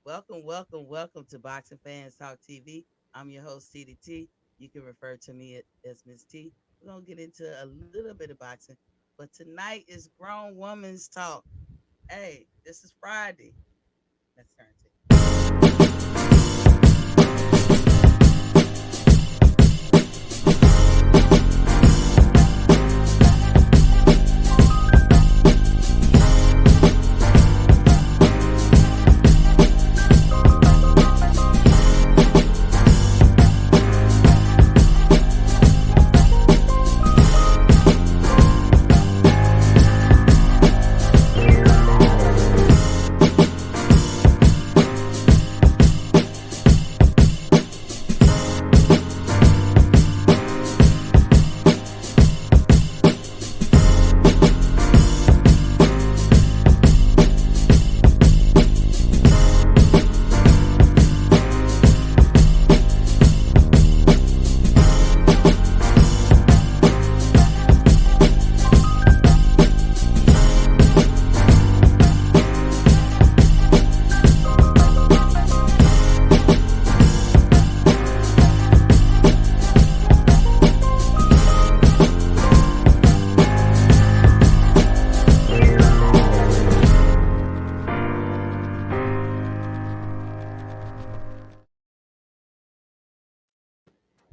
Welcome to Boxing Fans Talk TV. I'm your host, TDT. You can refer to me as Miss T. We're going to get into a little bit of boxing, but tonight is Grown Woman's Talk. Hey, this is Friday. Let's turn to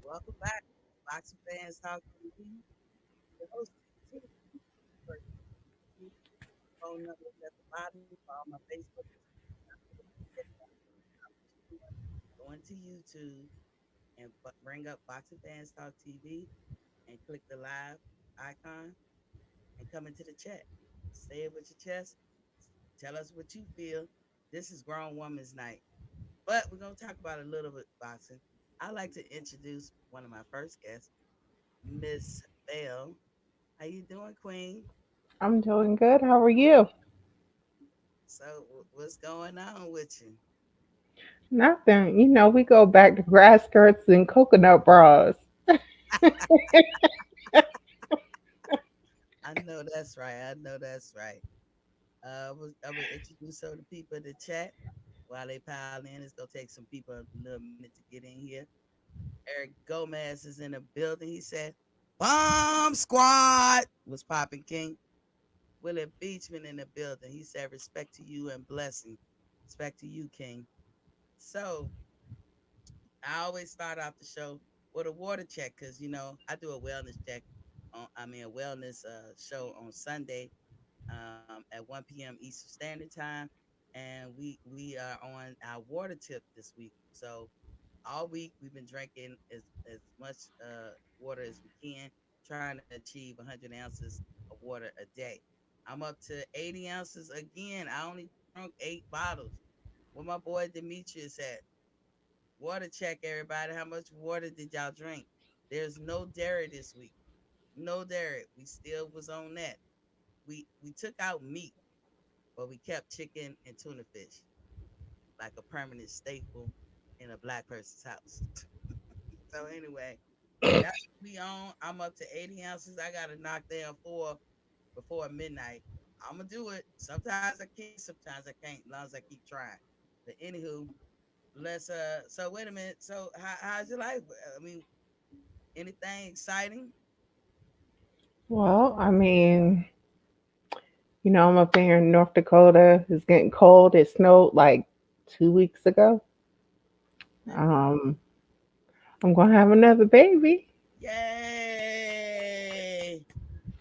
welcome back. Boxing Fans Talk TV. Your host, TDT. Phone number is at the bottom. Follow my Facebook. Go into YouTube and bring up Boxing Fans Talk TV and click the live icon and come into the chat. Say it with your chest. Tell us what you feel. This is Grown Woman's Night. But we're gonna talk about a little bit boxing. I'd like to introduce one of my first guests, Miss Bell. How you doing, Queen? I'm doing good. How are you? So what's going on with you? Nothing. We go back to grass skirts and coconut bras. I know that's right. I know that's right. I'm gonna introduce some of the people in the chat while they pile in. It's gonna take some people a little minute to get in here. Eric Gomez is in the building. He said, "Bomb Squad was popping King." Willie Beachman in the building. He said, "Respect to you and blessing. Respect to you, King." So I always start off the show with a water check because I do a wellness check a wellness show on Sunday at 1 p.m. Eastern Standard Time, and we are on our water tip this week. So all week we've been drinking as much water as we can, trying to achieve 100 ounces of water a day. I'm up to 80 ounces again. I only drunk 8 bottles. Where my boy Demetrius at? Water check, everybody. How much water did y'all drink? There's no dairy this week. No dairy. We still was on that. We took out meat, but we kept chicken and tuna fish like a permanent staple in a black person's house. So anyway, that's what we on. I'm up to 80 ounces. I gotta knock down 4 before midnight. I'm gonna do it. Sometimes I can, sometimes I can't, as long as I keep trying. But anywho, let's so wait a minute. So how's your life? I mean, anything exciting? Well, I'm up here in North Dakota. It's getting cold. It snowed like 2 weeks ago. Okay. Um, I'm gonna have another baby. Yay!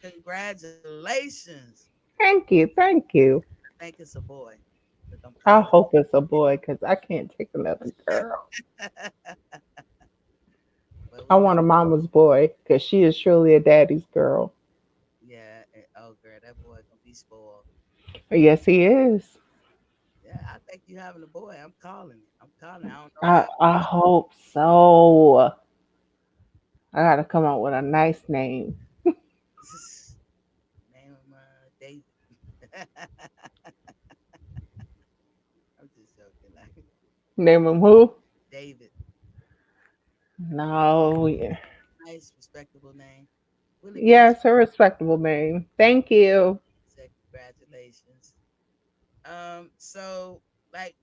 Congratulations. Thank you. Thank you. I think it's a boy. Look, I'm I calling hope it's a boy because I can't take another it. girl. But I we're gonna want a mama's boy because she is truly a daddy's girl. yeah, oh girl, that boy gonna be spoiled. Yes, he is. Yeah, I think you having a boy. I'm calling it. I'm calling it. I don't know I how. I hope so. I gotta come up with a nice name. Name him David. I'm just joking. Like Name him who? David, No, yeah. nice, respectable name. Willie Yeah, Beach it's a respectable name. Thank you. said congratulations. So like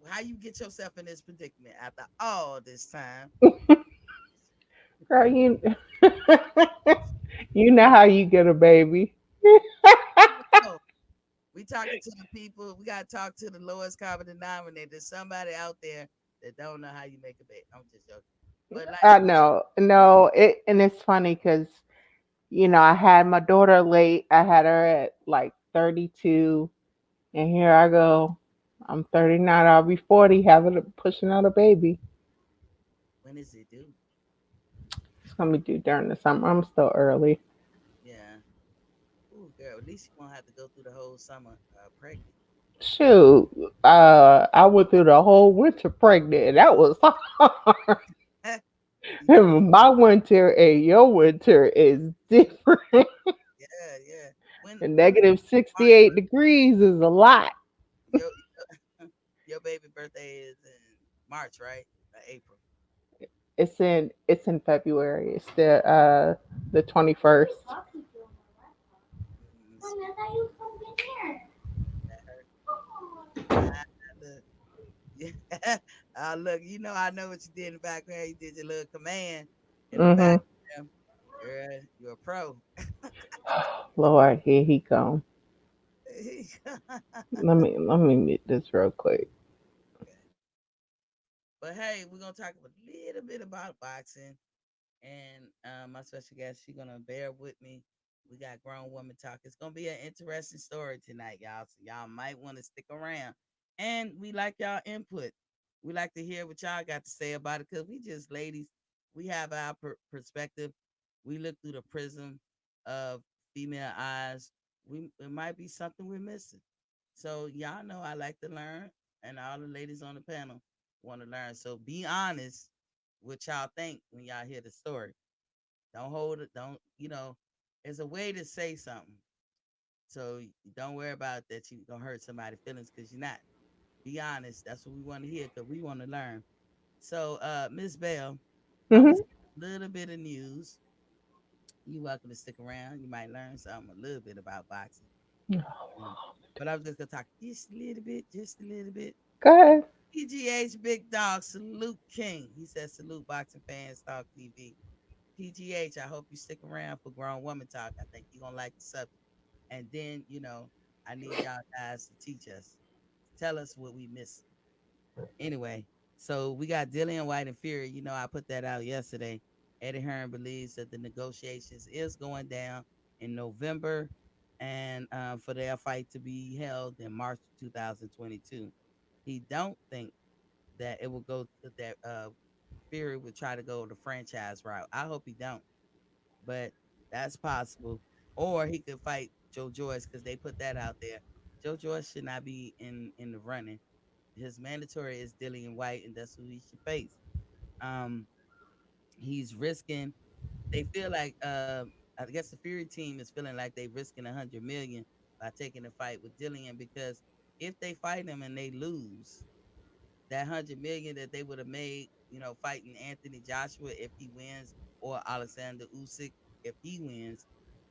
How you get yourself in this predicament after all this time? Girl, you you know how you get a baby. No, we talking to the people. We gotta talk to the lowest common denominator. There's somebody out there that don't know how you make a baby. I'm just joking. But like, I know. No, it and it's funny because I had my daughter late. I had her at like 32, and here I go. I'm 39. I'll be 40, pushing out a baby. when is it due? It's gonna be due during the summer. I'm still early. Yeah. Ooh, girl. At least you won't have to go through the whole summer pregnant. Shoot, I went through the whole winter pregnant, and that was hard. You know, My winter and your winter is different. yeah, yeah. And When negative March 68 degrees is a lot. your your baby birthday is in March, right? April. It's in February. It's the 21st. Sweet. That hurt. Ah, look. Yeah. Look, I know what you did in the background. You did your little command in the Hmm. background. Girl, you're a pro. Lord, here he come. Let me meet this real quick. But hey, we're gonna talk a little bit about boxing, and my special guest, she's gonna bear with me. We got grown woman talk. It's gonna be an interesting story tonight, y'all. So y'all might want to stick around. And we like y'all input. We like to hear what y'all got to say about it because we just ladies. We have our perspective. We look through the prism of female eyes. It might be something we're missing. So y'all know I like to learn, and all the ladies on the panel want to learn. So be honest what y'all think when y'all hear the story. Don't hold it. Don't It's a way to say something. So don't worry about that. You gonna hurt somebody's feelings because you're not. Be honest. That's what we want to hear because we want to learn. So, Miss Bell, I'm gonna Hmm. say a little bit of news. You're welcome to stick around. You might learn something a little bit about boxing. Mm. But I'm just gonna talk just a little bit. Go ahead. PGH Big Dog, salute King. He says salute boxing fans, Talk TV. PGH, I hope you stick around for Grown Woman Talk. I think you're gonna like the subject. And then, I need y'all guys to teach us. Tell us what we missed. Anyway, so we got Dillian White and Fury. I put that out yesterday. Eddie Hearn believes that the negotiations is going down in November and for their fight to be held in March 2022. He don't think that it will go that Fury would try to go the franchise route. I hope he don't, but that's possible. Or he could fight Joe Joyce because they put that out there. Joe Joyce should not be in the running. His mandatory is Dillian White, and that's who he should face. Um, he's risking. They feel like I guess the Fury team is feeling like they risking 100 million by taking the fight with Dillian because if they fight him and they lose, that 100 million that they would have made, fighting Anthony Joshua if he wins, or Alexander Usyk if he wins,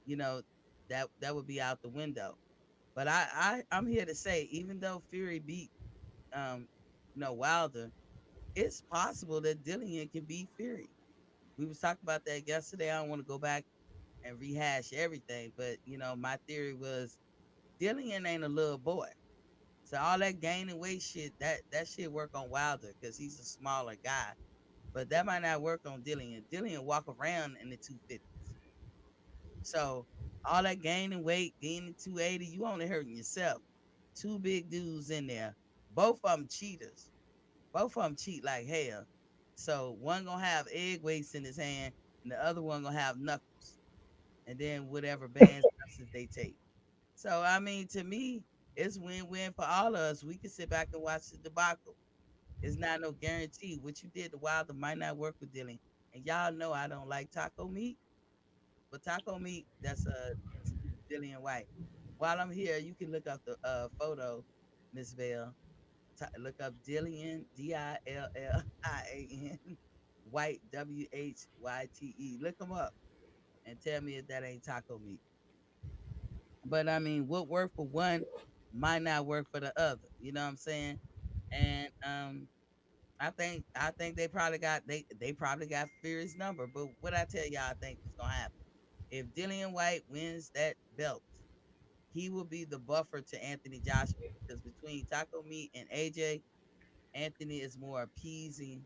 you know, that would be out the window. But I'm here to say, even though Fury beat um, Wilder, it's possible that Dillian can beat Fury. We was talking about that yesterday. I don't want to go back and rehash everything, but my theory was Dillian ain't a little boy. So all that gaining weight shit, that shit work on Wilder because he's a smaller guy. But that might not work on Dillian. Dillian walk around in the 250s. So all that gaining weight, gaining 280, you only hurting yourself. Two big dudes in there. Both of them cheaters. Both of them cheat like hell. So one gonna have egg weights in his hand, and the other one gonna have knuckles, and then whatever band substance they take. So I mean, to me, it's win-win for all of us. We can sit back and watch the debacle. It's not no guarantee. What you did to Wilder might not work with Dillian. And y'all know I don't like taco meat, but taco meat that's Dillian White. While I'm here, you can look up the photo, Miss Bell. Look up Dillian Dillien White Whyte. Look them up and tell me if that ain't taco meat. But I mean, what worked for one might not work for the other. You know what I'm saying? And I think they probably got Fury's number. But what I tell y'all, I think is gonna happen if Dillian White wins that belt, he will be the buffer to Anthony Joshua because between Taco Meat and AJ, Anthony is more appeasing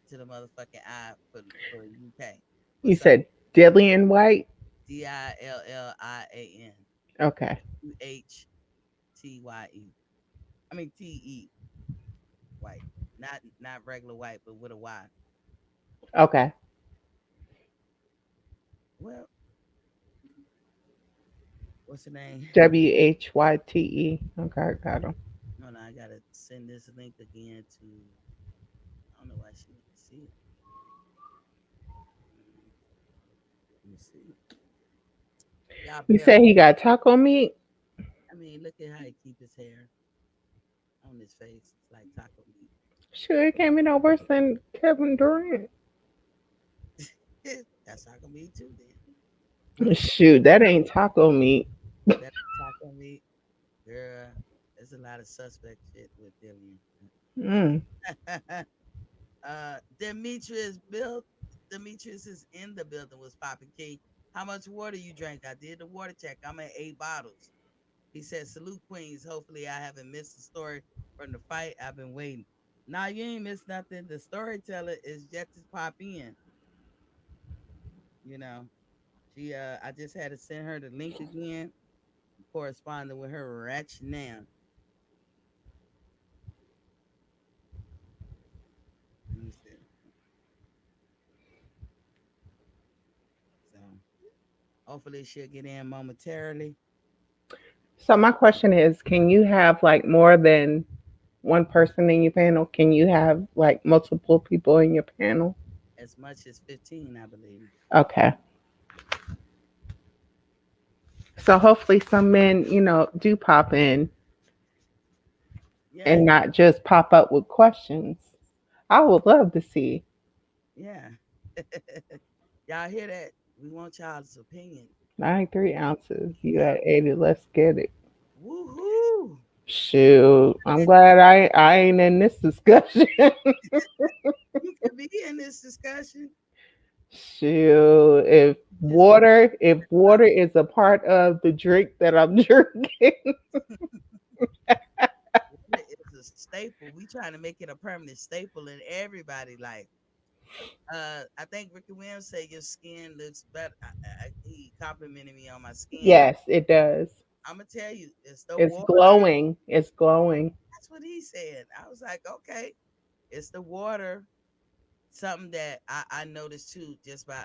to the motherfucking eye for UK. You What's up? said Dillian White? Dillian Okay. Whtye. I mean Te White, not regular white, but with a Y. Okay. Well, what's the name? Whyte. Okay, got him. No, no, I gotta send this link again to. I don't know why she didn't see it. Mm, let me see. Y'all You better. said he got taco meat? I mean, look at how he keep his hair on his face. It's like taco meat. Sure, it can't be no worse than Kevin Durant. That's taco meat too. Then I'm just Shoot, that ain't taco meat. that taco meat, girl. There's a lot of suspect shit with Dillian. Mm. Demetrius Bill. Demetrius is in the building. Was popping key. How much water you drank? I did the water check. I'm at 8 bottles. He said, "Salute Queens. Hopefully, I haven't missed the story from the fight. I've been waiting." Nah, you ain't missed nothing. The storyteller is yet to pop in. You know, I just had to send her the link again, corresponding with her right now. Let me see. So hopefully she'll get in momentarily. So my question is, can you have like more than one person in your panel? Can you have like multiple people in your panel? As much as 15, I believe. Okay. So hopefully some men, do pop in Yeah, and not just pop up with questions. I would love to see. yeah. Y'all hear that? We want y'all's opinion. 93 ounces. You Yeah. at 80. Let's get it. Woohoo! Shoot. I'm glad I ain't in this discussion. You can be in this discussion. Shoot. If Just water is a part of the drink that I'm drinking. water is a staple. We trying to make it a permanent staple in everybody' life. I think Ricky Williams said your skin looks better. He complimented me on my skin. Yes, it does. I'm gonna tell you, it's the It's water. glowing. It's glowing. That's what he said. I was like, okay, it's the water. Something that I noticed too, just by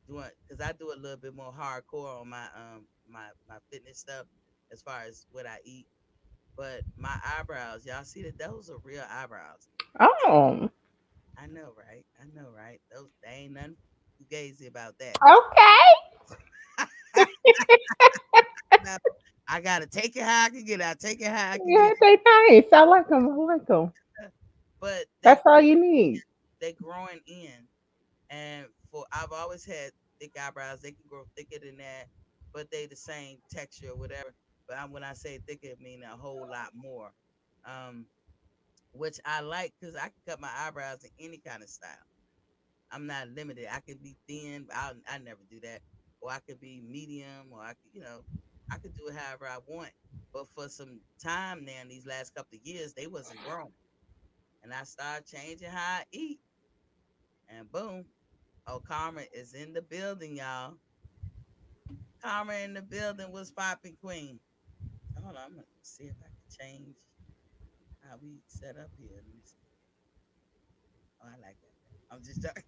doing, because I do a little bit more hardcore on my fitness stuff as far as what I eat. But my eyebrows, y'all see that those are real eyebrows. Oh, I know, right? I know, right? Those they ain't nothing fugazi about that. okay. Now, I gotta take it how I can get it. I take it how I can Yeah, get they nice. I like them. I like them. it. But That's all you need. they growing in, and for I've always had thick eyebrows. They can grow thicker than that, but they the same texture or whatever. But when I say thicker, I mean a whole lot more. Um, which I like because I can cut my eyebrows in any kind of style. I'm not limited. I could be thin, but I never do that. Or I could be medium, or I could, I could do it however I want. But for some time now, in these last couple of years, they wasn't growing, and I started changing how I eat. And boom, oh, Karma is in the building, y'all. Karma in the building was popping queen. Hold on, I'm gonna see if I can change how we set up here. Let me see. Oh, I like that. I'm just talking.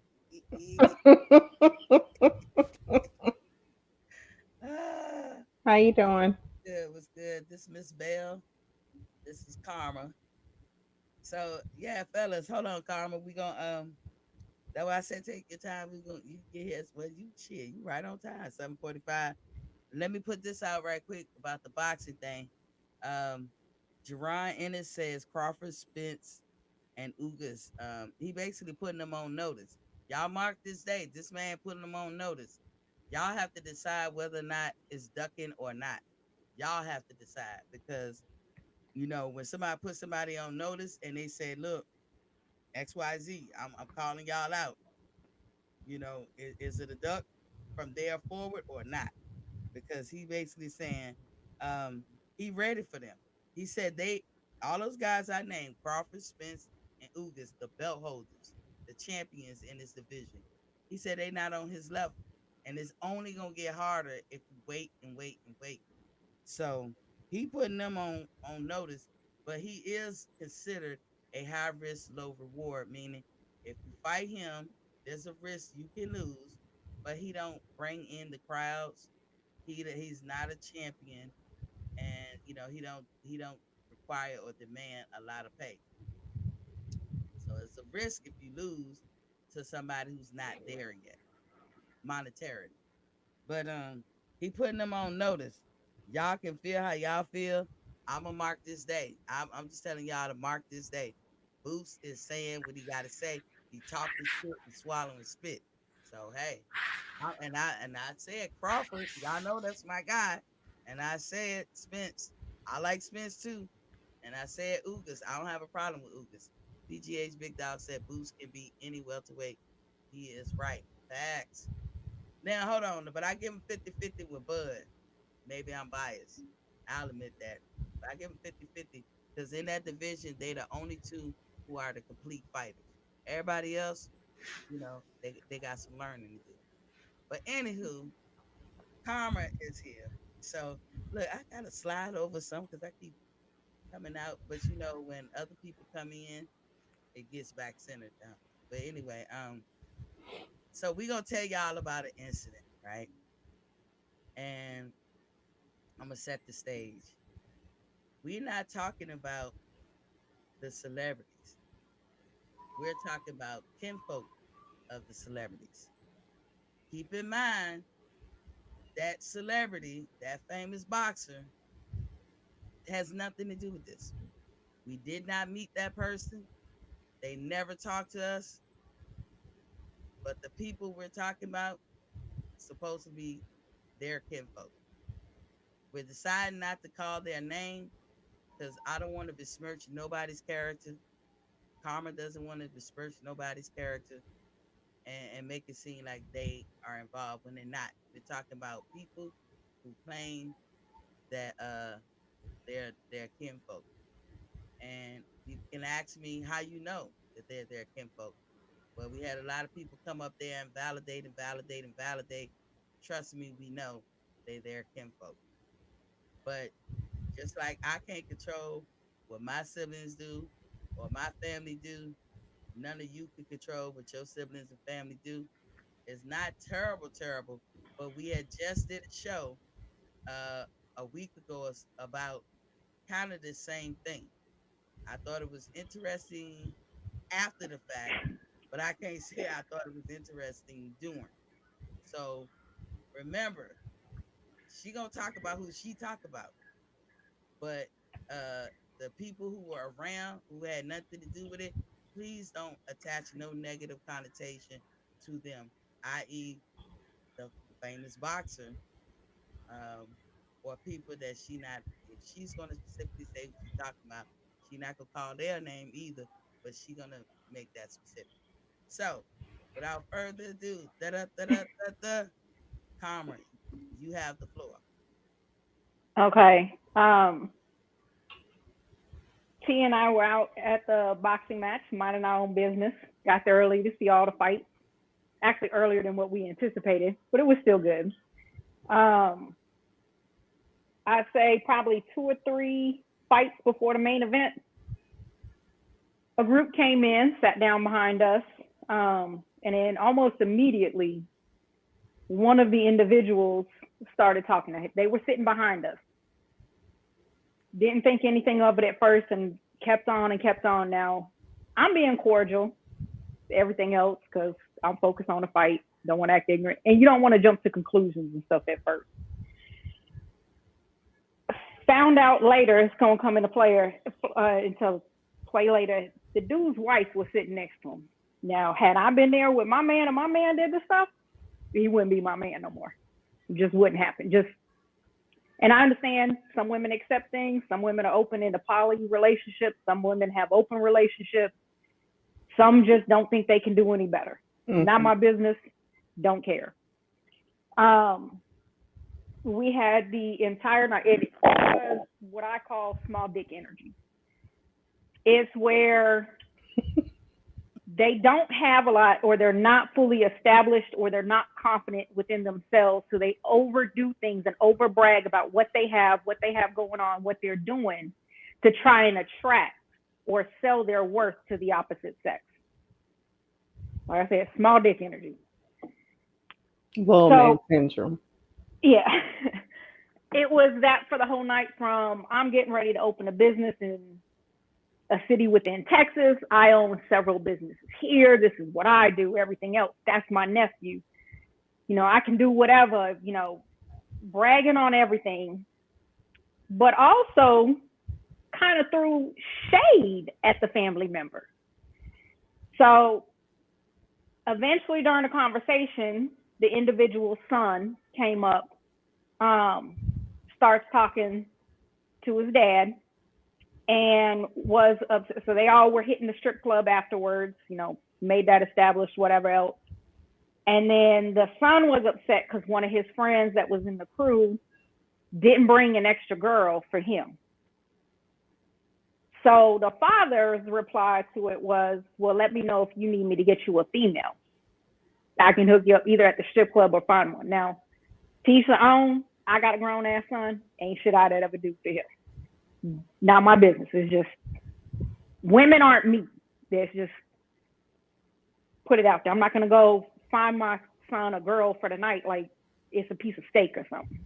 Ah, How you doing? good was good. This Miss Bell. This is Karma. So yeah, fellas, hold on, Karma. We gonna that's why I said take your time. We gonna you get here. Well, you shit, you right on time. 7:45. Let me put this out right quick about the boxing thing. Um, Jerron Ennis says Crawford, Spence, and Ugas. He basically putting them on notice. Y'all mark this day. This man putting them on notice. Y'all have to decide whether or not it's ducking or not. Y'all have to decide because When somebody put somebody on notice and they say, look, XYZ, I'm calling y'all out. Is it a duck from there forward or not? Because he basically saying he ready for them. He said all those guys I named, Crawford, Spence, and Ugas, the belt holders, the champions in this division. He said they not on his level. And it's only gonna get harder if you wait and wait and wait. So he putting them on notice, but he is considered a high risk, low reward, meaning if you fight him, there's a risk you can lose, but he don't bring in the crowds. He's not a champion, and he don't require or demand a lot of pay. So it's a risk if you lose to somebody who's not there yet monetarily. But he putting them on notice. Y'all can feel how y'all feel. I'ma mark this day. I'm just telling y'all to mark this day. Boost is saying what he gotta say. He talking shit and swallowing spit. So hey, and I said Crawford. Y'all know that's my guy. And I said Spence. I like Spence too. And I said Ugas. I don't have a problem with Ugas. PGH Big Dog said Boost can be any welterweight. He is right. Facts. Now hold on, but I give him 50-50 with Bud. Maybe I'm biased. I'll admit that. But I give him 50-50 because in that division, they the only two who are the complete fighters. Everybody else, they got some learning to do. But anywho, Karma is here. So look, I gotta slide over some because I keep coming out. But when other people come in, it gets back centered down. But anyway, so we gonna tell y'all about an incident, right? And I'm gonna set the stage. We're not talking about the celebrities. We're talking about kinfolk of the celebrities. Keep in mind that celebrity, that famous boxer, has nothing to do with this. We did not meet that person. They never talked to us. But the people we're talking about supposed to be their kinfolk. We're deciding not to call their name because I don't want to besmirch nobody's character. Karma doesn't want to besmirch nobody's character and make it seem like they are involved when they're not. We're talking about people who claim that they're kinfolk. And you can ask me how you know that they're their kinfolk. Well, we had a lot of people come up there and validate and validate and validate. Trust me, we know they're their kinfolk. But just like I can't control what my siblings do or my family do, none of you can control what your siblings and family do. It's not terrible, terrible, but we had just did a show uh, a week ago about kind of the same thing. I thought it was interesting after the fact, but I can't say I thought it was interesting during. So remember, she gonna talk about who she talk about, but uh, the people who were around who had nothing to do with it, please don't attach no negative connotation to them, i.e., the famous boxer, um, or people that she not. If she's gonna specifically say what she's talking about, she not gonna call their name either, but she gonna make that specific. So, without further ado, da da da da da da, Karma, you have the floor. Okay. T and I were out at the boxing match, minding our own business. Got there early to see all the fights. Actually, earlier than what we anticipated, but it was still good. Um, I'd say probably 2 or 3 fights before the main event, a group came in, sat down behind us, and then almost immediately, one of the individuals started talking to him. They were sitting behind us. Didn't think anything of it at first and kept on and kept on. Now, I'm being cordial to everything else because I'm focused on the fight. Don't want to act ignorant. And you don't want to jump to conclusions and stuff at first. Found out later, it's going to come into play later. The dude's wife was sitting next to him. Now, had I been there with my man and my man did the stuff, he wouldn't be my man no more. It just wouldn't happen. Just And I understand some women accept things, some women are open into poly relationships, some women have open relationships, some just don't think they can do any better. Not my business, don't care. We had the entire night. It was what I call small dick energy. It's where they don't have a lot, or they're not fully established, or they're not confident within themselves. So they overdo things and over brag about what they have going on, what they're doing to try and attract or sell their worth to the opposite sex. Like I said, small dick energy. Little man syndrome. Yeah. It was that for the whole night. From I'm getting ready to open a business in a city within Texas. I own several businesses here. This is what I do. Everything else, that's my nephew. You know, I can do whatever, you know, bragging on everything, but also kind of threw shade at the family member. So eventually during the conversation, the individual's son came up, starts talking to his dad, and was upset. So they all were hitting the strip club afterwards, you know, made that established, whatever else. And then the son was upset because one of his friends that was in the crew didn't bring an extra girl for him. So the father's reply to it was, well, let me know if you need me to get you a female. I can hook you up either at the strip club or find one. Now, to each their own. I got a grown ass son. Ain't shit I'd ever do for him. Not my business. It's just, women aren't me. There's just, put it out there. I'm not gonna go find my son a girl for the night like it's a piece of steak or something.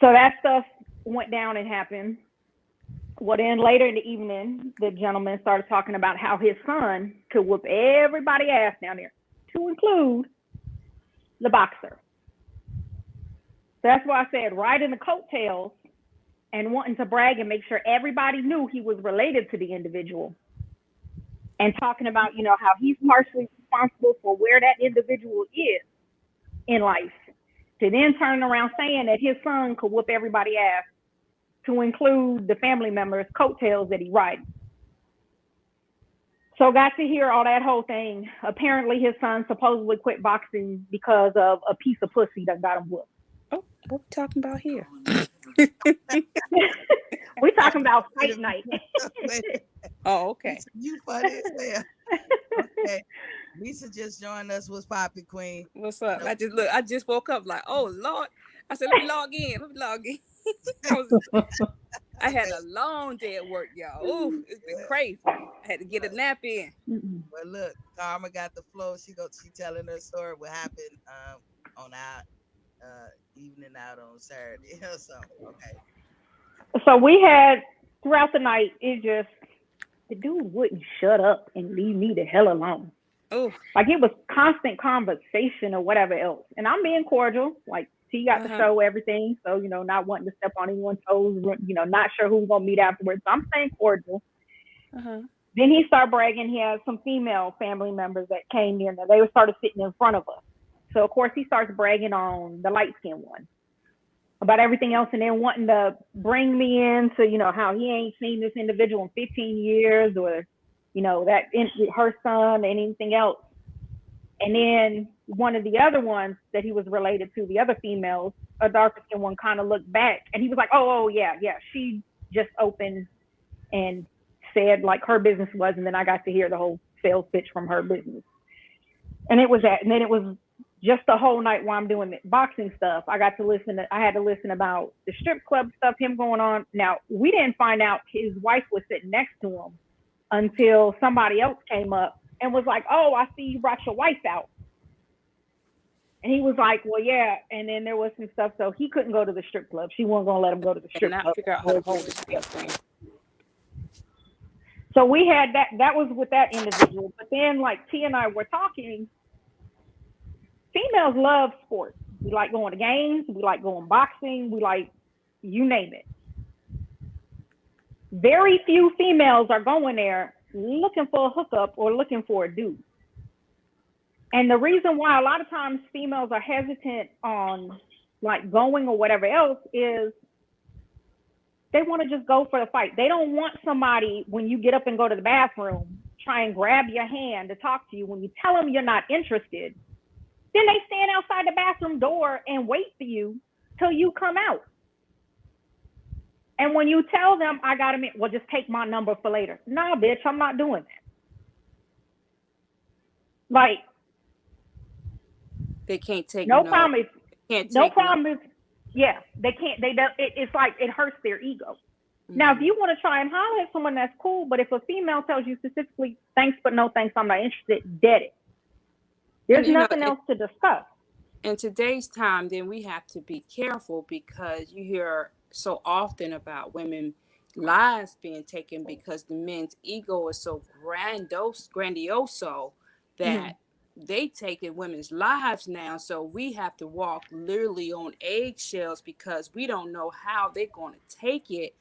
So that stuff went down and happened. Well, then later in the evening, the gentleman started talking about how his son could whoop everybody's ass down there, to include the boxer. So that's why I said riding the coattails and wanting to brag and make sure everybody knew he was related to the individual, and talking about, you know, how he's partially responsible for where that individual is in life, to then turn around saying that his son could whoop everybody's ass, to include the family members' coattails that he rides. So got to hear all that whole thing. Apparently his son supposedly quit boxing because of a piece of pussy that got him whooped. Oh, what we talking about here? We talking about fight night. Oh, okay. Lisa, you funny as hell. Okay. Lisa just joined us. What's poppin', Queen? What's up? I just woke up like, oh Lord. I said, let me log in. I had a long day at work, y'all. Ooh, it's been crazy. I had to get a nap in. Well, look, Karma got the flow. She telling her story what happened on our evening out on Saturday or something. Okay. So we had throughout the night, the dude wouldn't shut up and leave me the hell alone. Oh, like it was constant conversation or whatever else. And I'm being cordial, like T got to show everything. So, you know, not wanting to step on anyone's toes, you know, not sure who's going to meet afterwards. So I'm staying cordial. Then he started bragging. He had some female family members that came near. They started sitting in front of us. So, of course, he starts bragging on the light-skinned one about everything else, and then wanting to bring me into, you know, how he ain't seen this individual in 15 years, or, you know, that her son and anything else. And then one of the other ones that he was related to, the other females, a darker skinned one, kind of looked back, and he was like, oh yeah, she just opened and said like her business was, and then I got to hear the whole sales pitch from her business. And it was that, and then it was just the whole night while I'm doing the boxing stuff, I had to listen about the strip club stuff, him going on. Now, we didn't find out his wife was sitting next to him until somebody else came up and was like, oh, I see you brought your wife out. And he was like, well, yeah. And then there was some stuff, so he couldn't go to the strip club. She wasn't going to let him go to the strip club. Figure out how to hold this thing. So we had that was with that individual. But then, like, T and I were talking, females love sports. We like going to games. We like going boxing. We like, you name it. Very few females are going there looking for a hookup or looking for a dude. And the reason why a lot of times females are hesitant on like going or whatever else, is they want to just go for the fight. They don't want somebody, when you get up and go to the bathroom, try and grab your hand to talk to you. When you tell them you're not interested, then they stand outside the bathroom door and wait for you till you come out. And when you tell them, I got to, well, just take my number for later. Nah, bitch, I'm not doing that. Like, They can't take no problem. Can't No take problem is, yeah, they can't. It's like it hurts their ego. Now, if you want to try and holler at someone, that's cool. But if a female tells you specifically, thanks, but no thanks, I'm not interested, dead it. There's nothing else to discuss. In today's time, then we have to be careful, because you hear so often about women lives being taken because the men's ego is so grandioso that they taking women's lives now. So we have to walk literally on eggshells, because we don't know how they're going to take it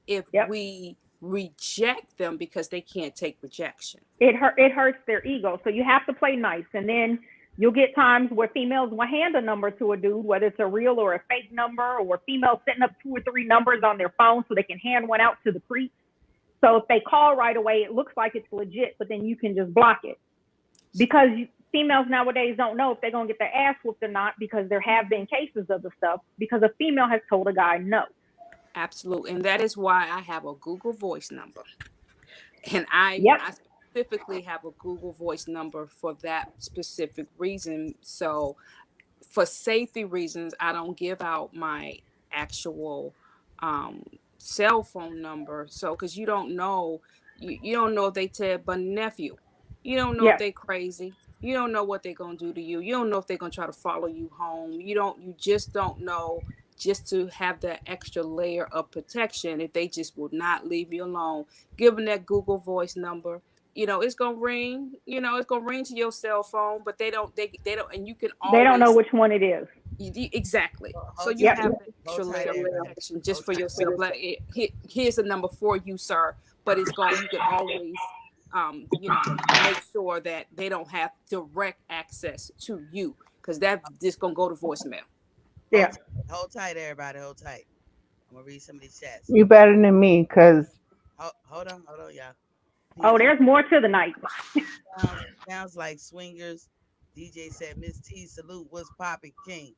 if we reject them, because they can't take rejection. It hurts their ego. So you have to play nice. And then you'll get times where females will hand a number to a dude, whether it's a real or a fake number, or females setting up 2 or 3 numbers on their phone so they can hand one out to the creep. So if they call right away, it looks like it's legit, but then you can just block it. Because females nowadays don't know if they're going to get their ass whooped or not, because there have been cases of the stuff, because a female has told a guy no. Absolutely. And that is why I have a Google Voice number. And I specifically have a Google Voice number for that specific reason. So for safety reasons, I don't give out my actual cell phone number. So, because you don't know, you don't know if they Ted Bundy nephew. You don't know if they crazy. You don't know what they're going to do to you. You don't know if they're going to try to follow you home. You just don't know, just to have that extra layer of protection. If they just will not leave you alone, give them that Google Voice number. It's going to ring, it's going to ring to your cell phone, but they don't, and you can always. They don't know which one it is. Exactly. So you have that extra layer of protection just for yourself. Like, here's a number for you, sir, but you can always, make sure that they don't have direct access to you, because that's just going to go to voicemail. Yeah. Hold tight, everybody. Hold tight. I'm going to read some of these chats. You better than me, because. Hold on, y'all. Oh, there's more to the night. Sounds like swingers. DJ said, Miss T, salute. What's poppin', King?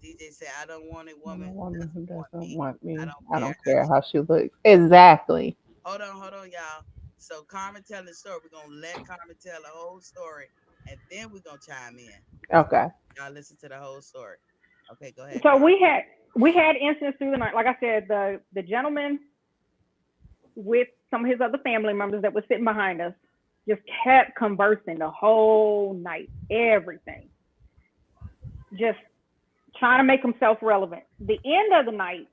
DJ said, I don't want a woman who doesn't want me. I don't care how she looks. Exactly. Hold on, y'all. So Carmen telling the story. We're going to let Carmen tell the whole story, and then we're going to chime in. Okay. Y'all listen to the whole story. Okay, go ahead. So we had incidents through the night. Like I said, the gentleman with some of his other family members that was sitting behind us just kept conversing the whole night, everything. Just trying to make himself relevant. The end of the night,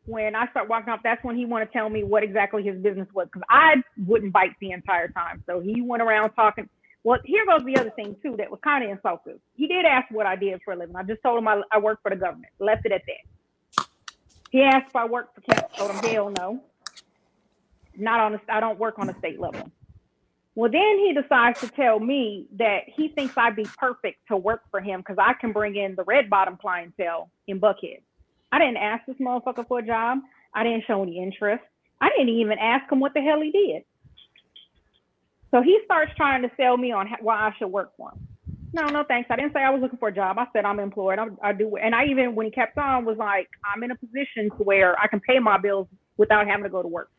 when I start walking off, that's when he wanted to tell me what exactly his business was, because I wouldn't bite the entire time. So he went around talking. Well, here goes the other thing, too, that was kind of insulting. He did ask what I did for a living. I just told him I work for the government. Left it at that. He asked if I worked for county. Told him, hell no. I don't work on a state level. Well, then he decides to tell me that he thinks I'd be perfect to work for him because I can bring in the red bottom clientele in Buckhead. I didn't ask this motherfucker for a job. I didn't show any interest. I didn't even ask him what the hell he did. So he starts trying to sell me on why I should work for him. No, thanks. I didn't say I was looking for a job. I said I'm employed. I do. And I even, when he kept on, was like, I'm in a position to where I can pay my bills without having to go to work.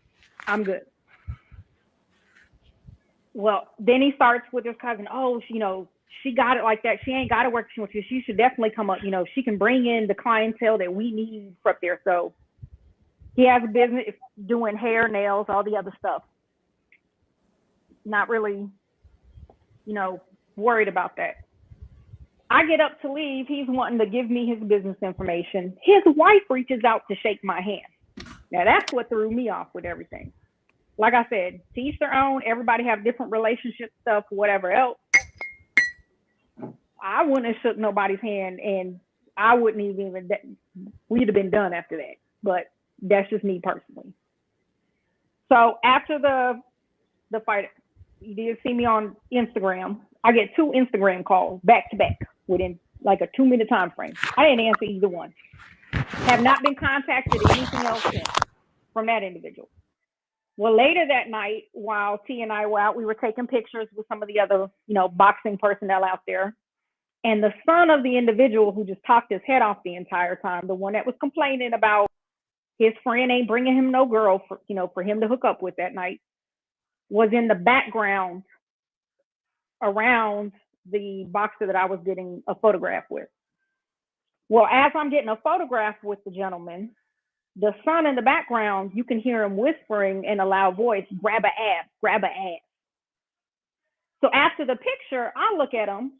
I'm good. Well, then he starts with his cousin. Oh, she got it like that. She ain't got to work. She should definitely come up. She can bring in the clientele that we need for up there. So he has a business doing hair, nails, all the other stuff. Not really, worried about that. I get up to leave. He's wanting to give me his business information. His wife reaches out to shake my hand. Now that's what threw me off with everything. Like I said, to each their own. Everybody have different relationship stuff, whatever else. I wouldn't have shook nobody's hand, and I wouldn't even, we'd have been done after that. But that's just me personally. So after the fight, you did see me on Instagram. I get 2 Instagram calls back to back within like a 2-minute time frame. I didn't answer either one. Have not been contacted or anything else since from that individual. Well, later that night, while T and I were out, we were taking pictures with some of the other, boxing personnel out there. And the son of the individual who just talked his head off the entire time, the one that was complaining about his friend ain't bringing him no girl for him to hook up with that night, was in the background around the boxer that I was getting a photograph with. Well, as I'm getting a photograph with the gentleman, the son in the background, you can hear him whispering in a loud voice, grab a ass, grab a ass. So after the picture, I look at him,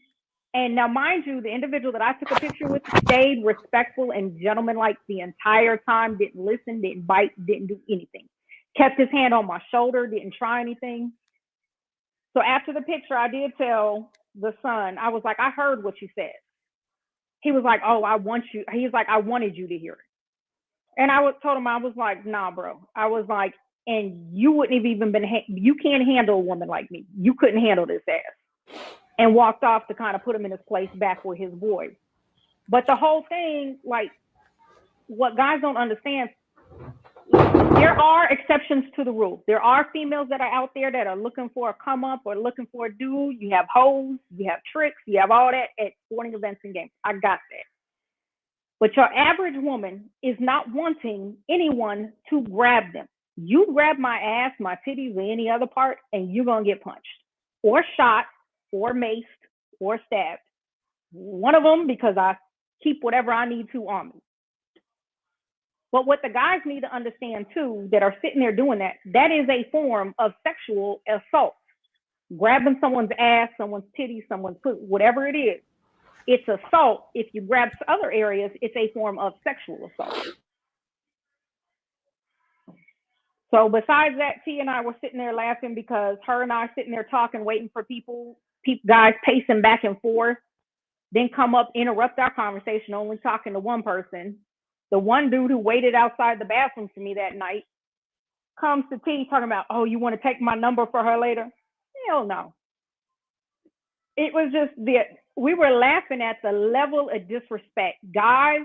and now mind you, the individual that I took a picture with stayed respectful and gentlemanlike the entire time, didn't listen, didn't bite, didn't do anything. Kept his hand on my shoulder, didn't try anything. So after the picture, I did tell the son, I was like, I heard what you said. He was like, oh, I wanted you to hear it. And told him, I was like, nah, bro. I was like, and you wouldn't have even you can't handle a woman like me. You couldn't handle this ass. And walked off to kind of put him in his place back with his boy. But the whole thing, like, what guys don't understand, there are exceptions to the rule. There are females that are out there that are looking for a come up or looking for a dude. You have hoes, you have tricks, you have all that at sporting events and games. I got that. But your average woman is not wanting anyone to grab them. You grab my ass, my titties, or any other part, and you're going to get punched or shot or maced or stabbed. One of them, because I keep whatever I need to on me. But what the guys need to understand too, that are sitting there doing that, that is a form of sexual assault. Grabbing someone's ass, someone's titties, someone's foot, whatever it is, it's assault. If you grab other areas, it's a form of sexual assault. So besides that, T and I were sitting there laughing because her and I sitting there talking, waiting for guys pacing back and forth, then come up, interrupt our conversation, only talking to one person. The one dude who waited outside the bathroom for me that night comes to T talking about, oh, you want to take my number for her later? Hell no. It was just we were laughing at the level of disrespect. Guys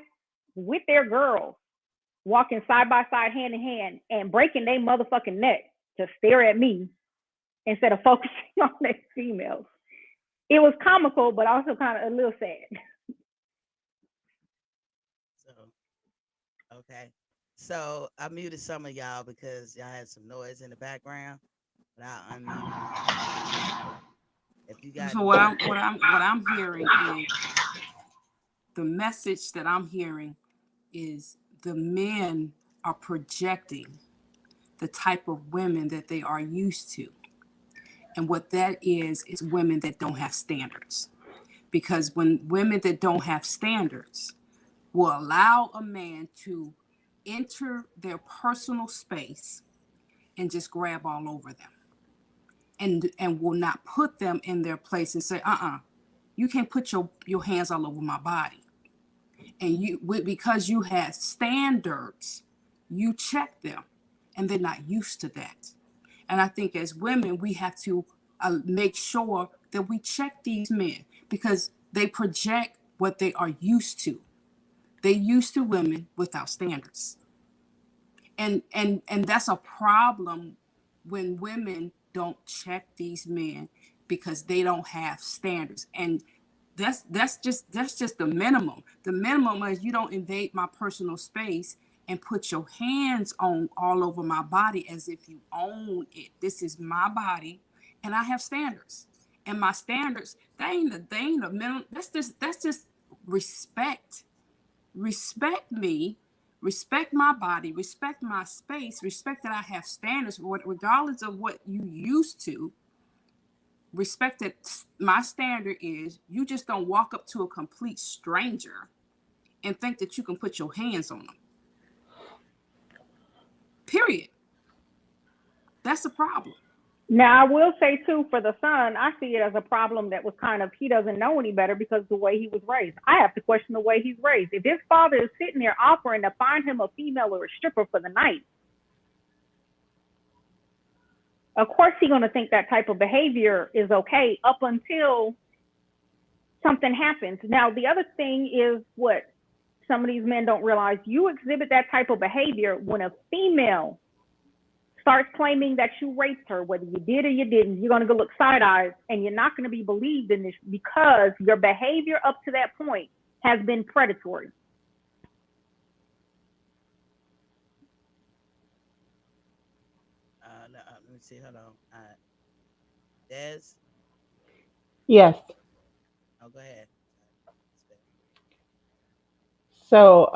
with their girls walking side by side, hand in hand, and breaking their motherfucking neck to stare at me instead of focusing on their females. It was comical, but also kind of a little sad. Okay. So I muted some of y'all because y'all had some noise in the background, but I'll unmute. If you got so what I'm hearing is the message that I'm hearing is the men are projecting the type of women that they are used to. And what that is women that don't have standards. Because when women that don't have standards will allow a man to enter their personal space and just grab all over them and will not put them in their place and say, you can't put your hands all over my body. And because you have standards, you check them, and they're not used to that. And I think as women, we have to make sure that we check these men because they project what they are used to. They're used to women without standards. And that's a problem when women don't check these men because they don't have standards. And that's just the minimum. The minimum is you don't invade my personal space and put your hands on all over my body as if you own it. This is my body, and I have standards. And my standards, they ain't a minimum. That's just respect. Respect me. Respect my body. Respect my space. Respect that I have standards, regardless of what you used to. Respect that my standard is you just don't walk up to a complete stranger and think that you can put your hands on them. Period. That's a problem. Now, I will say, too, for the son, I see it as a problem that was kind of, he doesn't know any better because of the way he was raised. I have to question the way he's raised. If his father is sitting there offering to find him a female or a stripper for the night, of course he's going to think that type of behavior is okay up until something happens. Now, the other thing is what some of these men don't realize. You exhibit that type of behavior when a female starts claiming that you raped her, whether you did or you didn't, you're going to go look side-eyed, and you're not going to be believed in this because your behavior up to that point has been predatory. Let me see. Hold on. Des? Yes. Oh, go ahead. So,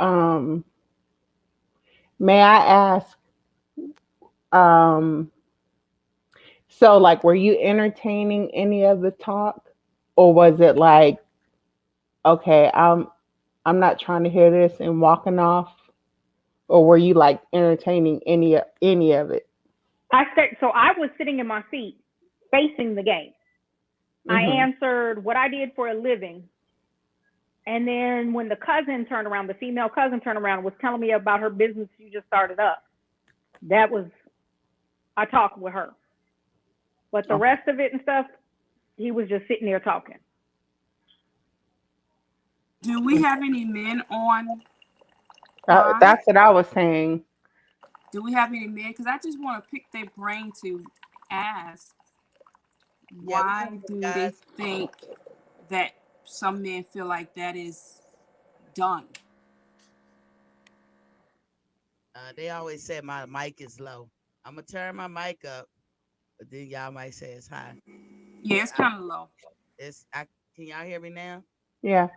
may I ask, um, so like, were you entertaining any of the talk, or was it like, okay, I'm not trying to hear this and walking off, or were you like entertaining any of it? So I was sitting in my seat facing the game. I Hmm. answered what I did for a living. And then when the cousin turned around, the female cousin turned around and was telling me about her business she just started up. I talked with her. But the Okay. rest of it and stuff, he was just sitting there talking. Do we have any men on live? That's what I was saying. Do we have any men? Because I just want to pick their brain to ask, Yeah, we why got some do they guys. think that some men feel like that is done? They always say my mic is low. I'm gonna turn my mic up, but then y'all might say it's high. Yeah, it's kind of low. Can y'all hear me now? Yeah.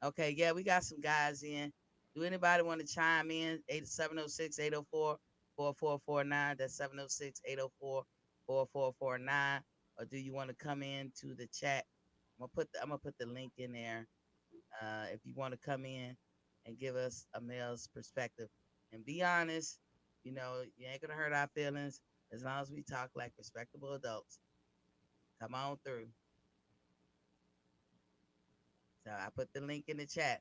Okay, yeah, we got some guys in. Do anybody want to chime in? 706-804-4449. That's 706-804-4449. Or do you want to come in to the chat? I'm gonna put the link in there. If you want to come in and give us a male's perspective and be honest, you ain't gonna hurt our feelings as long as we talk like respectable adults. Come on through. So I put the link in the chat.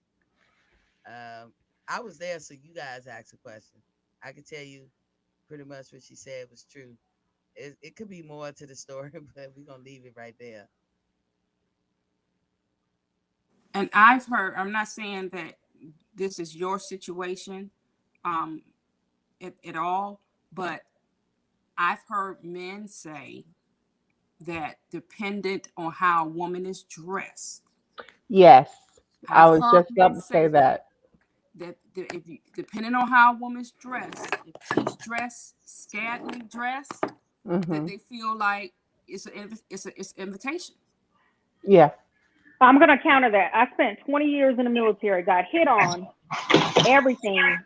I was there, so you guys asked a question. I can tell you pretty much what she said was true. It could be more to the story, but we're gonna leave it right there. And I've heard, I'm not saying that this is your situation at all, but I've heard men say that dependent on how a woman is dressed. Yes. I I've was heard just men about to say say that. that if you, depending on how a woman's dressed, if she's dressed scantily dressed, that Hmm. they feel like it's an invitation. Yeah. I'm going to counter that. I spent 20 years in the military, got hit on, everything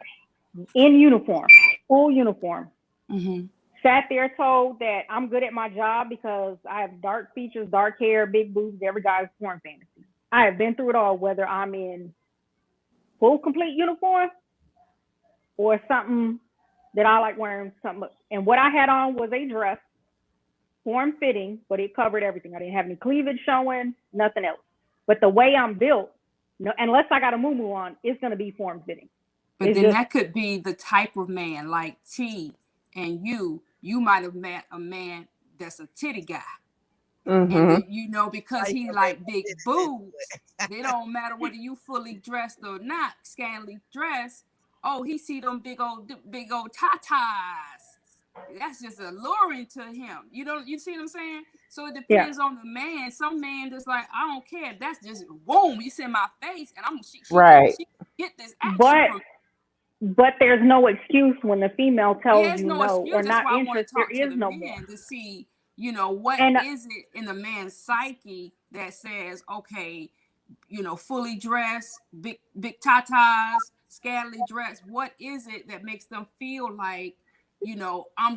in uniform, full uniform. Mm-hmm. Sat there told that I'm good at my job because I have dark features, dark hair, big boobs, every guy's porn fantasy. I have been through it all, whether I'm in full complete uniform or something that I like wearing something. And what I had on was a dress, form fitting, but it covered everything. I didn't have any cleavage showing, nothing else. But the way I'm built, no, unless I got a muumuu on, it's going to be form fitting. But then that could be the type of man like T and you might have met a man that's a titty guy. Hmm. And because he like big boobs, they don't matter whether you fully dressed or not, scantily dressed. Oh, he see them big old tatas. That's just alluring to him. You see what I'm saying? So it depends on the man. Some man just like, I don't care. That's just boom, it's in my face, and Right. she get this action from. But there's no excuse when the female tells There's you no no or excuse. That's not why I want interested. to There talk to is the no more. men to see, what And is it in the man's psyche that says, okay, fully dressed, big tatas, scantily dressed. What is it that makes them feel like,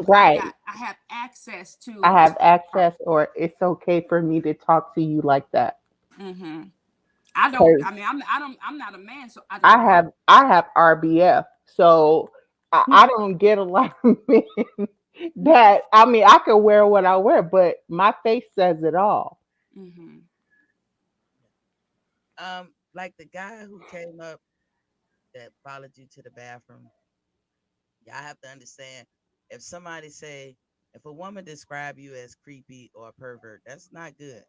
Right. I have access I to. have access, or it's okay for me to talk to you like that. Mm-hmm. I don't. Because I mean, I'm not a man, so I don't know. I have RBF, so I don't get a lot of men that, I mean, I could wear what I wear, but my face says it all. Mm-hmm. Like the guy who came up that followed you to the bathroom. Y'all have to understand, if a woman describe you as creepy or a pervert, that's not good.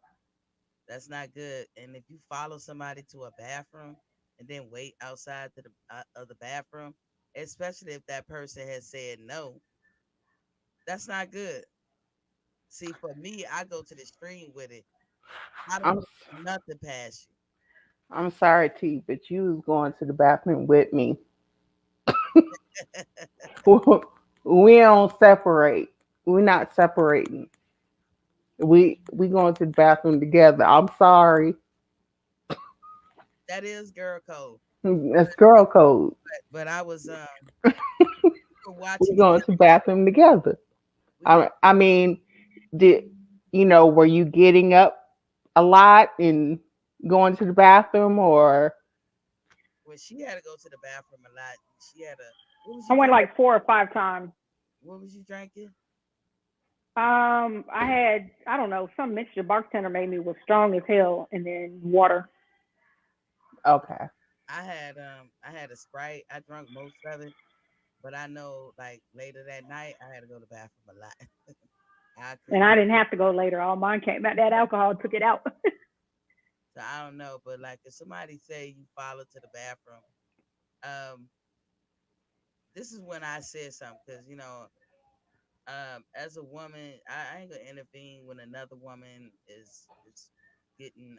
That's not good. And if you follow somebody to a bathroom and then wait outside to the of the bathroom, especially if that person has said no, that's not good. See, for me, I go to the stream with it. I don't I'm put nothing past I'm sorry, T, but you was going to the bathroom with me. you. We don't separate. We're not separating. We going to the bathroom together. I'm sorry. That is girl code. That's girl code. But I was we were We watching it. going to the bathroom together. We were I mean, did were you getting up a lot and going to the bathroom, or when she had to go to the bathroom a lot. She had a what was I you went drinking? like 4 or 5 times. What was you drinking? I had, I don't know, some mixture bartender made me was strong as hell, and then water. okay? I had a Sprite. I drank most of it, but I know like later that night I had to go to the bathroom a lot. I And couldn't. I didn't have to go later. All mine came out. That alcohol took it out. So I don't know, but like if somebody say you follow to the bathroom, um, this is when I said something because as a woman, I ain't gonna intervene when another woman is getting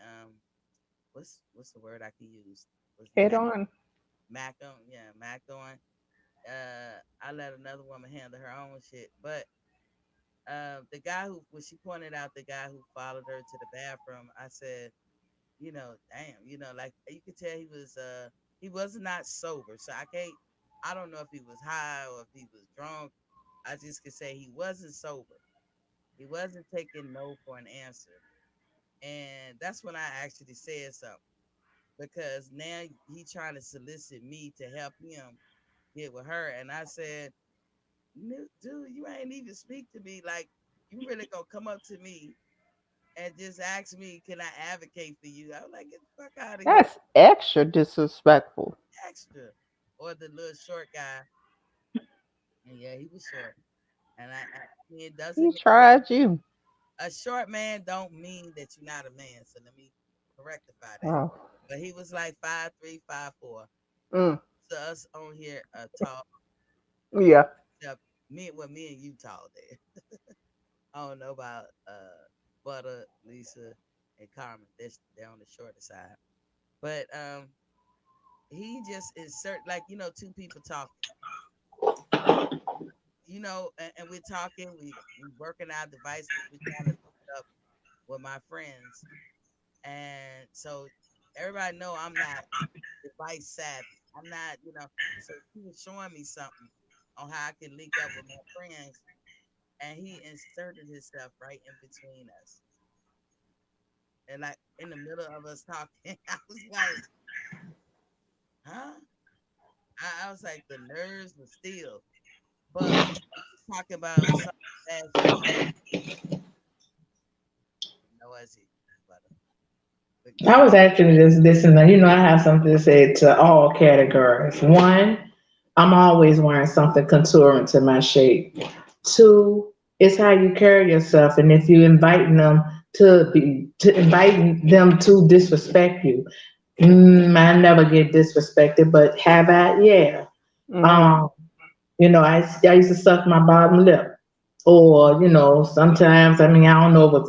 what's the word I can use? Was Head on. Mac on, yeah, Mac on. I let another woman handle her own shit, but the guy who when she pointed out the guy who followed her to the bathroom, I said, damn, like you could tell he was not sober. So I don't know if he was high or if he was drunk. I just could say he wasn't sober. He wasn't taking no for an answer. And that's when I actually said something. Because now he trying to solicit me to help him get with her. And I said, dude, you ain't even speak to me. Like, you really gonna come up to me and just ask me, can I advocate for you? I was like, get the fuck out of here. That's extra disrespectful. Extra. Or the little short guy. And yeah, he was short. And it doesn't He mean tried you. a short man don't mean that you're not a man. So let me rectify that. Oh, But he was like 5'3", 5'4". mm, So us on here tall. yeah. Except me and you tall there. I don't know about Butter, Lisa, and Carmen. They're on the shorter side. But he just insert like two people talking, and we're talking, we working our devices, we're trying to look it up with my friends, and so everybody know I'm not device savvy. I'm not, So he was showing me something on how I can link up with my friends, and he inserted himself right in between us, and like in the middle of us talking, I was like, huh? I was like, the nerves were still, but he's talking about something fast and noisy, but I was actually just listening. I have something to say to all categories. One, I'm always wearing something contouring to my shape. Two, it's how you carry yourself, and if you inviting them to disrespect you. I never get disrespected, but have I? Yeah. Hmm. Um, I used to suck my bottom lip, or sometimes I don't know if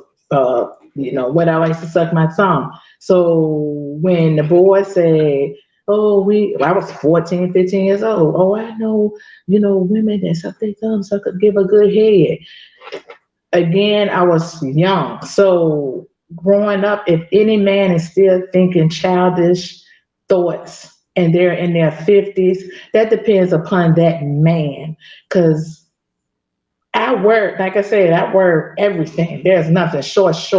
what I used to suck my thumb. So when the boy said, "Oh, I was 14, 15 years old. Oh, I know, women that suck their thumbs, so I could give a good head." Again, I was young, so growing up, if any man is still thinking childish thoughts and they're in their 50s, that depends upon that man. Because I wear, like I said, I wear everything. There's nothing shorts,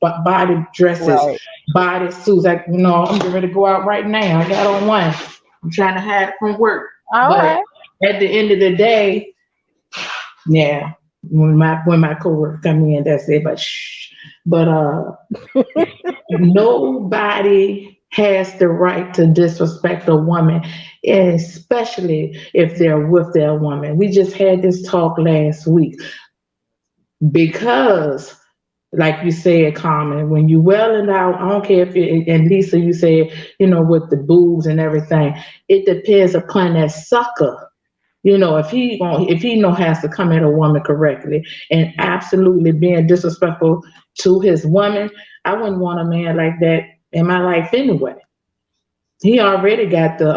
body dresses, Right. body suits. I'm getting ready to go out right now. I got on one. I'm trying to hide it from work. All But right. at the end of the day, yeah, when my coworker come in, that's it. But shh. But nobody has the right to disrespect a woman, especially if they're with their woman. We just had this talk last week because like you said, Carmen, when you well and out, I don't care if it, and Lisa, you said, with the boobs and everything, it depends upon that sucker. If he know has to come at a woman correctly and absolutely being disrespectful to his woman, I wouldn't want a man like that in my life anyway. He already got the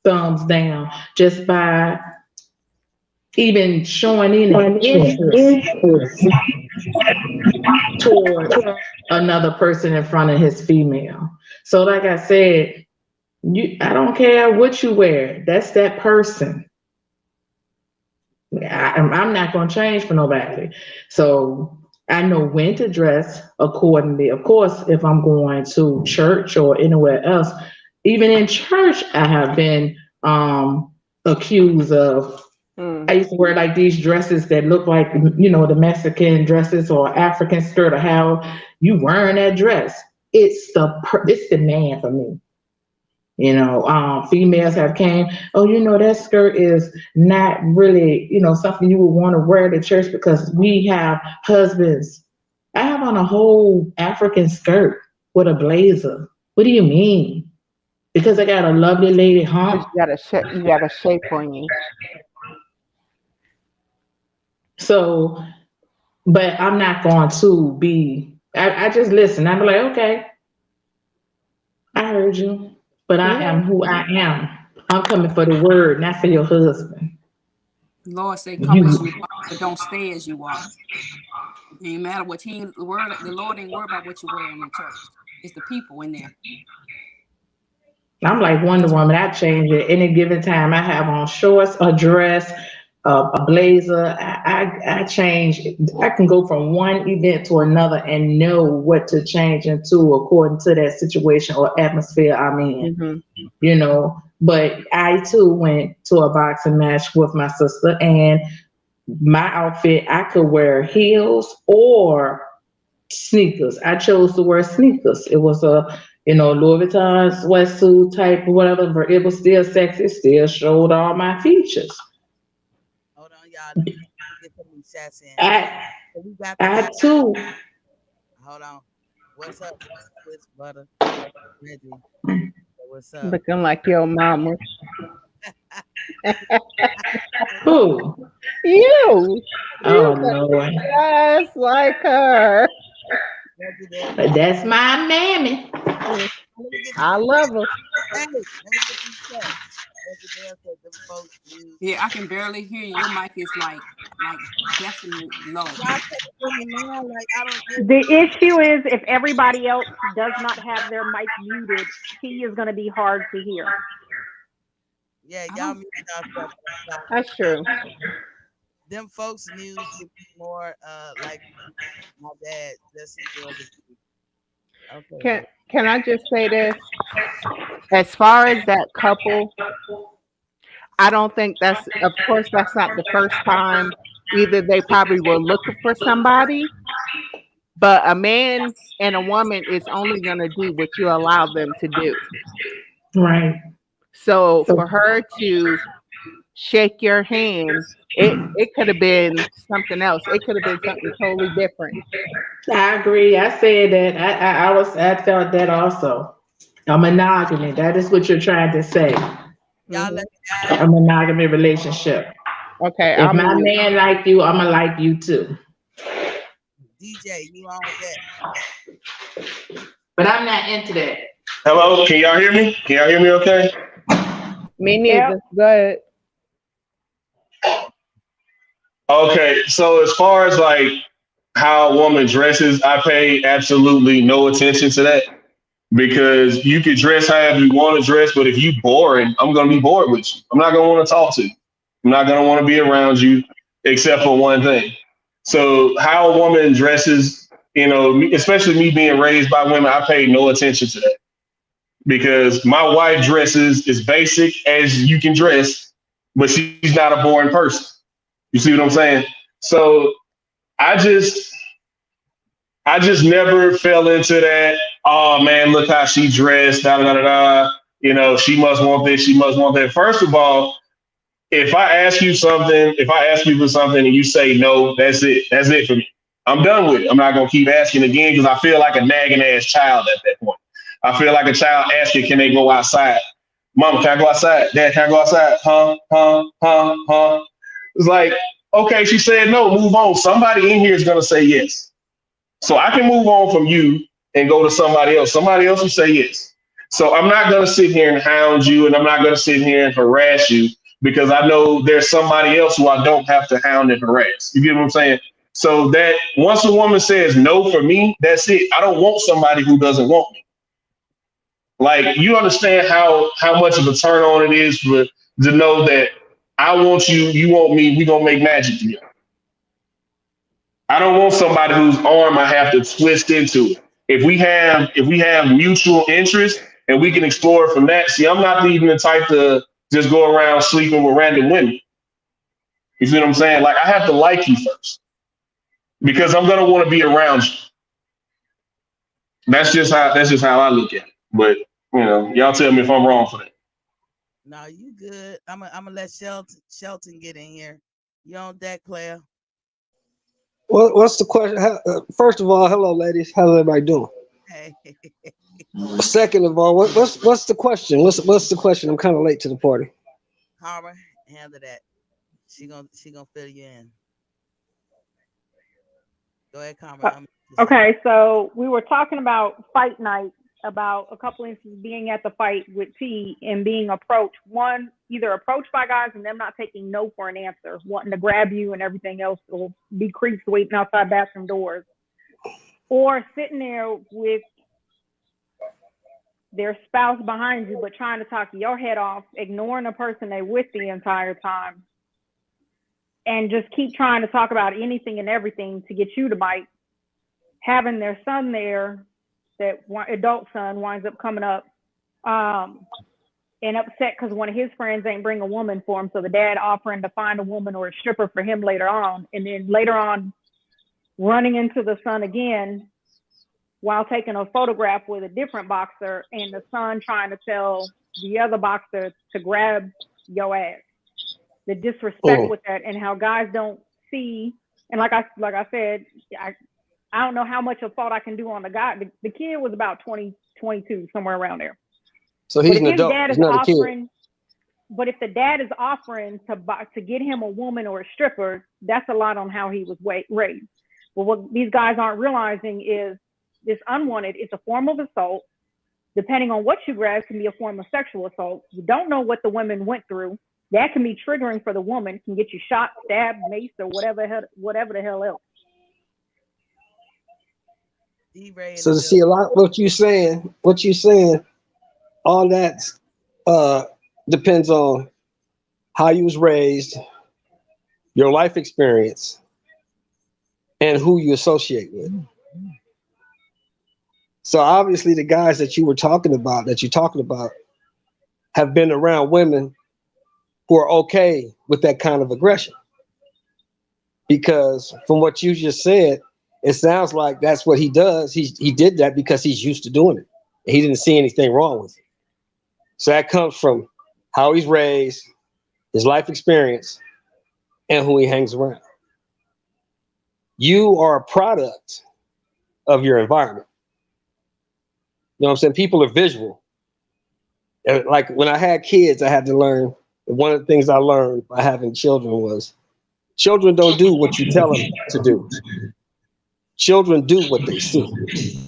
thumbs down just by even showing any interest toward another person in front of his female. So like I said, I don't care what you wear. That's that person. I'm not going to change for nobody. So I know when to dress accordingly. Of course, if I'm going to church or anywhere else, even in church, I have been accused of. I used to wear like these dresses that look like, the Mexican dresses or African skirt, or how you wearing that dress. It's the man for me. Females have came, that skirt is not really, something you would want to wear to church because we have husbands. I have on a whole African skirt with a blazer. What do you mean? Because I got a lovely lady hump. You got a shape on you. So, but I'm not going to be, I just listen. I'm like, okay, I heard you. But I am who I am. I'm coming for the word, not for your husband. Lord say, come as you are, but don't stay as you are. It ain't matter what the Lord ain't worried about what you're wearing in church. It's the people in there. I'm like Wonder Woman. I change it any given time. I have on shorts, a dress, a blazer. I change. I can go from one event to another and know what to change into according to that situation or atmosphere I'm in. But I too went to a boxing match with my sister, and my outfit, I could wear heels or sneakers. I chose to wear sneakers. It was a Louis Vuitton sweatsuit type, whatever, but it was still sexy, still showed all my features. Hold on, y'all. Let me get some of these chats in. I too. Hold on. What's up, Swiss Butter? Reggie. What's up? Looking like your mama. Who? You. Oh, Lord. Just like her. That's my mammy. I love her. Hey, let me get these chats. Yeah, I can barely hear you. Your mic is like definitely low. The issue is if everybody else does not have their mic muted, he is going to be hard to hear. Yeah, y'all mute yourself. That's true. Them folks news more like my dad. Just enjoy the Okay. Can I just say this? As far as that couple, I don't think of course, that's not the first time. Either they probably were looking for somebody, but a man and a woman is only going to do what you allow them to do. Right. So for her to shake your hand, it could have been something else. It could have been something totally different. I agree. I said that. I felt that also. A monogamy. That is what you're trying to say. A monogamy relationship. Okay. If my man like you, I'm gonna like you too. DJ, you on that? But I'm not into that. Hello, can y'all hear me? Can y'all hear me okay? Me neither. Go ahead. Okay, so as far as like how a woman dresses, I pay absolutely no attention to that because you can dress however you want to dress, but if you boring, I'm gonna be bored with you. I'm not gonna want to talk to you. I'm not gonna want to be around you, except for one thing. So how a woman dresses, especially me being raised by women, I pay no attention to that because my wife dresses as basic as you can dress, but she's not a boring person. You see what I'm saying? So I just never fell into that. Oh man, look how she dressed. Da da da da. She must want this. She must want that. First of all, if I ask you for something and you say no, that's it. That's it for me. I'm done with it. I'm not gonna keep asking again because I feel like a nagging ass child at that point. I feel like a child asking, can they go outside? Mama, can I go outside? Dad, can I go outside? Huh? It's like, okay, she said no, move on. Somebody in here is gonna say yes. So I can move on from you and go to somebody else. Somebody else will say yes. So I'm not gonna sit here and hound you, and I'm not gonna sit here and harass you because I know there's somebody else who I don't have to hound and harass. You get what I'm saying? So that once a woman says no for me, that's it. I don't want somebody who doesn't want me. Like, you understand how much of a turn on it is for to know that I want you, you want me, we gonna make magic together. I don't want somebody whose arm I have to twist into it. If we have mutual interest and we can explore it from that. See, I'm not even the type to just go around sleeping with random women. You see what I'm saying? Like, I have to like you first because I'm gonna want to be around you. That's just how I look at it. But y'all tell me if I'm wrong for that. No, you good. I'm gonna let Shelton get in here. You on deck, player? What's the question? First of all, hello, ladies. How's everybody doing? Hey. Second of all, what's the question? What's the question? I'm kind of late to the party. Karma, handle that. She gonna fill you in. Go ahead, Karma. Okay, so we were talking about fight night, about a couple instances being at the fight with T and being approached. One, either approached by guys and them not taking no for an answer, wanting to grab you and everything else, will be creeps waiting outside bathroom doors, or sitting there with their spouse behind you but trying to talk your head off, ignoring the person they with the entire time, and just keep trying to talk about anything and everything to get you to bite. Having their son there, that adult son winds up coming up and upset because one of his friends ain't bring a woman for him. So the dad offering to find a woman or a stripper for him later on. And then later on, running into the son again while taking a photograph with a different boxer, and the son trying to tell the other boxer to grab your ass. The disrespect with that, and how guys don't see. And like I said, I don't know how much of fault I can do on the guy. The kid was about 20, 22, somewhere around there. So he's an adult. He's not a kid. But if the dad is offering to get him a woman or a stripper, that's a lot on how he was raised. But what these guys aren't realizing is this unwanted, it's a form of assault. Depending on what you grab, can be a form of sexual assault. You don't know what the women went through. That can be triggering for the woman, can get you shot, stabbed, maced, or whatever the hell else. So to see a lot what you saying, all that depends on how you was raised, your life experience, and who you associate with. So obviously the guys that you're talking about, have been around women who are okay with that kind of aggression. Because from what you just said, it sounds like that's what he does. He did that because he's used to doing it. He didn't see anything wrong with it. So that comes from how he's raised, his life experience, and who he hangs around. You are a product of your environment. You know what I'm saying? People are visual. Like when I had kids, I had to learn. One of the things I learned by having children was children don't do what you tell them to do. Children do what they see.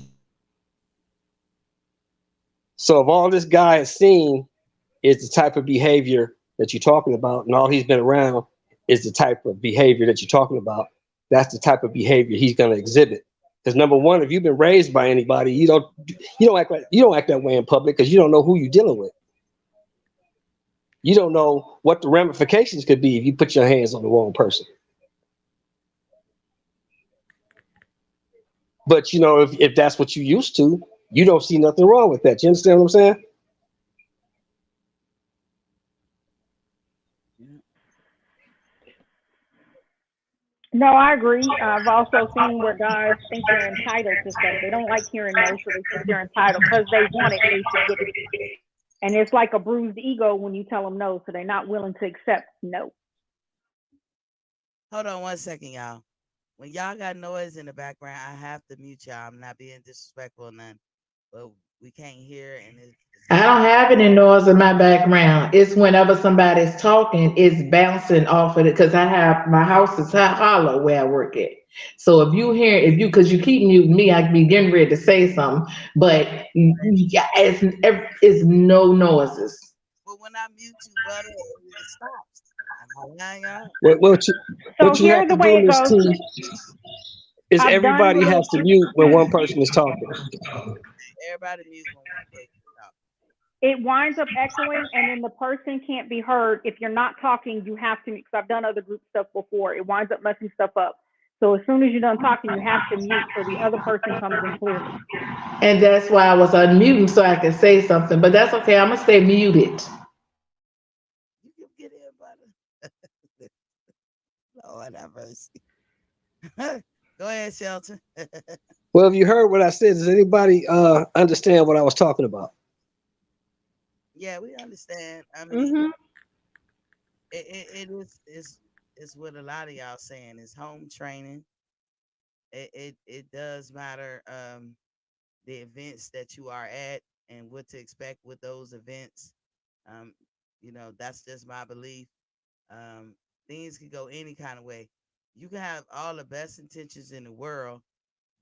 So if all this guy has seen is the type of behavior that you're talking about, and all he's been around is the type of behavior that you're talking about, that's the type of behavior he's going to exhibit. Because number one, if you've been raised by anybody, you don't act that way in public because you don't know who you're dealing with. You don't know what the ramifications could be if you put your hands on the wrong person. But if that's what you used to, you don't see nothing wrong with that. You understand what I'm saying? No, I agree. I've also seen where guys think they're entitled to stuff. They don't like hearing no, so they think they're entitled because they want it, they should get it. And it's like a bruised ego when you tell them no, so they're not willing to accept no. Hold on one second, y'all. when y'all got noise in the background, I have to mute y'all. I'm not being disrespectful or nothing, but we can't hear, and it's I just don't have any noise in my background. It's whenever somebody's talking, it's bouncing off of it because I have my house is hollow where I work at. So because you keep muting me, I be getting ready to say something, but yeah, it's no noises. but when I mute you, butter, it stops. I'm lying, y'all. What you So what you have here's the to way do, it Miss goes. T, is I've done everybody has to mute when one person is talking. Everybody mute when one person talks. it winds up echoing, and then the person can't be heard. If you're not talking, you have to, because I've done other group stuff before. It winds up messing stuff up. So as soon as you're done talking, you have to mute so the other person comes in clearly. And that's why I was unmuting so I could say something, but that's okay. I'm gonna stay muted. You can get in, butter. Lord have mercy. Go ahead, Shelton. Well, if you heard what I said, does anybody understand what I was talking about? Yeah, we understand. I mean, Mm-hmm. it's what a lot of y'all saying is home training. It does matter the events that you are at and what to expect with those events. Um, that's just my belief. Um, Things can go any kind of way. You can have all the best intentions in the world,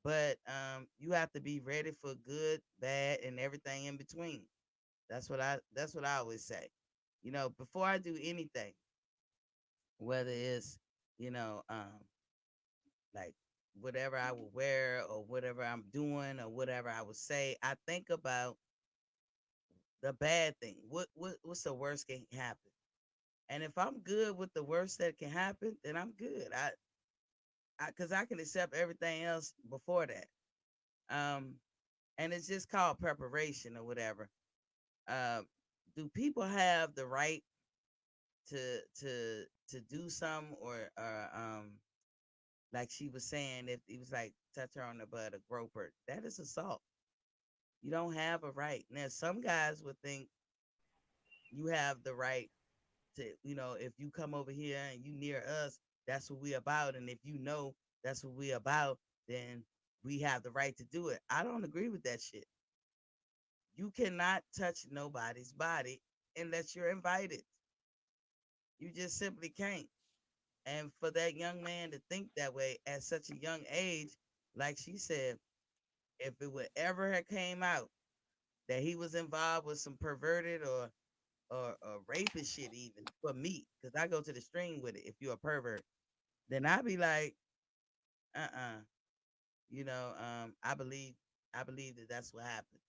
but you have to be ready for good, bad, and everything in between. That's what I always say. Before I do anything, whether it's you know um like whatever I will wear or whatever I'm doing or whatever I would say, I think about the bad thing. What's the worst can happen? And if I'm good with the worst that can happen, then I'm good. Because I can accept everything else before that. Um, and it's just called preparation or whatever. Um, do people have the right to do something or like she was saying, if he was like touch her on the butt or grope her, that is assault. You don't have a right. Now some guys would think you have the right to, if you come over here and you near us, that's what we about. And if that's what we about, then we have the right to do it. I don't agree with that shit. You cannot touch nobody's body unless you're invited. You just simply can't. And for that young man to think that way at such a young age, like she said, if it would ever have came out that he was involved with some perverted or rapist shit, even for me, because I go to the string with it. If you're a pervert, then I'd be like, I believe that that's what happened.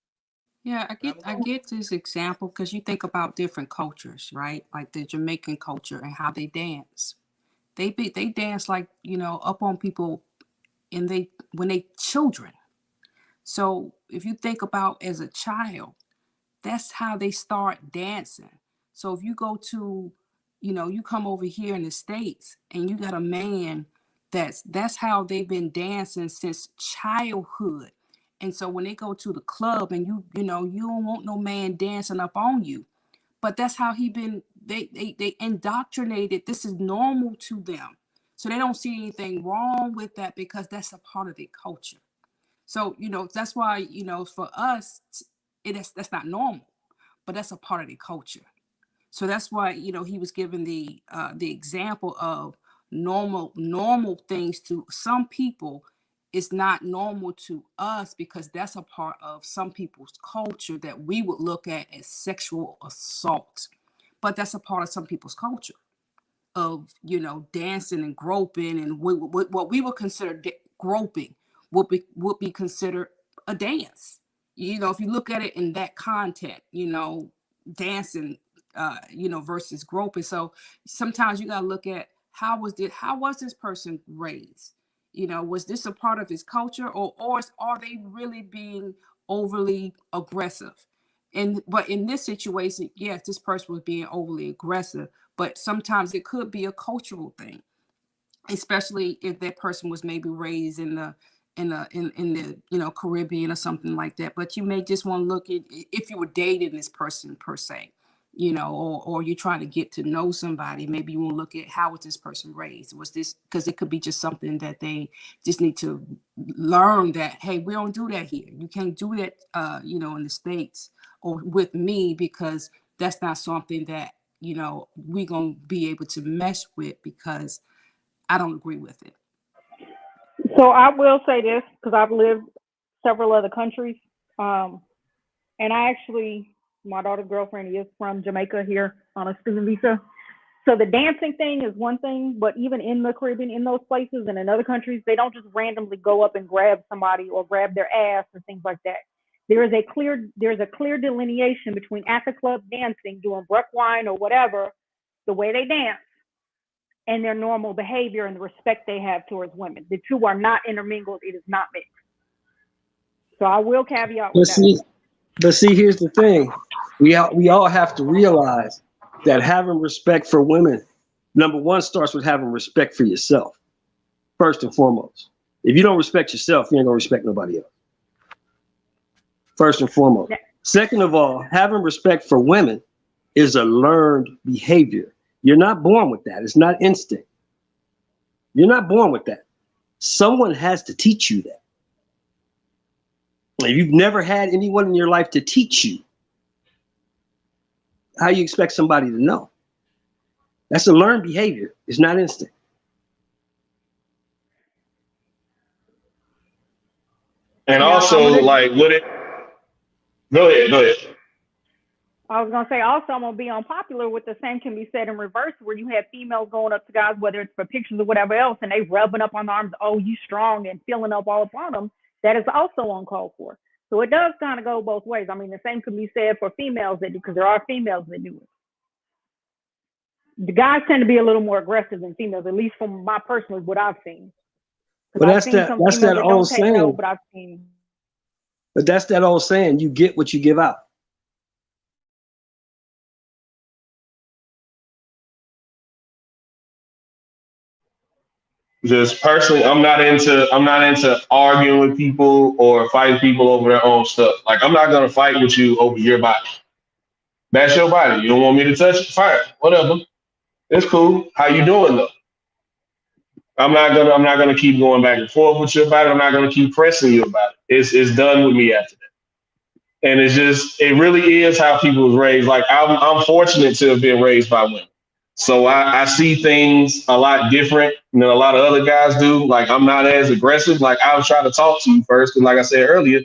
Yeah, I But get I get this example because you think about different cultures, right? Like the Jamaican culture and how they dance. They dance like, up on people and they when they children. So if you think about as a child, that's how they start dancing. So if you go to, you come over here in the States and you got a man that's how they've been dancing since childhood. And so when they go to the club and you don't want no man dancing up on you, but that's how they indoctrinated. This is normal to them. So they don't see anything wrong with that because that's a part of their culture. So, that's why, for us, that's not normal, but that's a part of the culture. So that's why, he was given the example of normal things to some people. It's not normal to us because that's a part of some people's culture that we would look at as sexual assault. But that's a part of some people's culture of dancing and groping, and what we would consider groping would be considered a dance. If you look at it in that context, dancing, versus groping. So sometimes you gotta look at how was this person raised? Was this a part of his culture, or are they really being overly aggressive? But in this situation, yes, this person was being overly aggressive, but sometimes it could be a cultural thing, especially if that person was maybe raised in the Caribbean or something like that. But you may just want to look at if you were dating this person per se, you know, or you're trying to get to know somebody, maybe you want to look at how was this person raised? Was this, because it could be just something that they just need to learn that, hey, we don't do that here. You can't do that, you know, in the States or with me, because that's not something that, you know, we're going to be able to mesh with, because I don't agree with it. So I will say this, because I've lived several other countries. And I actually, my daughter's girlfriend is from Jamaica here on a student visa. So the dancing thing is one thing, but even in the Caribbean, in those places and in other countries, they don't just randomly go up and grab somebody or grab their ass or things like that. There's a clear delineation between at the club dancing, doing bruck wine or whatever, the way they dance, and their normal behavior and the respect they have towards women. The two are not intermingled. It is not mixed. So I will caveat with that. But see, here's the thing. We all have to realize that having respect for women, number one, starts with having respect for yourself, first and foremost. If you don't respect yourself, you ain't gonna respect nobody else. First and foremost. Second of all, having respect for women is a learned behavior. You're not born with that. It's not instinct. You're not born with that. Someone has to teach you that. If you've never had anyone in your life to teach you, how you expect somebody to know? That's a learned behavior. It's not instinct. And also, like, would it? Go ahead. I was gonna say also, I'm gonna be unpopular with the same can be said in reverse, where you have females going up to guys, whether it's for pictures or whatever else, and they rubbing up on the arms, oh, you strong, and feeling up all upon them. That is also uncalled for. So it does kind of go both ways. I mean, the same can be said for females that do, because there are females that do it. The guys tend to be a little more aggressive than females, at least from my personal what I've seen. Well, that's that old saying. No, but I've seen. But that's that old saying: you get what you give out. Just personally, I'm not into arguing with people or fighting people over their own stuff. Like, I'm not gonna fight with you over your body. That's your body. You don't want me to touch it? Fine, whatever. It's cool. How you doing though? I'm not gonna keep going back and forth with you about it. I'm not gonna keep pressing you about it. It's done with me after that. And it really is how people was raised. Like, I'm fortunate to have been raised by women. So I see things a lot different than a lot of other guys do. Like, I'm not as aggressive. Like, I'll try to talk to you first. And like I said earlier,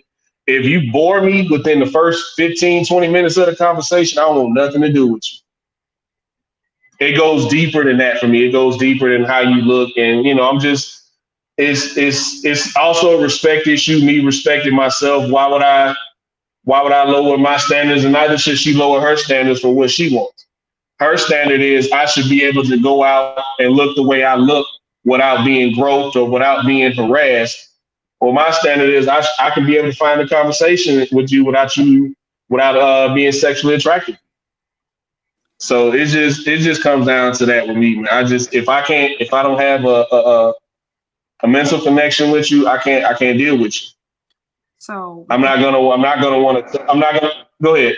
if you bore me within the first 15, 20 minutes of the conversation, I don't want nothing to do with you. It goes deeper than that for me. It goes deeper than how you look. And, you know, it's also a respect issue, me respecting myself. Why would I lower my standards? And neither should she lower her standards for what she wants. Her standard is I should be able to go out and look the way I look without being groped or without being harassed. Well, my standard is I can be able to find a conversation with you without being sexually attracted. So it just comes down to that with me, man. If I don't have a mental connection with you, I can't deal with you. So I'm not gonna go ahead.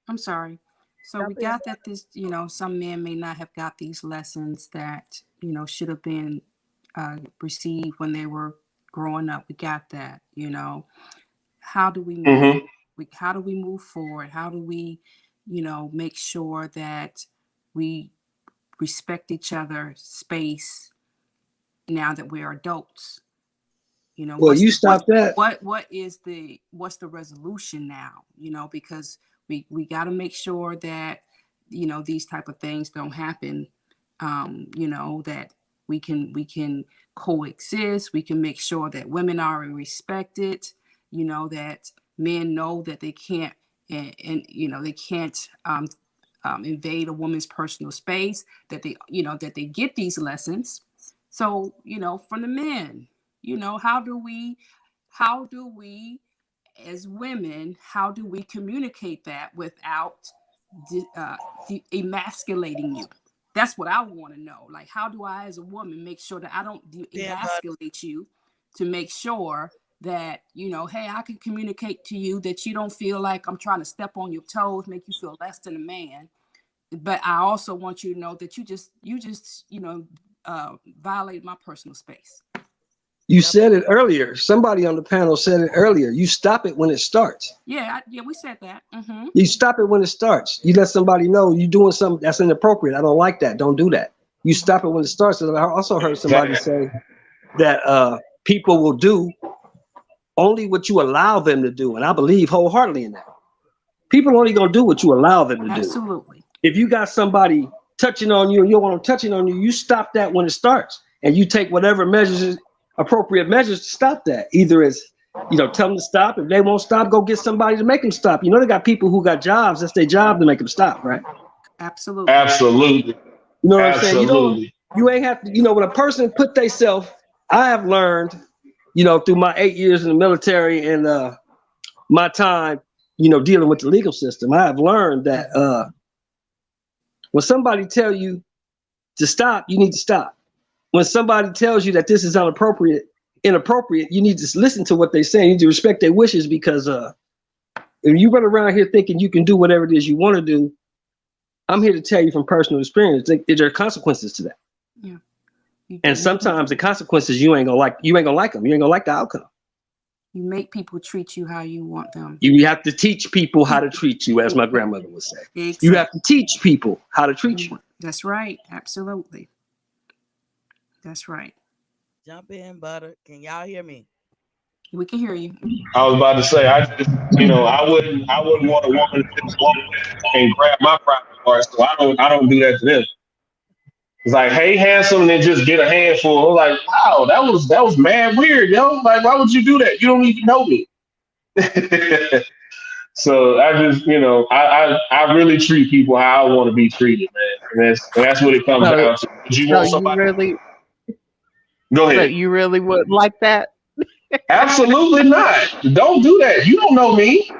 I'm sorry. So we got that this, you know, some men may not have got these lessons that, you know, should have been received when they were growing up. We got that, you know. How do we move? How do we move forward? How do we, you know, make sure that we respect each other's space now that we are adults? You know, well, you stop that. What's the resolution now? You know, because we got to make sure that, you know, these type of things don't happen. You know, that we can coexist. We can make sure that women are respected. You know, that men know that they can't and you know, they can't invade a woman's personal space. That they get these lessons. So, you know, from the men, you know, how do we as women, how do we communicate that without emasculating you? That's what I want to know. Like, how do I, as a woman, make sure that I don't emasculate you, to make sure that, you know, hey, I can communicate to you that you don't feel like I'm trying to step on your toes, make you feel less than a man, but I also want you to know that you just violated my personal space. You said it earlier. Somebody on the panel said it earlier. You stop it when it starts. Yeah, we said that. You stop it when it starts. You let somebody know you're doing something that's inappropriate. I don't like that. Don't do that. You stop it when it starts. And I also heard somebody say that people will do only what you allow them to do. And I believe wholeheartedly in that. People only going to do what you allow them to do. Absolutely. If you got somebody touching on you and you don't want them touching on you, you stop that when it starts. And you take whatever measures, appropriate measures to stop that. Either it's, tell them to stop. If they won't stop, go get somebody to make them stop. They got people who got jobs. That's their job to make them stop, right? Absolutely. Absolutely. You know what I'm saying? Absolutely. You ain't have to, when a person put themselves, I have learned, through my 8 years in the military and my time, dealing with the legal system, I have learned that when somebody tell you to stop, you need to stop. When somebody tells you that this is inappropriate, you need to listen to what they're saying. You need to respect their wishes, because if you run around here thinking you can do whatever it is you want to do, I'm here to tell you from personal experience, there are consequences to that. Yeah. And sometimes the consequences you ain't gonna like them. You ain't gonna like the outcome. You make people treat you how you want them. You have to teach people how to treat you, as my grandmother would say. Exactly. You have to teach people how to treat you. That's right. Absolutely. That's right. Jump in, Butter. Can y'all hear me? We can hear you. I was about to say, I just, I wouldn't want a woman to just walk and grab my private parts, so I don't do that to them. It's like, hey, handsome, and then just get a handful. I'm like, wow, that was mad weird, yo. Like, why would you do that? You don't even know me. So I just, I really treat people how I want to be treated, man. And that's what it comes down to. You want somebody? Go ahead. So you really would like that? Absolutely not. Don't do that. You don't know me.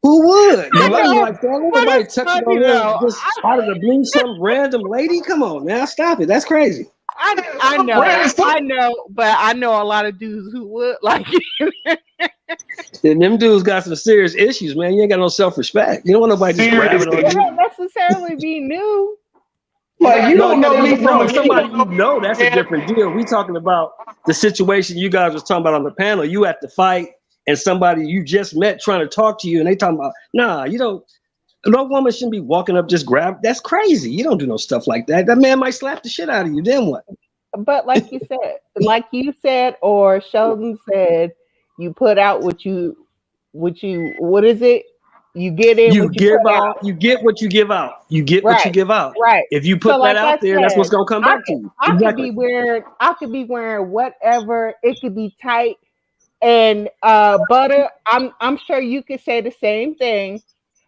Who would? Nobody like that. Nobody touching on them just out of the blue, some random lady. Come on now, stop it. That's crazy. I know, but I know a lot of dudes who would like it. And them dudes got some serious issues, man. You ain't got no self-respect. You don't want nobody just grabbing on you. It don't necessarily be new. Like, you don't know me from somebody you know. That's a different deal. We talking about the situation you guys was talking about on the panel. You at the fight, and somebody you just met trying to talk to you, and they talking about, nah, you don't. No woman shouldn't be walking up just grab. That's crazy. You don't do no stuff like that. That man might slap the shit out of you. Then what? But like you said, or Sheldon said, you put out what is it? You get in. You give out. You get what you give out. You get what you give out. Right. If you put that out there, that's what's gonna come back to you. I could be wearing whatever. It could be tight. And Butter, I'm sure you could say the same thing,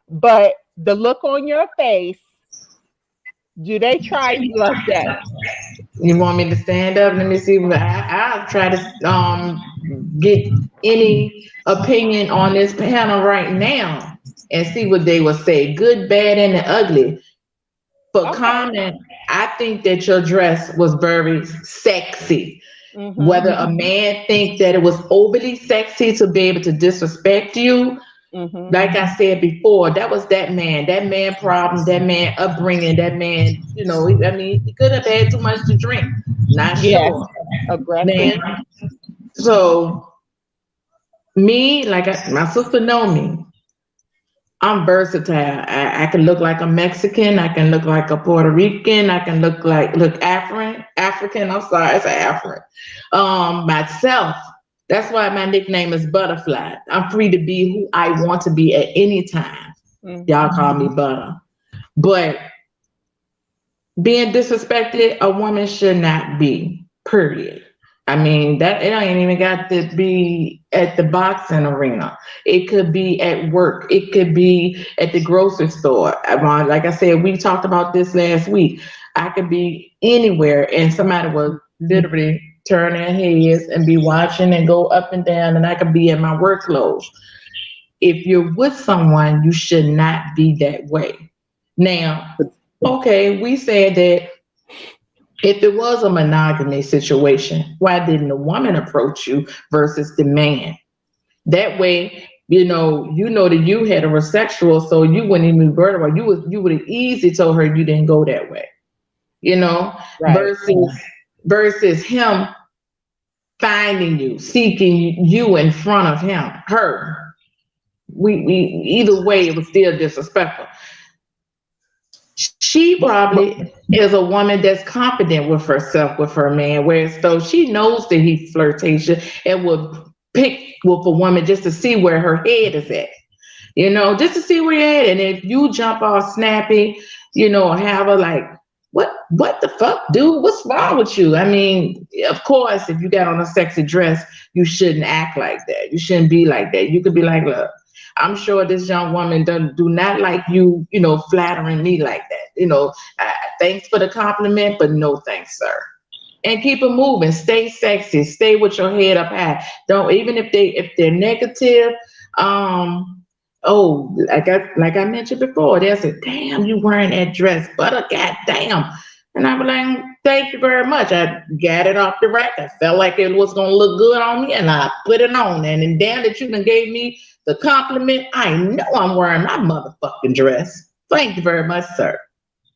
but the look on your face, do they try you like that? You want me to stand up? Let me see. I'll try to get any opinion on this panel right now and see what they will say. Good, bad, and the ugly. For comment, I think that your dress was very sexy. Mm-hmm. Whether a man thinks that it was overly sexy to be able to disrespect you, mm-hmm. Like I said before, that was that man problem, that man upbringing, that man, he could have had too much to drink. Not sure. Aggressive. So me, my sister know me. I'm versatile. I can look like a Mexican. I can look like a Puerto Rican. I can look African. I'm sorry, it's African. Myself. That's why my nickname is Butterfly. I'm free to be who I want to be at any time. Mm-hmm. Y'all call me Butter. But being disrespected, a woman should not be, period. I mean, that it ain't even got to be at the boxing arena. It could be at work. It could be at the grocery store. Like I said, we talked about this last week. I could be anywhere and somebody will literally turn their heads and be watching and go up and down, and I could be in my work clothes. If you're with someone, you should not be that way. Now, okay, we said that if it was a monogamy situation, why didn't the woman approach you versus the man? That way, you know that you heterosexual, so you wouldn't even revert her. You would have easily told her you didn't go that way, you know, Right. versus him finding you, seeking you in front of her. We either way, it was still disrespectful. She probably is a woman that's confident with herself, with her man, whereas though she knows that he's flirtatious and would pick with a woman just to see where her head is at, you know, just to see where you're at. And if you jump all snappy, you know, or have her like, what the fuck, dude? What's wrong with you? I mean, of course, if you got on a sexy dress, you shouldn't act like that. You shouldn't be like that. You could be like, look, I'm sure this young woman do not like you, you know, flattering me like that. You know, thanks for the compliment, but no thanks, sir. And keep it moving. Stay sexy. Stay with your head up high. Don't, even if they're negative. Oh, like I mentioned before, they said, "Damn, you wearing that dress, butter, goddamn." And I was like, "Thank you very much." I got it off the rack. I felt like it was gonna look good on me, and I put it on. And then damn that you done gave me the compliment. I know I'm wearing my motherfucking dress. Thank you very much, sir.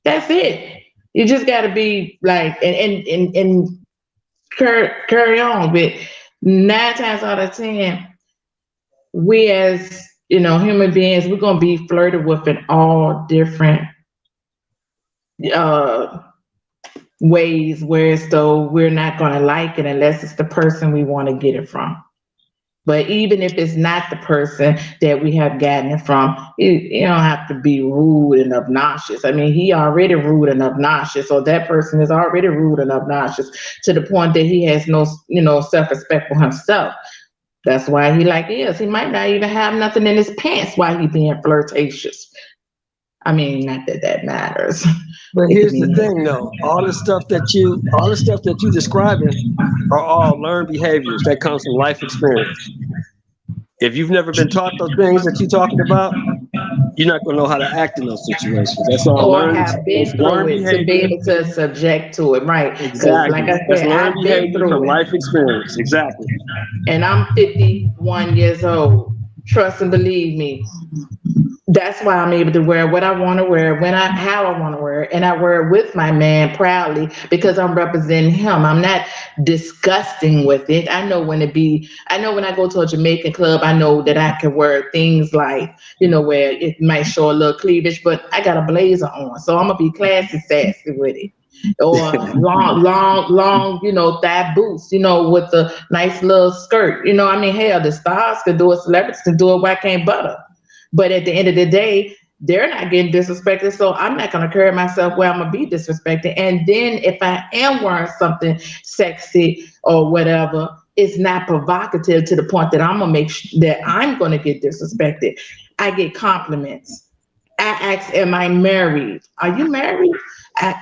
That's it. You just gotta be like, and carry on. But 9 times out of 10, we as, you know, human beings, we're gonna be flirted with in all different ways, whereas though we're not gonna like it unless it's the person we want to get it from. But even if it's not the person that we have gotten it from, you don't have to be rude and obnoxious. I mean, he already rude and obnoxious, so that person is already rude and obnoxious to the point that he has no, you know, self-respect for himself. That's why he like is. He might not even have nothing in his pants while he being flirtatious. I mean, not that that matters. But here's the thing, though. All the stuff that you describing are all learned behaviors that comes from life experience. If you've never been taught those things that you're talking about, you're not gonna know how to act in those situations. That's all Or learned. have been It's through learned it to be behavior. able to subject to it, right? Because Exactly. like I That's said, learned I've been behavior from through it. life experience. Exactly. And I'm 51 years old. Trust and believe me. That's why I'm able to wear what I want to wear, how I want to wear it. And I wear it with my man proudly because I'm representing him. I'm not disgusting with it. I know when I go to a Jamaican club, I know that I can wear things like, you know, where it might show a little cleavage, but I got a blazer on. So I'm going to be classy, sassy with it. Or long, you know, thigh boots, you know, with a nice little skirt. You know, I mean, hell, the stars can do it, celebrities can do it, why can't butter? But at the end of the day, they're not getting disrespected, so I'm not going to carry myself where I'm going to be disrespected. And then if I am wearing something sexy or whatever, it's not provocative to the point that I'm going to make that I'm going to get disrespected. I get compliments. I ask, am I married? Are you married?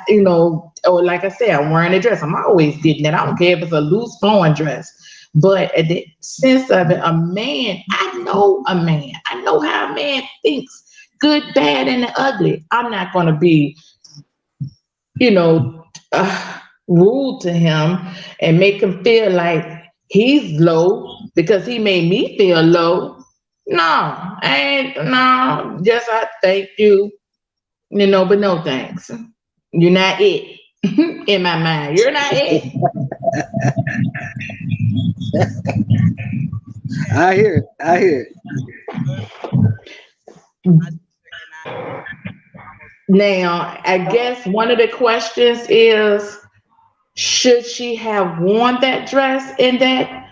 You know, or like I said, I'm wearing a dress. I'm always getting it. I don't care if it's a loose flowing dress. But at the sense of it, a man, I know a man. I know how a man thinks, good, bad, and the ugly. I'm not going to be, you know, rude to him and make him feel like he's low because he made me feel low. No, just I thank you, you know, but no thanks. You're not it. In my mind, you're not it. I hear it. Now, I guess one of the questions is, should she have worn that dress in that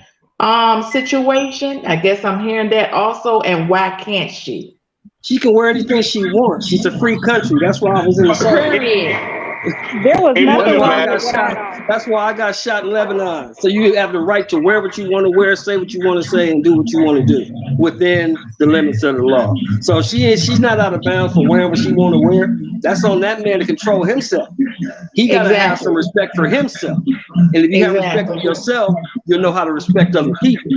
situation? I guess I'm hearing that also, and why can't she? She can wear anything she wants. She's a free country. That's why I was in the South. Period. There was It nothing wouldn't wrong matter. with what I had on. That's why I got shot in Lebanon. So you have the right to wear what you want to wear, say what you want to say, and do what you want to do within the limits of the law. So she's not out of bounds for wearing what she want to wear. That's on that man to control himself. He got to have some respect for himself. And if you have respect for yourself, you'll know how to respect other people.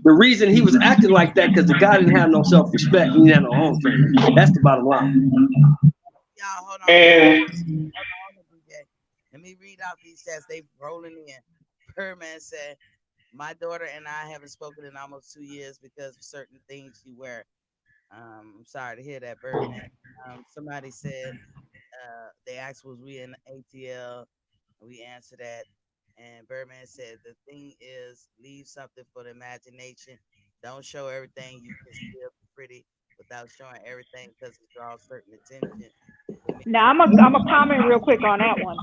The reason he was acting like that because the guy didn't have no self-respect. He didn't have no home training. That's the bottom line. Y'all, hold on. And Let me read out these chats. They rolling in. Perman said, My daughter and I haven't spoken in almost 2 years because of certain things she wear. I'm sorry to hear that, Birdman. Somebody said they asked was we in ATL. We answered that, and Birdman said the thing is leave something for the imagination. Don't show everything. You can still be pretty without showing everything because it draws certain attention. Now I'm a comment real quick on that one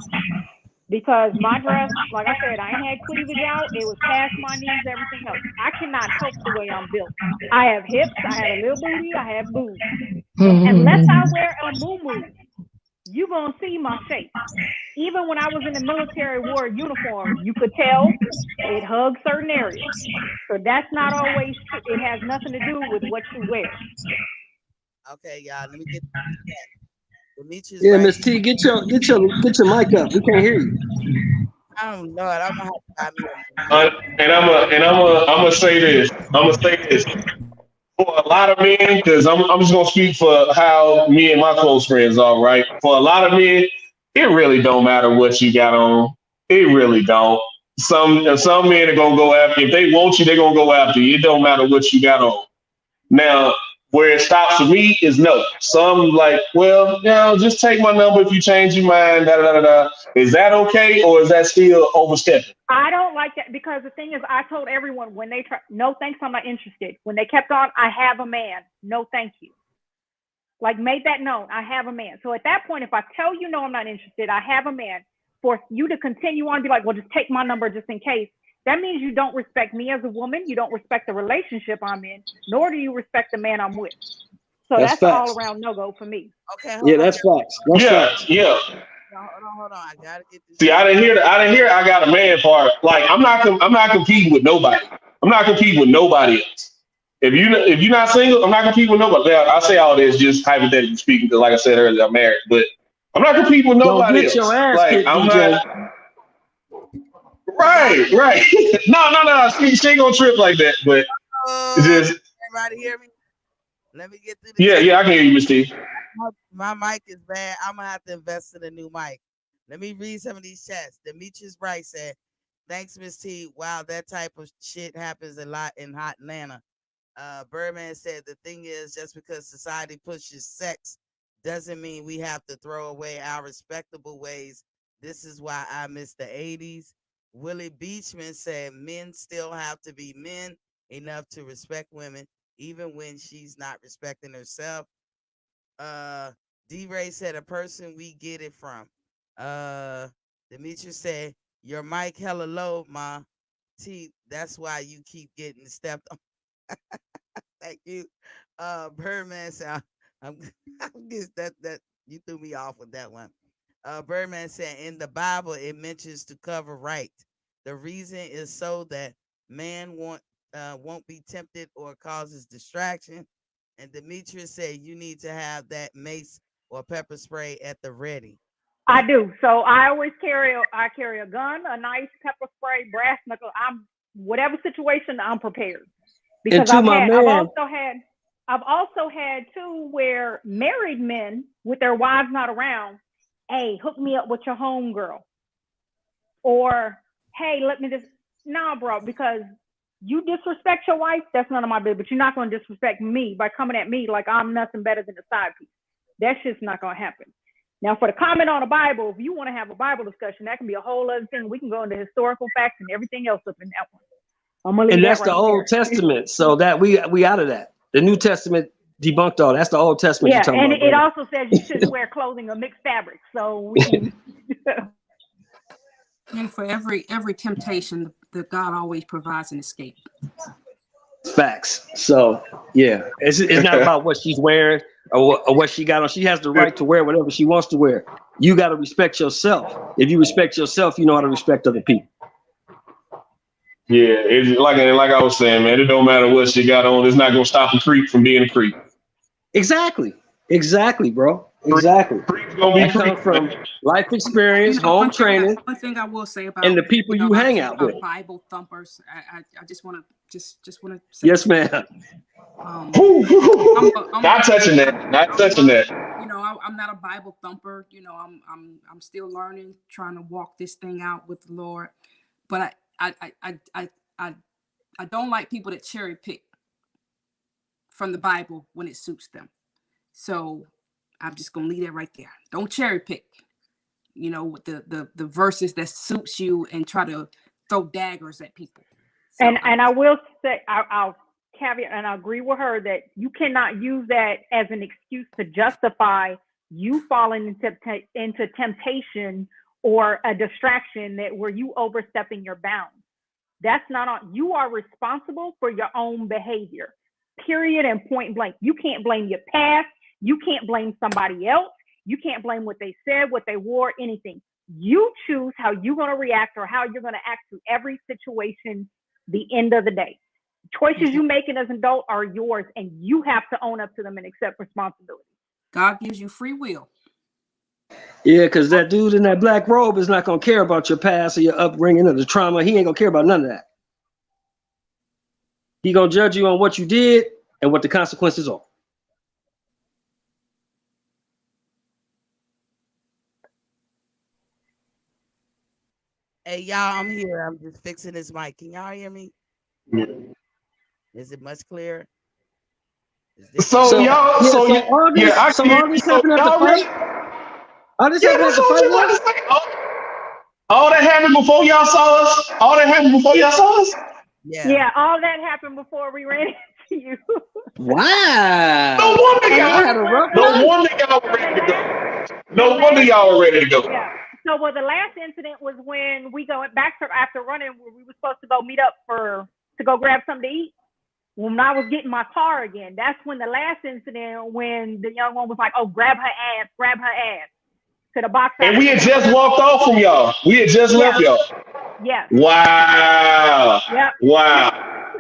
because my dress, like I said, I ain't had cleavage out. It was past my knees, everything else. I cannot help the way I'm built. I have hips, I have a little booty, I have boobs. Unless I wear a muumuu, you gonna see my shape. Even when I was in the military, wore a uniform, you could tell it hugged certain areas. So that's not always true. It has nothing to do with what you wear. Okay, y'all, let me get Demetrius Yeah, right. Miss T, get your mic up. We can't hear you. Oh Lord, I'm gonna have to buy me And I'm gonna say this. I'm gonna say this for a lot of men, because I'm just gonna speak for how me and my close friends are. Right, for a lot of men, it really don't matter what you got on. It really don't. Some men are gonna go after if they want you, they're gonna go after you. It don't matter what you got on. Now, where it stops for me is no. Some like, well, just take my number if you change your mind. Da, da, da, da. Is that okay, or is that still overstepping? I don't like that because the thing is, I told everyone when they try, no thanks, I'm not interested. When they kept on, I have a man, no thank you. Like made that known, I have a man. So at that point, if I tell you no, I'm not interested, I have a man. For you to continue on, be like, well, just take my number just in case. That means you don't respect me as a woman. You don't respect the relationship I'm in, nor do you respect the man I'm with. So that's all around no go for me. Okay, yeah, that's facts. That's facts. Yeah. Hold on. I gotta get this. See, I didn't hear. I got a man part. Like I'm not competing with nobody. I'm not competing with nobody else. If you're not single, I'm not competing with nobody. Now, I say all this just hypothetically speaking, because like I said earlier, I'm married, but I'm not competing with Don't nobody get else. your ass Like kicked, I'm DJ. not. Right. No. She ain't gonna trip like that. But just Everybody hear me? Let me get through the yeah, I can hear you, Miss T. My mic is bad. I'm gonna have to invest in a new mic. Let me read some of these chats. Demetrius Bright said, "Thanks, Miss T. Wow, that type of shit happens a lot in hot Atlanta." Birdman said, "The thing is, just because society pushes sex doesn't mean we have to throw away our respectable ways. This is why I miss the '80s." Willie Beachman said, "Men still have to be men enough to respect women, even when she's not respecting herself." D-Ray said, "A person we get it from." Demetrius said, "Your mic hella low, ma. T, that's why you keep getting stepped on." Thank you. Birdman said, I'm guess that you threw me off with that one. Birdman said, "In the Bible, it mentions to cover right. The reason is so that man won't be tempted or causes distraction." And Demetrius said, "You need to have that mace or pepper spray at the ready." I do. So I always carry a gun, a knife, pepper spray, brass knuckle. Whatever situation, I'm prepared. Because I've also had too where married men with their wives not around, hey, hook me up with your home girl. Or hey, let me just bro, because you disrespect your wife, that's none of my business. But you're not going to disrespect me by coming at me like I'm nothing better than a side piece. That's just not going to happen. Now, for the comment on the Bible, if you want to have a Bible discussion, that can be a whole other thing. We can go into historical facts and everything else up in that one. I'm gonna leave And that that's right the Old there. Testament. So that we out of that. The New Testament debunked all. That's the Old Testament. Yeah, you're talking and about, it also says you shouldn't wear clothing of mixed fabrics. So we can. And for every temptation, the God always provides an escape. Facts. So yeah, it's not about what she's wearing or what she got on. She has the right to wear whatever she wants to wear. You got to respect yourself. If you respect yourself, you know how to respect other people. Yeah, it's like I was saying, man. It don't matter what she got on. It's not gonna stop a creep from being a creep. Exactly, bro. Exactly. That comes from life experience, home training. One thing I will say about and the people you hang out with. Bible thumpers. I just want to say. Yes, ma'am. Not touching that. Not touching that. You know, I'm not a Bible thumper. You know, I'm still learning, trying to walk this thing out with the Lord. But I don't like people that cherry pick from the Bible when it suits them. So I'm just gonna leave that right there. Don't cherry pick, with the verses that suits you and try to throw daggers at people. So and I will say, I'll caveat, and I agree with her that you cannot use that as an excuse to justify you falling into temptation or a distraction where you overstepping your bounds. That's not on you. Are responsible for your own behavior, period, and point blank. You can't blame your past. You can't blame somebody else. You can't blame what they said, what they wore, anything. You choose how you're going to react or how you're going to act to every situation. The end of the day, choices you making as an adult are yours, and you have to own up to them and accept responsibility. God gives you free will. Yeah, because that dude in that black robe is not going to care about your past or your upbringing or the trauma. He ain't going to care about none of that. He going to judge you on what you did and what the consequences are. Hey, y'all, I'm here. I'm just fixing this mic. Can y'all hear me? Yeah. Is it much clearer? So all this happened at the fight? All this happened at the fight? All that happened before y'all saw us? All that happened before y'all saw us? Yeah, all that happened before we ran into you. Wow. No wonder y'all were ready to go. No wonder y'all were ready to go. Yeah. So, the last incident was when we went back to after running, where we were supposed to go meet up to go grab something to eat. When I was getting my car again, that's when the last incident, when the young one was like, "Oh, grab her ass," to the box. And we had just walked off from y'all. We had just left y'all. Yes. Wow. Yep. Wow.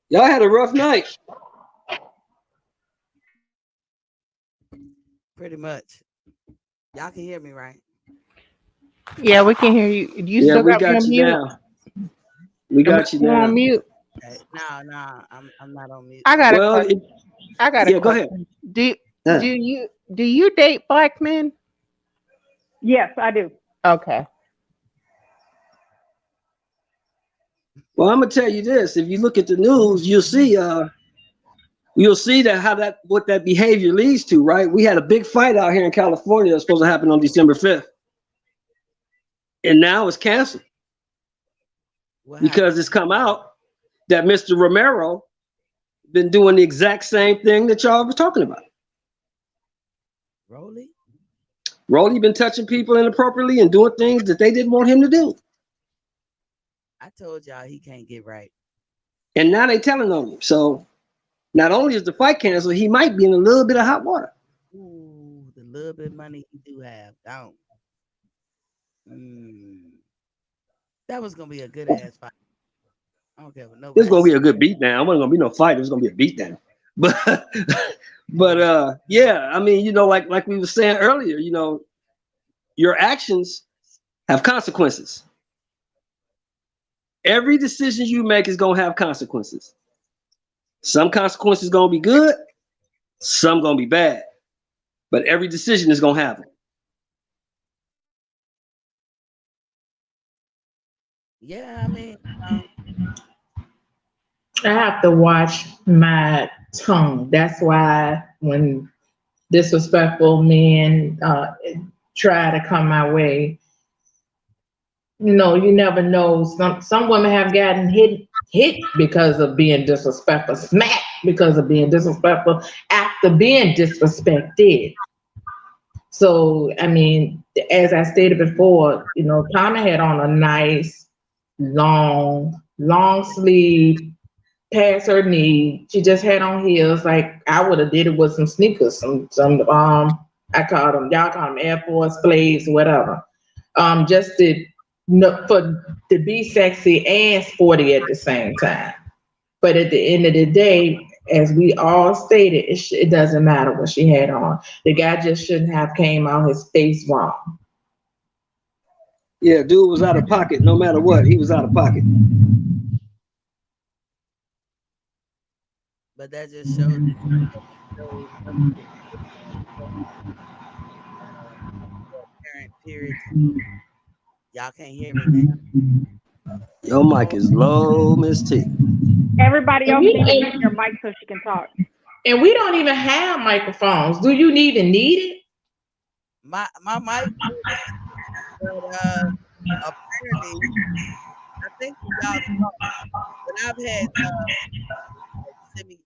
Y'all had a rough night. Pretty much. Y'all can hear me, right? Yeah, we can hear you. You still we got got me you on mute? now. We got you now. On mute. No, I'm not on mute. I got a question. Go ahead. Do you date black men? Yes, I do. Okay. Well, I'm gonna tell you this. If you look at the news, you'll see that what that behavior leads to, right? We had a big fight out here in California that's supposed to happen on December 5th. And now it's canceled. Because it's come out that Mr. Romero been doing the exact same thing that y'all were talking about. Rolly been touching people inappropriately and doing things that they didn't want him to do. I told y'all he can't get right. And now they telling on him. So not only is the fight canceled, he might be in a little bit of hot water. Ooh, the little bit of money he do have. Don't. That was gonna be a good ass fight. I don't care what nobody. It's gonna be a good beatdown. It wasn't gonna be no fight. It was gonna be a beatdown. But yeah, I mean, like we were saying earlier, your actions have consequences. Every decision you make is gonna have consequences. Some consequences gonna be good, some gonna be bad. But every decision is gonna have them. Yeah, I mean, I have to watch my tongue. That's why when disrespectful men try to come my way, you never know. Some women have gotten hit because of being disrespectful, smacked because of being disrespectful after being disrespected. So, I mean, as I stated before, Tana had on a nice, long sleeve past her knee. She just had on heels. Like I would have did it with some sneakers, some I call them, y'all call them Air Force blades, whatever. Just to be sexy and sporty at the same time. But at the end of the day, as we all stated, it doesn't matter what she had on. The guy just shouldn't have came out his face wrong. Yeah, dude was out of pocket. No matter what, he was out of pocket. But that just shows parent periods. Y'all can't hear me now. Your mic is low, Miss T. Everybody And else we needs to mute and, your mic so she can talk. and we don't even have microphones. Do you even need it? My mic, but apparently, I think when y'all talk, when I've had send me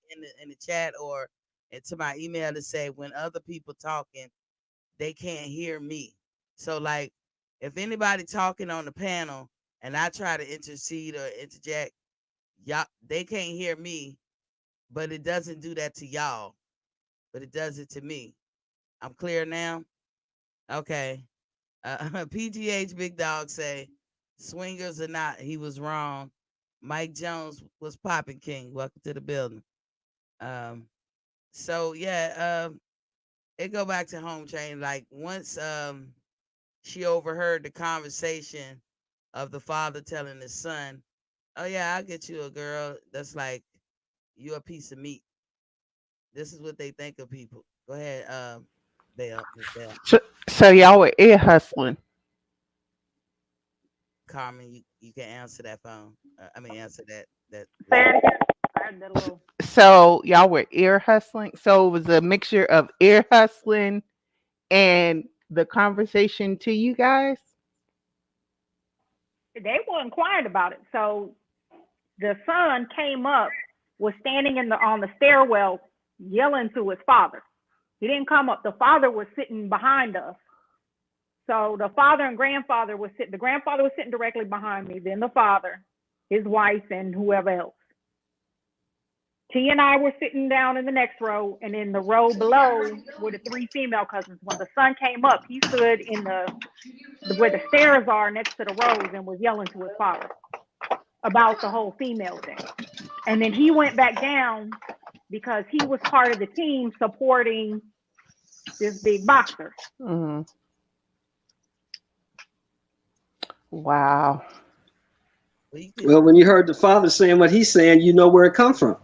in the chat or into my email to say when other people talking, they can't hear me. So like, if anybody talking on the panel and I try to intercede or interject, y'all they can't hear me, but it doesn't do that to y'all, but it does it to me. I'm clear now. Okay. PGH Big Dog say, swingers or not, he was wrong. Mike Jones was popping king. Welcome to the building. So yeah, it go back to home train. Like once she overheard the conversation of the father telling his son, "Oh yeah, I'll get you a girl that's like you a piece of meat." This is what they think of people. Go ahead, Bell, Miss Bell. So y'all were ear hustling. Carmen, you can answer that phone. I mean, answer that. Say it again. I heard that a little. So y'all were ear hustling. So it was a mixture of ear hustling and the conversation to you guys. They were inquired about it. So the son came up, was standing on the stairwell, yelling to his father. He didn't come up. The father was sitting behind us. So the father and grandfather was sitting. The grandfather was sitting directly behind me. Then the father, his wife, and whoever else. T and I were sitting down in the next row, and in the row below were the three female cousins. When the son came up, he stood in where the stairs are next to the rows and was yelling to his father about the whole female thing. And then he went back down because he was part of the team supporting this big boxer. Mm-hmm. Wow. Well, when you heard the father saying what he's saying, you know where it come from.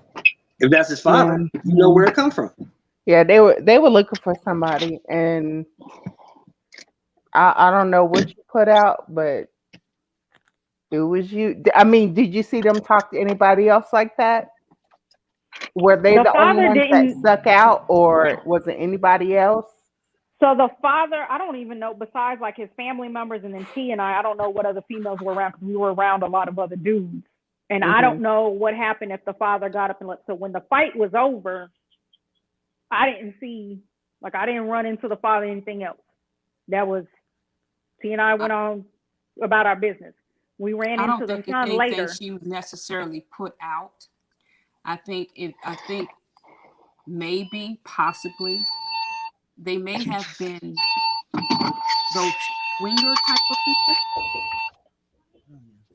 If that's his father, you know where it come from. Yeah, they were looking for somebody, and I don't know what you put out, but it was you. I mean, did you see them talk to anybody else like that? Were they the only ones that stuck out, or was it anybody else? So the father, I don't even know, besides like his family members and then T and I don't know what other females were around because we were around a lot of other dudes. And I don't know what happened if the father got up and left. So when the fight was over, I didn't see, like I didn't run into the father or anything else. That was, T and I went on about our business. We ran into the son later. She necessarily put out. I think maybe, possibly, they may have been those swinger type of people,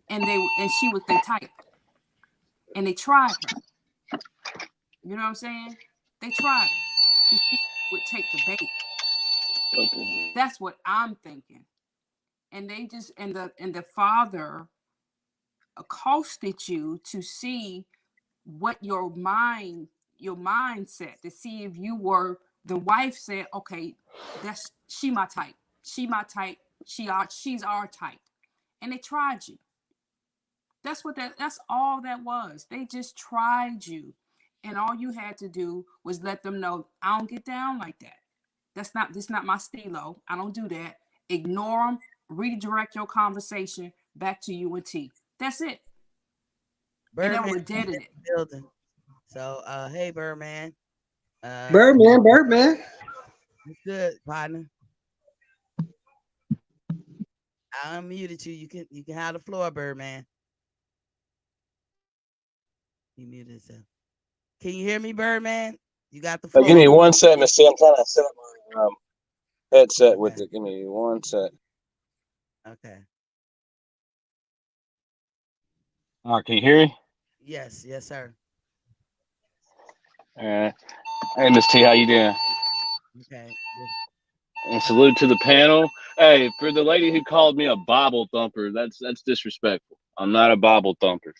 and she was their type, and they tried her. You know what I'm saying? They tried her. She would take the bait. That's what I'm thinking. And they just and the father accosted you to see what your mindset, to see if you were. The wife said, okay, she my type. She my type. She's our type. And they tried you. That's all that was. They just tried you. And all you had to do was let them know, I don't get down like that. This not my stilo. I don't do that. Ignore them. Redirect your conversation back to you and T. That's it. Birdman, and they were dead in it. Building. So, hey, Birdman. Birdman. What's good, partner? I unmuted you. You can have the floor, Birdman. He muted himself. Can you hear me, Birdman? You got the floor. Give me 1 second. See, I'm trying to set up my headset with it. Give me 1 sec. Okay. All right, can you hear me? Yes, sir. Hey, Miss T, how you doing? Okay. And salute to the panel. Hey, for the lady who called me a Bible thumper, that's disrespectful. I'm not a Bible thumper.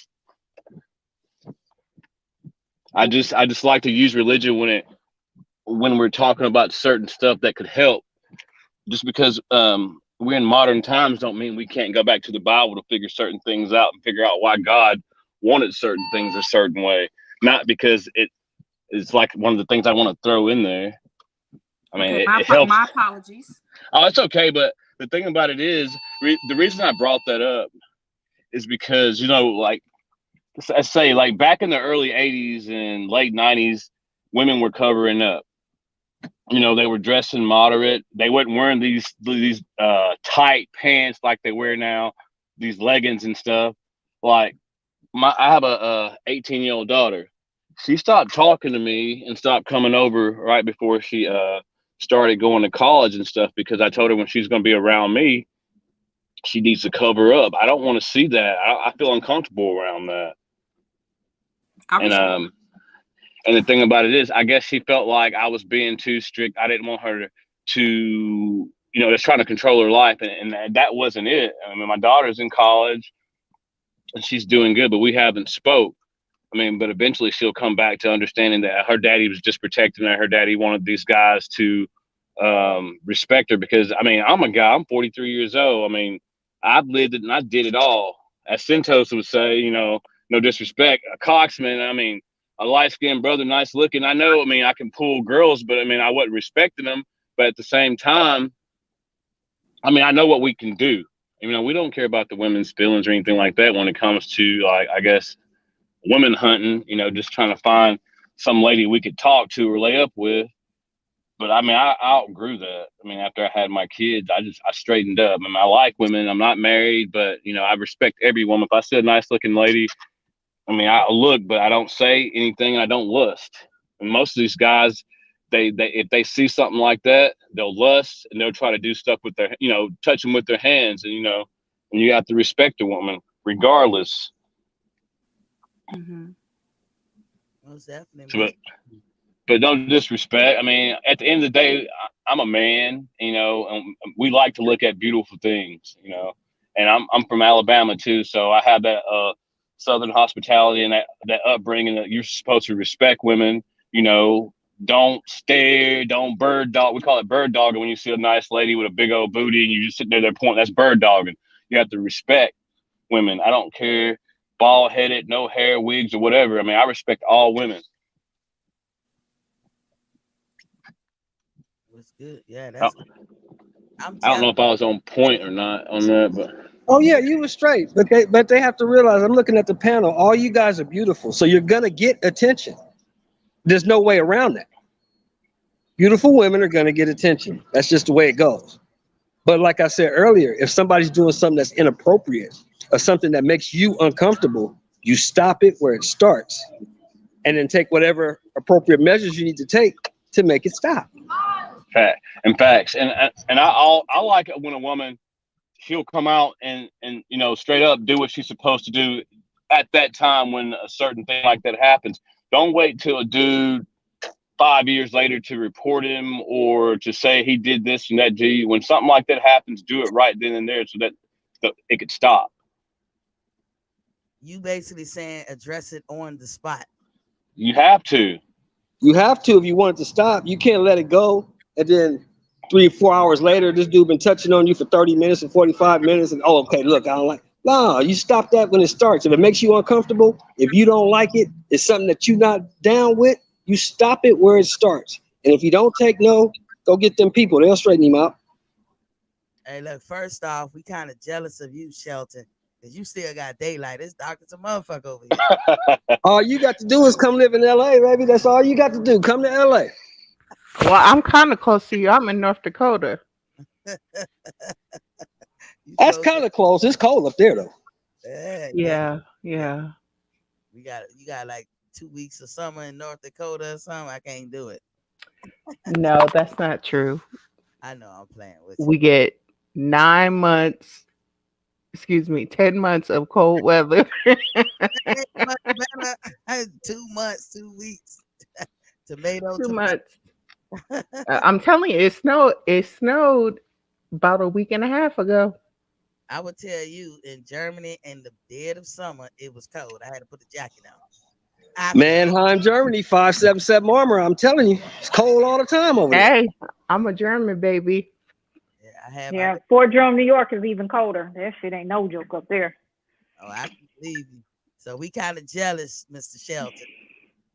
I just like to use religion when we're talking about certain stuff that could help. Just because we're in modern times don't mean we can't go back to the Bible to figure certain things out and figure out why God wanted certain things a certain way. Not because it's like one of the things I want to throw in there. I mean, Okay, it helps. my apologies. Oh, it's okay. But the thing about it is, the reason I brought that up is because, like, let's say, like, back in the early 80s and late 90s, women were covering up. They were dressing moderate. They weren't wearing these tight pants like they wear now, these leggings and stuff. Like, I have a 18-year-old daughter. She stopped talking to me and stopped coming over right before she started going to college and stuff, because I told her when she's going to be around me, she needs to cover up. I don't want to see that. I feel uncomfortable around that. And the thing about it is, I guess she felt like I was being too strict. I didn't want her to just trying to control her life. And that wasn't it. I mean, my daughter's in college and she's doing good, but we haven't spoke. I mean, but eventually she'll come back to understanding that her daddy was just protecting her. Her daddy wanted these guys to respect her, because, I mean, I'm a guy. I'm 43 years old. I mean, I've lived it and I did it all. As Centos would say, no disrespect, a coxman. I mean, a light-skinned brother, nice looking. I know, I mean, I can pull girls, but I mean, I wasn't respecting them. But at the same time, I mean, I know what we can do. We don't care about the women's feelings or anything like that when it comes to, like, I guess, women hunting, just trying to find some lady we could talk to or lay up with. But I mean, I outgrew that. I mean, after I had my kids, I straightened up. I mean, I like women. I'm not married, but, I respect every woman. If I see a nice looking lady, I mean, I look, but I don't say anything, and I don't lust. And most of these guys, they if they see something like that, they'll lust and they'll try to do stuff with their, touch them with their hands. And, and you have to respect a woman regardless. Mm-hmm. Most definitely. But don't disrespect. I mean, at the end of the day, I'm a man, and we like to look at beautiful things, and I'm from Alabama too. So I have that, Southern hospitality and that upbringing that you're supposed to respect women, don't stare, don't bird dog. We call it bird dogging when you see a nice lady with a big old booty and you just sit there pointing. That's bird dogging. You have to respect women. I don't care, bald headed, no hair, wigs, or whatever. I mean, I respect all women. That's good. Yeah, that's good. I don't know if I was on point or not on that, but. Oh yeah, you were straight, but they have to realize, I'm looking at the panel, all you guys are beautiful, so you're gonna get attention. There's no way around that. Beautiful women are gonna get attention. That's just the way it goes. But like I said earlier, if somebody's doing something that's inappropriate or something that makes you uncomfortable, you stop it where it starts, and then take whatever appropriate measures you need to take to make it stop. Facts. And I like it when a woman, she'll come out and straight up do what she's supposed to do at that time when a certain thing like that happens. Don't wait till a dude 5 years later to report him or to say he did this and that to you. When something like that happens, do it right then and there so that it could stop. You basically saying address it on the spot. You have to. You have to if you want it to stop. You can't let it go and then 3 or 4 hours later, this dude been touching on you for 30 minutes and 45 minutes. And, okay, look, I don't like. No, you stop that when it starts. If it makes you uncomfortable, if you don't like it, it's something that you're not down with, you stop it where it starts. And if you don't take no, go get them people. They'll straighten him out. Hey, look, first off, we kind of jealous of you, Shelton, because you still got daylight. It's dark as a motherfucker over here. All you got to do is come live in LA, baby. That's all you got to do. Come to LA. Well, I'm kind of close to you. I'm in North Dakota. That's kind of close. It's cold up there, though. Yeah. You got like 2 weeks of summer in North Dakota or something. I can't do it. No, that's not true. I know, I'm playing with you. We get 10 months of cold weather. 2 months, 2 weeks. Tomato. 2 months. I'm telling you, it snowed about a week and a half ago. I would tell you, in Germany in the dead of summer, it was cold. I had to put the jacket on. Mannheim, Germany, 577 armor. I'm telling you, it's cold all the time over there. Hey, I'm a German baby. Yeah, I have my. Yeah, Fort Drum, New York is even colder. That shit ain't no joke up there. Oh, I can believe you. So we kind of jealous, Mr. Shelton.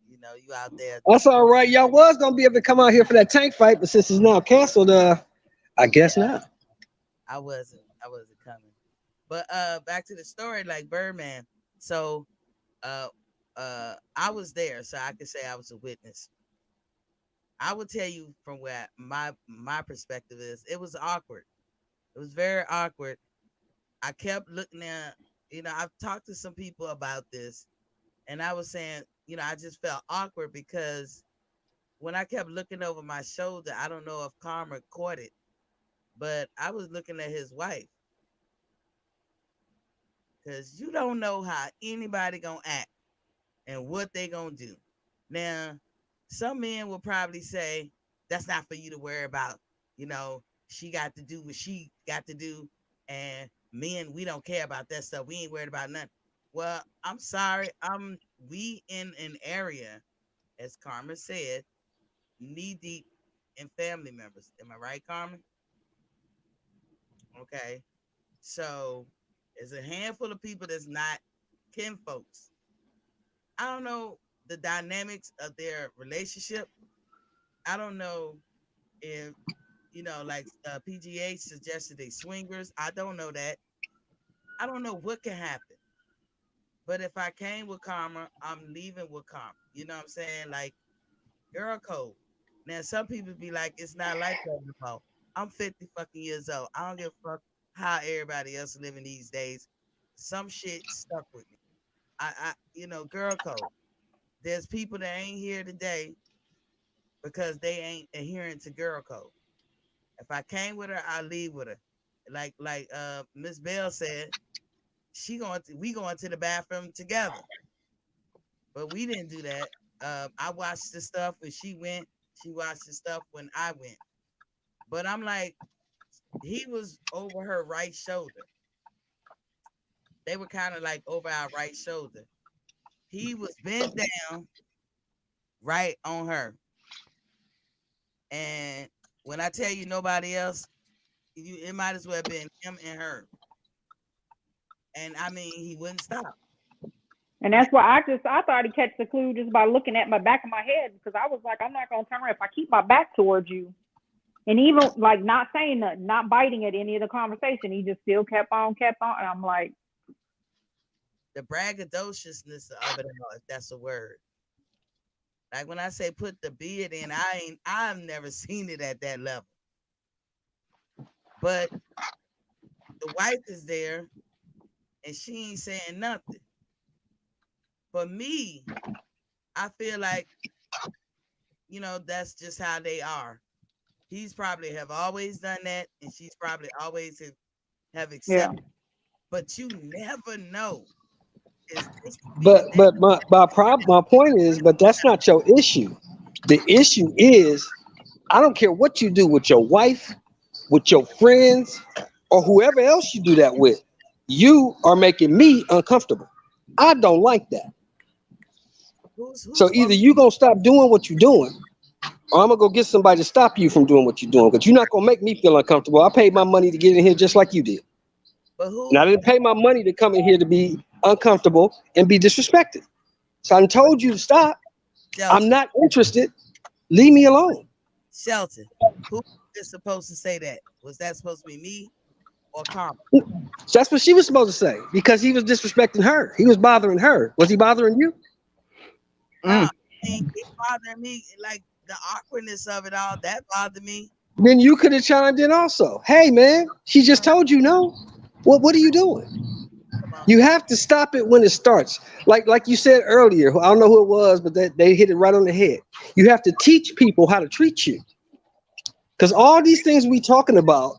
You know, you out there. That's all right. Y'all was gonna be able to come out here for that tank fight, but since it's now canceled, I guess not. I wasn't coming. But back to the story, like Birdman. So I was there, so I could say I was a witness. I will tell you from where my perspective is, it was awkward. It was very awkward. I kept looking at, I've talked to some people about this, and I was saying, I just felt awkward because when I kept looking over my shoulder, I don't know if Karma caught it, but I was looking at his wife. Because you don't know how anybody gonna act and what they gonna do. Now, some men will probably say, that's not for you to worry about. She got to do what she got to do. And men, we don't care about that stuff. We ain't worried about nothing. Well, I'm sorry. We in an area, as Carmen said, knee deep in family members. Am I right, Carmen? Okay. So there's a handful of people that's not kin folks. I don't know the dynamics of their relationship. I don't know if, like PGA suggested they swingers. I don't know that. I don't know what can happen. But if I came with karma, I'm leaving with karma. You know what I'm saying? Like, girl code. Now, some people be like, it's not like that anymore. I'm 50 fucking years old. I don't give a fuck how everybody else living these days. Some shit stuck with me. Girl code. There's people that ain't here today because they ain't adhering to girl code. If I came with her, I leave with her. Like Miss Bell said, we going to the bathroom together. But we didn't do that. I watched the stuff when she went. She watched the stuff when I went. But I'm like, he was over her right shoulder. They were kind of like over our right shoulder. He was bent down right on her. And when I tell you nobody else, it might as well have been him and her. And I mean, he wouldn't stop. And that's why I thought he catch the clue just by looking at my back of my head, because I was like, I'm not gonna turn around if I keep my back towards you. And even like not saying nothing, not biting at any of the conversation, he just still kept on, and I'm like, the braggadociousness of it all, if that's a word. Like when I say put the beard in, I've never seen it at that level. But the wife is there and she ain't saying nothing. For me, I feel like, that's just how they are. He's probably have always done that, and she's probably always have accepted. Yeah. But you never know. But my point is, but that's not your issue. The issue is, I don't care what you do with your wife, with your friends, or whoever else you do that with. You are making me uncomfortable. I don't like that. So either you gonna stop doing what you're doing, or I'm gonna go get somebody to stop you from doing what you're doing. But you're not gonna make me feel uncomfortable. I paid my money to get in here just like you did. And I didn't pay my money to come in here to be uncomfortable and be disrespected. So I told you to stop. Shelton. I'm not interested. Leave me alone. Shelton, who is supposed to say that? Was that supposed to be me or Karma? That's what she was supposed to say, because he was disrespecting her. He was bothering her. Was he bothering you? No, it bothered me. Like the awkwardness of it all, that bothered me. Then you could have chimed in also. Hey man, she just told you no. What are you doing? You have to stop it when it starts. Like you said earlier, I don't know who it was, but they hit it right on the head. You have to teach people how to treat you. Because all these things we talking about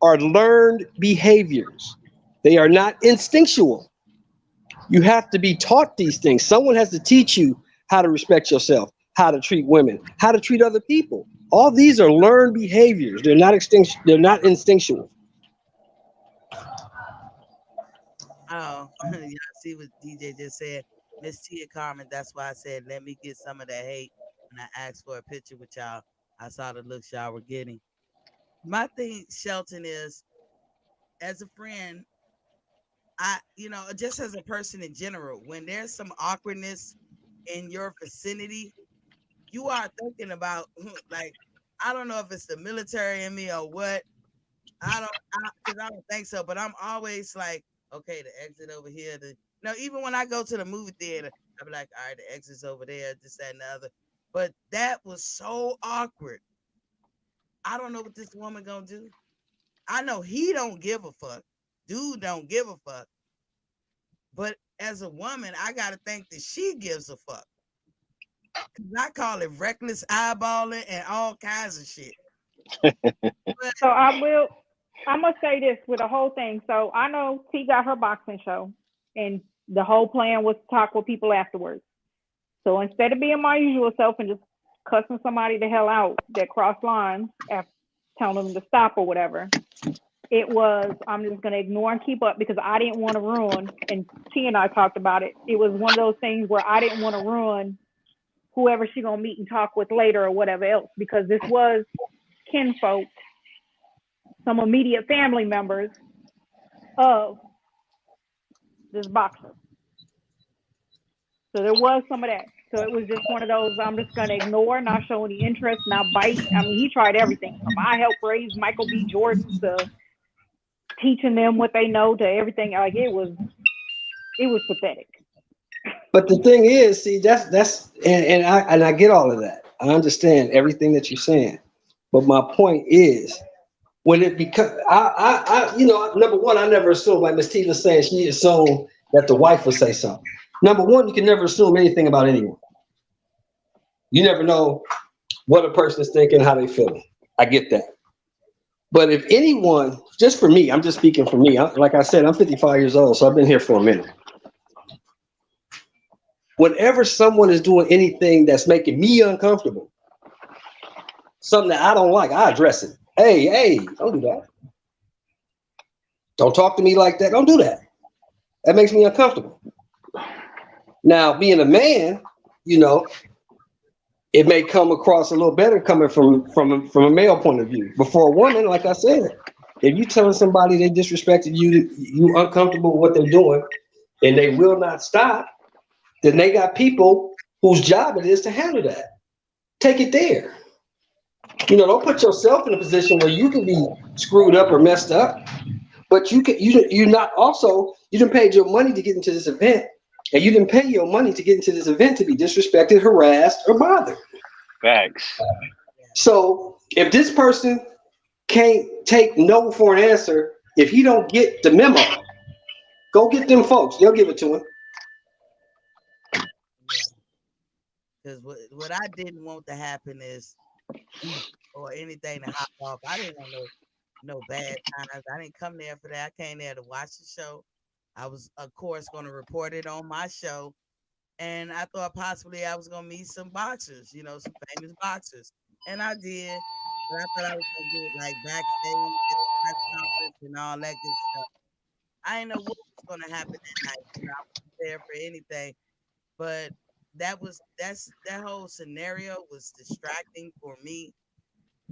are learned behaviors. They are not instinctual. You have to be taught these things. Someone has to teach you how to respect yourself, how to treat women, how to treat other people. All these are learned behaviors. They're not instinctual. Oh, y'all see what DJ just said? Miss Tia Carmen, that's why I said, let me get some of that hate. When I asked for a picture with y'all, I saw the looks y'all were getting. my thing, Shelton, is as a friend, just as a person in general, when there's some awkwardness in your vicinity, you are thinking about, like, I don't know if it's the military in me or what. I don't think so, but I'm always like, okay, the exit over here. Even when I go to the movie theater, I'll be like, all right, the exit's over there, this, that, and the other. But that was so awkward. I don't know what this woman gonna do. I know he don't give a fuck. Dude don't give a fuck. But as a woman, I gotta think that she gives a fuck. Cause I call it reckless eyeballing and all kinds of shit. So I'm gonna say this with the whole thing. So I know T got her boxing show, and the whole plan was to talk with people afterwards. So instead of being my usual self and just cussing somebody the hell out that crossed lines after telling them to stop or whatever, it was, I'm just going to ignore and keep up because I didn't want to ruin, and T and I talked about it. It was one of those things where I didn't want to ruin whoever she going to meet and talk with later or whatever else, because this was kinfolk, some immediate family members of this boxer. So there was some of that. So it was just one of those, I'm just going to ignore, not show any interest, not bite. I mean, he tried everything from I helped raise Michael B. Jordan to teaching them what they know to everything. Like it was pathetic. But the thing is, see, and I get all of that. I understand everything that you're saying. But my point is, when it becomes, number one, I never assume, like Ms. T was saying, she assumed that the wife would say something. Number one, you can never assume anything about anyone. You never know what a person is thinking, how they feeling. I get that. But if anyone, just for me, I'm just speaking for me. Like I said, I'm 55 years old, so I've been here for a minute. Whenever someone is doing anything that's making me uncomfortable, something that I don't like, I address it. Hey, don't do that. Don't talk to me like that. Don't do that. That makes me uncomfortable. Now, being a man, it may come across a little better coming from a male point of view. But for a woman, like I said, if you telling somebody they disrespected you uncomfortable with what they're doing, and they will not stop, then they got people whose job it is to handle that. Take it there. Don't put yourself in a position where you can be screwed up or messed up. But you didn't pay your money to get into this event. And you didn't pay your money to get into this event to be disrespected, harassed, or bothered. Facts. So if this person can't take no for an answer, if he don't get the memo, go get them folks. They'll give it to him. Because what I didn't want to happen is, or anything to hop off. I didn't want no bad times. I didn't come there for that. I came there to watch the show. I was, of course, going to report it on my show. And I thought possibly I was going to meet some boxers, some famous boxers. And I did. But I thought I was going to do it like backstage at the press conference and all that good stuff. I didn't know what was going to happen that night. I wasn't there for anything. But that whole scenario was distracting for me,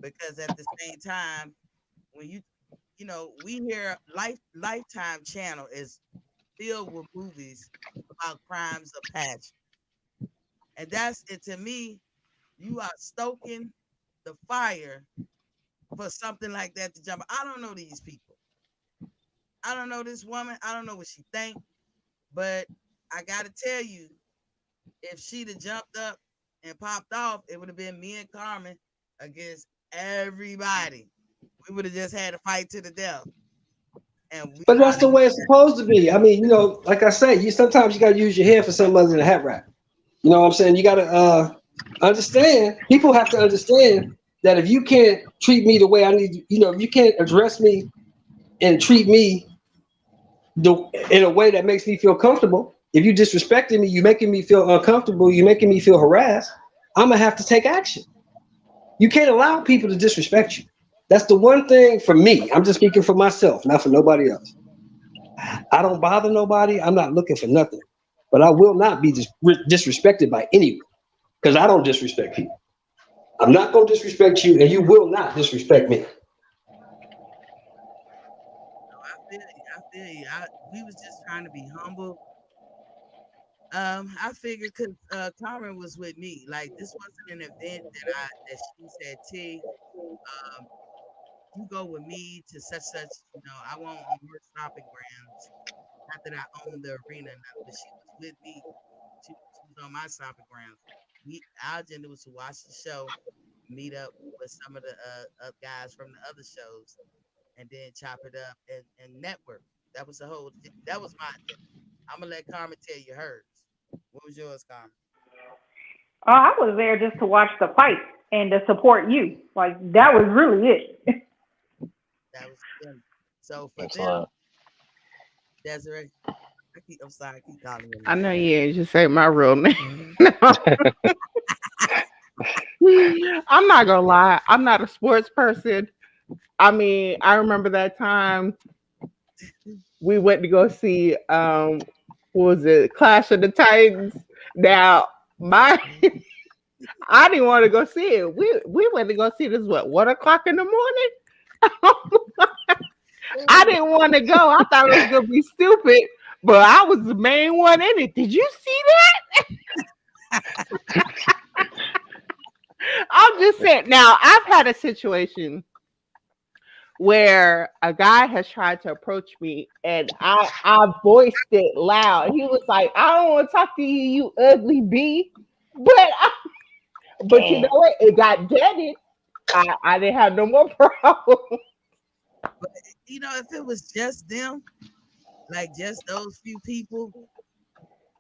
because at the same time, when we hear Lifetime Channel is filled with movies about crimes of passion. And that's it. To me, you are stoking the fire for something like that to jump. I don't know these people. I don't know this woman. I don't know what she think. But I got to tell you, if she'd have jumped up and popped off, it would have been me and Carmen against everybody. We would have just had a fight to the death. But that's the way it's supposed to be. I mean, like I say, sometimes you got to use your head for something other than a hat rack. You know what I'm saying? You got to understand. People have to understand that if you can't treat me the way I need, if you can't address me and treat me in a way that makes me feel comfortable, if you disrespecting me, you making me feel uncomfortable, you making me feel harassed, I'm going to have to take action. You can't allow people to disrespect you. That's the one thing for me. I'm just speaking for myself, not for nobody else. I don't bother nobody. I'm not looking for nothing. But I will not be disrespected by anyone, because I don't disrespect people. I'm not going to disrespect you, and you will not disrespect me. feel you. We was just trying to be humble. I figured because Carmen was with me, like this wasn't an event that she said, T, you go with me to such, I won't on her stopping grounds. Not that I own the arena, but she was with me. She was on my stopping grounds. Our agenda was to watch the show, meet up with some of the guys from the other shows, and then chop it up and network. That was that was my agenda. I'm gonna let Carmen tell you hers. What was yours, Carmen? I was there just to watch the fight and to support you. Like that was really it. That was them. So for them, Excellent. Desiree, I'm sorry, I keep calling you. I know you ain't just say my real name. I'm not gonna lie. I'm not a sports person. I mean, I remember that time we went to go see what was it, Clash of the Titans. Now my I didn't want to go see it. We went to go see this 1 o'clock in the morning. I didn't want to go. I thought it was gonna be stupid, but I was the main one in it. Did you see that? I'm just saying. Now I've had a situation where a guy has tried to approach me and I voiced it loud. He was like, I don't want to talk to you, you ugly bee. But you know what? It got deaded. I didn't have no more problems. But if it was just them, like just those few people,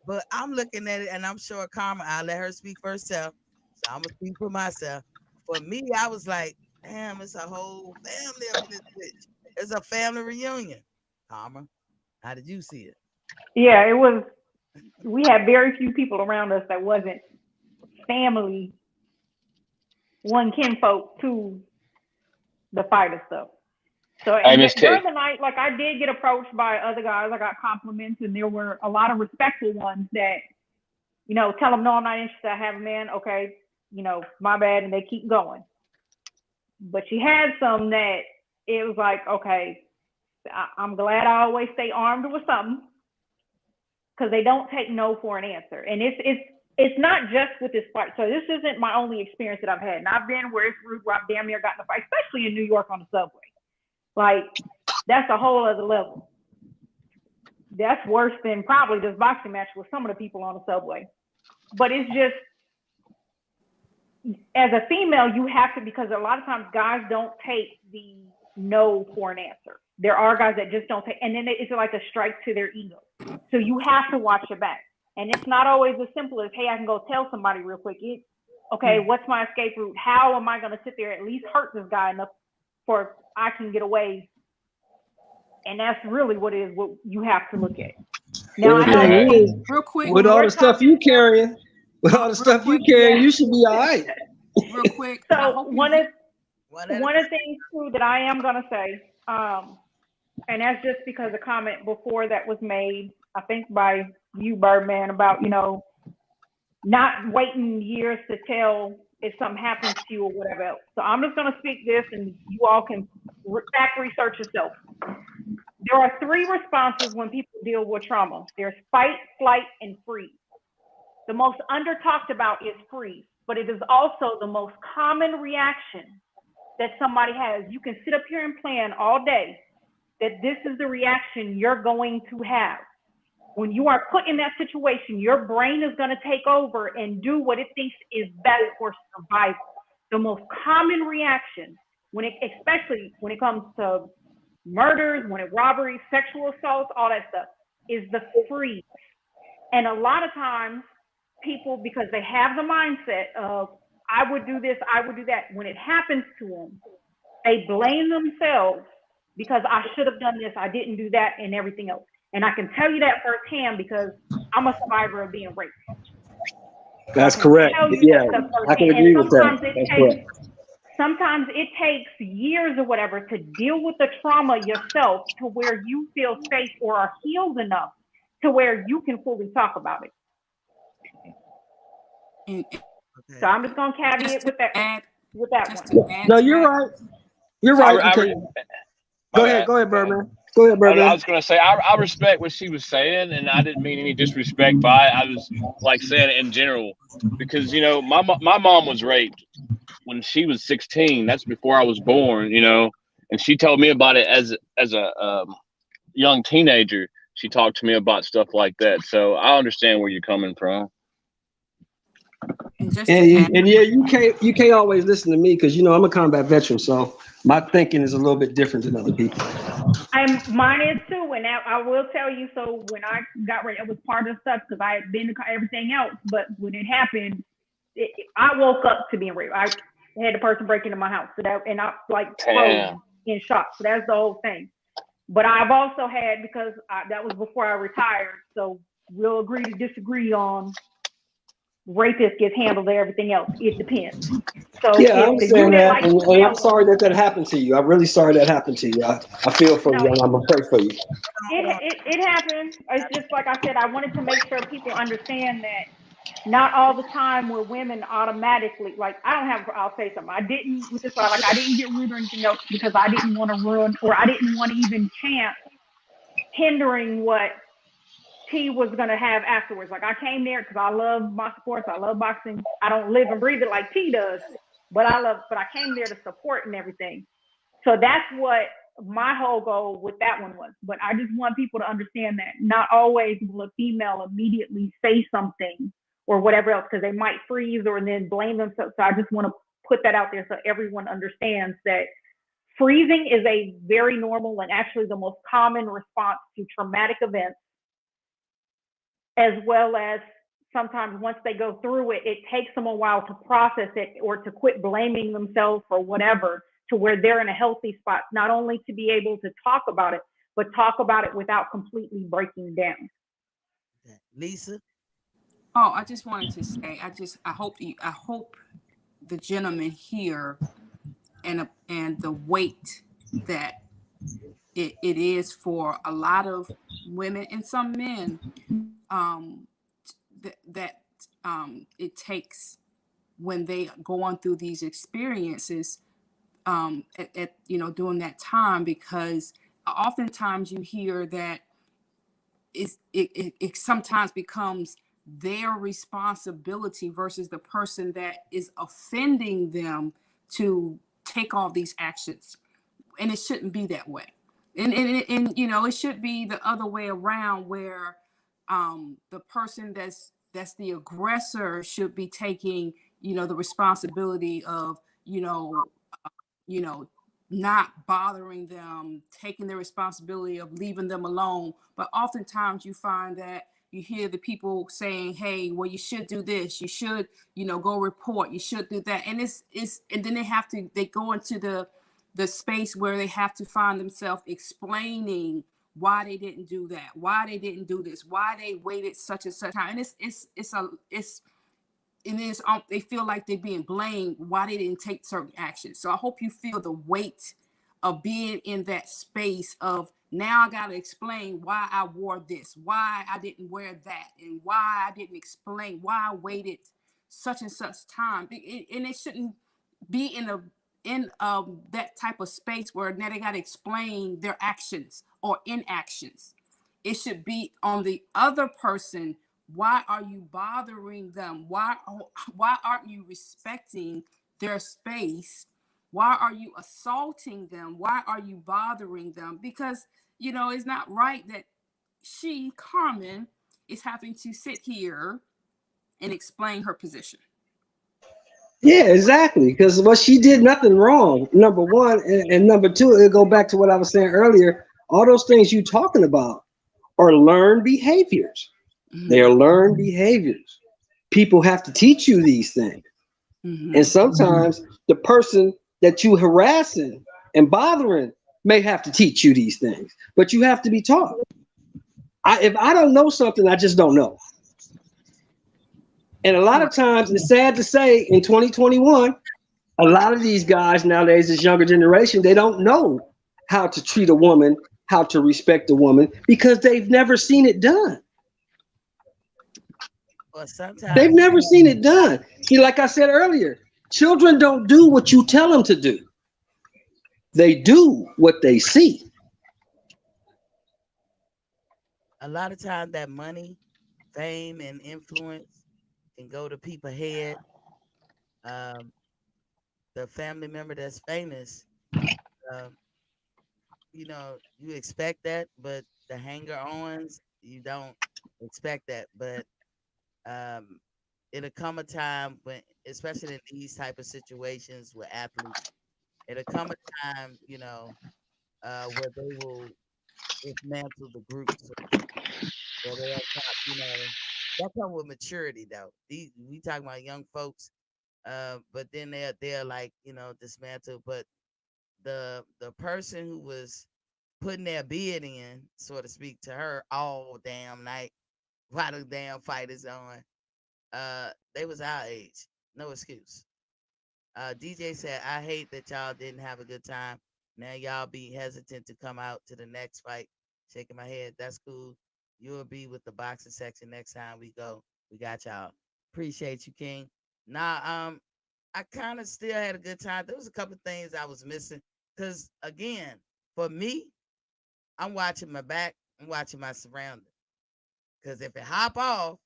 but I'm looking at it and I'm sure Carmen, I'll let her speak for herself. So I'm gonna speak for myself. For me, I was like, damn, it's a whole family up in this bitch. It's a family reunion. Carmen, how did you see it? Yeah, it was. We had very few people around us that wasn't family, one kinfolk to the fighter stuff. So during the night, like I did get approached by other guys. I got compliments, and there were a lot of respectful ones that, tell them no, I'm not interested. I have a man. Okay, my bad, and they keep going. But she had some that it was like, okay, I'm glad I always stay armed with something, because they don't take no for an answer. And it's not just with this fight. So this isn't my only experience that I've had. And I've been where it's rude, where I've damn near gotten a fight, especially in New York on the subway. Like, that's a whole other level. That's worse than probably this boxing match with some of the people on the subway. But it's just, as a female, you have to, because a lot of times guys don't take the no for an answer. There are guys that just don't take, and then it's like a strike to their ego. So you have to watch your back. And it's not always as simple as, hey, I can go tell somebody real quick. Okay, what's my escape route? How am I going to sit there at least hurt this guy enough for I can get away? And that's really what it is, what you have to look at. Now, real quick, with all the stuff you carrying, you should be all right. Real quick. So one of the things too that I am gonna say, and that's just because a comment before that was made, I think by you, Birdman, about not waiting years to tell if something happens to you or whatever else. So I'm just gonna speak this, and you all can fact research yourself. There are 3 responses when people deal with trauma. There's fight, flight, and freeze. The most under talked about is freeze, but it is also the most common reaction that somebody has. You can sit up here and plan all day that this is the reaction you're going to have. When you are put in that situation, your brain is going to take over and do what it thinks is better for survival. The most common reaction, especially when it comes to murders, robberies, sexual assaults, all that stuff, is the freeze. And a lot of times people, because they have the mindset of, I would do this, I would do that, when it happens to them, they blame themselves because I should have done this, I didn't do that, and everything else. And I can tell you that firsthand because I'm a survivor of being raped. That's correct. Yeah, I can agree with that. Sometimes it takes years or whatever to deal with the trauma yourself to where you feel safe or are healed enough to where you can fully talk about it. So I'm just going to caveat with that one. No, you're right. You're right. Go ahead, Birdman. Go ahead, I brother. was going to say, I respect what she was saying, and I didn't mean any disrespect by it. I was like saying it in general because, you know, my mom was raped when she was 16. That's before I was born, you know, and she told me about it as a young teenager. She talked to me about stuff like that. So I understand where you're coming from. And just And yeah, you can't always listen to me because, you know, I'm a combat veteran, so my thinking is a little bit different than other people. Mine is too, and I will tell you. So when I got ready, it was part of the stuff because I had been to everything else. But when it happened, I woke up to being raped. I had a person break into my house, so that, and I like froze in shock. So that's the whole thing. But I've also had, because that was before I retired, so we'll agree to disagree on rapist gets handled and everything else. It depends. So yeah, I understand that, and I'm sorry that happened to you. I'm really sorry that happened to you. I feel for you, and I'm gonna pray for you. It happened. It's just like I said, I wanted to make sure people understand that not all the time were women automatically, like, I'll say something. I didn't, with this, like, I didn't get rude or anything else because I didn't want to ruin, or I didn't want to even chance hindering what T was going to have afterwards. Like, I came there because I love my sports. I love boxing. I don't live and breathe it like T does, but I came there to support and everything. So that's what my whole goal with that one was. But I just want people to understand that not always will a female immediately say something or whatever else, because they might freeze or then blame themselves. So I just want to put that out there so everyone understands that freezing is a very normal and actually the most common response to traumatic events, as well as sometimes once they go through it, it takes them a while to process it or to quit blaming themselves for whatever, to where they're in a healthy spot, not only to be able to talk about it, but talk about it without completely breaking down. Lisa? Oh, I just wanted to say, I hope the gentleman here and the weight that it is for a lot of women and some men, that it takes when they go on through these experiences at during that time, because oftentimes you hear that it sometimes becomes their responsibility versus the person that is offending them to take all these actions, and it shouldn't be that way. And it should be the other way around, where the person that's the aggressor should be taking the responsibility of not bothering them, taking the responsibility of leaving them alone. But oftentimes you find that you hear the people saying, hey, well, you should do this, you should go report, you should do that, and and then they go into the space where they have to find themselves explaining why they didn't do that, why they didn't do this, why they waited such and such time, and they feel like they're being blamed why they didn't take certain actions. So I hope you feel the weight of being in that space of, now I got to explain why I wore this, why I didn't wear that, and why I didn't explain why I waited such and such time. And it shouldn't be in that type of space where now they got to explain their actions or inactions. It should be on the other person. Why are you bothering them? Why aren't you respecting their space? Why are you assaulting them? Why are you bothering them? Because, it's not right that Carmen, is having to sit here and explain her position. Yeah, exactly. Because she did nothing wrong, number one. And number two, it'll go back to what I was saying earlier. All those things you're talking about are learned behaviors. Mm-hmm. They are learned behaviors. People have to teach you these things. Mm-hmm. And sometimes the person that you harassing and bothering may have to teach you these things, but you have to be taught. If I don't know something, I just don't know. And a lot of times, it's sad to say, in 2021, a lot of these guys nowadays, this younger generation, they don't know how to treat a woman, how to respect a woman, because they've never seen it done. Well, sometimes they've never seen it done. See, like I said earlier, children don't do what you tell them to do. They do what they see. a lot of times that money, fame, and influence can go to people's head. Um, the family member that's famous, um, you expect that, but the hanger-ons, you don't expect that. But um, it'll come a time when, especially in these type of situations with athletes, it'll come a time, where they will dismantle the group, so to speak, where they'll stop, that come with maturity though. We talking about young folks, but then they're like, dismantle. But the person who was putting their bid in, so to speak, to her all damn night while the damn fight is on, they was our age. No excuse. DJ said, I hate that y'all didn't have a good time. Now y'all be hesitant to come out to the next fight. Shaking my head. That's cool. You'll be with the boxing section next time we go. We got y'all. Appreciate you, King. Nah, I kind of still had a good time. There was a couple things I was missing. Cause again, for me, I'm watching my back. I'm watching my surroundings. Cause if it hop off,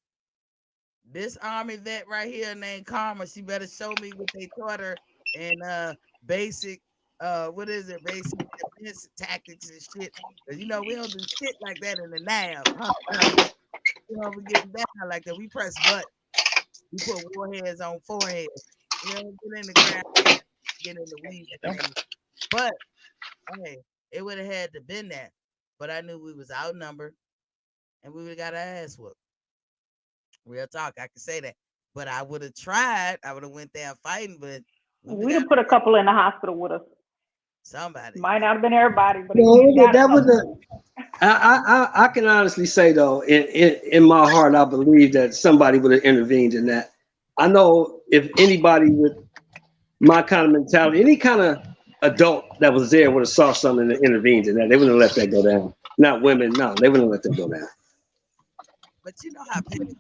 this Army vet right here named Karma, she better show me what they taught her in basic what is it, basic defense tactics and shit. Cause we don't do shit like that in the NAV. We get down like that. We press buttons. We put warheads on foreheads. We don't get in the ground, get in the weeds and things. But hey, it would have had to been that. But I knew we was outnumbered and we would have got our ass whooped. Real talk, I can say that. But I would have tried. I would have went there fighting, but we'd have put a couple in the hospital with us. Somebody might not have been everybody, but that was I can honestly say though, in my heart, I believe that somebody would have intervened in that. I know if anybody with my kind of mentality, any kind of adult that was there would have saw something and intervened in that. They wouldn't have let that go down. Not women, no, they wouldn't let that go down. But you know how people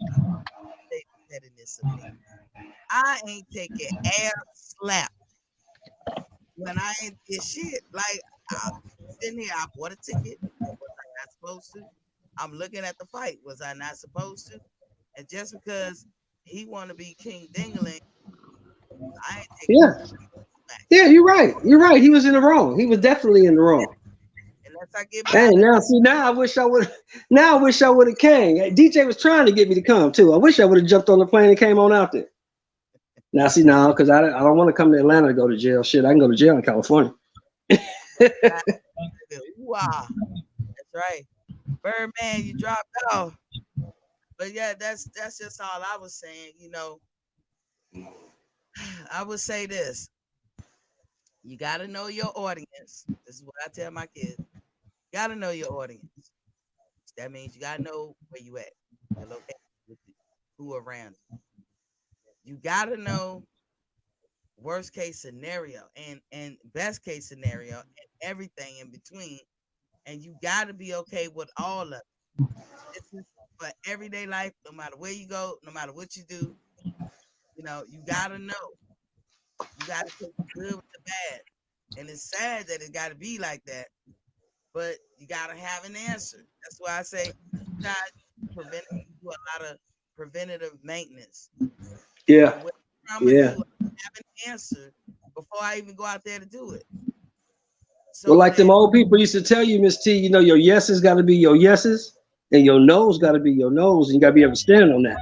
say pettiness of me. I ain't taking air slap when I ain't did shit. Like I'm sitting here, I bought a ticket. Was I not supposed to? I'm looking at the fight. Was I not supposed to? And just because he want to be King Dingaling, I ain't taking. Yeah, you're right. You're right. He was in the wrong. He was definitely in the wrong. Unless I get hey, now I wish I would. Now I wish I would have came. DJ was trying to get me to come too. I wish I would have jumped on the plane and came on out there. Now see now, because I don't want to come to Atlanta to go to jail. Shit, I can go to jail in California. Wow, that's right. Birdman, you dropped off. But yeah, that's just all I was saying. I would say this. You got to know your audience. This is what I tell my kids. You got to know your audience. That means you got to know where you at, your location, who around you. You got to know worst case scenario and best case scenario and everything in between. And you got to be okay with all of it. This is for everyday life, no matter where you go, no matter what you do. You got to know. You got to take the good with the bad. And it's sad that it got to be like that, but you got to have an answer. That's why I say do a lot of preventative maintenance. Yeah. Yeah. Have an answer before I even go out there to do it. So well, like them old people used to tell you, Miss T, your yeses got to be your yeses and your no's got to be your no's, and you got to be able to stand on that.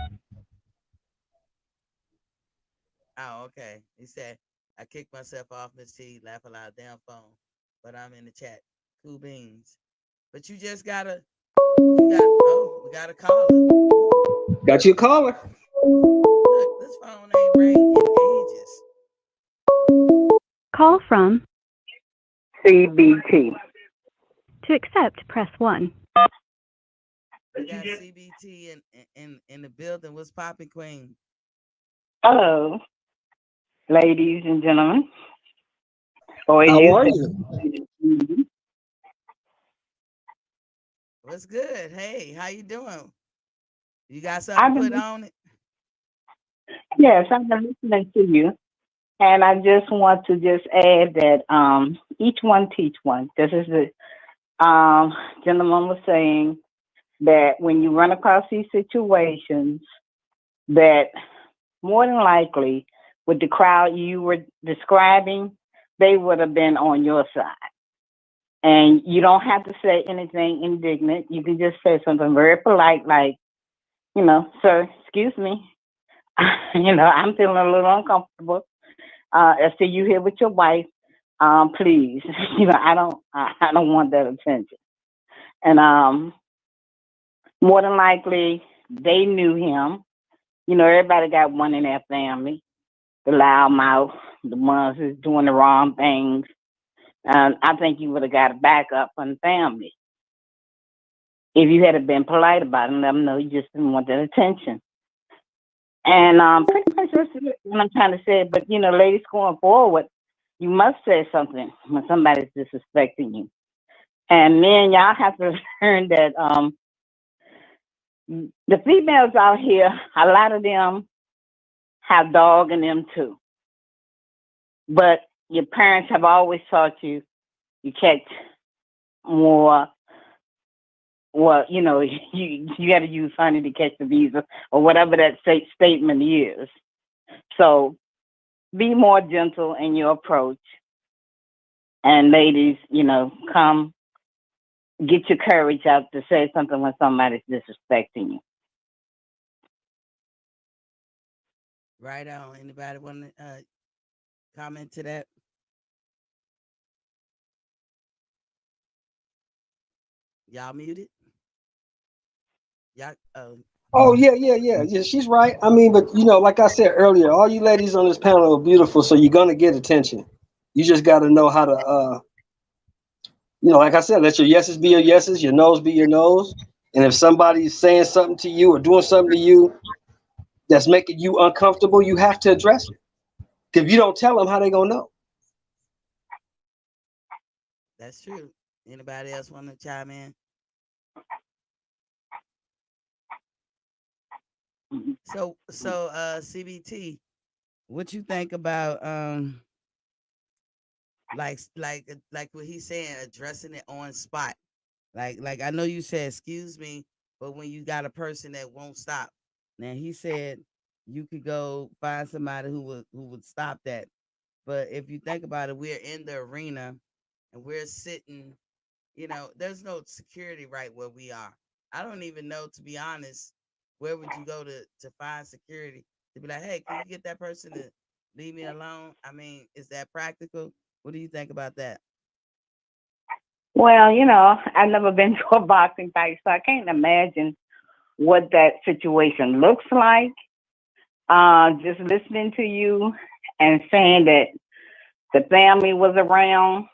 Oh, okay. He said, I kicked myself off, Miss T, laugh aloud, damn phone, but I'm in the chat. Cool beans. But you just gotta, we got a caller. Got you a caller. Look, this phone ain't ring in ages. Call from CBT. To accept, press 1. We got CBT in the building. What's popping, Queen? Hello, ladies and gentlemen. How are you? What's good? Hey, how you doing? You got something to put on it? Yes, I've been listening to you. And I just want to just add that each one teach one. This is the gentleman was saying that when you run across these situations, that more than likely, with the crowd you were describing, they would have been on your side. And you don't have to say anything indignant. You can just say something very polite, like, sir, excuse me. I'm feeling a little uncomfortable. I see you here with your wife. Please, I don't want that attention. And more than likely, they knew him. Everybody got one in their family, the loudmouth, the ones who's doing the wrong things. I think you would have got a backup from the family if you had been polite about it and let them know you just didn't want that attention. And pretty much that's what I'm trying to say. But ladies, going forward, you must say something when somebody's disrespecting you. And men, y'all have to learn that the females out here, a lot of them have dog in them too. But your parents have always taught you catch more. Well, you got to use honey to catch the bees, or whatever that statement is. So be more gentle in your approach. And ladies, come get your courage out to say something when somebody's disrespecting you. Right on. Anybody want to comment to that? Y'all muted? Y'all. Oh yeah. She's right. I mean, but like I said earlier, all you ladies on this panel are beautiful, so you're gonna get attention. You just got to know how to, like I said, let your yeses be your yeses, your no's be your no's. And if somebody's saying something to you or doing something to you that's making you uncomfortable, you have to address it. If you don't tell them, how they gonna know? That's true. Anybody else want to chime in? So CBT, what you think about like what he's saying, addressing it on spot? Like I know you said excuse me, but when you got a person that won't stop, now he said you could go find somebody who would stop that. But if you think about it, we're in the arena and we're sitting, there's no security right where we are. I don't even know, to be honest, where would you go to find security to be like, hey, can you get that person to leave me alone? I mean, is that practical? What do you think about that? Well, I've never been to a boxing fight, so I can't imagine what that situation looks like. Just listening to you and saying that the family was around,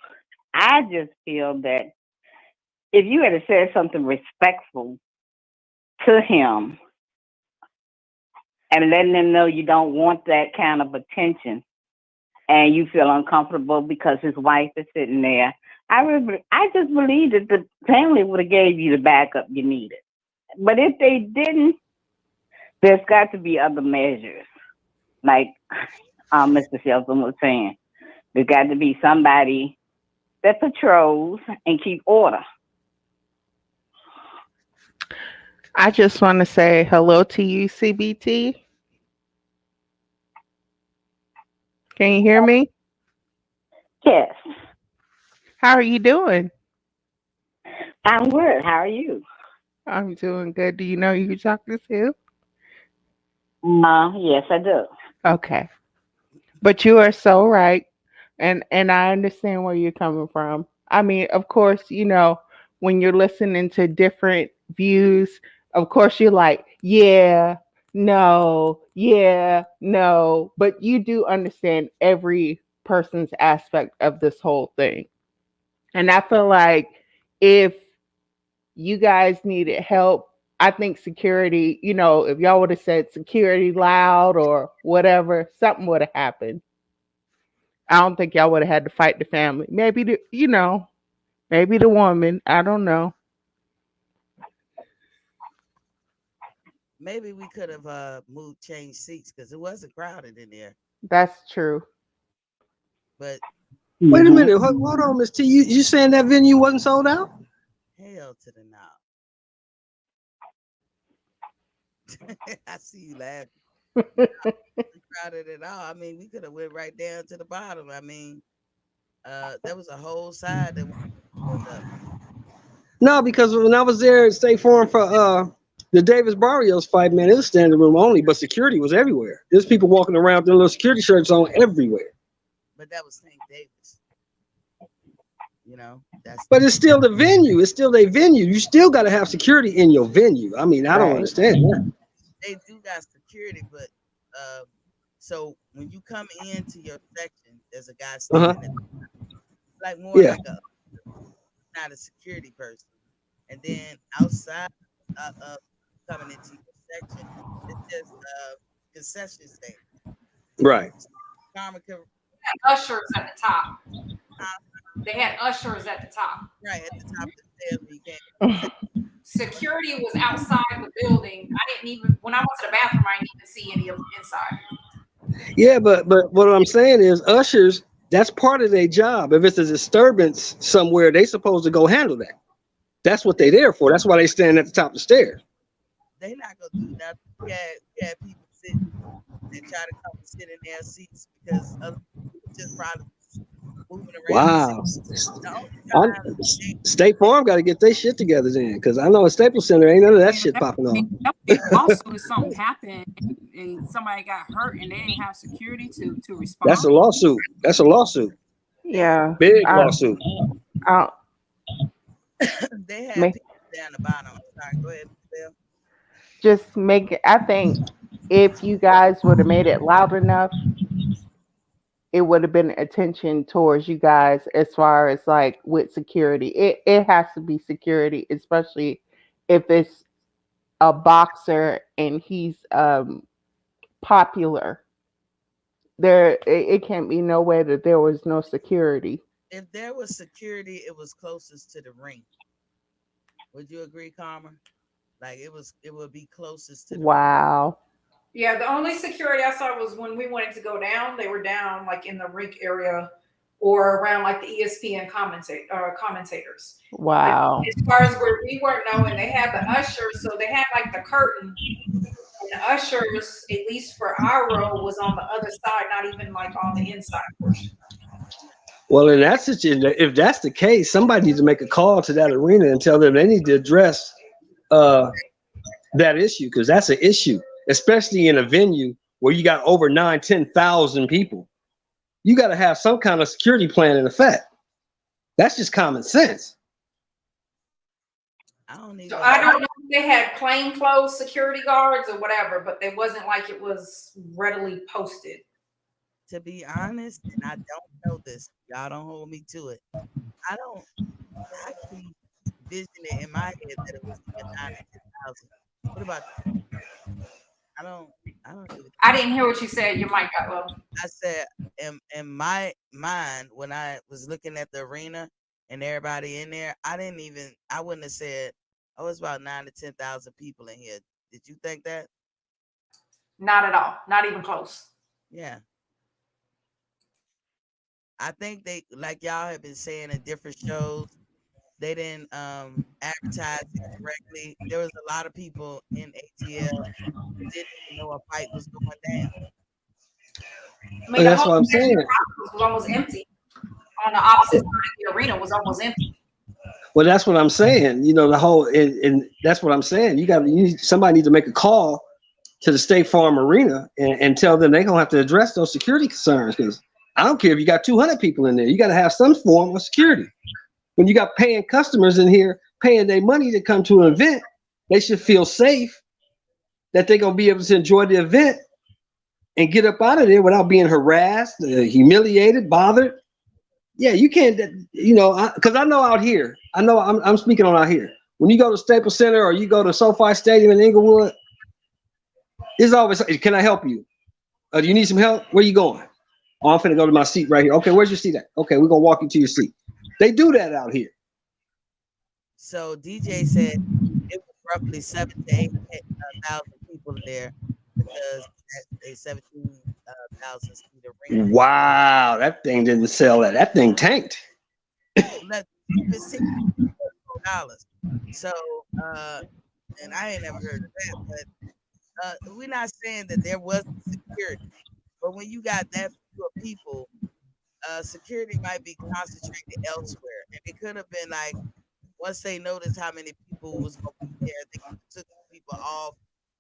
I just feel that if you had said something respectful to him and letting him know you don't want that kind of attention and you feel uncomfortable because his wife is sitting there, I just believe that the family would have gave you the backup you needed. But if they didn't, there's got to be other measures. Like Mr. Shelton was saying, there's got to be somebody that patrols and keep order. I just want to say hello to you, CBT. Can you hear me? Yes. How are you doing? I'm good. How are you? I'm doing good. Do you know who you're talking to? Yes, I do. Okay. But you are so right. And I understand where you're coming from. I mean, of course, when you're listening to different views, of course you're like, yeah, no, but you do understand every person's aspect of this whole thing. And I feel like if you guys needed help, I think security, if y'all would have said security loud or whatever, something would have happened. I don't think y'all would have had to fight the family. Maybe maybe the woman. I don't know. Maybe we could have changed seats because it wasn't crowded in there. That's true. But wait a minute, hold on, Miss T. You saying that venue wasn't sold out? Hell to the no. I see you laughing. Not crowded at all. I mean, we could have went right down to the bottom. I mean, there was a whole side that filled up. No, because when I was there at State Farm for the Davis Barrios fight, man, it was standing room only, but security was everywhere. There's people walking around with their little security shirts on everywhere. But that was St. Davis. You know, but it's still the venue. It's still a venue. You still got to have security in your venue. I mean, I don't understand that. They do got security, but so when you come into your section, there's a guy standing there, like more like not a security person. And then outside of coming into your section, it's just concession stand. Right. Ushers at the top. They had ushers at the top. Right, at the top of the stairs. Security was outside the building. I didn't even, when I went to the bathroom, I didn't even see any of them inside. Yeah, but what I'm saying is ushers, that's part of their job. If it's a disturbance somewhere, they supposed to go handle that. That's what they're there for. That's why they stand at the top of the stairs. They not gonna do nothing. We had people sitting and try to come and sit in their seats because other people just probably moving around. Wow. State Farm got to get their shit together then, because I know at Staples Center ain't none of that shit popping off. Also, if something happened and somebody got hurt and they didn't have security to respond. That's a lawsuit. That's a lawsuit. Yeah. Big lawsuit. They have people down the bottom. Sorry, go ahead, Bill. Just make it. I think if you guys would have made it loud enough, it would have been attention towards you guys as far as like with security. It has to be security, especially if it's a boxer and he's popular. It can't be no way that there was no security. If there was security, it was closest to the ring. Would you agree, Karma? Like it would be closest to the ring. Yeah, the only security I saw was when we wanted to go down. They were down like in the rink area or around like the ESPN commentators. Wow. As far as where we weren't knowing, they had the ushers, so they had like the curtain. And the ushers, at least for our row, was on the other side, not even like on the inside portion. Well, in that situation, if that's the case, somebody needs to make a call to that arena and tell them they need to address that issue, because that's an issue. Especially in a venue where you got over 10,000 people. You got to have some kind of security plan in effect. That's just common sense. I don't know if they had plainclothes security guards or whatever, but it wasn't like it was readily posted. To be honest, and I don't know this, y'all don't hold me to it. I don't actually vision it in my head that it was even 9,000. What about you? I don't I didn't hear what you said. Your mic got low. I said in my mind when I was looking at the arena and everybody in there, I wouldn't have said, oh, it's about 9,000 to 10,000 people in here. Did you think that? Not at all. Not even close. Yeah. I think they, like y'all have been saying in different shows, they didn't advertise it correctly. There was a lot of people in ATL who didn't even know a fight was going down. I mean, that's what I'm saying. Was almost empty. On the opposite side of the arena was almost empty. Well, that's what I'm saying. You know, the whole and that's what I'm saying. Somebody needs to make a call to the State Farm Arena and tell them they're gonna have to address those security concerns, because I don't care if you got 200 people in there. You got to have some form of security. When you got paying customers in here, paying their money to come to an event, they should feel safe that they're going to be able to enjoy the event and get up out of there without being harassed, humiliated, bothered. Yeah, you can't, because I know out here, I'm speaking on out here. When you go to Staples Center or you go to SoFi Stadium in Inglewood, it's always, can I help you? Do you need some help? Where you going? Oh, I'm finna go to my seat right here. Okay, where's your seat at? Okay, we're going to walk you to your seat. They do that out here. So DJ said it was roughly 7,000 to 8,000 people there because a 17,000 seat arena. Wow, that thing didn't sell that. That thing tanked. It's $64. So, and I ain't never heard of that, but we're not saying that there wasn't security, but when you got that few of people, security might be concentrated elsewhere, and it could have been like once they noticed how many people was going to be there, they took people off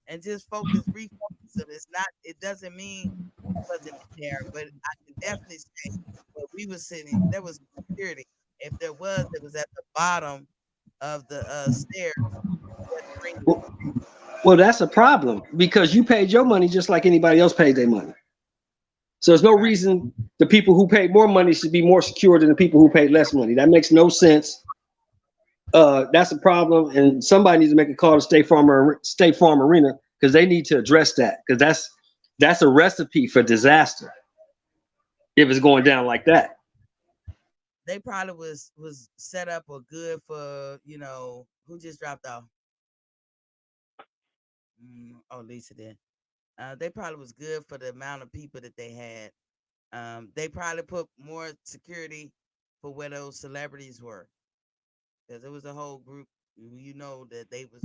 and just refocus them. It's not. It doesn't mean it wasn't there, but I can definitely say where we were sitting, there was security. If there was, it was at the bottom of the stairs. Well, that's a problem because you paid your money just like anybody else paid their money. So there's no reason the people who paid more money should be more secure than the people who paid less money. That makes no sense. That's a problem, and somebody needs to make a call to State Farm Arena because they need to address that because that's a recipe for disaster if it's going down like that. They probably was set up or good for, you know, who just dropped off. Oh, Lisa did. They probably was good for the amount of people that they had. They probably put more security for where those celebrities were, because it was a whole group. You know that they was.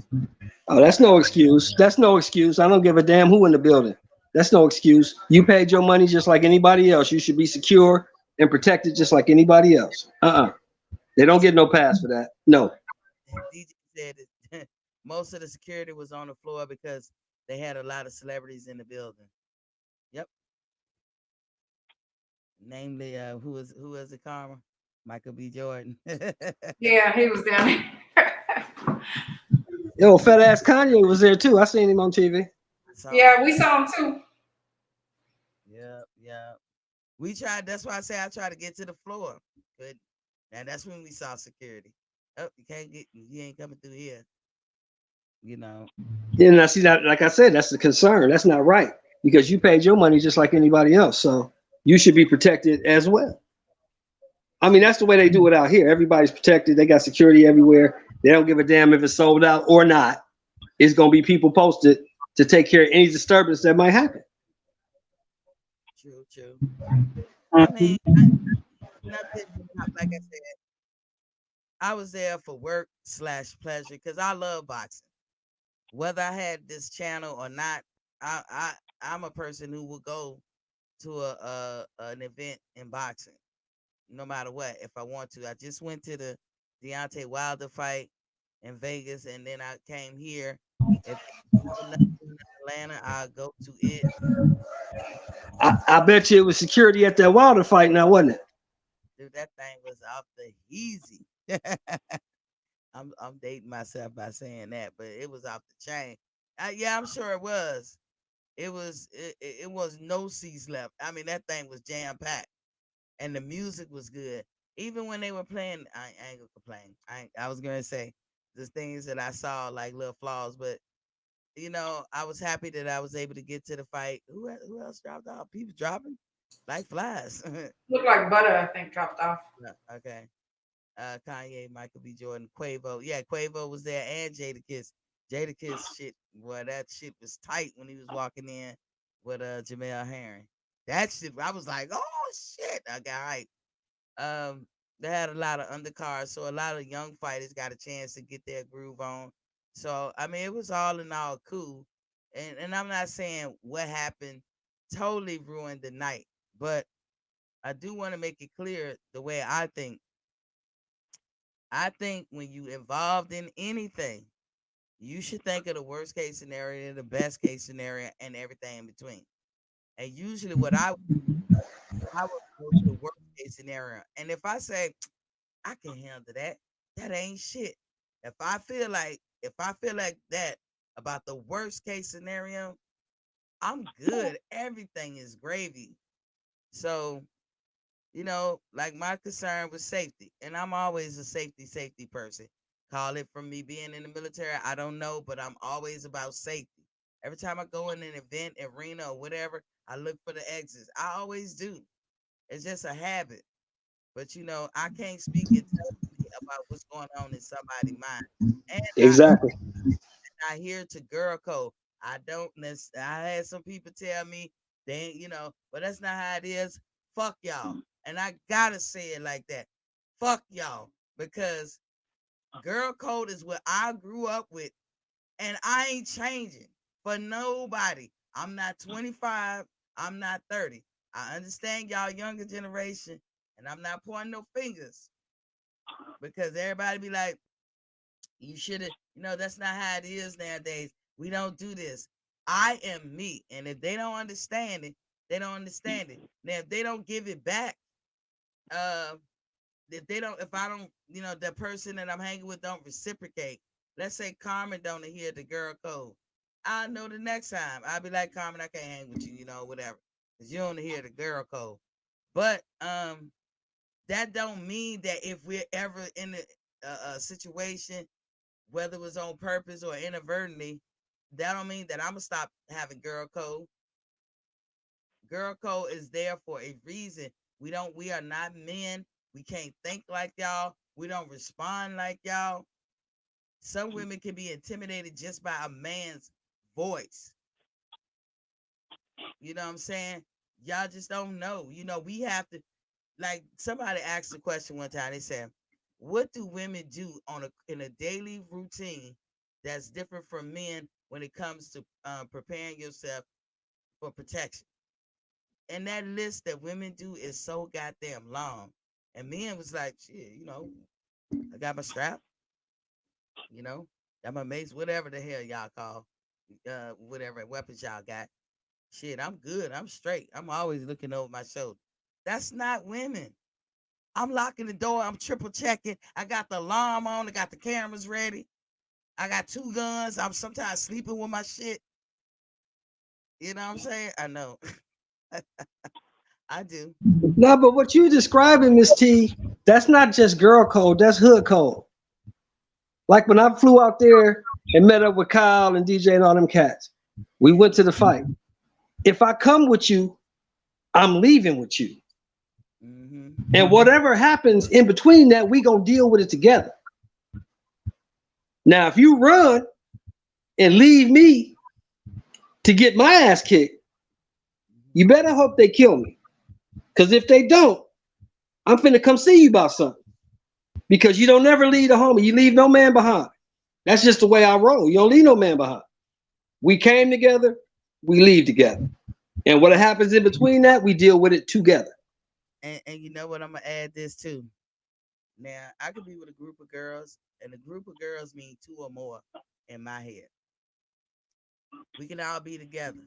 Oh, that's no excuse. That's no excuse. I don't give a damn who in the building. That's no excuse. You paid your money just like anybody else. You should be secure and protected just like anybody else. They don't get no pass for that. No. DJ said that most of the security was on the floor because they had a lot of celebrities in the building. Yep. Namely, who was it, Karma? Michael B. Jordan. Yeah, he was down there. Yo, fat ass Kanye was there too. I seen him on TV. Yeah, we saw him too. Yeah. We tried. That's why I say I tried to get to the floor, but and that's when we saw security. Oh, you can't get. You ain't coming through here. You know. Yeah, and I see that. Like I said, that's the concern. That's not right because you paid your money just like anybody else, so you should be protected as well. I mean, that's the way they do it out here. Everybody's protected. They got security everywhere. They don't give a damn if it's sold out or not. It's gonna be people posted to take care of any disturbance that might happen. True. I mean, like I said, I was there for work/pleasure because I love boxing. Whether I had this channel or not, I'm a person who will go to an event in boxing, no matter what, if I want to. I just went to the Deontay Wilder fight in Vegas, and then I came here. If in Atlanta, I'll go to it. I bet you it was security at that Wilder fight now, wasn't it? Dude, that thing was off the easy. I'm dating myself by saying that, but it was off the chain. Yeah, I'm sure it was. It was no seats left. I mean, that thing was jam packed, and the music was good. Even when they were playing, I ain't gonna complain. I was gonna say the things that I saw like little flaws, but you know, I was happy that I was able to get to the fight. Who else dropped off? People dropping like flies. Looked like Butter, I think, dropped off. Okay. Kanye, Michael B. Jordan, Quavo. Yeah, Quavo was there, and Jadakiss. Jadakiss shit, boy, that shit was tight when he was walking in with Jamel Herring. That shit, I was like, oh shit. Okay, all right. They had a lot of undercards, so a lot of young fighters got a chance to get their groove on. So I mean, it was all in all cool. And I'm not saying what happened totally ruined the night, but I do want to make it clear the way I think. I think when you involved in anything, you should think of the worst case scenario, the best case scenario, and everything in between. And usually what I would go to the worst case scenario. And if I say I can handle that, that ain't shit. If I feel like that about the worst case scenario, I'm good. Everything is gravy. So, you know, like my concern was safety. And I'm always a safety person. Call it from me being in the military. I don't know, but I'm always about safety. Every time I go in an event, arena, or whatever, I look for the exits. I always do. It's just a habit. But you know, I can't speak intelligently about what's going on in somebody's mind. And exactly. I hear to girl code. I don't necessarily. I had some people tell me they, you know, but that's not how it is. Fuck y'all, and I gotta say it like that. Fuck y'all, because girl code is what I grew up with, and I ain't changing. for nobody. I'm not 25. I'm not 30. I understand y'all younger generation, and I'm not pointing no fingers because everybody be like, you should have, that's not how it is nowadays. We don't do this. I am me. And if they don't understand it, they don't understand it. Now, if they don't give it back, if I don't, the person that I'm hanging with don't reciprocate. Let's say Carmen don't hear the girl code. I know the next time I'll be like, Carmen, I can't hang with you, whatever. Because you don't hear the girl code. But that don't mean that if we're ever in a situation, whether it was on purpose or inadvertently, that don't mean that I'm gonna stop having girl code. Girl code is there for a reason. We are not men. We can't think like y'all. We don't respond like y'all. Some women can be intimidated just by a man's voice. You know what I'm saying? Y'all just don't know. We have to, like, somebody asked a question one time. They said, what do women do in a daily routine that's different from men when it comes to preparing yourself for protection? And that list that women do is so goddamn long. And men was like, shit, I got my strap, got my mace, whatever the hell y'all call, whatever weapons y'all got. Shit, I'm good. I'm straight. I'm always looking over my shoulder. That's not women. I'm locking the door. I'm triple checking. I got the alarm on. I got the cameras ready. I got 2 guns. I'm sometimes sleeping with my shit. You know what I'm saying? I know. I do. No, but what you describing, Miss T, that's not just girl code. That's hood code. Like when I flew out there and met up with Kyle and DJ and all them cats, we went to the fight. If I come with you, I'm leaving with you. Mm-hmm. And whatever happens in between that, we gonna deal with it together. Now, if you run and leave me to get my ass kicked, you better hope they kill me. Because if they don't, I'm finna come see you about something. Because you don't never leave a homie. You leave no man behind. That's just the way I roll. You don't leave no man behind. We came together, we leave together. And what happens in between that, we deal with it together. And you know what? I'm going to add this too. Now, I could be with a group of girls, and a group of girls mean 2 or more in my head. We can all be together.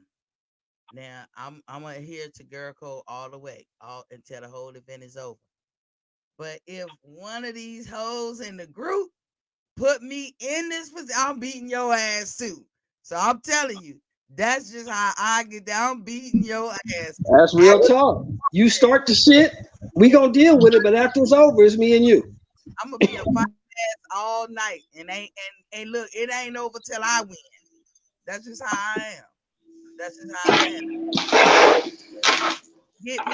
Now, I'm going to adhere to girl code all the way, until the whole event is over. But if one of these hoes in the group put me in this position, I'm beating your ass too. So I'm telling you, that's just how I get down. I'm beating your ass. That's real talk. You start the shit, we gonna deal with it, but after it's over, it's me and you. I'm gonna be a fight ass all night, and look, it ain't over till I win. That's just how I am. That's just how I am. Get me.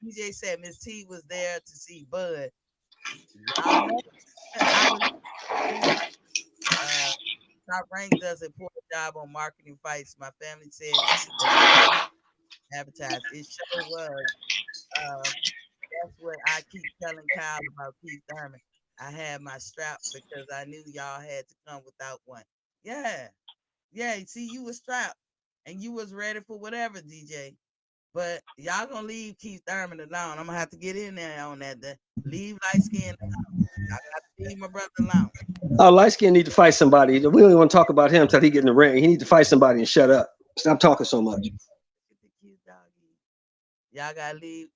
DJ said Miss T was there to see Bud. Top Rank does a poor job on marketing fights. My family said advertise. It sure was. That's what I keep telling Kyle about Keith Thurman. I had my strap because I knew y'all had to come without one. Yeah. See, you was strapped and you was ready for whatever, DJ. But y'all gonna leave Keith Thurman alone. I'm gonna have to get in there on that. Leave light skin alone. I got to leave my brother alone. Oh, light skin need to fight somebody. We don't even want to talk about him until he get in the ring. He need to fight somebody and shut up. Stop talking so much. Y'all gotta leave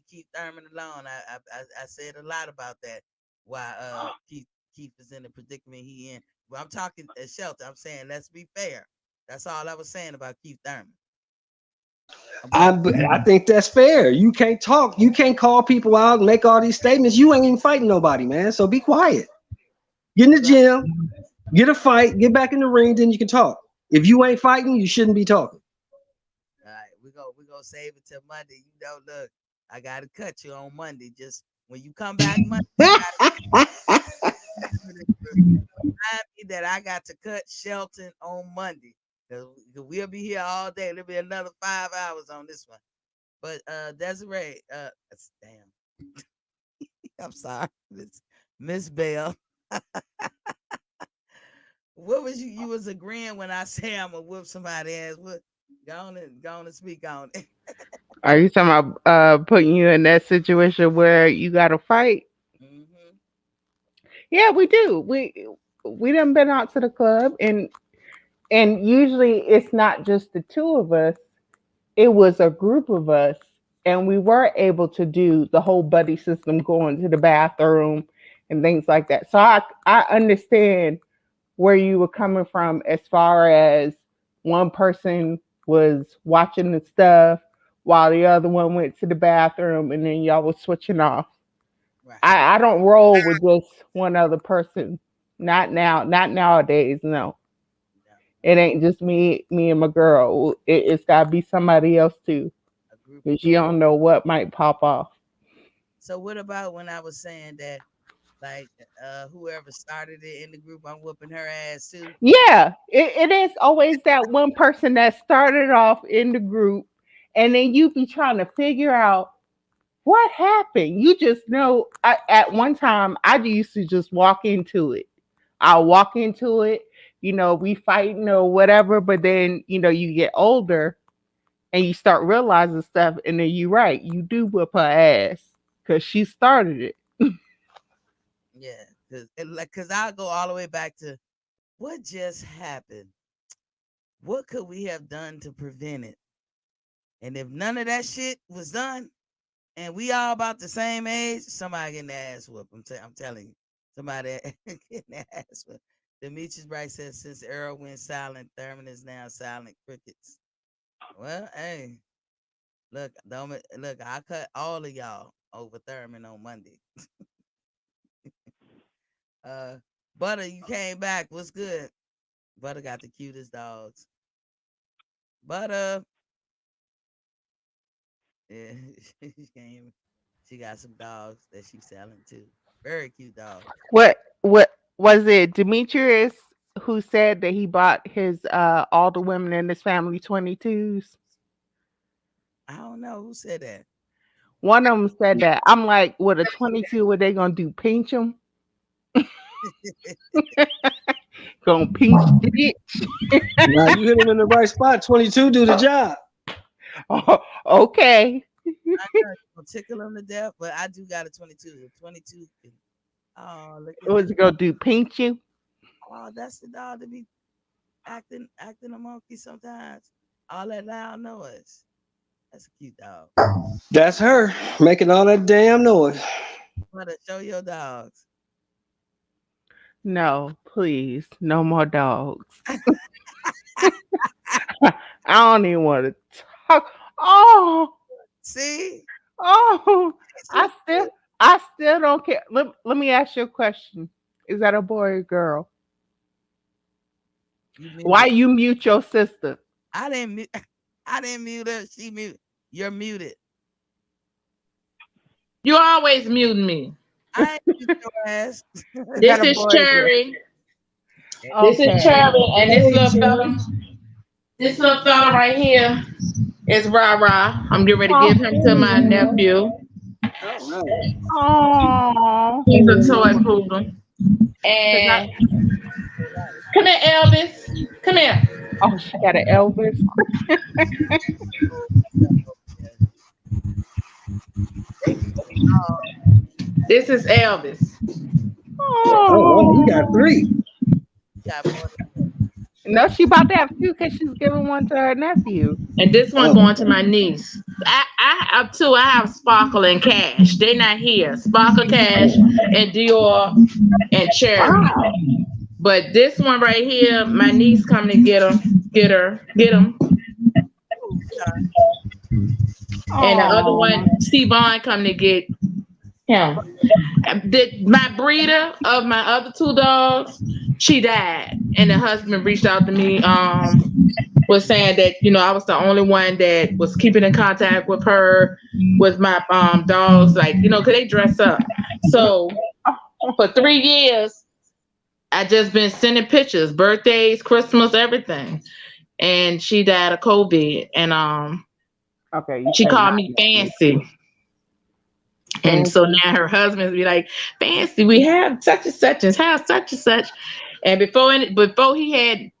Keith Thurman alone. I said a lot about that. Why Keith is in the predicament he in. Well, I'm talking Shelton. I'm saying let's be fair. That's all I was saying about Keith Thurman. I think that's fair. You can't talk. You can't call people out and make all these statements. You ain't even fighting nobody, man. So be quiet. Get in the gym, get a fight, get back in the ring, then you can talk. If you ain't fighting, you shouldn't be talking. All right, we're gonna save it till Monday. Look, I gotta cut you on Monday. Just when you come back Monday, remind me that I got to cut Shelton on Monday. We'll be here all day. There'll be another 5 hours on this one. But Desiree, damn. I'm sorry, Miss Bell. What was you was agreeing when I say I'm gonna whoop somebody ass? What? Go on and speak on it. Are you talking about putting you in that situation where you got to fight? Mm-hmm. Yeah, we do. We done been out to the club, and usually it's not just the two of us. It was a group of us, and we were able to do the whole buddy system, going to the bathroom and things like that. So I understand where you were coming from as far as one person was watching the stuff while the other one went to the bathroom, and then y'all was switching off. Right. I don't roll with just one other person. Not now, not nowadays, no. No, It ain't just me and my girl. It's gotta be somebody else too. a group of Because you people. don't know what might pop off. So what about when I was saying that, like, whoever started it in the group, I'm whooping her ass too? Yeah, it is always that one person that started off in the group, and then you be trying to figure out what happened. You just know, at one time, I used to just walk into it. I'll walk into it, we fighting or whatever, but then, you get older and you start realizing stuff, and then you're right, you do whip her ass because she started it. Yeah, because I'll go all the way back to what just happened. What could we have done to prevent it? And if none of that shit was done, and we all about the same age, somebody getting their ass whooped. I'm telling you, somebody getting their ass whooped. Demetrius Bright says, since Earl went silent, Thurman is now silent crickets. Well, hey, look, I cut all of y'all over Thurman on Monday. Butter, you came back. What's good? Butter got the cutest dogs. Butter. Yeah, she got some dogs that she's selling too. Very cute dogs. What was it, Demetrius, who said that he bought his all the women in his family 22s? I don't know who said that. One of them said that. I'm like, with a 22, what they gonna do? Pinch them? Gonna pinch the bitch? Now you hit him in the right spot. 22 do the job. Oh, okay. I know you're gonna tickle them to death, but I do got a 22. 22. Oh, look at What's it gonna do? Pinch you? Oh, that's the dog to be acting a monkey sometimes. All that loud noise. That's a cute dog. That's her making all that damn noise. Better show your dogs. No, please, no more dogs. I don't even want to talk. Oh, see. Oh, I still don't care. Let me ask you a question. Is that a boy or girl? Why you mute your sister? I didn't mute her. She mute. You're muted. You always mute me. I ain't mute your ass. This is Cherry. Okay. This is Cherry, and this little fella right here is Ra. I'm getting ready to give him to my nephew. Oh, he's a toy poodle. And come here, Elvis. Come here. Oh, she got an Elvis. This is Elvis. Oh, you got 3. No, she about to have 2 because she's giving one to her nephew. And this one going to my niece. I have 2. I have Sparkle and Cash. They're not here. Sparkle, Cash, and Dior and Cherry. Wow. But this one right here, my niece coming to get him. And the other one, T-Vaughn coming to get him. My breeder of my other 2 dogs, she died. And the husband reached out to me, was saying that, I was the only one that was keeping in contact with her, with my dogs, like, because they dress up. So for 3 years, I just been sending pictures, birthdays, Christmas, everything. And she died of COVID. And she called me Fancy. And so now her husband be like, Fancy, we have such and such and have such and such. And before he had,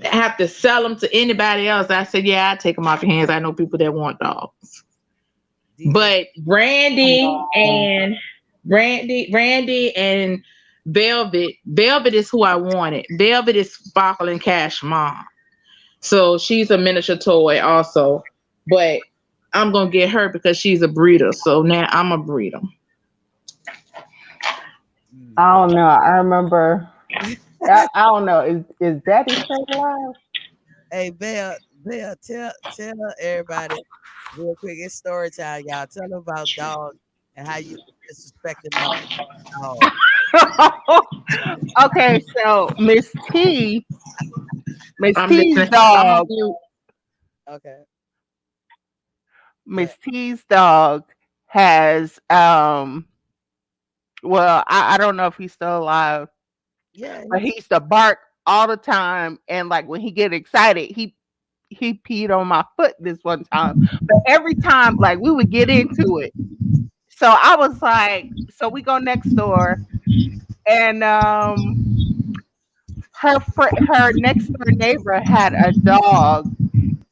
have to sell them to anybody else, I said, yeah, I take them off your hands. I know people that want dogs. But Randy and Velvet is who I wanted. Velvet is Sparkle and Cash mom. So she's a miniature toy also. But I'm going to get her because she's a breeder. So now I'm a breeder. I don't know. I remember. I don't know. Is Daddy still alive? Hey, Belle, tell everybody real quick. It's story time, y'all. Tell them about dogs and how you disrespecting my dog. Okay, so Miss T's listening. dog. Okay. Miss T's dog has well, I don't know if he's still alive. Yeah. But he used to bark all the time, and like when he get excited, he peed on my foot this one time. But every time, like we would get into it. So I was like, so we go next door, and her next door neighbor had a dog.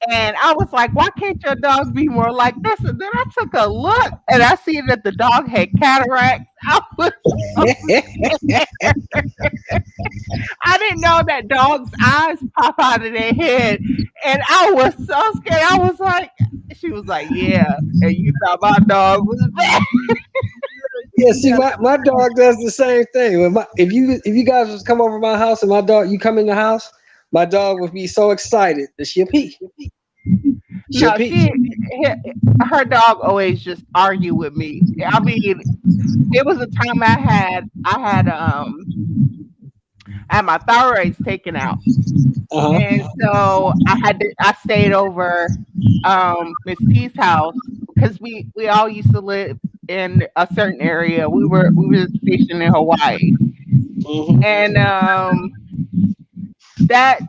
And I was like, why can't your dog be more like this? And then I took a look and I see that the dog had cataracts. I didn't know that dogs' eyes pop out of their head. And I was so scared. I was like, she was like, yeah. And you thought my dog was bad. Yeah, see, my dog does the same thing. If you guys was come over my house and you come in the house, my dog would be so excited that she'll pee. Her dog always just argue with me. I mean, it was a time I had my thyroids taken out, and so I stayed over Miss T's house because we all used to live in a certain area. We were stationed in Hawaii, and that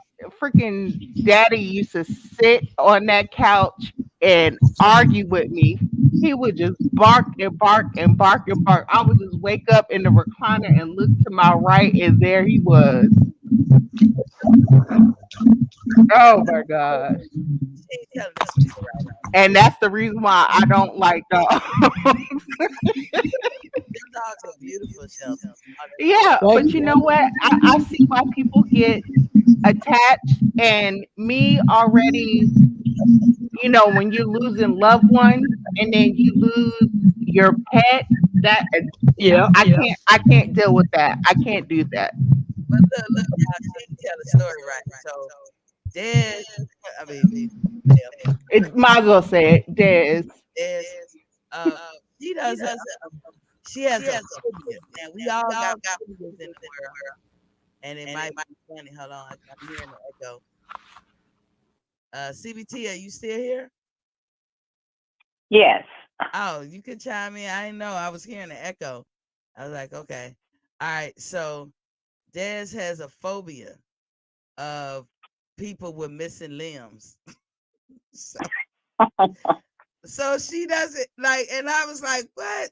freaking daddy used to sit on that couch and argue with me. He would just bark and bark and bark and bark. I would just wake up in the recliner and look to my right, and there he was. Oh my gosh. And that's the reason why I don't like dogs. Dogs are beautiful, Shelton. Yeah, but you know what? I see why people get attached, and me already, when you're losing loved ones and then you lose your pet, I can't deal with that. I can't do that. But look, she tell the story right. So Des, Might as well say it, Des. She has a phobia, and we all got phobias in the world. And it might be funny. Hold on, I'm hearing the echo. CBT, are you still here? Yes. Oh, you could chime in. I didn't know. I was hearing the echo. I was like, okay. All right. So Des has a phobia of people with missing limbs. So she doesn't like, and I was like, what?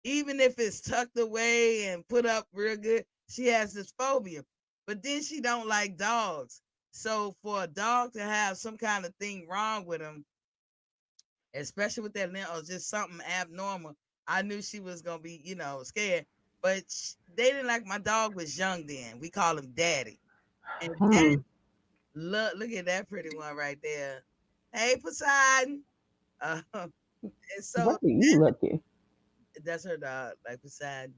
Even if it's tucked away and put up real good, she has this phobia. But then she don't like dogs. So for a dog to have some kind of thing wrong with him, especially with that limb or just something abnormal, I knew she was gonna be, scared. But they didn't like, my dog was young then. We call him Daddy. And Daddy, look at that pretty one right there. Hey, Poseidon. And so what are you looking? That's her dog, like Poseidon.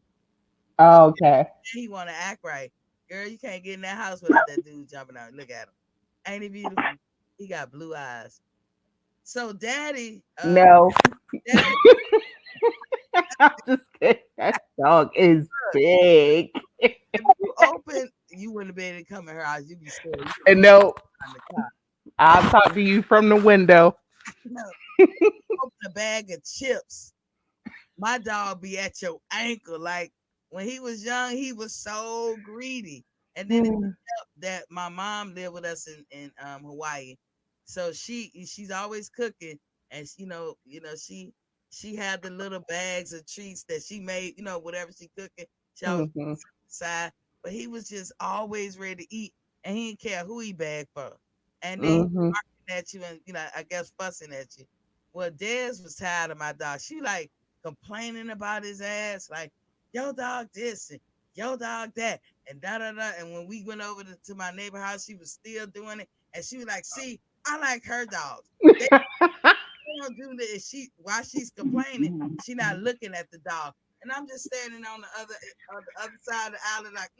Oh, okay. He want to act right. Girl, you can't get in that house without that dude jumping out. Look at him. Ain't he beautiful? He got blue eyes. So Daddy. No. Daddy, I'm just kidding. That dog is big. If you open, you wouldn't be able to come in her house. You'd be scared. And no, I'll talk to you from the window. No. Open a bag of chips. My dog be at your ankle. Like when he was young, he was so greedy. And then it helped that my mom lived with us in Hawaii, so she's always cooking, and she had the little bags of treats that she made. Whatever she cooking, she always side. but he was just always ready to eat, and he didn't care who he begged for. And then Mhm. barking at you and I guess fussing at you. Well, Des was tired of my dog. She like complaining about his ass, like yo dog this and yo dog that, and da da da. And when we went over to my neighbor house, she was still doing it, and she was like, "See, I like her dogs. They don't do this." While she's complaining, she not looking at the dog, and I'm just standing on the other side of the alley, like,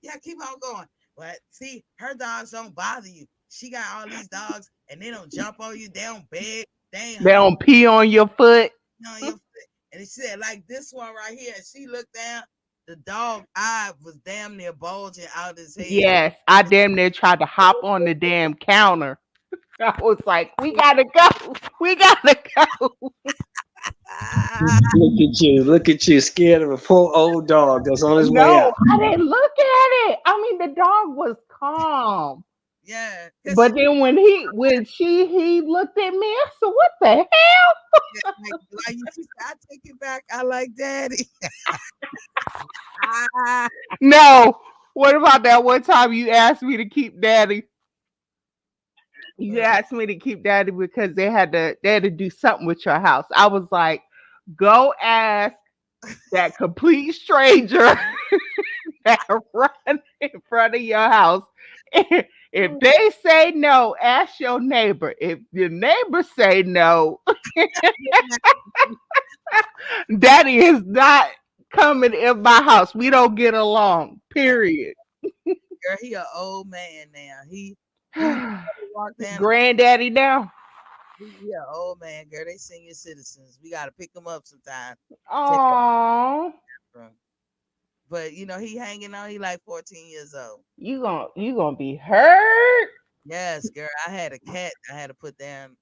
yeah, keep on going. But see, her dogs don't bother you. She got all these dogs, and they don't jump on you. They don't beg. They don't pee on your foot. On your foot. And she said, like this one right here. And she looked down. The dog eye was damn near bulging out his head. Yes, I damn near tried to hop on the damn counter. I was like, we gotta go. We gotta go. Look at you, scared of a poor old dog that's on his way out. No, I didn't look at it. I mean, the dog was calm. Yeah. But then when he looked at me, I said, what the hell? Like you said, I take it back. I like daddy. No. What about that one time you asked me to keep daddy? You asked me to keep daddy because they had to do something with your house. I was like, go ask that complete stranger that run in front of your house. If they say no, ask your neighbor. If your neighbor say no, daddy is not coming in my house. We don't get along. Period. Girl, he an old man now. He walked down. Granddaddy now. Yeah, old man, girl. They senior citizens. We gotta pick them up sometime. Oh. But he hanging on. He like 14 years old. You gonna be hurt. Yes, girl. I had a cat. I had to put down.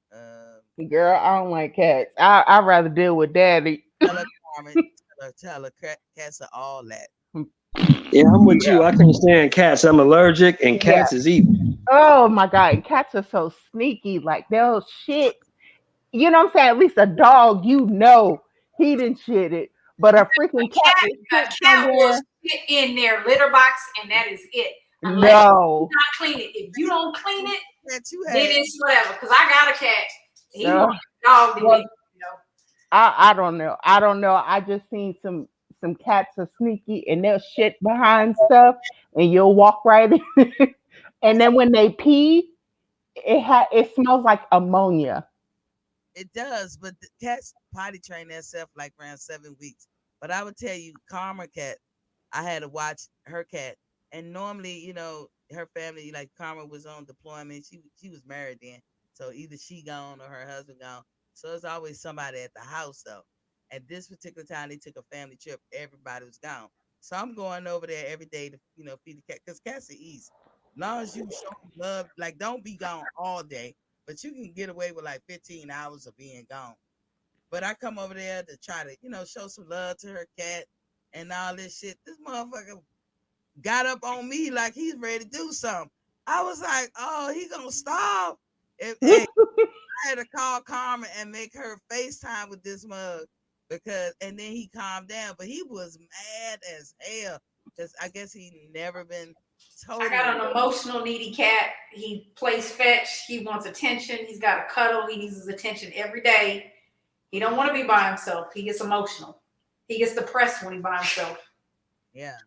Girl, I don't like cats. I'd rather deal with daddy. Tell her, Carmen. Tell her, cats are all that. Yeah, I'm with you. I can't stand cats. I'm allergic, and cats is evil. Oh my God, cats are so sneaky. Like they'll shit. You know what I'm saying? At least a dog, he didn't shit it. But a freaking cat will sit in their litter box, and that is it. Unless you not clean it. If you don't clean it, then it's whatever. Because I got a cat. He wants a dog to eat, I don't know. I just seen some cats are sneaky and they'll shit behind stuff, and you'll walk right in. And then when they pee, it smells like ammonia. It does, but the cats potty train themselves like around 7 weeks. But I would tell you, Karma cat, I had to watch her cat. And normally, her family, like Karma was on deployment. She was married then. So either she gone or her husband gone. So it's always somebody at the house though. At this particular time, they took a family trip. Everybody was gone. So I'm going over there every day to, feed the cat. Because cats are easy. As long as you show love, like don't be gone all day. But you can get away with like 15 hours of being gone. But I come over there to try to, show some love to her cat and all this shit. This motherfucker got up on me like he's ready to do something. I was like, oh, he gonna starve. I had to call Carmen and make her FaceTime with this mug and then he calmed down. But he was mad as hell because I guess he never been told. I got an emotional, needy cat. He plays fetch. He wants attention. He's got a cuddle. He needs his attention every day. He don't want to be by himself. He gets emotional. He gets depressed when he's by himself. Yeah.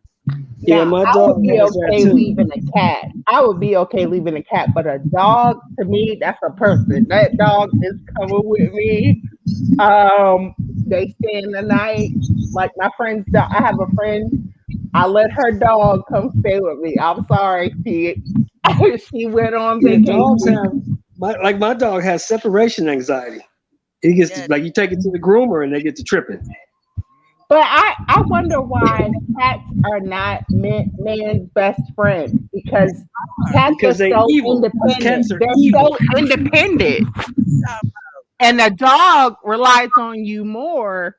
Yeah, my dog. I would be okay leaving a cat. I would be okay leaving a cat, but a dog, to me, that's a person. That dog is coming with me. They spend the night. Like my friend's dog. I have a friend. I let her dog come stay with me. I'm sorry, she went on vacation. Dogs my dog has separation anxiety. He gets to, you take it to the groomer and they get to tripping. But I wonder why cats are not man's best friend, because cats are so independent. They're so independent. And a dog relies on you more.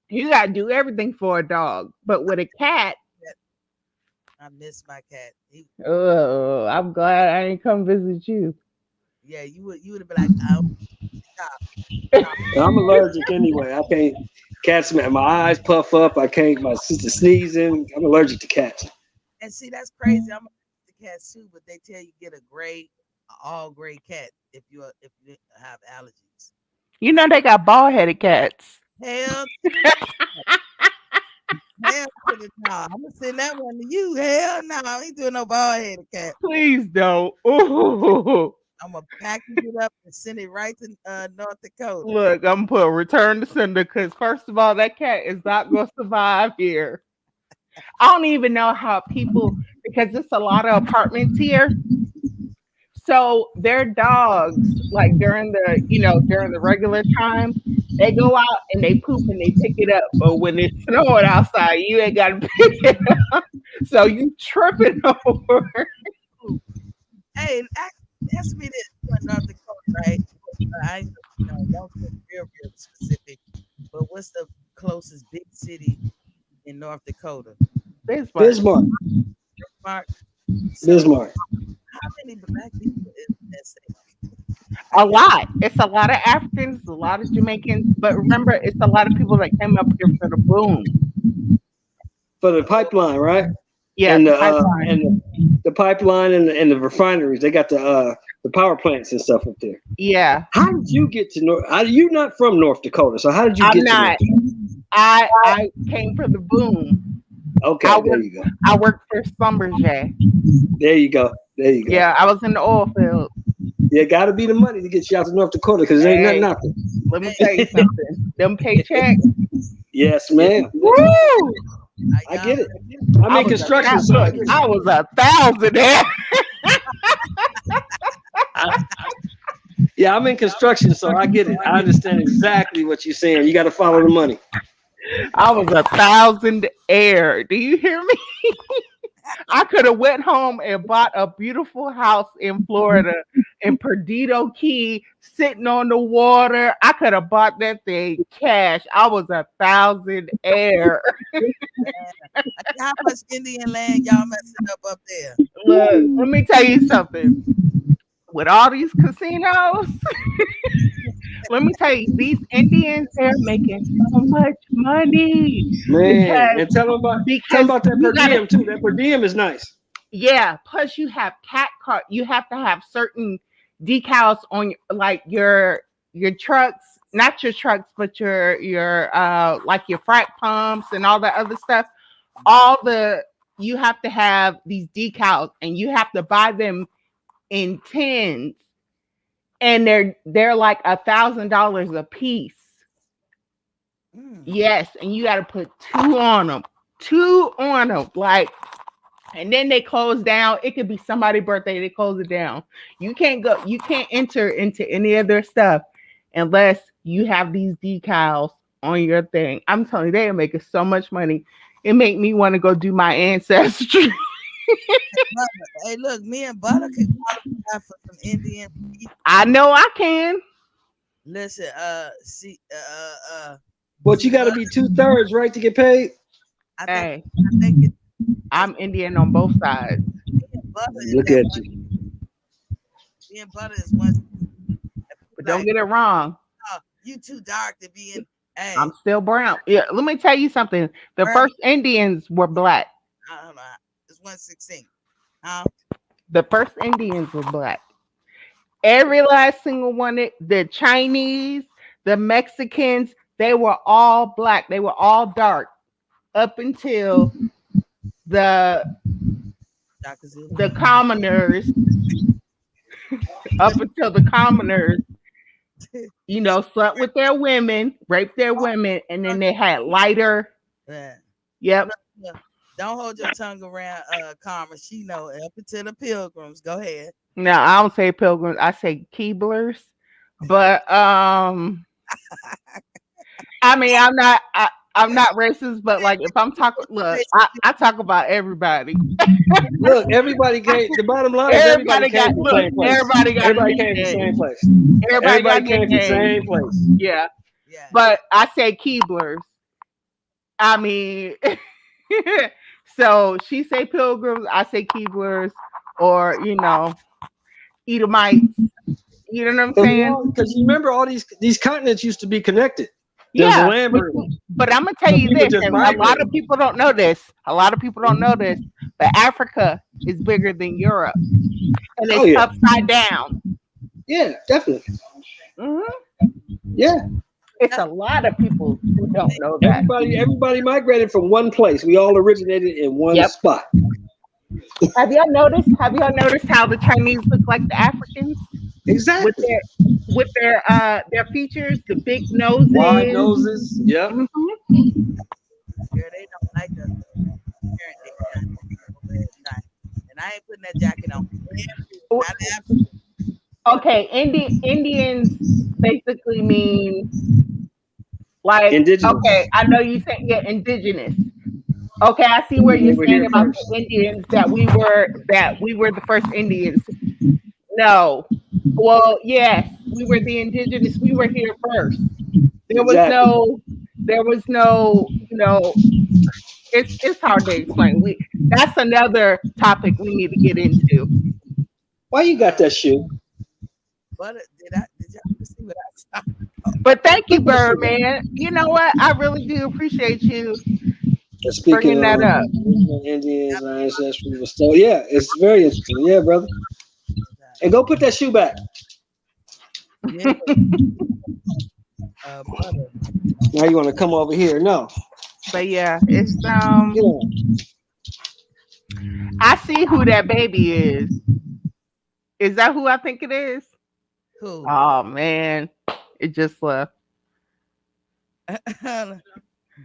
You got to do everything for a dog. But with a cat, I miss my cat. I'm glad I didn't come visit you. Yeah, you would have been like, oh, stop. I'm allergic anyway. Cats, man, my eyes puff up. I can't. My sister sneezing. I'm allergic to cats. And see, that's crazy. I'm allergic to cats too, but they tell you get a all gray cat if you have allergies. You know they got bald headed cats. Hell, hell to the no. I'm gonna send that one to you. Hell no, I ain't doing no bald headed cat. Please don't. Ooh. I'm gonna package it up and send it right to North Dakota. Look, I'm gonna put return to sender because first of all, that cat is not gonna survive here. I don't even know how people, because it's a lot of apartments here. So their dogs, like during the regular time, they go out and they poop and they pick it up. But when it's snowing outside, you ain't gotta pick it up. So you tripping over. Hey, ask me this in North Dakota, right? I don't get real specific, but what's the closest big city in North Dakota? Bismarck. Bismarck. How many black people is in that state? A lot. It's a lot of Africans, a lot of Jamaicans, but remember, it's a lot of people that came up here for the boom. For the pipeline, right? Yeah, and the pipeline. and the pipeline and the refineries. They got the power plants and stuff up there. Yeah. How did you get to North? You're not from North Dakota, so how did you get to North Dakota? I came for the boom. Okay, there you go. I worked for Schlumberger. There you go. There you go. Yeah, I was in the oil field. Yeah, got to be the money to get you out to North Dakota because there ain't nothing. Let me tell you something. Them paychecks. Yes, man. Woo! I get it. I'm in construction, so I was 1,000 there. Yeah, I'm in construction, so I get it. I understand exactly what you're saying. You got to follow the money. I was 1,000 air. Do you hear me? I could have went home and bought a beautiful house in Florida in Perdido Key, sitting on the water. I could have bought that thing cash. I was 1,000 air. How much Indian land y'all messing up there? Look, let me tell you something. With all these casinos, let me tell you, these Indians, they're making so much money. Man, and tell them about that per diem too. That per diem is nice. Yeah. Plus, you have cat card. You have to have certain decals on, like your trucks, not your trucks, but your like your frac pumps and all that other stuff. You have to have these decals, and you have to buy them in tins, and they're like $1,000 a piece. Yes, and you got to put two on them, like, and then they close down. It could be somebody's birthday, they close it down. You can't enter into any of their stuff unless you have these decals on your thing. I'm telling you, they are making so much money. It made me want to go do my ancestry. Hey, look, me and Butter can qualify for some Indian people. I know I can. Listen, but you got to be 2/3, right, to get paid. I think I'm Indian on both sides. Look at you. Me and Butter is one. But don't get it wrong. You too dark to be in. Hey. I'm still brown. Yeah, let me tell you something. The first Indians were black. I don't know. It's 116. The first Indians were black. Every last single one. The Chinese, the Mexicans, they were all black. They were all dark up until the commoners. Up until the commoners, slept with their women, raped their women, and then they had lighter. Yeah. Yep. Don't hold your tongue around Karma. She know up until the Pilgrims. Go ahead. No, I don't say Pilgrims. I say Keeblers. But I mean, I'm not racist, but like if I'm talking, look, I talk about everybody. Look, everybody came. The bottom line is everybody came from the same place. Everybody came from the same place. Everybody came from the same place. Yeah. But I say Keeblers. I mean, so she say Pilgrims, I say Keeblers, or Edomites. You know what I'm saying? Because you remember all these continents used to be connected. There's Yeah, land but, bridge. but I'm gonna tell So you people this, just and a lot migrate. of people don't know this. A lot of people don't know this, but Africa is bigger than Europe, and Oh it's yeah, upside down. yeah, definitely. hmm Yeah, It's a lot of people who don't know that. everybody migrated from one place. We all originated in one Yep. spot. Have y'all noticed? Have y'all noticed how the Chinese look like the Africans with Exactly. their features, the big noses? Wide noses. Yep. Mhm. Girl, they don't like us. Apparently, over here in China. And I ain't putting that jacket on. Not absolutely. Okay, Indians basically mean like Indigenous. okay. I know you said indigenous. Okay, I see where They you're were saying here about first. the Indians that we were the first Indians. No, well, yes, we were the indigenous. We were here first. There was no, it's hard to explain. That's another topic we need to get into. Why you got that shoe? But did y'all see what I saw? But thank you, Birdman. You know what? I really do appreciate you Speaking bringing that of up. Indians, our ancestry was so yeah, it's very interesting. Yeah, brother. And go put that shoe back. Yeah. Butter. Now you want to come over here? No. But yeah, it's I see who that baby is. Is that who I think it is? Who? Oh man, it just left.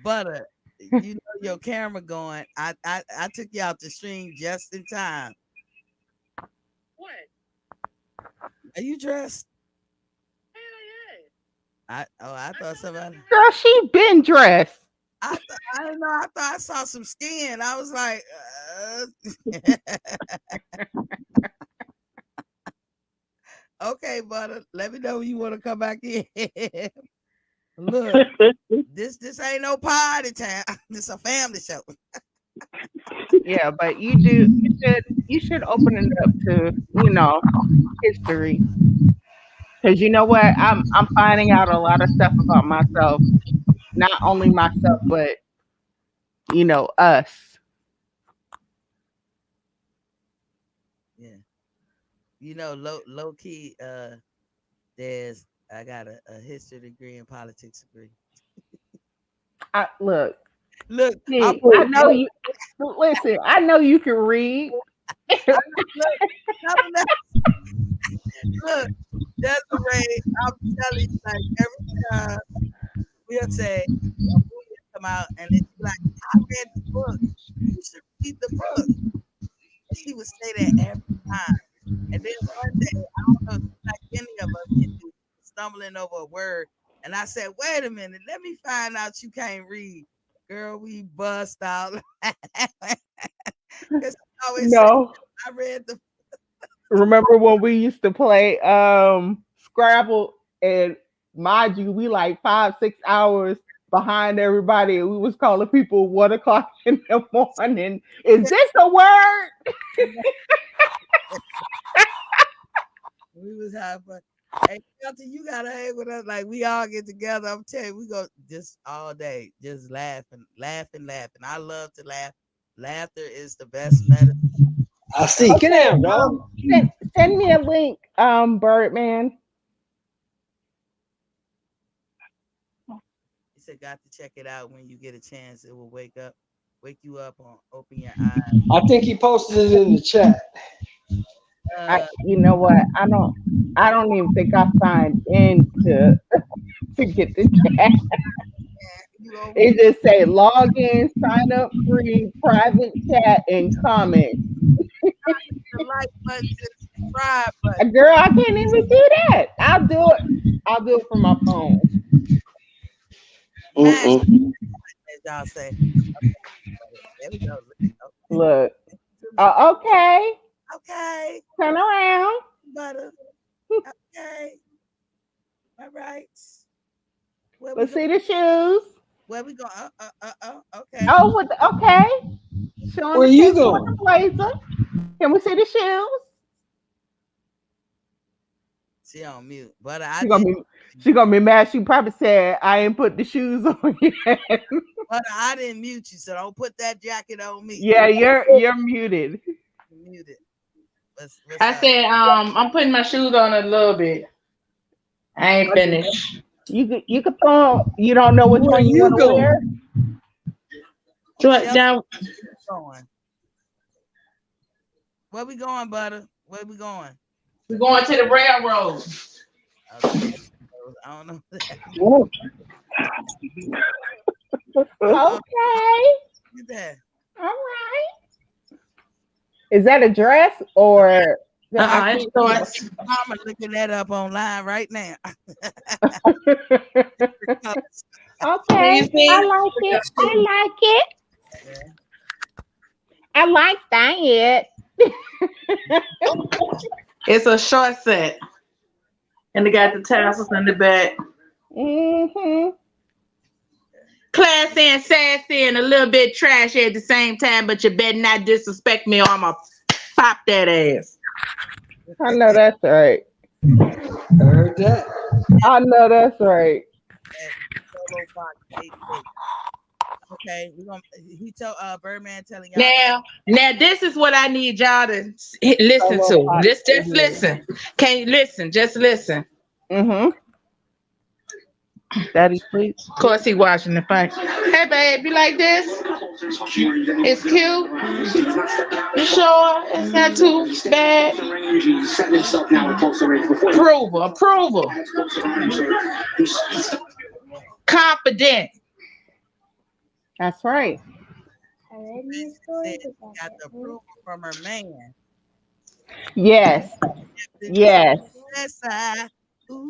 Butter. You know your camera going. I took you out the stream just in time. What? Are you dressed? I thought somebody. Girl, she been dressed. I don't know. I thought I saw some skin. I was like, okay, Butter. Let me know when you want to come back in. Look, this ain't no party time. This a family show. Yeah, but you should open it up to history, because you know what, I'm finding out a lot of stuff about myself, not only myself but us. Yeah, low key. I got a history degree and politics degree. Look. See, I know you. Listen, I know you can read. Look, Desiree, I'm telling you, like every time we'll say a movie come out and it's like, I read the book. You should read the book. And she would say that every time. And then one day, I don't know, like any of us can do, stumbling over a word. And I said, wait a minute, let me find out you can't read. Girl, we bust out. No. I read the. Remember when we used to play Scrabble, and mind you, we like 5-6 hours behind everybody, and we was calling people 1 o'clock in the morning. Is this a word? We was having fun. Hey, Shelton, you gotta hang with us. Like we all get together. I'm telling you, we go just all day, just laughing. I love to laugh. Laughter is the best medicine. I see. Get down, dog. Send me a link, Birdman. He said, "Got to check it out when you get a chance. It will wake you up on open your eyes." I think he posted it in the chat. You know what? I don't even think I signed in to get the chat. It just say log in, sign up free, private chat, and comment. The like button, subscribe button. Girl, I can't even do that. I'll do it from my phone. As y'all say. Okay. There we go. Look. Okay. Okay. Turn around. Butter. Okay. All right. Let's see the shoes. Where we go? Okay. Oh, okay. Showing Where you going? The blazer. Can we see the shoes? She on mute. But I She gonna be mad. She probably said I ain't put the shoes on yet. But I didn't mute you, so don't put that jacket on me. Yeah, you're muted. Muted. What's I up? said, I'm putting my shoes on a little bit. I ain't finished. You could throw. You don't know which one you want to wear. Down. Going. Where we going, Butter? Where we going? We're going to the railroad. Okay. I don't know. Okay. Look at that. All right. Is that a dress or? I'm looking that up online right now. Okay, I like it. I like it. Yeah. I like that. It's a short set, and they got the tassels in the back. Classy and sassy and a little bit trashy at the same time, but you better not disrespect me or I'm gonna pop that ass. I know that's right. Heard that. I know that's right. Okay, he told Birdman telling y'all. Now this is what I need y'all to listen to. Just listen. Can you listen? Just listen. Daddy, please. Of course he watching the fight. Hey babe, you like this? It's cute. You sure it's not too bad? Approval. Confident. That's right. Got the approval from her man. Yes.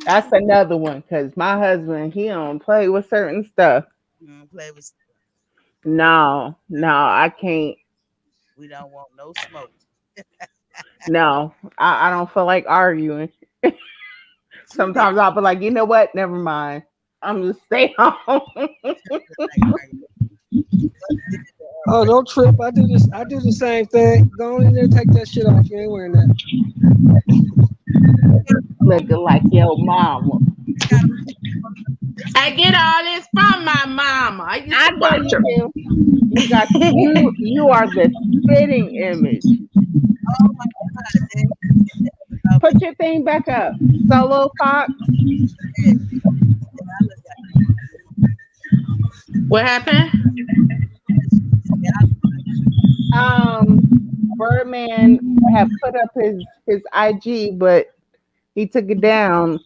That's another one because my husband, he don't play with certain stuff. Play with. No, I can't. We don't want no smoke. No, I don't feel like arguing. Sometimes I'll be like, you know what? Never mind. I'm just stay home. Oh, don't trip. I do the same thing. Go in there and take that shit off. You ain't wearing that. Looking like your mama. I get all this from my mama. I know you do. You got you are the spitting image. Oh my God. Put your thing back up. Solo Fox. What happened? Birdman had put up his IG, but he took it down.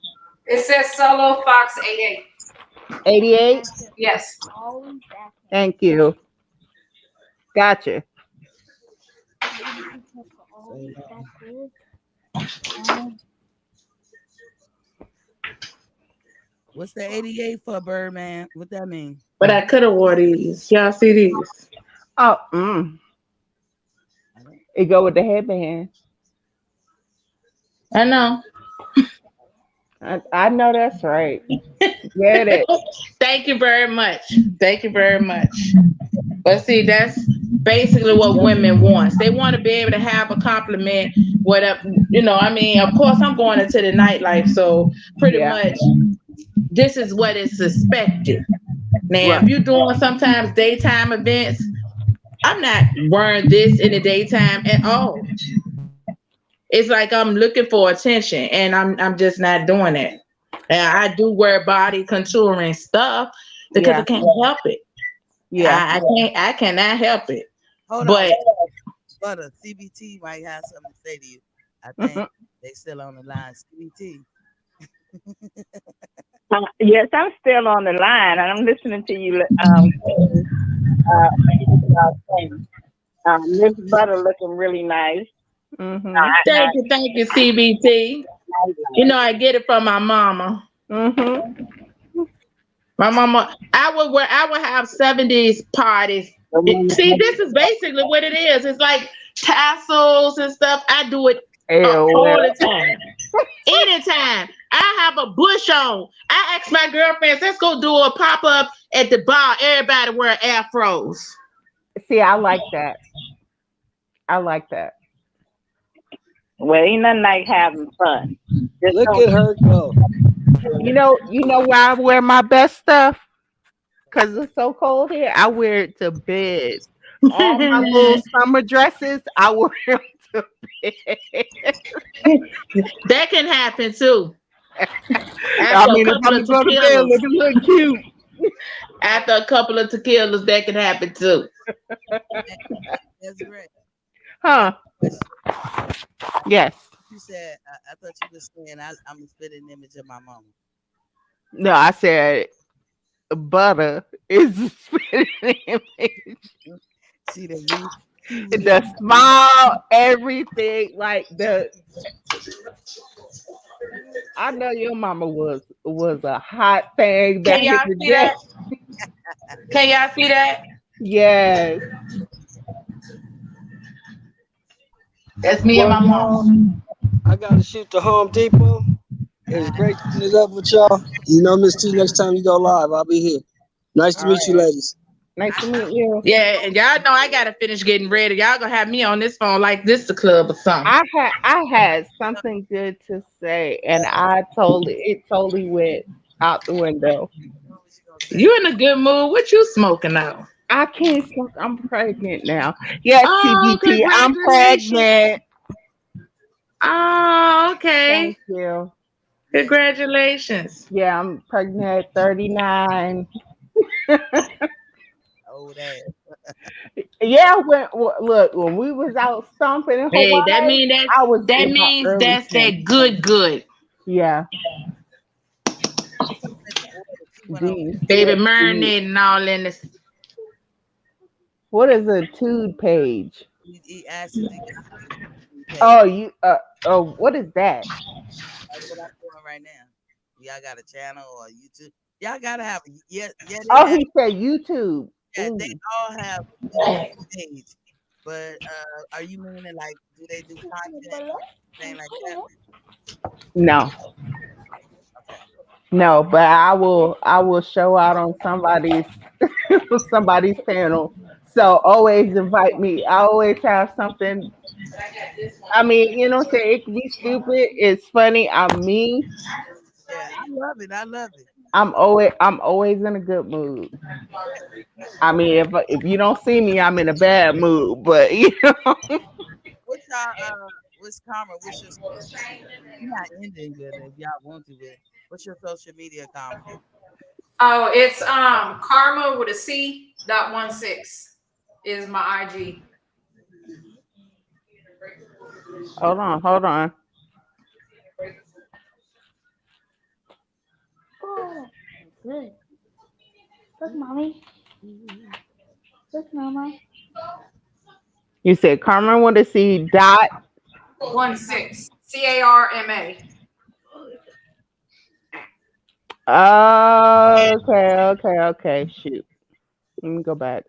It says Solo Fox 88. 88? Yes. Thank you. Gotcha. What's the 88 for, Birdman? What that mean? But I could have wore these. Y'all see these? Oh, It go with the headband. I know. I know that's right. Get it. Thank you very much. But see, that's basically what women want. They want to be able to have a compliment, whatever. I mean, of course, I'm going into the nightlife, so pretty much this is what is expected. Now, if you're doing sometimes daytime events, I'm not wearing this in the daytime at all. It's like I'm looking for attention, and I'm just not doing it. And I do wear body contouring stuff because I can't help it. Yeah, I cannot help it. Hold but on. But CBT might have something to say to you. I think they still on the line. CBT. Yes, I'm still on the line, and I'm listening to you. Miss Butter looking really nice. Thank you, CBT. I get it from my mama. My mama, I would have 70s parties. See, this is basically what it is. It's like tassels and stuff. I do it all the time. Anytime I have a bush on, I ask my girlfriends, let's go do a pop-up at the bar. Everybody wear afros. See, I like that. Well, ain't nothing like having fun. Look at her go. You know why I wear my best stuff? Because it's so cold here. I wear it to bed. All my little summer dresses, I wear them to bed. That can happen too. I After a mean, if couple I'm of going to go to bed tequilas. looking look cute. After a couple of tequilas, that can happen too. That's great. Huh? Yes. You said, I thought you were saying I'm a spitting image of my mama. No, I said butter is a spitting image. See the The small everything like the. I know your mama was a hot thing back Can in y'all the see day. that? Can y'all see that? Yes. That's me and my mom. I gotta shoot to Home Depot. It's great to meet up with y'all. You know, Miss T, next time you go live, I'll be here. Nice to meet you, ladies. Nice to meet you. Yeah, and y'all know I gotta finish getting ready. Y'all gonna have me on this phone like this the club or something. I had something good to say, and it totally went out the window. You in a good mood? What you smoking out? I can't smoke. I'm pregnant now. Yes, Oh, TBT. I'm congratulations. pregnant. Oh, okay. Thank you. Congratulations. Yeah, I'm pregnant at 39. old ass. Yeah, when we was out stomping in Hawaii, Hey, that means that's that good. Yeah. Baby marinating and all in this. What is a tude page? He asked you to get Oh, what is that? That's what I'm doing right now. Y'all got a channel or YouTube? Y'all gotta have it. Yeah. He said YouTube. Yeah, they all have a page. But are you meaning like do they do content? Thing like that? No. No, but I will show out on somebody's panel. So always invite me. I always have something. I mean, you know what I'm saying? It can be stupid. It's funny. I'm me. Yeah, I love it. I'm always in a good mood. I mean, if you don't see me, I'm in a bad mood. But you know. What's Karma? What's your you're not ending good if y'all want to, but what's your social media Karma? Oh, it's Karma with a C.16 is my IG. Hold on. Oh, good. Look, mommy. Look, mama. You said Carmen want to see dot 16 CARMA. Okay. Shoot. Let me go back.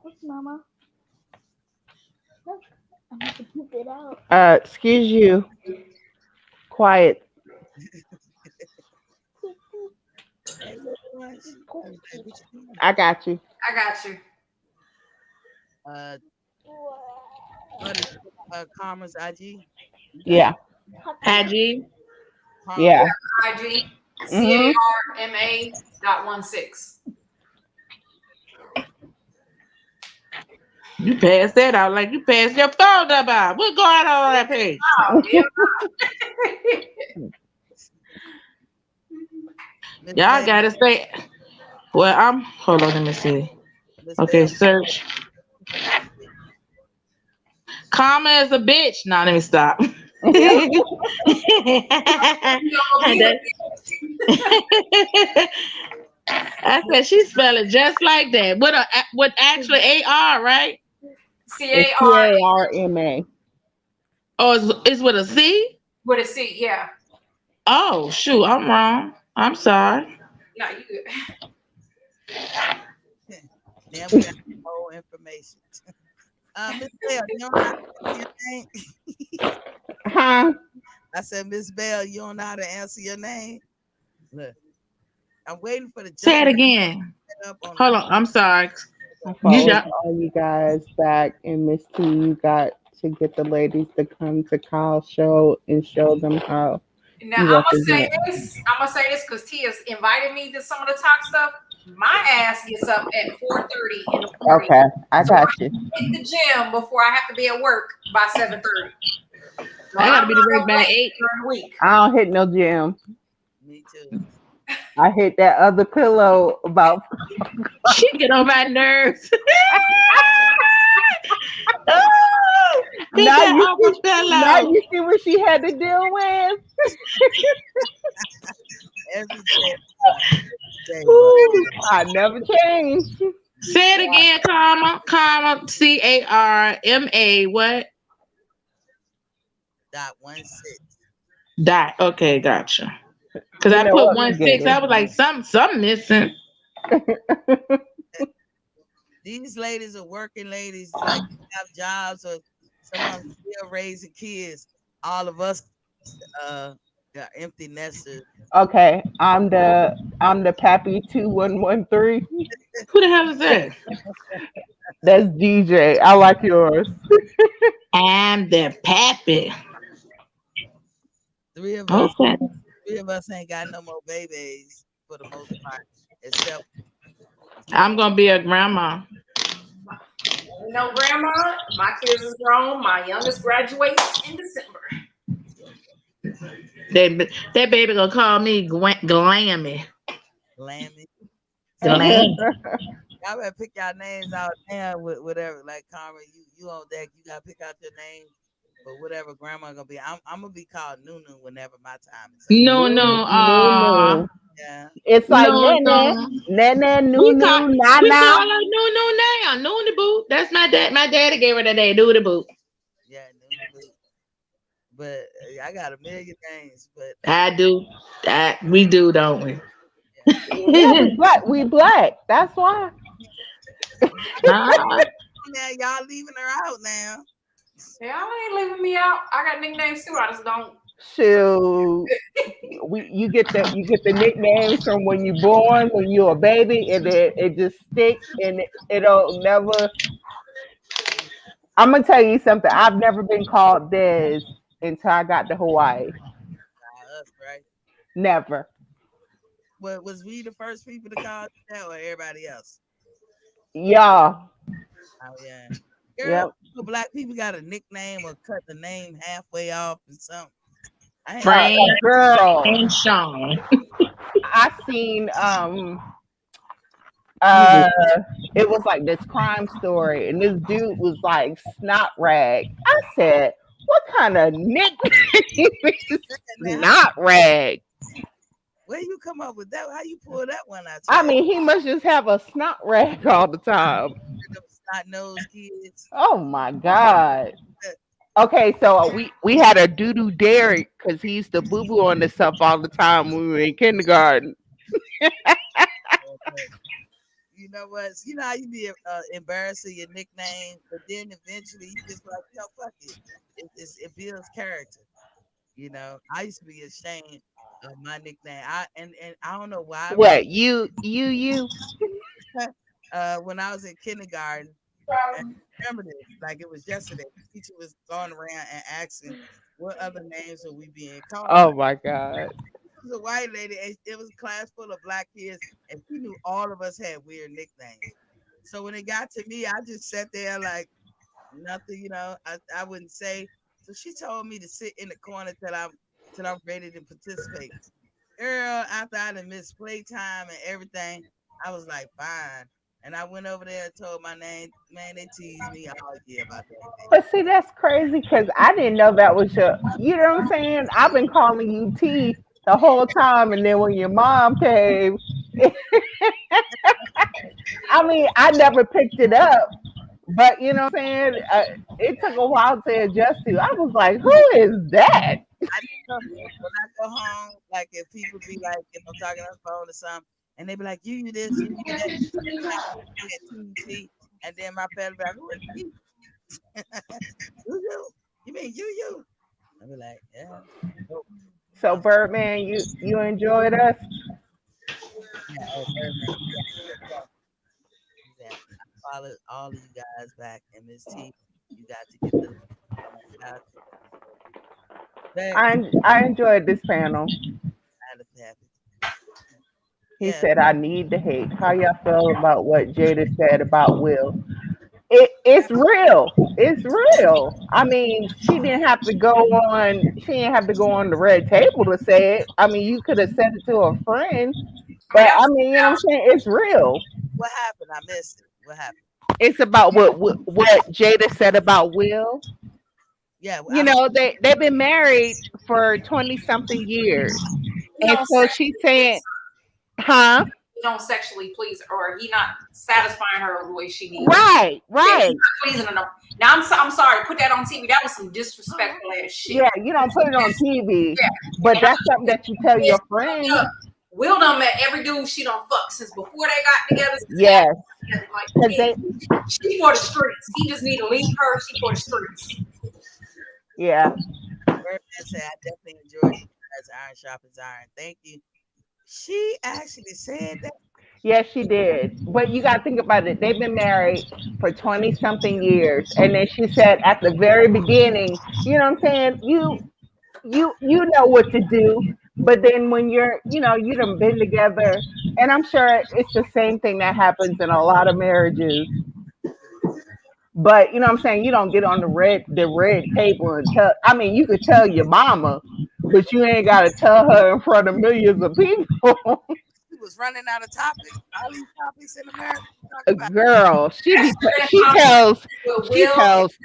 Look, mama. Look, I'm going to poop it out. Excuse you. Quiet. I got you. What is Karma's IG? Yeah. IG. Yeah. IG. CARMA.16. You passed that out like you passed your phone number out. What's going on that page? Oh, yeah. Y'all gotta say. Well, hold on, let me see. Okay, search. Karma is a bitch. No, let me stop. I said she spelled it just like that. With actually AR, right? CARMA. Oh, it's with a C? With a C, yeah. Oh, shoot, I'm wrong. I'm sorry. No, you good. Damn, we got more information. Miss Bell, you don't know how to answer your name? Huh? I said, Miss Bell, you don't know how to answer your name? Look, I'm waiting for the Say it again. Hold on, I'm sorry. I You followed got all you guys back, and Miss T, you got to get the ladies to come to Kyle's show and show them how Now you I'm gonna say represent. this. I'm gonna say this because Tia's invited me to some of the talk stuff. My ass gets up at 4:30 in the morning, Okay, I so I got you. hit the gym before I have to be at work by 7:30. So I I'm gotta be to not work up by late 8. during the week. I don't hit no gym. Me too. I hit that other pillow about. She get on my nerves. Oh, hit Now that you upper see. Now pillow. you see what she had to deal with. Every day. Ooh. I never changed. Say it again, comma, CARMA, what? .16. Dot. Okay, gotcha. Because You I know put what? 1-6. Forget I was like, something missing. These ladies are working ladies, like have jobs, or some of them still raising kids. All of us are empty nesters. Okay, I'm the Pappy 2113. Who the hell is that? That's DJ. I like yours. I'm the pappy. Three of Okay. us ain't got no more babies for the most part, except I'm gonna be a grandma. No, grandma, my kids is grown. My youngest graduates in December. That baby gonna call me Glammy. Lammy. Glammy. Y'all better pick y'all names out now with whatever. Like Karma, you on deck. You gotta pick out your name for whatever grandma gonna be. I'm gonna be called Nunu whenever my time is up. No, No. Yeah. It's like no, Nene, Nene, We call Nunu, Nana. her no now. Noonie Boo. That's my dad. My daddy gave her that name, Noonie Boo. Yeah, Nunu. But I got a million names. But I do. We do, don't we? Yeah, we black. That's why. Huh? now y'all leaving her out now. Y'all ain't leaving me out. I got nicknames too. I just don't. Shoot, you get the nicknames from when you're born, when you're a baby, and it just sticks, and it'll never. I'm gonna tell you something. I've never been called Des until I got to Hawaii. Us, right? Never. But was we the first people to call that, or everybody else? Y'all. Oh yeah. Girl, Yep. black people got a nickname or cut the name halfway off and something. Frank Girl. and Sean. I seen it was like this crime story, and this dude was like Snot Rag. I said, what kind of nickname is Snot Rag? Where you come up with that? How you pull that one out? I mean, he must just have a snot rag all the time. Snot nose kids. Oh my God. Okay, so we had a doo-doo Derek because he used to boo-boo on this stuff all the time when we were in kindergarten. You know what? You know how you be embarrassing your nickname, but then eventually you just like, yo, fuck it. It builds character. You know, I used to be ashamed of my nickname. And I don't know why. What you? When I was in kindergarten, I remember this like it was yesterday. The teacher was going around and asking what other names are we being called. Oh my God. It was a white lady, and it was a class full of black kids, and she knew all of us had weird nicknames. So when it got to me, I just sat there like nothing, you know. I wouldn't say. So she told me to sit in the corner till I'm ready to participate. Girl, after I done missed playtime and everything, I was like, fine. And I went over there and told my name. Man, they teased me all year about that. But see, that's crazy because I didn't know that was your. You know what I'm saying? I've been calling you T the whole time, and then when your mom came, I mean, I never picked it up. But you know what I'm saying? It took a while to adjust to. I was like, who is that? When I go home, like if people be like, talking on the phone or something, and they be like, you this, you that, and then my family be like, who is you? You? You mean you? I be like, yeah. So Birdman, you enjoyed us? Yeah, Birdman. Yeah. all of you guys back. And Miss T, you got to get the. I enjoyed this panel. He said, "I need the hate." How y'all feel about what Jada said about Will? It's real. It's real. I mean, she didn't have to go on. She didn't have to go on the red table to say it. I mean, you could have said it to a friend. But I mean, you know what I'm saying? It's real. What happened? I missed it. What happened? It's about what Jada said about Will. Yeah, you know, they've been married for 20 something years. And so she's saying, huh? He don't sexually please her, or he not satisfying her the way she needs. Right. Yeah, he's not pleasing her. Now I'm sorry, put that on TV. That was some disrespectful ass shit. Yeah, you don't put it on TV. Yeah. But that's something that you tell your friend. Will done met every dude she don't fuck since before they got together. Yes. Like, she for the streets. He just need to leave her. She for the streets. Yeah. Birdman said, I definitely enjoyed it as iron sharpens iron. Thank you. She actually said that. Yes, she did. But you got to think about it. They've been married for 20 something years. And then she said at the very beginning, you know what I'm saying? You know what to do. But then when you're, you know, you done been together, and I'm sure it's the same thing that happens in a lot of marriages. But you know what I'm saying? You don't get on the red table and tell. I mean, you could tell your mama, but you ain't got to tell her in front of millions of people. She was running out of topics. All these topics in America. Girl, she tells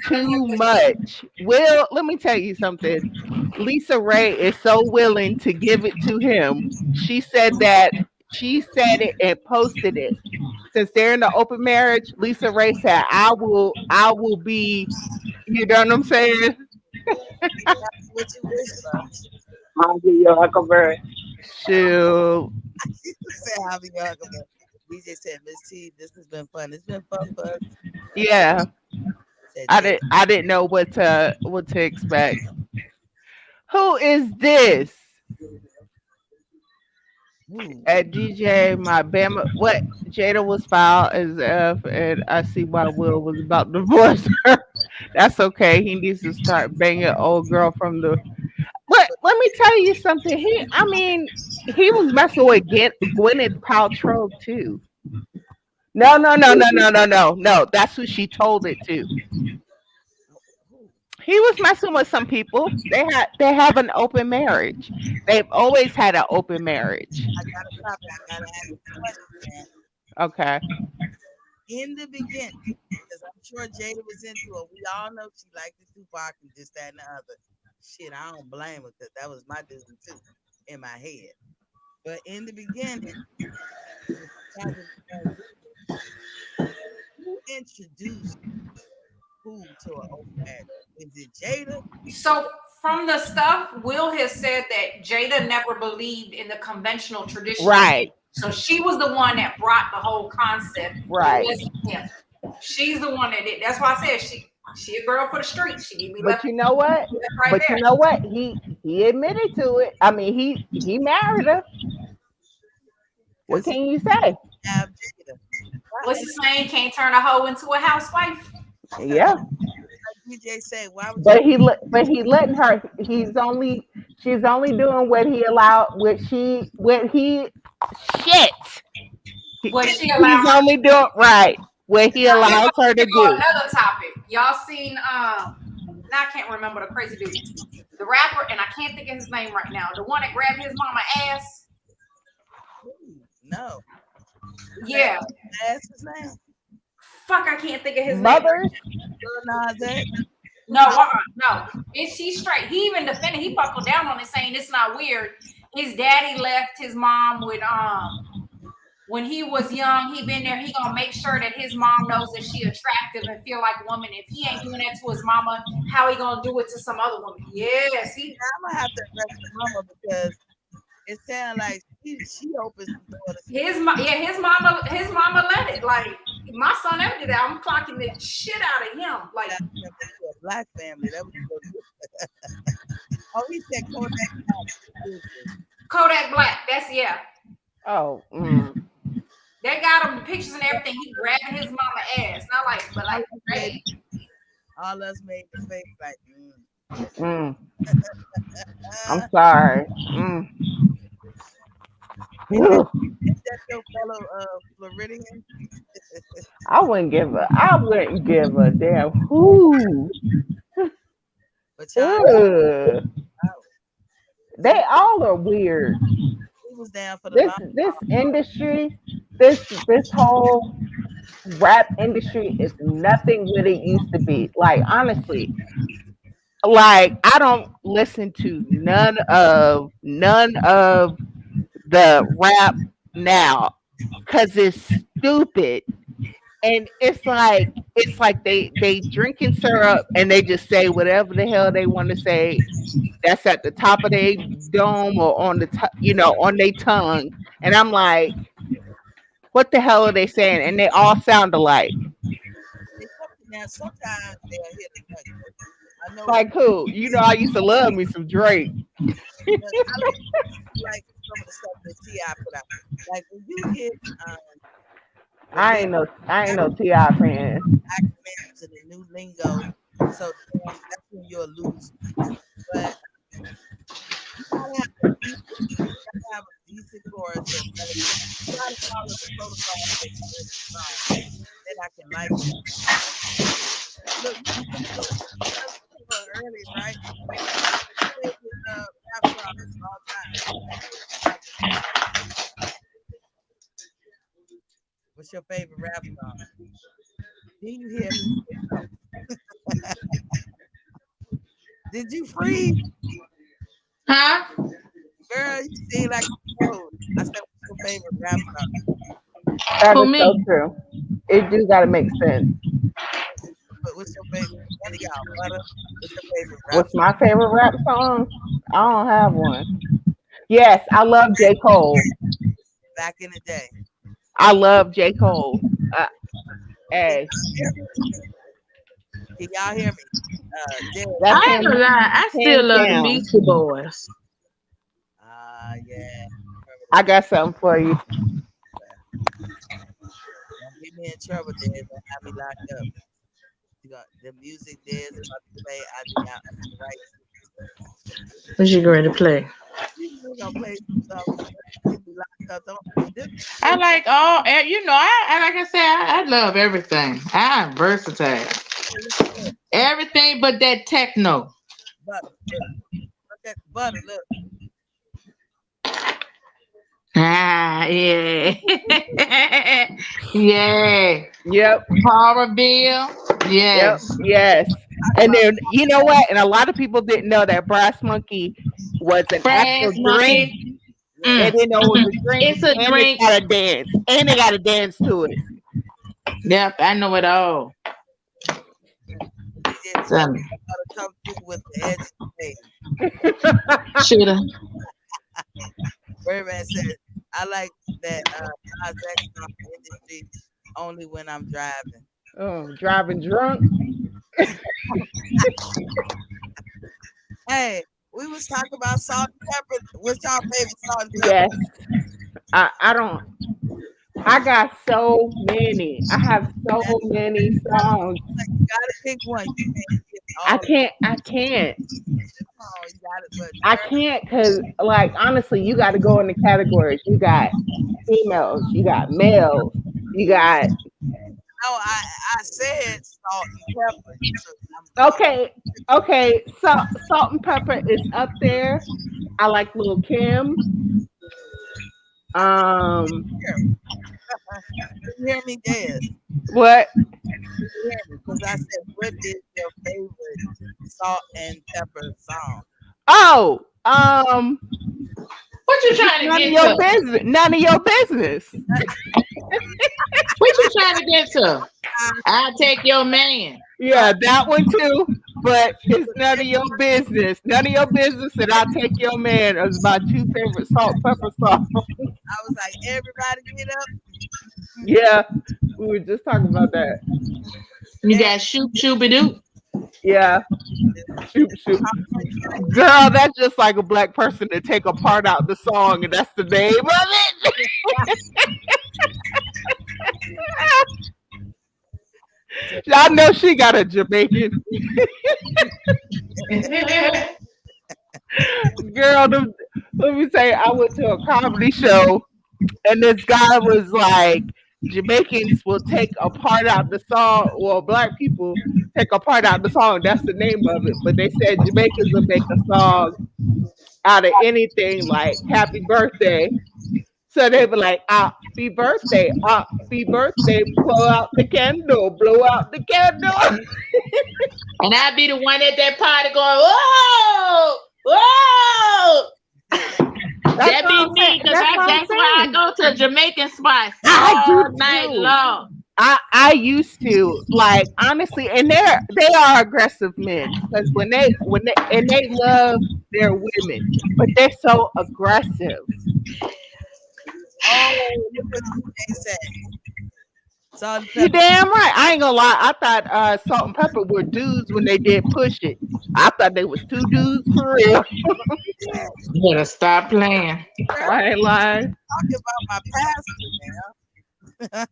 too much. Will, let me tell you something. Lisa Ray is so willing to give it to him. She said that. She said it and posted it. Since they're in an open marriage, Lisa Ray said, I will be, you know what I'm saying? What you wish for? I'll be your huckleberry. Shoot. I'll be your huckleberry. DJ said, Miss T, this has been fun. It's been fun for us. Yeah. I didn't know what to expect. Who is this? At DJ, my Bama, what Jada was filed as F, and I see why Will was about to divorce her. That's okay. He needs to start banging old girl from the. But let me tell you something. He was messing with Gwyneth Paltrow too. No. That's who she told it to. He was messing with some people. They have an open marriage. They've always had an open marriage. I gotta ask you a question, man. Okay. In the beginning, because I'm sure Jada was into it. We all know she liked the Tupac and this, that, and the other. Shit, I don't blame her because that was my dude too in my head. But in the beginning, who introduced who to an open marriage? Is it Jada? So from the stuff, Will has said that Jada never believed in the conventional tradition. Right. So she was the one that brought the whole concept. Right. She's the one that did. That's why I said she a girl for the streets. She need me. But you know what? You know what? He admitted to it. I mean, he married her. What can you say? What's the saying? Can't turn a hoe into a housewife. Yeah. DJ say, why would but he letting her. She's only doing what he allowed. He's only doing right what he allows her to do. Another topic. Y'all seen now I can't remember the crazy dude, the rapper, and I can't think of his name right now. The one that grabbed his mama ass. No. Yeah. That's his name. Fuck, I can't think of his mother. name. No. Is she straight? He even defended. He buckled down on it, saying it's not weird. His daddy left his mom with when he was young. He been there. He gonna make sure that his mom knows that she attractive and feel like a woman. If he ain't doing that to his mama, how he gonna do it to some other woman? Yes, I'm gonna have to address his mama because it sounds like she opens the door. His mama let it. Like my son ever did that. I'm clocking the shit out of him. Like a black family. That was oh, he said Kodak Black. Kodak Black. That's yeah. Oh. They got him pictures and everything. He grabbing his mama ass. Not like, but like, hey. All us made the face like, I'm sorry. Is that your fellow Floridian? I wouldn't give a damn who. But they all are weird. He was down for the this industry, this whole rap industry is nothing what it used to be. Like honestly, like I don't listen to none of the rap now because it's stupid. And it's like they drinking syrup and they just say whatever the hell they want to say. That's at the top of their dome or on the on their tongue. And I'm like, what the hell are they saying? And they all sound alike. Now sometimes they'll hit the nugget. I know. Like who? I used to love me some Drake. Like some of the stuff that T.I. put out. Like when you get I ain't no T.I. fan. Acclimate to the new lingo, so that's when you'll lose. But you gotta have a decent chorus or melody. You gotta follow the protocol that I can like it. Look, early, right? Rap songs all time. What's your favorite rap song? Did you hear me? Did you freeze? Huh? Girl, you seem like you know. I said, what's your favorite rap song? That is so true. It do gotta make sense. But what's your favorite? What's your favorite rap What's my favorite rap song? I don't have one. Yes, I love J. Cole. Back in the day. I love J. Cole. Hey. Can y'all hear me? I ain't gonna lie, I still love the Beastie Boys. Yeah. I got something for you. Don't get me in trouble, Dad. Don't have me locked up. You got the music Dad's about to play. I do not right. What you going to play? We're gonna play some stuff. I like all, like I said, I love everything. I'm versatile. Everything but that techno. Butter, look. Ah, yeah. Yeah. Yep. Horrorville. Yes. Yep. Yes. And then you know what? And a lot of people didn't know that Brass Monkey was an actual drink. They didn't know it was a drink. It's a drink. They gotta dance. And they gotta dance to it. Yep, I know it all. Come through with the edge. Shoulda. Birdman said, I like that industry only when I'm driving. Oh, driving drunk. Hey, we was talking about salt and pepper. What's y'all favorite salt and Yes. pepper? I don't. I got so many. I have so many songs. You gotta pick one. I can't. I can't because, like, honestly, you got to go in the categories. You got females, you got males, you got. No, I said salt and pepper. Okay. So salt and pepper is up there. I like Lil' Kim. You hear me, Dad? What? Because I said, what is your favorite salt and pepper song? Oh, what you trying to none get of your to? business. None of your business. What you trying to get to? I'll take your man. Yeah, that one too. But it's none of your business. None of your business, and I'll take your man is my two favorite salt pepper songs. I was like, everybody get up. Yeah, we were just talking about that. You got shoop shooby doo. Yeah. Shoop shoop. Girl, that's just like a black person to take a part out the song, and that's the name of it. Y'all know she got a Jamaican. Girl, let me say, I went to a comedy show, and this guy was like, Jamaicans will take a part out the song, well, black people take a part out the song. That's the name of it. But they said Jamaicans will make a song out of anything, like "Happy Birthday." So they were like, happy birthday, blow out the candle, blow out the candle. And I'd be the one at that party going, whoa, whoa. That be me, because that's why I go to Jamaican spots all night long. I used to, like, honestly, and they are aggressive men, because when they love their women, but they're so aggressive. Oh, look what they said. Salt and You pepper. damn right. I ain't gonna lie. I thought Salt and Pepper were dudes when they did Push It. I thought they was two dudes for real. You better stop playing. I ain't lying. Talking about my pastor, man.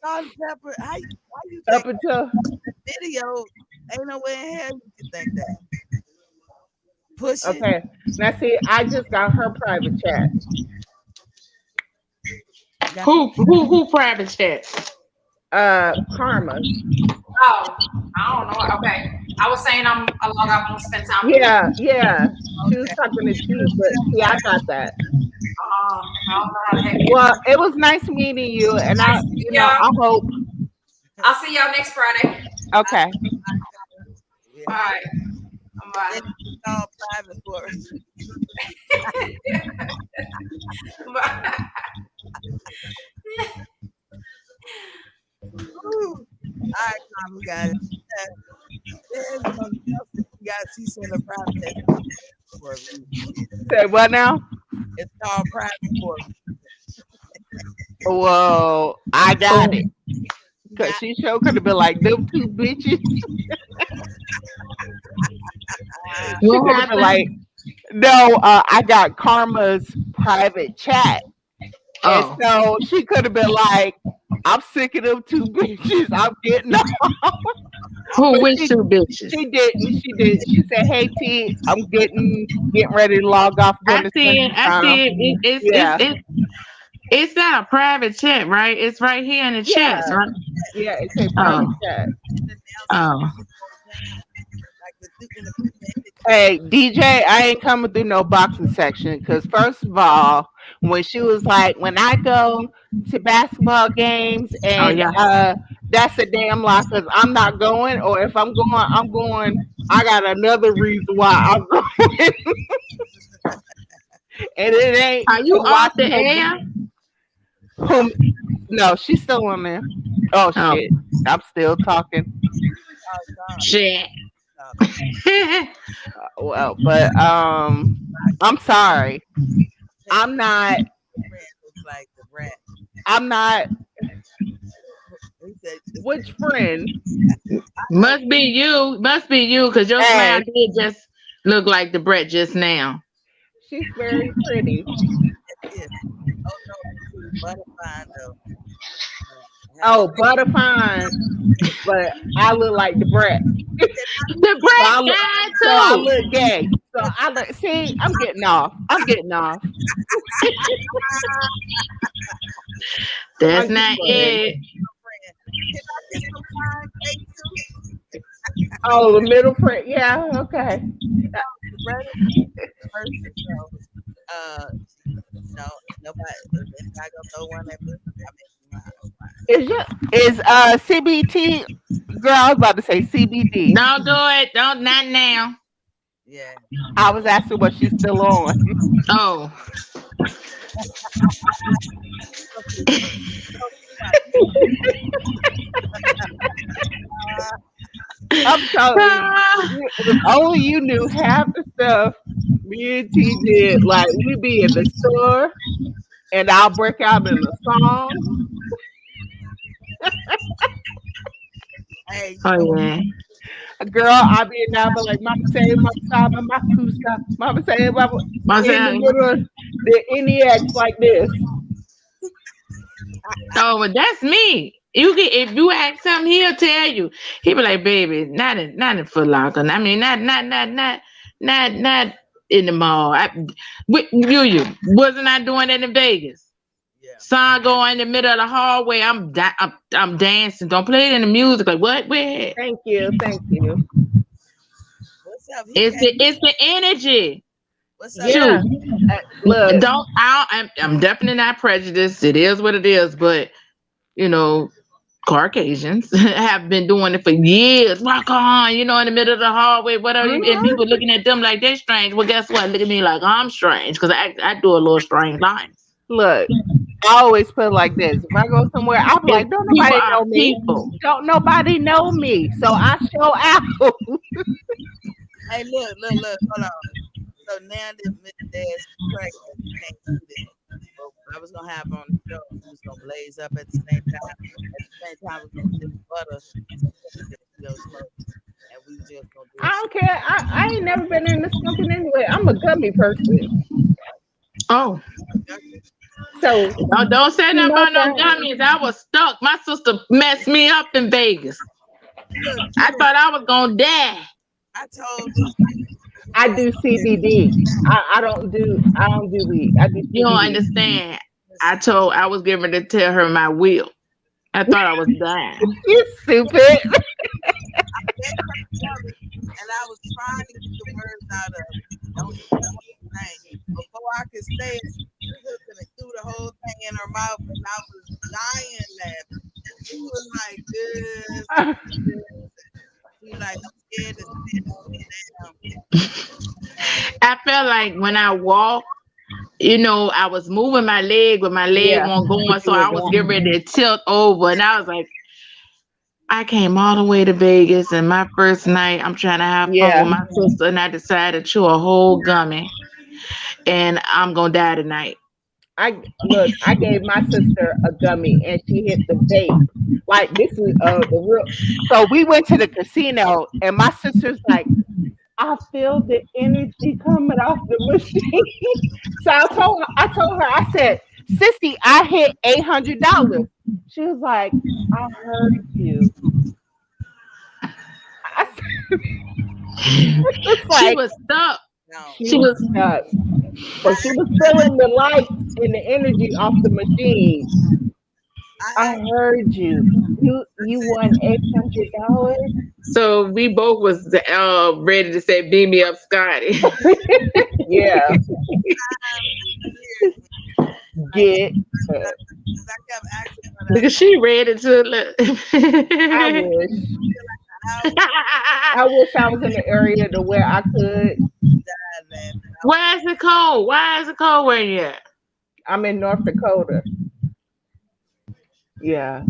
Salt and pepper. Why you Up think until the video ain't no way in hell you can think that? Push it. okay. Now see, I just got her private chat. Who private chat? Karma. Oh, I don't know. Okay. I was saying I log off and spend time with Yeah. She was talking to you, but see, I got that. I don't know how to heck. Well, it was nice meeting you, and I hope. I'll see y'all next Friday. Okay. All right. Bye. It's all private for us. Bye. All right, we got it. You got to see some of the private for Say what now? It's called private for Well, I got it. Cause she sure could have been like them two bitches. She could have been like, no, I got Karma's private chat. And so she could have been like, I'm sick of them two bitches. I'm getting off. Who which two bitches? She didn't. She said, hey T, I'm getting ready to log off. I see it. It's not a private chat, right? It's right here in the chat, right? Yeah, it's a private chat. Oh. Hey, DJ, I ain't coming through no boxing section because, first of all, when she was like, when I go to basketball games and that's a damn lie because I'm not going, or if I'm going, I got another reason why I'm going. And it ain't. Are you off the air? No, she's still on there. Oh, shit. I'm still talking. Shit. Well, but I'm sorry. I'm not. Which friend? Must be you, because your smile did just look like the Brett just now. She's very pretty. Oh, Butterfine, but I look like the Brett. The Brett guy too. So I look gay. So I look. See, I'm getting off. That's not it. Oh, the middle print. Yeah, okay. No, nobody. It's not gonna throw one at me. Is CBT? Girl, I was about to say CBD. Don't do it. Don't, not now. Yeah. I was asking what she's still on. Oh. I'm telling you, if only you knew half the stuff me and T did. Like, we be in the store and I'll break out in a song. Hey, girl, I'll be in there, but like, Mama say, Mama say, Mama in the middle of the NEX like this. Oh, well, that's me. You get if you ask him, he'll tell you. He be like, baby, not in Foot Locker. I mean, not in the mall. You wasn't I doing that in Vegas? Yeah. Son go in the middle of the hallway. I'm dancing. Don't play it in the music. Like what? Where? Thank you. What's up? It's the energy. What's up? Yeah. Look, I'm definitely not prejudiced. It is what it is. But you know, Caucasians have been doing it for years. Rock on, in the middle of the hallway, whatever. And people looking at them like they're strange. Well, guess what? Look at me like I'm strange because I do a little strange line. Look, I always put it like this. If I go somewhere, I'll be like, don't nobody know me. Don't nobody know me. So I show out. Hey, look, hold on. So now that Mr. Dad's pregnant, can't do this. I was gonna have on the show. We was gonna blaze up at the same time. At the same time, we was gonna sip butter, smoke, and we was just gonna do it. I don't care. I ain't never been in the smoking anyway. I'm a gummy person. Oh. So don't say nothing about no gummies. I was stuck. My sister messed me up in Vegas. I thought I was gonna die. I told you. I do CBD. I don't do weed. I do CBD. You don't understand. I was getting ready to tell her my will. I thought I was dying. You stupid. And I was trying to get the words out of don't before I could say it. She threw the whole thing in her mouth, and I was dying laughing. She was like, "Good." She like, "I'm scared to sit down." I felt like when I walked, I was moving my leg, but my leg wasn't going, so I was getting ready to tilt over, and I was like, I came all the way to Vegas, and my first night, I'm trying to have fun with my sister, and I decided to chew a whole gummy, and I'm gonna die tonight. I gave my sister a gummy, and she hit the vape. Like this is the real. So we went to the casino, and my sister's like, I feel the energy coming off the machine. So I told her, I said, Sissy, I hit $800. She was like, I heard you. She was stuck. She was stuck. But she was feeling the light and the energy off the machine. I heard you. You won $800. So we both was ready to say, "Beam me up, Scotty." Yeah. Get. Because she ready to. I wish I was in the area to where I could. Why is it cold? Why is it cold where you at? I'm in North Dakota. Yeah.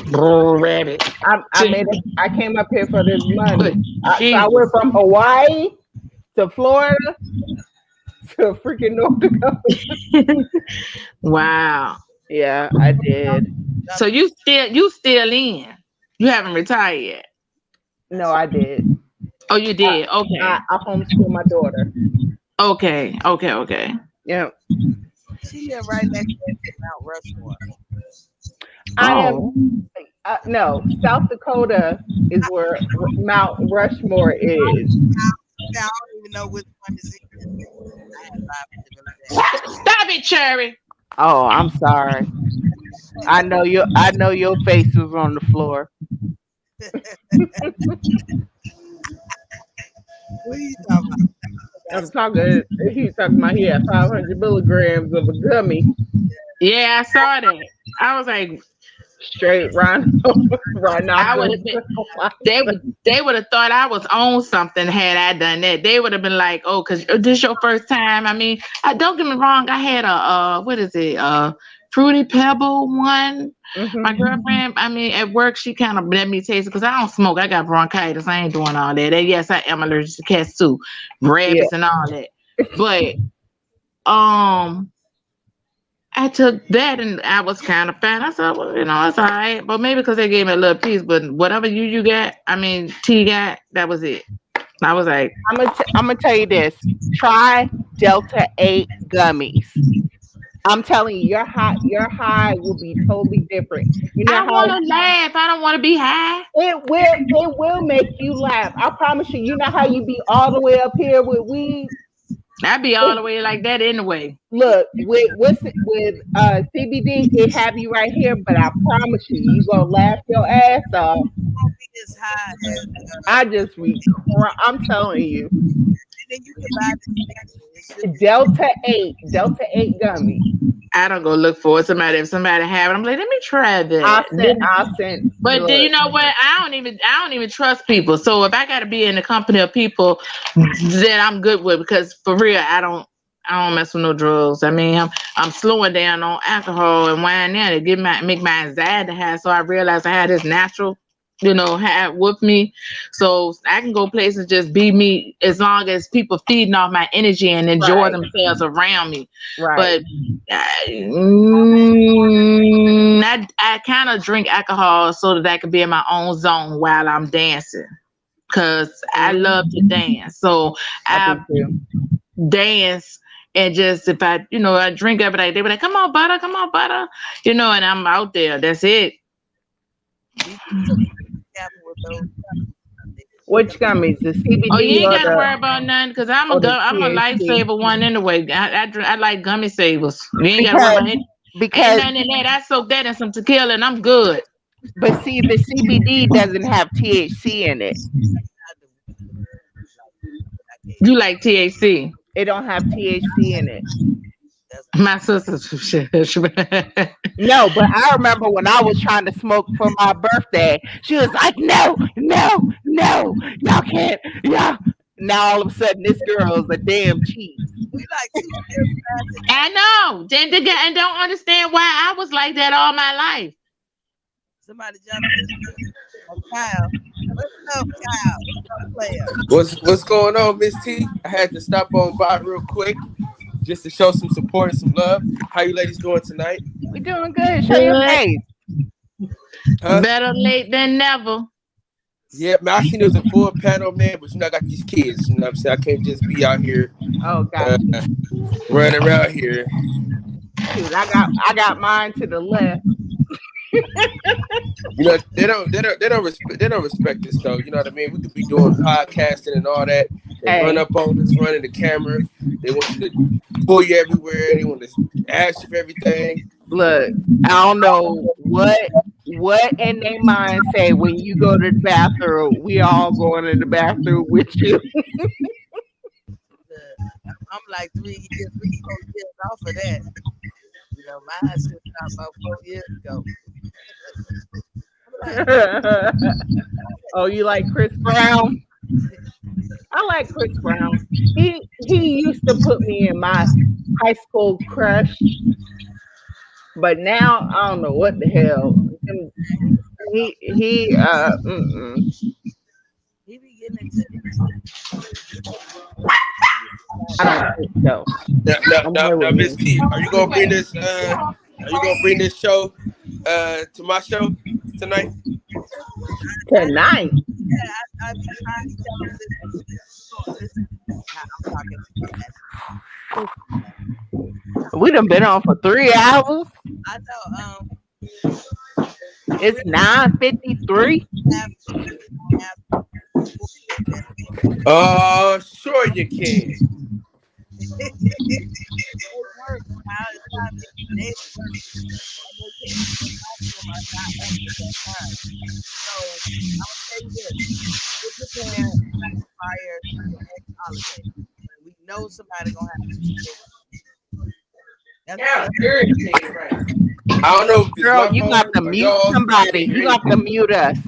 Rabbit. I came up here for this money. So I went from Hawaii to Florida to freaking North Dakota. Wow. Yeah, I did. So you still in? You haven't retired yet? No, I did. Oh, you did? Okay. I homeschool my daughter. Okay. Yeah. She live right next to Mount Rushmore. No, South Dakota is where Mount Rushmore is. I don't even know which one is it. Stop it, Cherry. Oh, I'm sorry. I know your face was on the floor. What are you talking about? He's talking about he had 500 milligrams of a gummy. Yeah, I saw that. I was like, straight right now. They would have thought I was on something had I done that. They would have been like, oh, because this your first time. I mean, don't get me wrong. I had a Fruity Pebble one. Mm-hmm. My girlfriend, at work, she kind of let me taste it because I don't smoke. I got bronchitis. I ain't doing all that. And yes, I am allergic to cats too, rabbits and all that. But I took that and I was kind of fat. I said, well, it's all right. But maybe because they gave me a little piece. But whatever you got, T got, that was it. I was like, I'm gonna tell you this. Try Delta 8 gummies. I'm telling you, your high will be totally different. You know I how want to laugh. I don't want to be high. it will make you laugh. I promise you. You know how you be all the way up here with weed. I be all the way like that anyway. Look, with CBD, it have you right here, but I promise you, you gonna laugh your ass off. Won't be as high as I just I'm telling you, and then you can buy this. Delta 8 gummy. I don't go look for it. If somebody have it, I'm like, let me try that. I'll send. But then, you know what? I don't even trust people. So if I got to be in the company of people that I'm good with, because for real, I don't mess with no drugs. I mean, I'm slowing down on alcohol and wine now to make my anxiety high. So I realized I had this natural, have with me. So I can go places, just be me, as long as people feeding off my energy and enjoy themselves around me. Right. But I kind of drink alcohol so that I can be in my own zone while I'm dancing, because I love to dance. So I dance. And just if I drink every day, they be like, come on, butter, and I'm out there. That's it. Which gummies? The CBD? Oh, you ain't gotta worry about nothing, because I'm a lifesaver one anyway. I like gummy savers. You ain't gotta worry about it. Ain't nothing in that. I soak that in some tequila and I'm good. But see, the CBD doesn't have THC in it. You like THC? It don't have THC in it. My sister. No, but I remember when I was trying to smoke for my birthday, she was like, no, y'all can't, y'all. Now all of a sudden this girl's a damn cheat. I know. And don't understand why I was like that all my life. Somebody jumped in. Kyle. What's up, Kyle? What's going on, Miss T? I had to stop on by real quick just to show some support and some love. How you ladies doing tonight? We doing good. Show your face. Better late than never. Yeah, man, I seen it was a full panel, man, but I got these kids. You know what I'm saying? I can't just be out here running around here. Shoot, I got mine to the left. They don't respect this though. You know what I mean? We could be doing podcasting and all that. They run up on us, running the camera. They want you to pull you everywhere. They want to ask you for everything. Look, I don't know what in their mind say when you go to the bathroom. We all going to the bathroom with you. I'm like 3 years off of that. Mine should stop about 4 years ago. Oh, you like Chris Brown? I like Chris Brown. He used to put me in my high school crush, but now I don't know what the hell. He be getting into. I don't think so. Now, Miss T, are you gonna bring this? Show to my show tonight? Tonight. We done been on for 3 hours. I know. It's 9:53. Sure you can. We know somebody gonna have to. I don't know. Girl, you got to mute somebody. You got to mute us.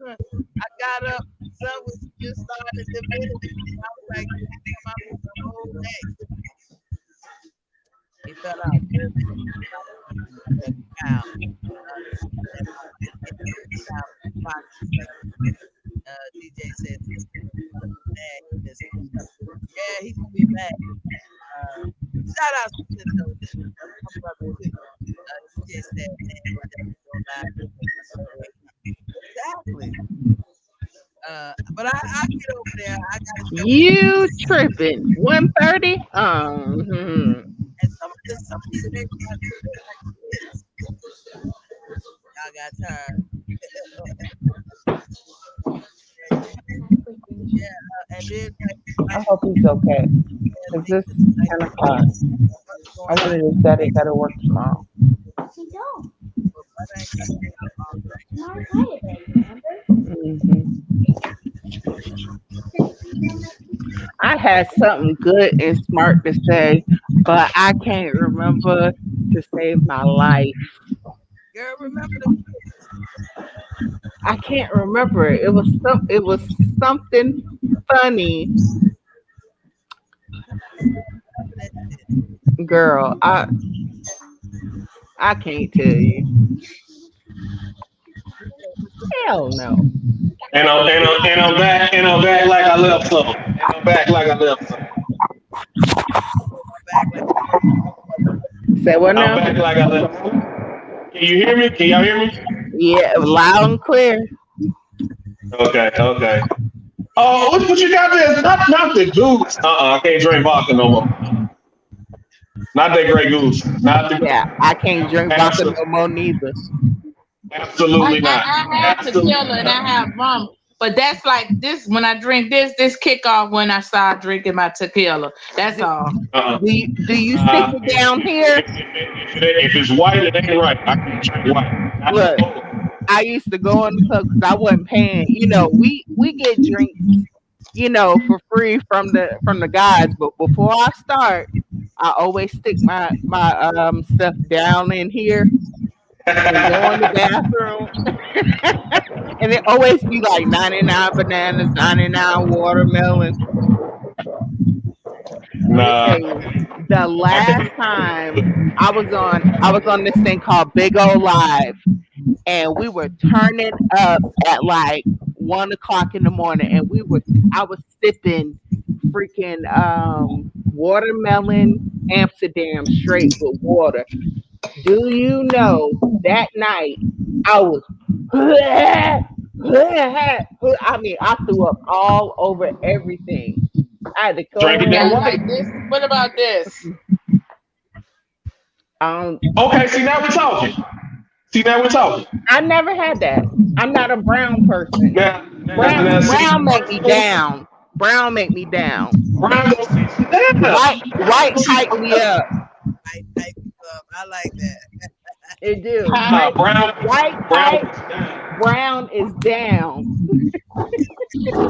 I got up, sun was just starting to diminish. I was like, come out the whole day. He fell out. DJ said, back. Shout out to Tito. My brother too. He just said, man, exactly. But I get over there. I gotta You tripping? 1:30? And some of these neighbors got like kids. Y'all got tired. Yeah, and then I hope he's okay. Cause this is 10 o'clock. I wanted his daddy got to work tomorrow. We don't. Tomorrow's Friday, remember? I had something good and smart to say, but I can't remember to save my life. Girl, remember the I can't remember it. It was something funny. Girl, I can't tell you. Hell no. And I'm back like I left some. Say what now? I'm back like I left some. Can you hear me? Can y'all hear me? Yeah, loud and clear. Okay. Oh, what you got there? Not the goose. I can't drink vodka no more. Not that Grey Goose. Yeah, I can't drink vodka no more neither. Absolutely not. I have tequila and I have rum, but that's like this. When I drink this kick off when I start drinking my tequila. That's all. Do you stick it down here? If it's white, it ain't right. I can drink white. Look, I used to go in the club because I wasn't paying. You know, we get drinks, you know, for free from the guys. But before I start, I always stick my stuff down in here and go in the bathroom. And it always be like 99 bananas, 99 watermelons. Nah. The last time I was on this thing called Big O Live, and we were turning up at like 1 o'clock in the morning, and I was sipping freaking watermelon Amsterdam straight with water. Do you know that night I was I mean, I threw up all over everything. I had to go like this. What about this? Okay, see now we're talking. I never had that. I'm not a brown person. Brown make me down. Brown make me down. White hype me up. I like that. It do. Brown is down.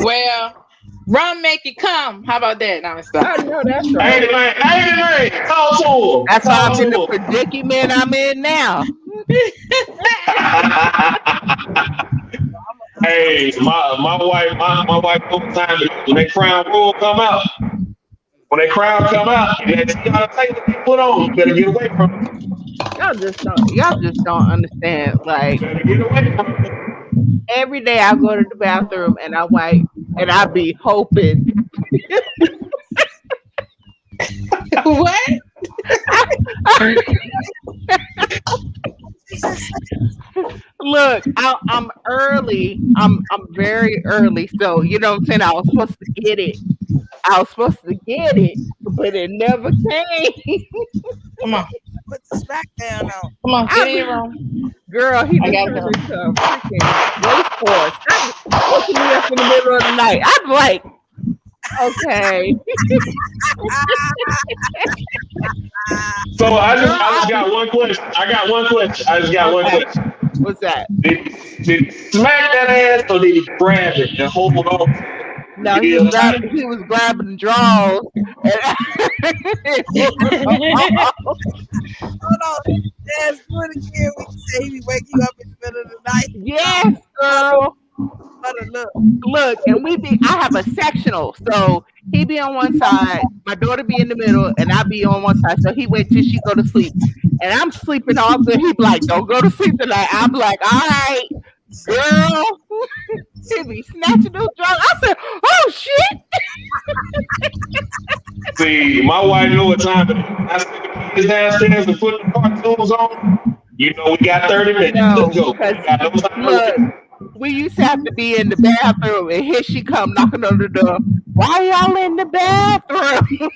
Well, rum make it come. How about that? Now it's I know that's right. Hey, talk to him. That's why I'm in the predicament I'm in now. Hey, my wife all the time when that Crown Royal come out. When that crown come out, you gotta take what they put on. You better get away from it. Y'all just don't understand. Like every day I go to the bathroom and I wipe and I be hoping. What? Look, I'm early. I'm very early. So you know what I'm saying? I was supposed to get it, but it never came. Come on. Put the smack down on. Come on, get in your room. Girl, he just turned into a freaking race horse. Waking me up in the middle of the night. I'm like, okay. So I just got one question. I just got one question. What's that? Did he smack that ass or did he grab it and hold on? No, he was grabbing the draws. Hold on. Yes, do it again. We can say he be waking you up in the middle of the night. Yes, girl. Look, and I have a sectional, so he be on one side, my daughter be in the middle, and I be on one side. So he wait till she go to sleep, and I'm sleeping all good. He be like, "Don't go to sleep tonight." I'm like, "All right, girl." He be snatching those drugs. I said, "Oh shit!" See, my wife know what time it is. I send the kids downstairs and put the cartoons on. You know, we got 30 minutes. No, Let's go. because We got no time to look, wait. we used to have to be in the bathroom, and here she come knocking on the door. Why y'all in the bathroom?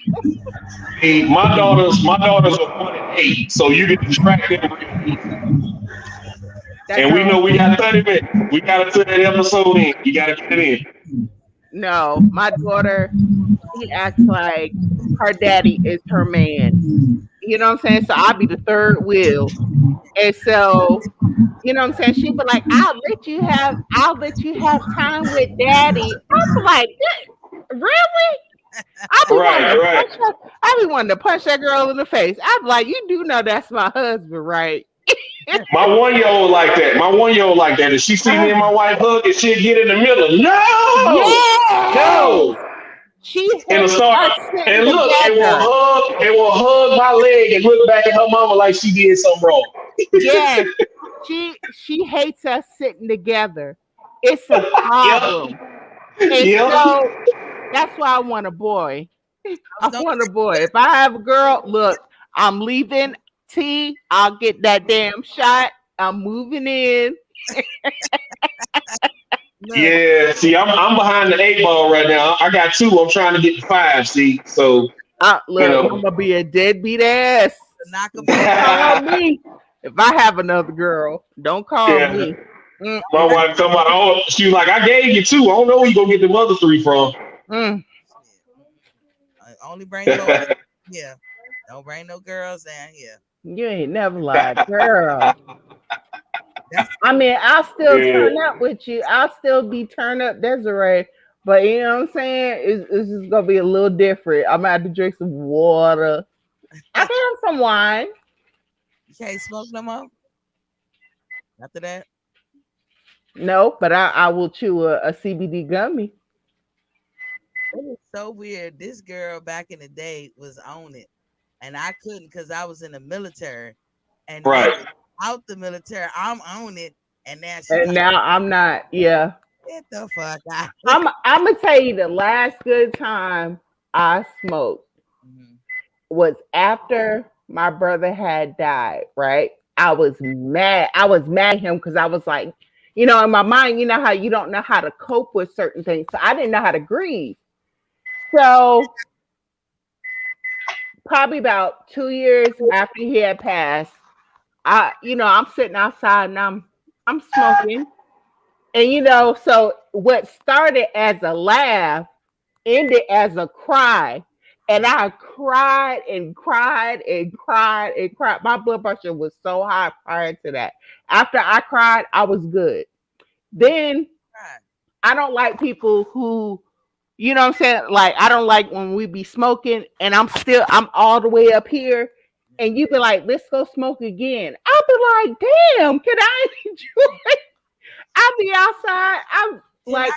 See, my daughters are 1 and 8, so you can distract them real easy. And we know we got 30 minutes. We got to put that episode in. You got to get it in. No, my daughter, she acts like her daddy is her man. You know what I'm saying? So I'll be the third wheel. And so, you know what I'm saying? She'd be like, I'll let you have time with daddy. I'm like, really? I be wanting to punch that girl in the face. I'm like, you do know that's my husband, right? My 1-year-old like that. If she see me and my wife hug, and she'll get in the middle. No. She and start and look and will hug my leg and look back at her mama like she did something wrong. Yes, she hates us sitting together. It's a problem. And so that's why I want a boy. I want a boy. If I have a girl, look, I'm leaving T. I'll get that damn shot. I'm moving in. Yeah, see, I'm behind the 8 ball right now. I got 2. I'm trying to get to 5. See, so look, I'm gonna be a deadbeat ass. Don't call me if I have another girl. Don't call me. My wife come out. She was like, I gave you 2. I don't know where you gonna get the other 3 from. Only bring no. Yeah, don't bring no girls down here. You ain't never lied, girl. I mean, I'll still turn up with you. I'll still be turned up, Desiree. But you know what I'm saying? It's just gonna be a little different. I'm gonna have to drink some water. I can have some wine. You can't smoke no more after that. No, but I will chew a CBD gummy. It was so weird. This girl back in the day was on it, and I couldn't because I was in the military. And out the military, I'm on it, and now I'm not. Yeah. Get the fuck out. I'm gonna tell you the last good time I smoked was after my brother had died. Right? I was mad. I was mad at him because I was like, you know, in my mind, you know how you don't know how to cope with certain things. So I didn't know how to grieve. So probably about 2 years after he had passed, I'm sitting outside and I'm smoking. And so what started as a laugh ended as a cry. And I cried and cried and cried and cried. My blood pressure was so high prior to that. After I cried, I was good. Then I don't like people who, you know what I'm saying? Like, I don't like when we be smoking and I'm all the way up here and you be like, let's go smoke again. I'll be like, damn, can I enjoy it? I'll be outside. I'm like,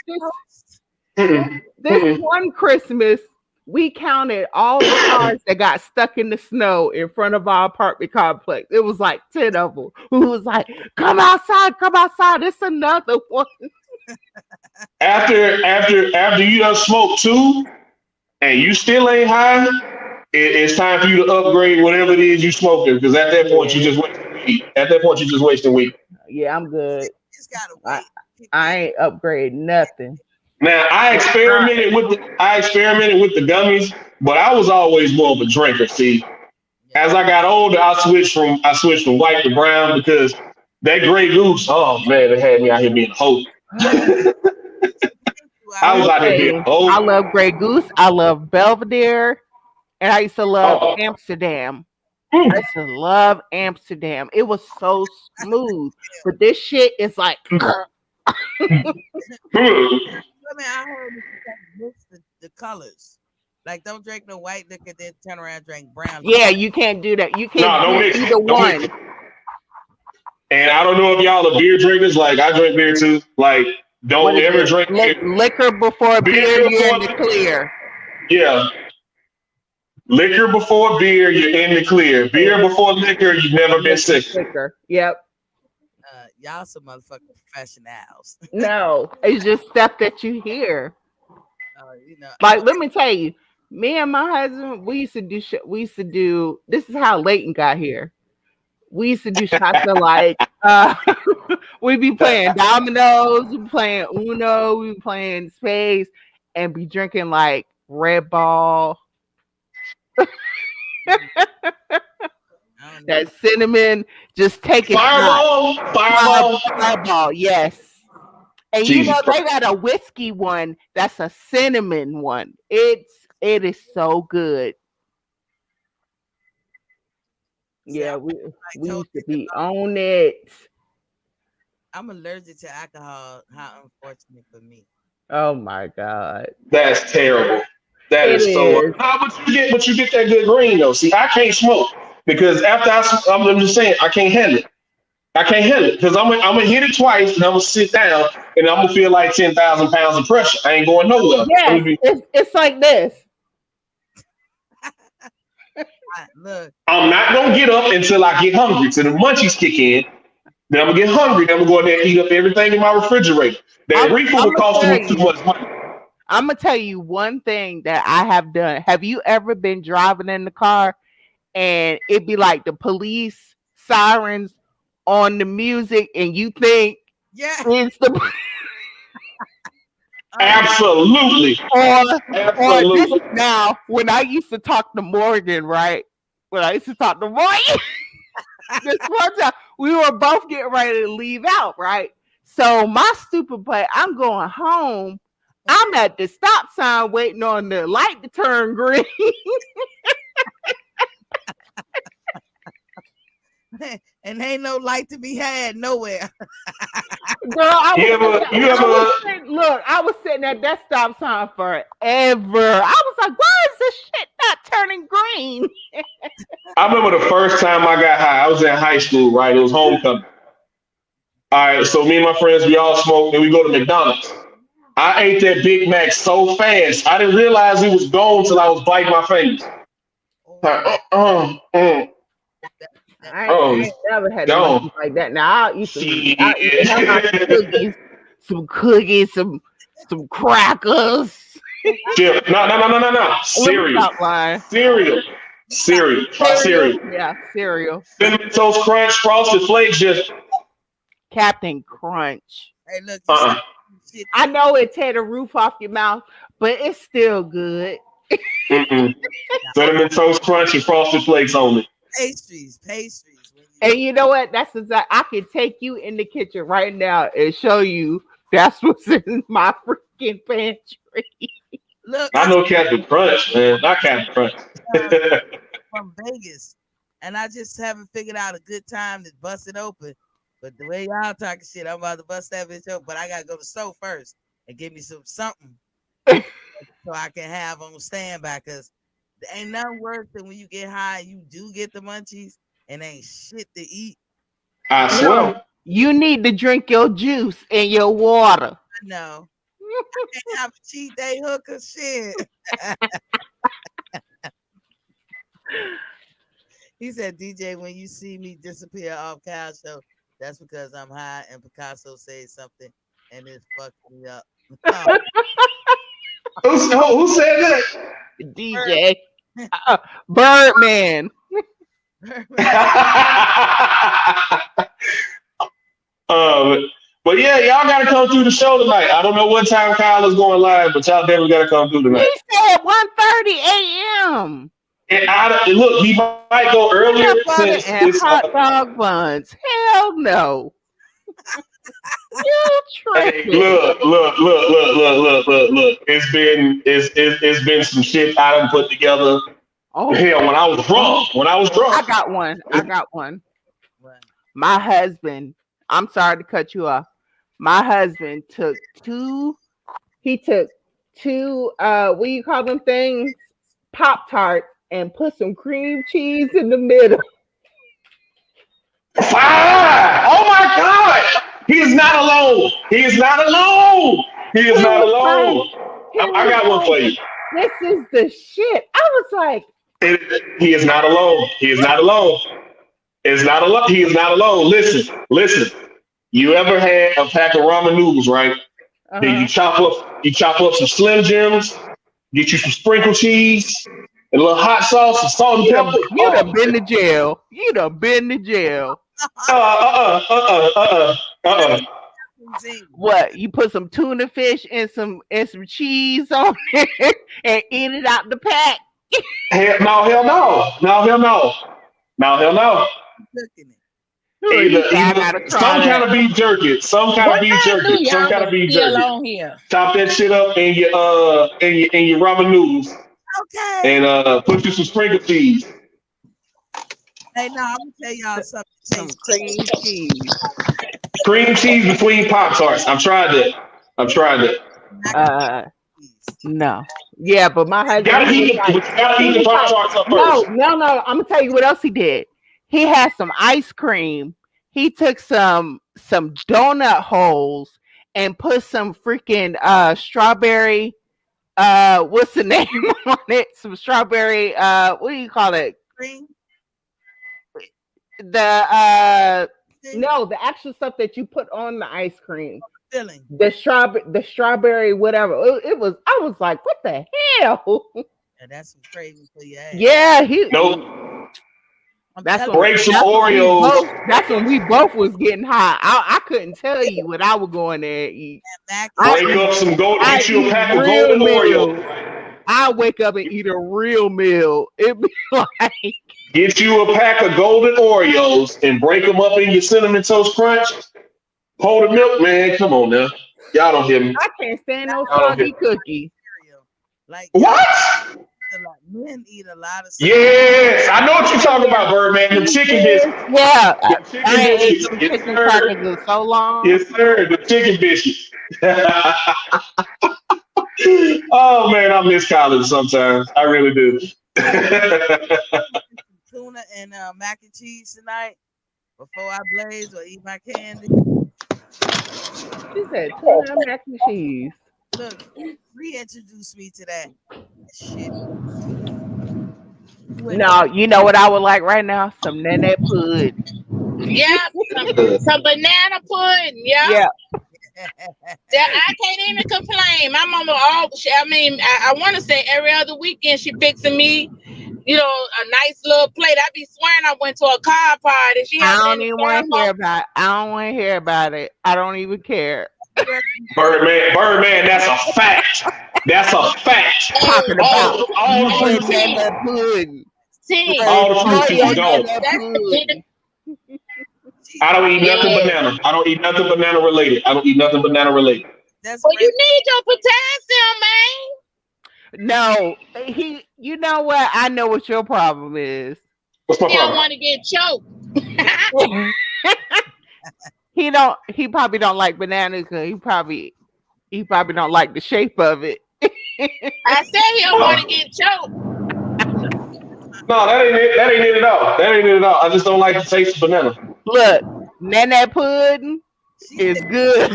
this one Christmas, we counted all the cars that got stuck in the snow in front of our apartment complex. It was like 10 of them who was like, come outside. It's another one. After you done smoked 2 and you still ain't high, it's time for you to upgrade whatever it is you smoking, because at that point you just wasting weed. Yeah, I'm good. I ain't upgrade nothing. Now I experimented with the gummies, but I was always more of a drinker. See, as I got older, I switched from white to brown because that Grey Goose, oh man, it had me out here being a hoe. I was out here being a hoe. I love Grey Goose. I love Belvedere, and I used to love Amsterdam. I used to love Amsterdam. It was so smooth, but this shit is like. I heard you mix the colors. Like, don't drink no white liquor, then turn around and drink brown. Yeah, you can't do that. You can't do either one. And I don't know if y'all are beer drinkers. Like, I drink beer too. Like, don't ever drink liquor before beer. You're in the clear. Yeah. Liquor before beer, you're in the clear. Beer before liquor, you've never been sick. Yep. Y'all some motherfucking professionals. No, it's just stuff that you hear. Like, let me tell you, Me and my husband, we used to do. This is how Leighton got here. We used to do shots of like we'd be playing dominoes, we'd be playing Uno, we'd be playing spades, and be drinking like Red Ball. That cinnamon, just take it. Fireball, yes. And you know they got a whiskey one that's a cinnamon one. It is so good. Yeah, we used to be on it. I'm allergic to alcohol. How unfortunate for me. Oh my God. That's terrible. That is so. But you get that good green though. See, I can't smoke because after I'm just saying I can't handle it. I can't handle it because I'm gonna hit it twice and I'm gonna sit down and I'm gonna feel like 10,000 pounds of pressure. I ain't going nowhere. Yeah, it's like this. Look, I'm not gonna get up until I get hungry. Till the munchies kick in. Then I'm gonna get hungry. Then I'm gonna go in there and eat up everything in my refrigerator. That reefer would cost me too much money. I'm gonna tell you one thing that I have done. Have you ever been driving in the car and it'd be like the police sirens on the music and you think it's the Absolutely. Or this is now when I used to talk to Morgan, right? When I used to talk to Morgan, this one time we were both getting ready to leave out, right? So my stupid play, I'm going home. I'm at the stop sign waiting on the light to turn green. And ain't no light to be had nowhere. Girl, I was sitting at that stop sign forever. I was like, why is this shit not turning green? I remember the first time I got high. I was in high school, right? It was homecoming. All right, so me and my friends, we all smoked, and we go to McDonald's. I ate that Big Mac so fast, I didn't realize it was gone till I was biting my fingers. I ain't never had anything like that. Now I used to eat some cookies, some crackers. No. Cereal. Yeah, cereal. Cinnamon Toast Crunch, Frosted Flakes, just Captain Crunch. Hey, look. I know it tear the roof off your mouth, but it's still good. Cinnamon Toast Crunch and Frosted Flakes only. Pastries. And you know what? That's exactly. I can take you in the kitchen right now and show you that's what's in my freaking pantry. Look, I know Captain Crunch, man. Not Captain Crunch. From Vegas, and I just haven't figured out a good time to bust it open. But the way y'all talking shit, I'm about to bust that bitch open. But I gotta go to the store first and give me something so I can have on standby. Cause there ain't nothing worse than when you get high, you do get the munchies and ain't shit to eat. I swear. You need to drink your juice and your water. No. I can't have a cheat day hooker shit. He said, DJ, when you see me disappear off Cal Show, that's because I'm high and Picasso said something and it fucked me up. Who said that? DJ. Birdman. But yeah, y'all gotta come through the show tonight. I don't know what time Kyle is going live, but y'all definitely gotta come through tonight. He said 1:30 a.m. And look, he might go earlier since and hot dog buns. Hell no. You tripping. Hey, look. It's been some shit I done put together. Oh hell, when I was drunk. I got one. My husband, I'm sorry to cut you off. My husband took two, what do you call them things? Pop-Tarts, and put some cream cheese in the middle. Fire! Oh my God! He is not alone. I got one for you. This is the shit. I was like, he is not alone. He is not alone. Listen. You ever had a pack of ramen noodles, right? Then you chop up some Slim Jims, Get you some sprinkled cheese and a little hot sauce and salt and pepper. You done been to jail. You done been to jail. What? You put some tuna fish and some cheese on it and eat it out the pack. Hell no. Either some kind of beef jerky. Some kind of beef jerky. On here. Chop that shit up in your ramen noodles. Okay. And put you some sprinkled cheese. Hey, now I'm gonna tell y'all something. Some cream cheese. Cream cheese between Pop-Tarts. I've tried that. No. Yeah, but my husband gotta eat the Pop-Tarts up first. No. I'm gonna tell you what else he did. He had some ice cream. He took some donut holes and put some freaking strawberry. What's the name on it? Some strawberry. What do you call it? Cream. The actual stuff that you put on the ice cream. Filling. The strawberry, whatever. It was. I was like, what the hell? Yeah, that's some crazy for your ass. Yeah, Nope. That's break some Oreos. That's when we both was getting high. I couldn't tell you what I was going there and eat. Break up some golden. Get you a pack of golden Oreos. I wake up and eat a real meal. It be like get you a pack of golden Oreos and break them up in your cinnamon toast crunch. Hold the milk, man. Come on now. Y'all don't hear me. I can't stand no soggy cookies. Like what? Men eat a lot of stuff. Yes, I know what you're talking about, Birdman. The chicken biscuits. Yeah, I ain't ate some chicken crackers in so long. Yes, sir. The chicken biscuits. Oh man, I miss college sometimes. I really do. Tuna and mac and cheese tonight before I blaze or eat my candy. She said tuna, mac and cheese. Look, reintroduce me to that shit. No, you know what I would like right now? Some nene pudding. Yeah, some banana pudding. Yeah. I can't even complain. My mama I want to say every other weekend she fixing me, a nice little plate. I be swearing I went to a car party. I don't even want to hear about it. I don't want to hear about it. I don't even care. Birdman, that's a fact. That's a fact. Talking about all the pudding. All the fruit gone. I don't eat nothing banana. I don't eat nothing banana related. Well, you need your potassium, man. No, you know what? I know what your problem is. What's my problem? Don't want to get choked. He probably don't like bananas because he probably don't like the shape of it. I said he don't want to get choked. No, that ain't it at all. That ain't it at all. I just don't like the taste of banana. Look, nene pudding is good.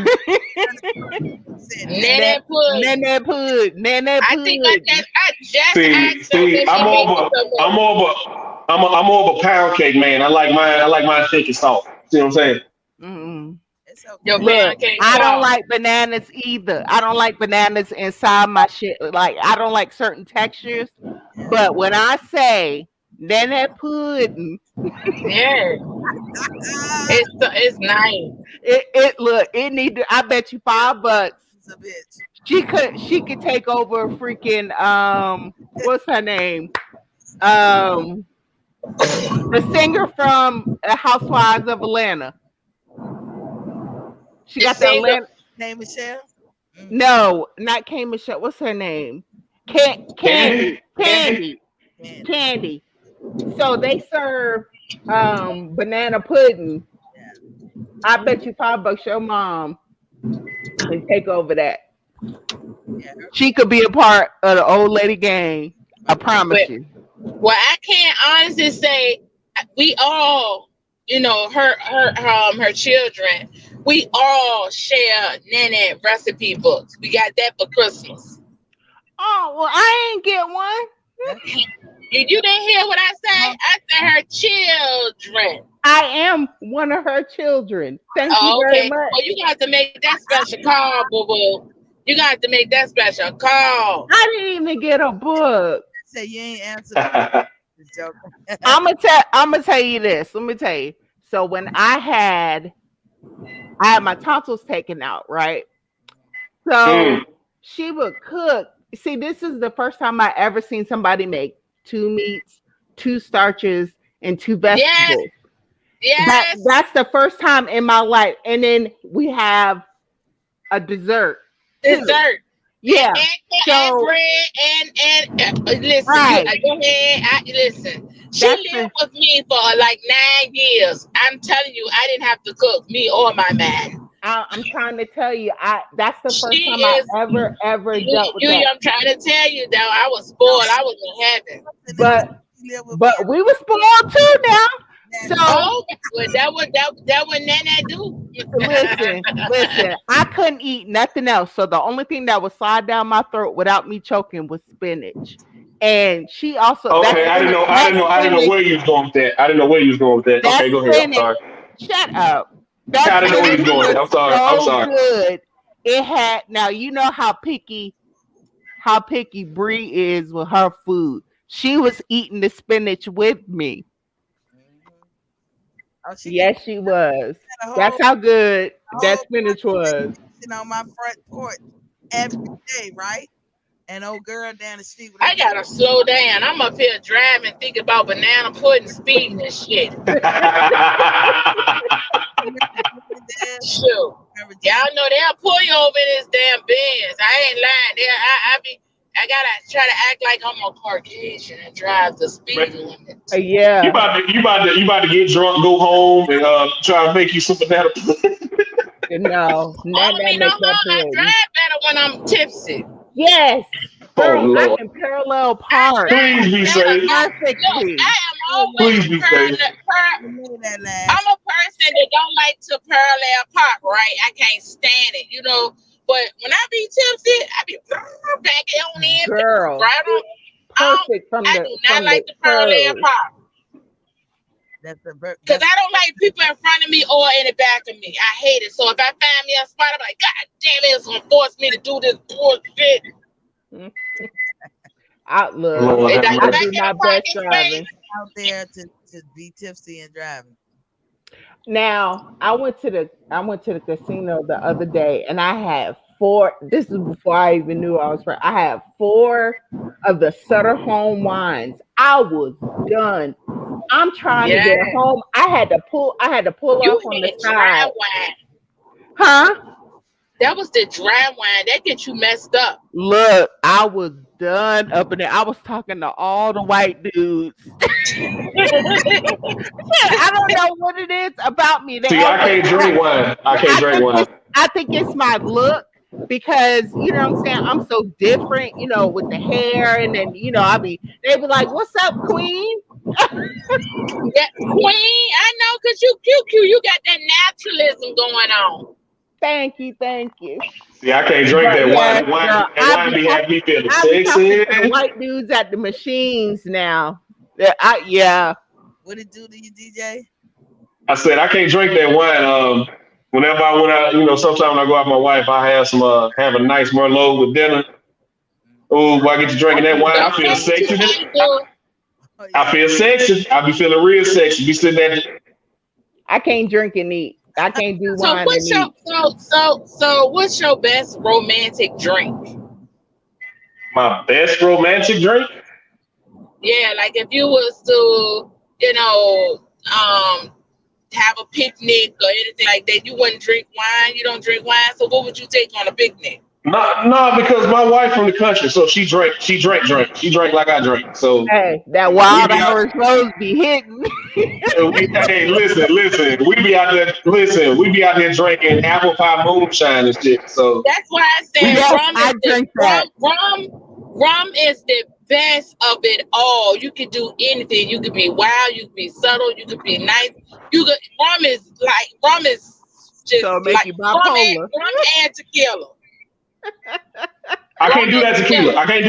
Nene pudding. I think I just asked her. I'm more of a pound cake man. I like mine thick and soft. See what I'm saying? Mm-hmm. Look, I don't like bananas either. I don't like bananas inside my shit. Like I don't like certain textures. But when I say nene pudding, yeah, it's nice. It need to. I bet you $5. She could take over freaking what's her name? The singer from Housewives of Atlanta. She got the Atlanta. K Michelle? No, not K Michelle. What's her name? Candy. So they serve banana pudding. I bet you $5 your mom can take over that. She could be a part of the old lady gang. I promise you. Well, I can't honestly say we all, her children, we all share Nene recipe books. We got that for Christmas. Oh, well, I ain't get one. You didn't hear what I said? I said her children. I am one of her children. Thank you very much. Well, you got to make that special call, boo-boo. You got to make that special call. I didn't even get a book. Say you ain't answered. I'm gonna tell you this. Let me tell you. So when I had my tonsils taken out, right? So she would cook. See, this is the first time I ever seen somebody make 2 meats, 2 starches, and 2 vegetables. Yes. That's the first time in my life. And then we have a dessert. Dessert. Yeah. And bread and listen. Right. Go ahead. Listen. She lived with me for like 9 years. I'm telling you, I didn't have to cook, me or my man. I'm trying to tell you, that's the first time I ever dealt with that. I'm trying to tell you, though, I was spoiled. I was in heaven. But we were spoiled too now. So that what Nana do. Listen, I couldn't eat nothing else. So the only thing that would slide down my throat without me choking was spinach. And she also okay. I didn't know where you was going with that. I didn't know where you was going with that. Okay, go ahead. I'm sorry. Shut up. I didn't know where you was going. I'm sorry. I'm sorry. Good. It had now you know how picky Bree is with her food. She was eating the spinach with me. Yes, she was. That's how good that spinach was. On my front porch every day, right? And old girl down the street. I gotta slow down. I'm up here driving, thinking about banana pudding, speeding and shit. Shoot. Y'all know they'll pull you over in this damn Benz. I ain't lying. I gotta try to act like I'm a Caucasian and drive the speed limit. Yeah. You about to get drunk, go home, and try to make you some banana. No, I drive better when I'm tipsy. Yes. Girl, I Lord. can parallel park. Please be safe. Perfectly. I am always Please be safe. I'm a person that don't like to parallel park, right? I can't stand it, you know. But when I be tipsy, I be back on in. Girl, right on. perfect from I the do not from like the the parallel curve. park. Because I don't like people in front of me or in the back of me. I hate it. So if I find me a spot, I'm like, God damn it, it's gonna force me to do this bullshit. I do my best driving. Out there to be tipsy and driving. Now I went to the casino the other day and I had 4. This is before I even knew I was right. I had 4 of the Sutter Home wines. I was done. I'm trying to get home. I had to pull up on the side. Huh? That was the dry wine. That gets you messed up. Look, I was done up in there. I was talking to all the white dudes. I don't know what it is about me. See, I can't drink wine. I think it's my look because you know what I'm saying. I'm so different, you know, with the hair, and then you know, they be like, "What's up, Queen?" Yeah, Queen. I know, cause you cute. You got that naturalism going on. Thank you. See, I can't drink that wine. Wine be having me feeling sexy. The white dudes at the machines now. Yeah. What it do to you, DJ? I said I can't drink that wine. Whenever I went out, you know, sometimes when I go out with my wife, I have a nice Merlot with dinner. Oh, I get to drinking that wine, I feel sexy. I feel sexy. I be feeling real sexy. Be sitting there. I can't drink and eat. I can't do wine. So what's your best romantic drink? My best romantic drink? Yeah, like if you was to, you know, have a picnic or anything like that, you wouldn't drink wine. You don't drink wine. So what would you take on a picnic? No, because my wife from the country, so she drank. She drank like I drink. So hey, that wild Irish rose be hitting. Hey, listen. We be out there drinking apple pie moonshine and shit. So that's why I said rum is the best of it all. You can do anything. You could be wild. You could be subtle. You could be nice. Rum is just so make like you bipolar. Rum and tequila. I can't do that tequila. I can't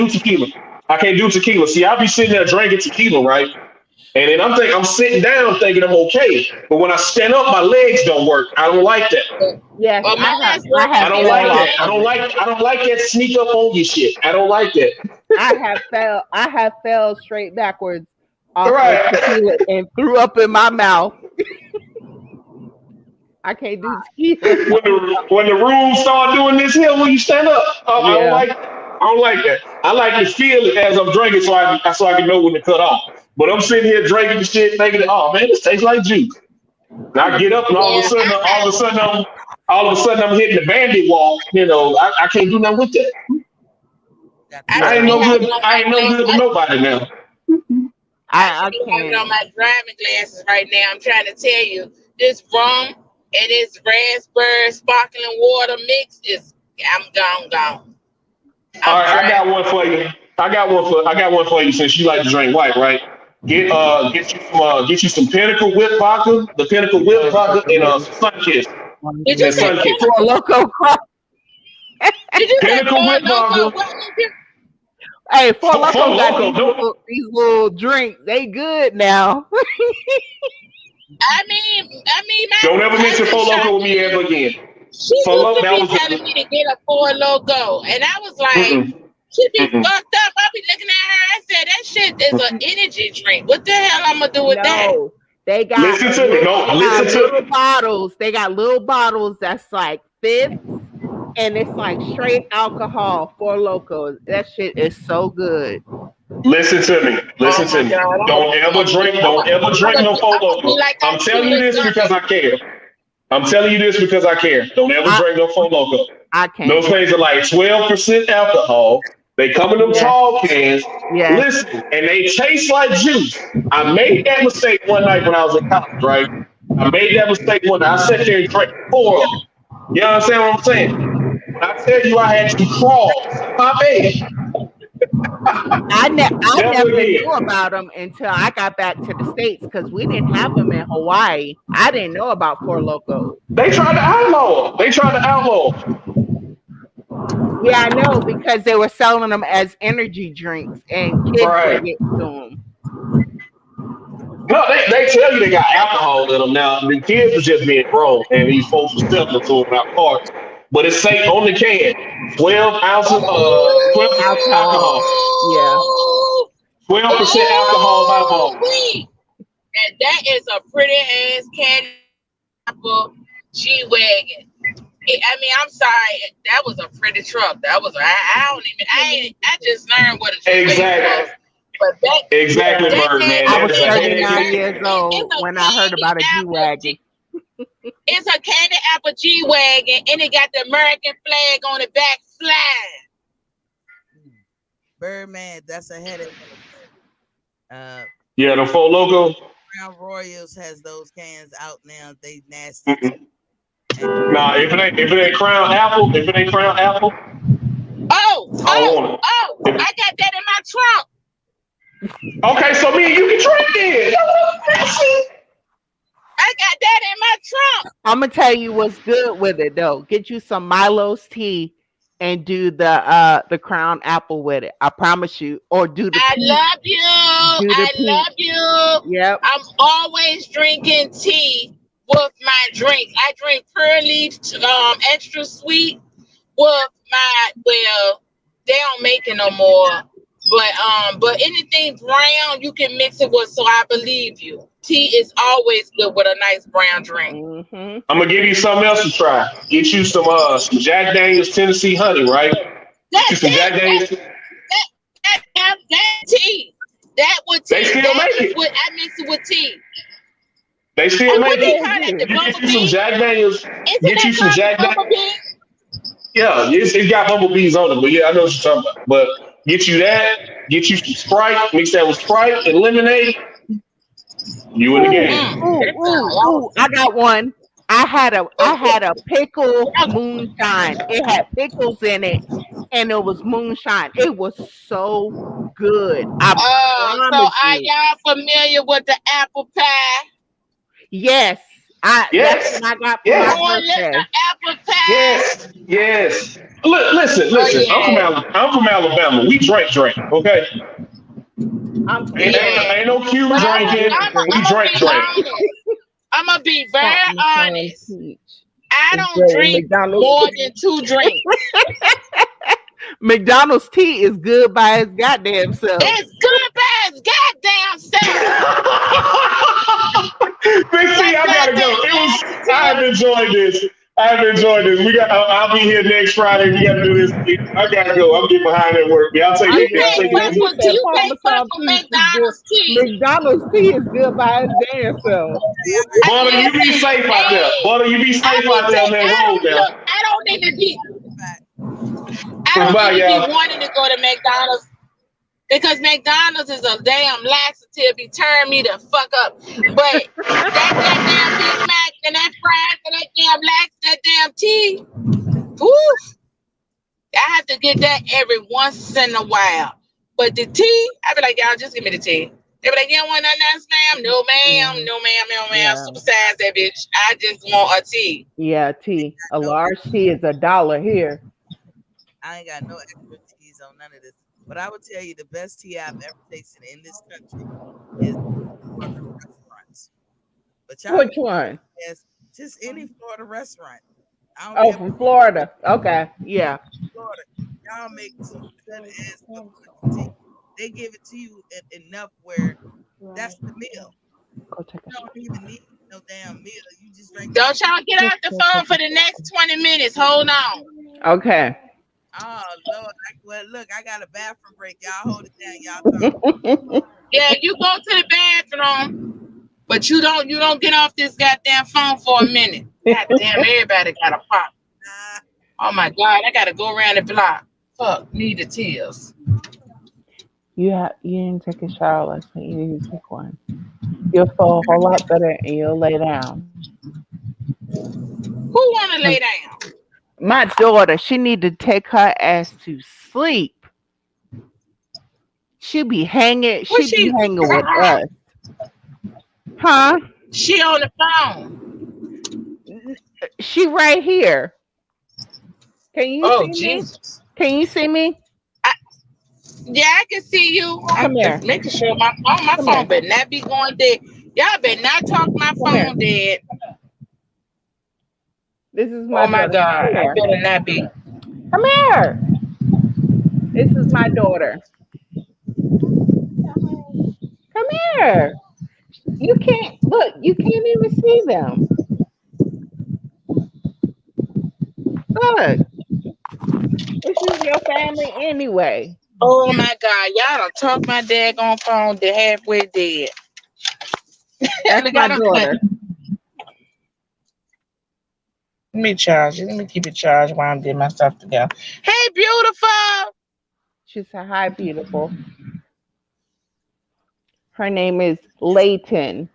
do tequila. See, I'll be sitting there drinking tequila, right? And then I'm sitting down thinking I'm okay. But when I stand up, my legs don't work. I don't like that. Yes, Well, I don't like that. I don't like that sneak up on you shit. I don't like that. I have fell straight backwards off Right. of tequila and threw up in my mouth. I can't do tequila. When the room start doing this here when you stand up, I don't like that. I like to feel it as I'm drinking so I can know when to cut off. But I'm sitting here drinking the shit thinking, oh man, this tastes like juice. And I get up and all of a sudden I'm hitting the bandit walk. You know, I can't do nothing with that. I ain't no good to nobody now. I can't. On my driving glasses right now. I'm trying to tell you, this rum and this raspberry sparkling water mix is. I'm gone. All right, I got one for you. I got one for you since you like to drink white, right? Get you some Pinnacle Whip vodka, the Pinnacle Whip vodka, and Sunkiss. Did you say Four Loko? Did you say Pinnacle Whip vodka? Hey, Four Loko got these little drinks. They good now. I mean, don't ever mention Four Loko with me ever again. She used to be telling me to get a Four Loko, and I was like, she be fucked up. I be looking at her. I said, that shit is an energy drink. What the hell I'm gonna do with that? They got little bottles. They got little bottles that's like fifth, and it's like straight alcohol. Four Loko. That shit is so good. Listen to me. Don't ever drink no Four Loko. I'm telling you this because I care. Don't ever drink no Four Loko. I can't. Those things are like 12% alcohol. They come in them tall cans. Yeah. Listen, and they taste like juice. I made that mistake one night when I was in college, right? I sat there and drank 4 of them. You understand what I'm saying? When I tell you I had to crawl my bed. I never knew about them until I got back to the States because we didn't have them in Hawaii. I didn't know about Four Loko. They tried to outlaw them. Yeah, I know because they were selling them as energy drinks and kids would get to them. No, they tell you they got alcohol in them now. The kids are just being grown and these folks are selling to them out parts. But it say on the can, 12 ounces of 12% alcohol. Yeah. 12% alcohol by volume. And that is a pretty ass candy apple G-Wagon. I mean, I'm sorry, that was a pretty truck. That was I just learned what a G-Wagon was. But exactly, Birdman. I was 39 years old when I heard about a G-Wagon. It's a candy apple G-Wagon, and it got the American flag on the back flying. Birdman, that's a headache. Yeah, the Four Loko. Crown Royals has those cans out now. They nasty. Nah, if it ain't Crown Apple. I got that in my trunk. Okay, so me and you can drink it. I got that in my trunk. I'm gonna tell you what's good with it though. Get you some Milo's tea and do the Crown Apple with it. I promise you. Or do the peach. Love you. Love you. Yep. I'm always drinking tea with my drinks. I drink Pearl Leaf extra sweet with my they don't make it no more. But anything brown you can mix it with, so I believe you. Tea is always good with a nice brown drink. Mm-hmm. I'm gonna give you something else to try. Get you some Jack Daniel's Tennessee Honey, right? Jack Daniel's. That tea. That would tea. They still make it. I mix it with tea. They still make it. Get you some Jack Daniel's. Get you some Jack Daniel's. Yeah, it's got bumblebees on it, but yeah, I know what you're talking about. But get you that. Get you some Sprite. Mix that with Sprite and lemonade. You in the game. Ooh, I got one. I had a pickle moonshine. It had pickles in it, and it was moonshine. It was so good. So are y'all familiar with the apple pie? Yes. That's what I got for my birthday. Apple pie. Yes. Listen. I'm from Alabama. We drink, okay? I'm Ain't no cute But drinking. We drink. I'm gonna be very honest. Peach. I It's don't good with drink McDonald's. more than 2 drinks. McDonald's tea is good by its goddamn self. It's good by its goddamn self. Big T, I gotta go. I've enjoyed this. We got. I'll be here next Friday. We gotta do this. I gotta go. I'm getting behind at work. I'll take it. McDonald's tea. McDonald's tea is good by its damn self. Butter, you be safe out there. Butter, you be safe out there on that road there. Look, I don't even be wanting to go to McDonald's because McDonald's is a damn laxative. Be tearing me the fuck up. But that damn Big Mac and that fries and that damn tea. Woof. I have to get that every once in a while. But the tea, I be like, y'all just give me the tea. They be like, you don't want nothing else, ma'am? No, ma'am. No, ma'am. No, ma'am. Supersize that bitch. I just want a tea. Yeah, tea. A large tea is $1 here. I ain't got no expertise on none of this. But I would tell you the best tea I've ever tasted in this country is Florida restaurants. But y'all Which one? Yes, just any Florida restaurant. Oh, from Florida. Okay, yeah. Florida. Y'all make some good ass tea. They give it to you enough where that's the meal. Go take you don't even need no damn meal. You just drink. Don't y'all get off the phone for the next 20 minutes. Hold on. Okay. Oh Lord! Well, look, I got a bathroom break. Y'all hold it down. Y'all. Yeah, you go to the bathroom, but you don't get off this goddamn phone for a minute. Goddamn, everybody got a pop. Oh my God, I gotta go around the block. Fuck, need the tears. You didn't take a shower last night. You need to take one. You'll feel a whole lot better and you'll lay down. Who wanna lay down? My daughter, she need to take her ass to sleep. She be hanging with us. Huh? She on the phone. She right here. Can you see Jesus. Me? Can you see me? Yeah, I can see you. Come here. Making sure my phone better not be going dead. Y'all better not talk my phone dead. This is my my God. I better not be. Come here. This is my daughter. Come here. You can't even see them. Look. This is your family anyway. Oh my God. Y'all don't talk my daggone phone to halfway dead. That's my daughter. Let me charge it. Let me keep it charged while I'm getting my stuff together. Hey, beautiful. She said, hi, beautiful. Her name is Layton.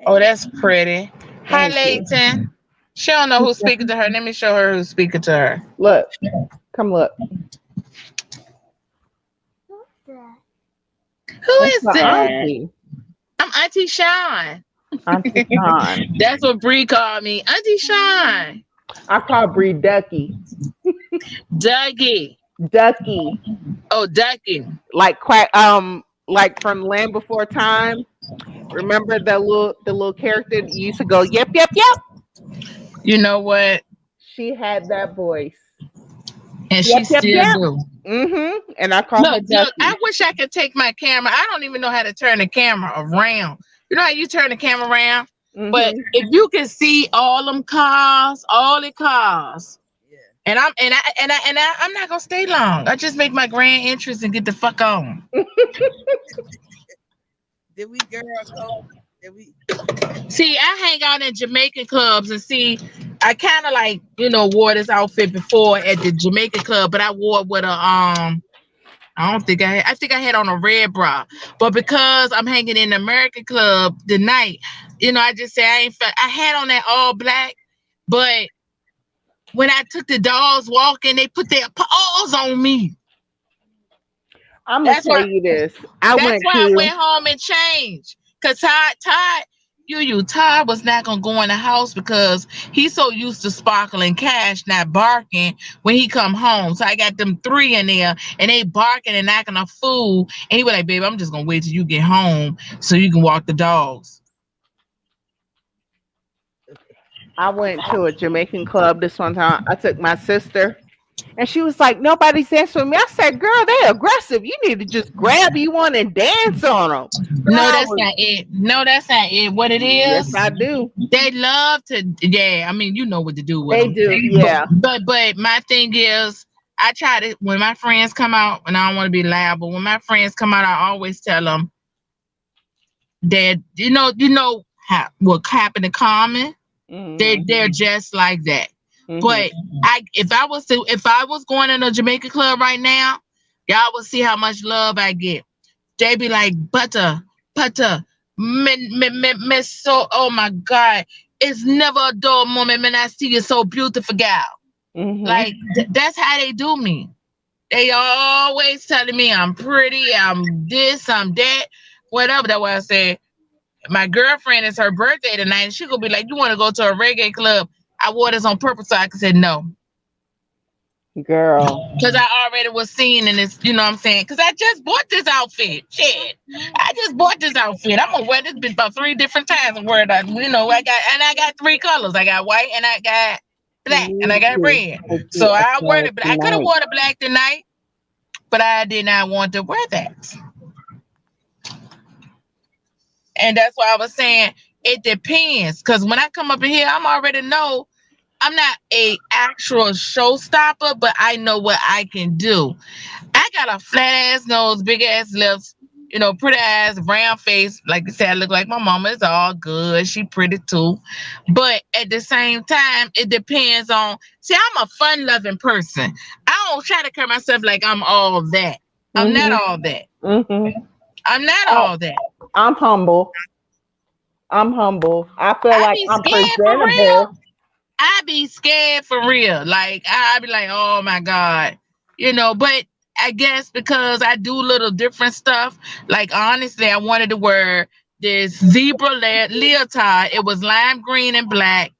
Oh, that's pretty. Hi, Layton. She don't know who's speaking to her. Let me show her who's speaking to her. Look. Come look. Who is that? Auntie. I'm Auntie Sean. Auntie Sean. That's what Bree called me. Auntie Sean. I call Bree Ducky. Dougie. Ducky. Oh, Ducky. Like from Land Before Time. Remember the little character that used to go, yep, yep, yep. You know what? She had that voice. And she still do. Mm-hmm. And I call her Ducky. Look, I wish I could take my camera. I don't even know how to turn the camera around. You know how you turn the camera around? Mm-hmm. But if you can see all them cars, all the cars, and I'm not gonna stay long. I just make my grand entrance and get the fuck on. Did we girls go? Did we? See, I hang out in Jamaican clubs and see. I kind of like wore this outfit before at the Jamaican club, but I wore it with a I think I had on a red bra, but because I'm hanging in the American club tonight, I just say I had on that all black, but when I took the dogs walking, they put their paws on me. I'm gonna tell you this. I went home and changed, cause Todd, Todd was not gonna go in the house because he's so used to sparkling cash not barking when he come home. So I got them 3 in there and they barking and acting a fool. And he was like, babe, I'm just gonna wait till you get home so you can walk the dogs. I went to a Jamaican club this one time. I took my sister. And she was like, nobody's answering me. I said, girl, they're aggressive. You need to just grab you one and dance on them. Girl, no, that's not it. No, that's not it. What it is? Yes, I do. They love to, yeah. I mean, you know what to do with them. They do, yeah. But my thing is, I try to, when my friends come out, and I don't want to be loud, but when my friends come out, I always tell them that, you know what happened to Common? Mm-hmm. They're just like that. Mm-hmm. But if I was going in a Jamaican club right now, y'all will see how much love I get. They be like, butter, miss, so, oh my God, it's never a dull moment when I see you so beautiful, gal. Mm-hmm. Like that's how they do me. They always telling me I'm pretty, I'm this, I'm that, whatever. That's why I said my girlfriend, is her birthday tonight, and she gonna be like, you want to go to a reggae club? I wore this on purpose so I could say no. Girl. Because I already was seeing in this, you know what I'm saying? Because I just bought this outfit. Shit. I just bought this outfit. I'm going to wear this bitch about 3 different times and wear it. I got 3 colors. I got white and I got black and I got red. So I wear it, but I could have worn the black tonight, but I did not want to wear that. And that's why I was saying it depends. Because when I come up in here, I'm already know I'm not a actual showstopper, but I know what I can do. I got a flat ass nose, big ass lips, pretty ass, round face. Like I said, I look like my mama. It's all good. She pretty too. But at the same time, it depends on. See, I'm a fun-loving person. I don't try to carry myself like I'm all that. I'm not all that. Mm-hmm. I'm not all that. I'm humble. I feel like I'm presentable. I be scared for real. Like, I be like, oh my God. But I guess because I do little different stuff. Like, honestly, I wanted to wear this zebra leotard. It was lime green and black.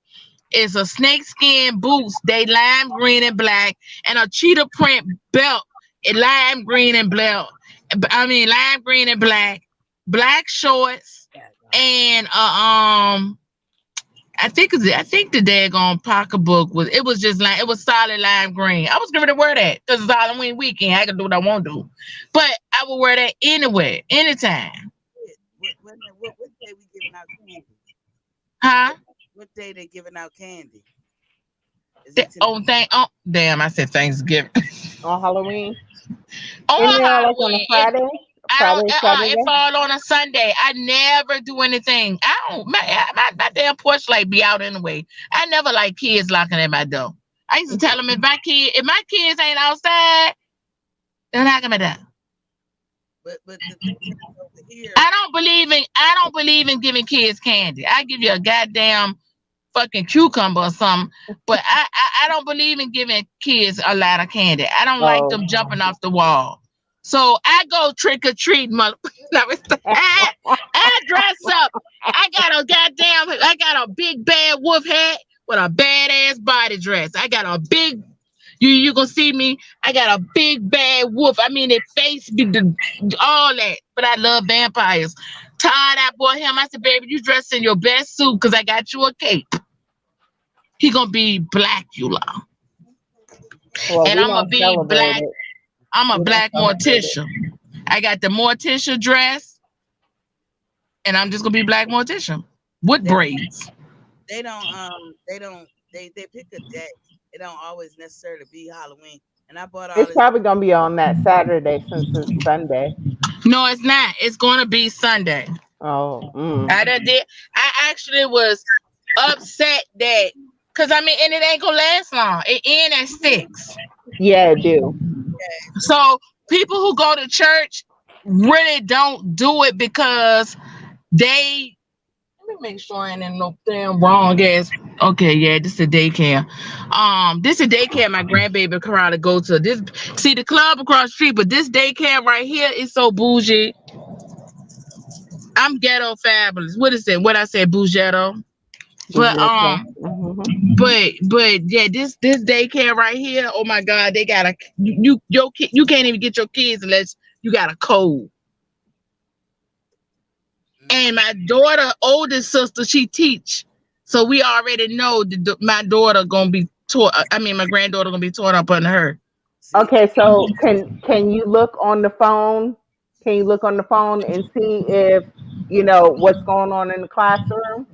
It's a snakeskin boots. They lime green and black. And a cheetah print belt. Lime green and black. Lime green and black. Black shorts. And I think the daggone pocketbook was just like, it was solid lime green. I was going to wear that because it's Halloween weekend. I can do what I want to do. But I would wear that anywhere, anytime. What day we giving out candy? Huh? What day they giving out candy? Damn, I said Thanksgiving. On Halloween? On Halloween. On a Friday? It fall on a Sunday. I never do anything. I don't. My damn porch light be out anyway. I never like kids knocking at my door. I used to tell them if my kids ain't outside, they're knocking at my door. But here, I don't believe in giving kids candy. I give you a goddamn fucking cucumber or something. But I don't believe in giving kids a lot of candy. I don't like them jumping off the wall. So I go trick or treat, motherfucker. I dress up. I got a big bad wolf hat with a badass body dress. I got a big, you gonna see me. I got a big bad wolf. It face be all that. But I love vampires. Todd, I bought him. I said, baby, you dress in your best suit because I got you a cape. He gonna be Blackula. And I'm gonna be black. I'm a black Morticia. I got the Morticia dress, and I'm just gonna be black Morticia with braids. They pick a day. It don't always necessarily be Halloween. And I bought all. It's probably gonna be on that Saturday since it's Sunday. No, it's not. It's gonna be Sunday. Oh. I actually was upset that and it ain't gonna last long. It ends at 6. Yeah, it do. So people who go to church really don't do it because they. Let me make sure I ain't no damn wrong ass. Okay, yeah, this is a daycare. This is a daycare my grandbaby Karada go to. See the club across the street, but this daycare right here is so bougie. I'm ghetto fabulous. What is it? What I said, Bougetto. But but yeah, this daycare right here. Oh my God, they got you can't even get your kids unless you got a code. And my daughter, oldest sister, she teach, so we already know my daughter gonna be taught. I mean, my granddaughter gonna be taught up under her. Okay, so can you look on the phone? Can you look on the phone and see if you know what's going on in the classroom?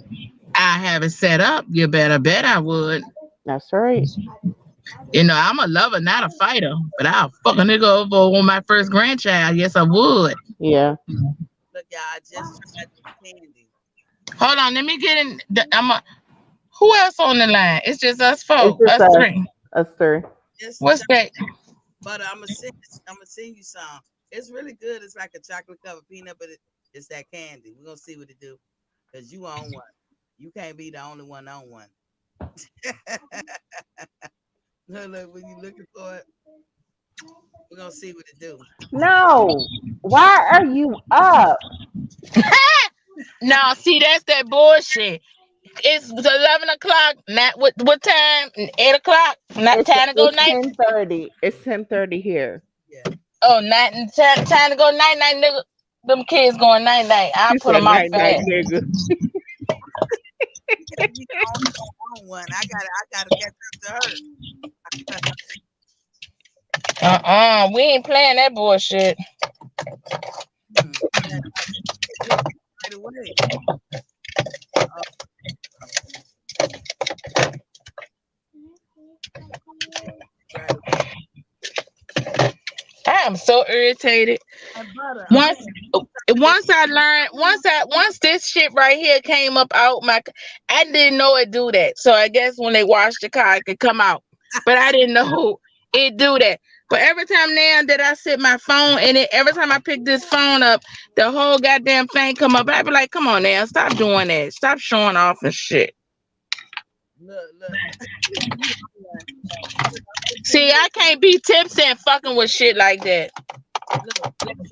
I have it set up. You better bet I would. That's right. You know, I'm a lover, not a fighter, but I'll fuck a nigga over on my first grandchild. Yes, I would. Yeah. Look, y'all, I just tried the candy. Hold on, let me get in. Who else on the line? It's just us four. It's just us three. Us three. What's that? But I'm gonna sing you some. It's really good. It's like a chocolate covered peanut, but it's that candy. We're gonna see what it do. Cause you on one. You can't be the only one on one. Look, when you looking for it, we're gonna see what it do. No. Why are you up? No, see, that's that bullshit. It's 11 o'clock. Not what time? 8 o'clock. Not time to go night. 10:30. It's 10:30 here. Yeah. Oh, night time to go night, nigga. Them kids going night. I'll put them out fast. One. I gotta catch up to her. We ain't playing that bullshit. Right away. I am so irritated. Once this shit right here came up out I didn't know it do that. So I guess when they wash the car, it could come out. But I didn't know it do that. But every time now that I sit my phone in it, every time I pick this phone up, the whole goddamn thing come up. I be like, come on now, stop doing that. Stop showing off and shit. Look. See, I can't be tipsy and fucking with shit like that. Look, I'm gonna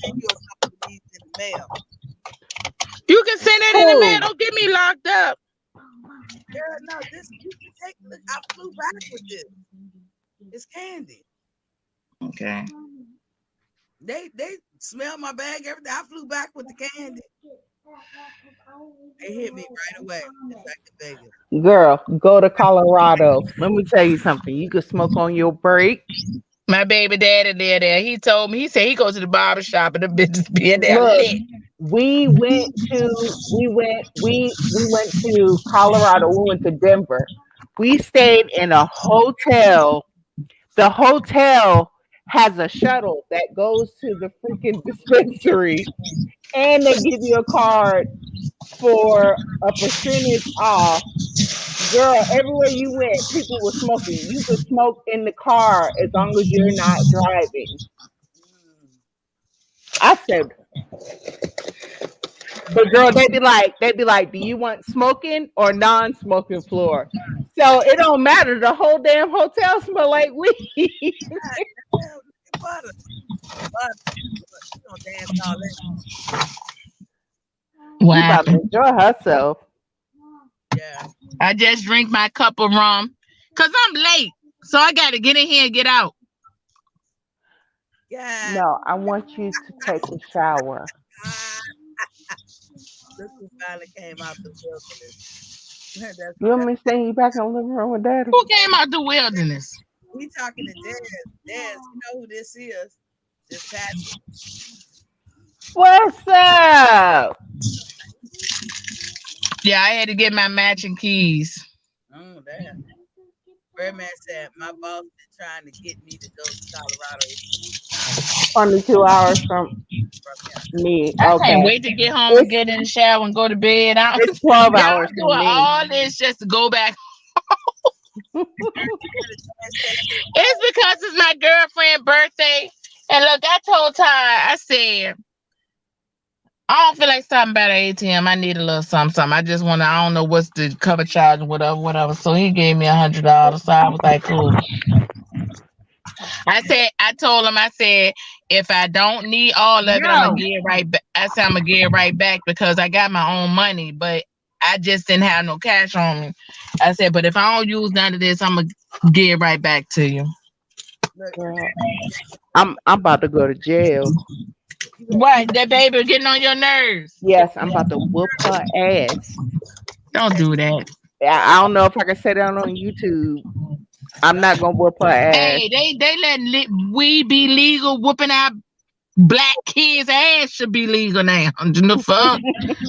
send you a couple of these in the mail. You can send it in the mail. Don't get me locked up. Girl, no, this you can take. Look, I flew back with this. It's candy. Okay. They smell my bag, everything. I flew back with the candy. They hit me right away. It's like the Vegas. Girl, go to Colorado. Let me tell you something. You can smoke on your break. My baby daddy there. He told me, he said he goes to the barber shop and the bitches being there. Look, we went to Colorado. We went to Denver. We stayed in a hotel. The hotel has a shuttle that goes to the freaking dispensary, and they give you a card for a percentage off. Girl, everywhere you went, people were smoking. You could smoke in the car as long as you're not driving. I said, but girl, they'd be like, do you want smoking or non-smoking floor? So it don't matter. The whole damn hotel smell like weed. Wow. She about to enjoy herself. Yeah. I just drink my cup of rum because I'm late. So I got to get in here and get out. Yeah. No, I want you to take a shower. This one finally came out the wilderness. You want me to stay back in the living room with Daddy? Who came out the wilderness? We talking to Dez. Dez, you know who this is? This Patrick. What's up? Yeah, I had to get my matching keys. Oh, damn. Birdman said, my boss been trying to get me to go to Colorado. Only 2 hours from me. I can't wait to get home and get in the shower and go to bed. It's 12 hours doing from me. all this just to go back home. It's because it's my girlfriend's birthday. And look, I told Ty, I said, I don't feel like stopping by the ATM. I need a little something. I just want to, I don't know what's the cover charge and whatever. So he gave me $100. So I was like, cool. I told him, I said, if I don't need all of it, I'm gonna get it right back. I said I'm gonna get it right back because I got my own money, but I just didn't have no cash on me. I said, but if I don't use none of this, I'm gonna get it right back to you. Girl, I'm about to go to jail. What? That baby getting on your nerves? Yes, I'm about to whoop her ass. Don't do that. I don't know if I can say that on YouTube. I'm not gonna whoop her ass. Hey, they let we be legal. Whooping our black kids' ass should be legal now. The fuck?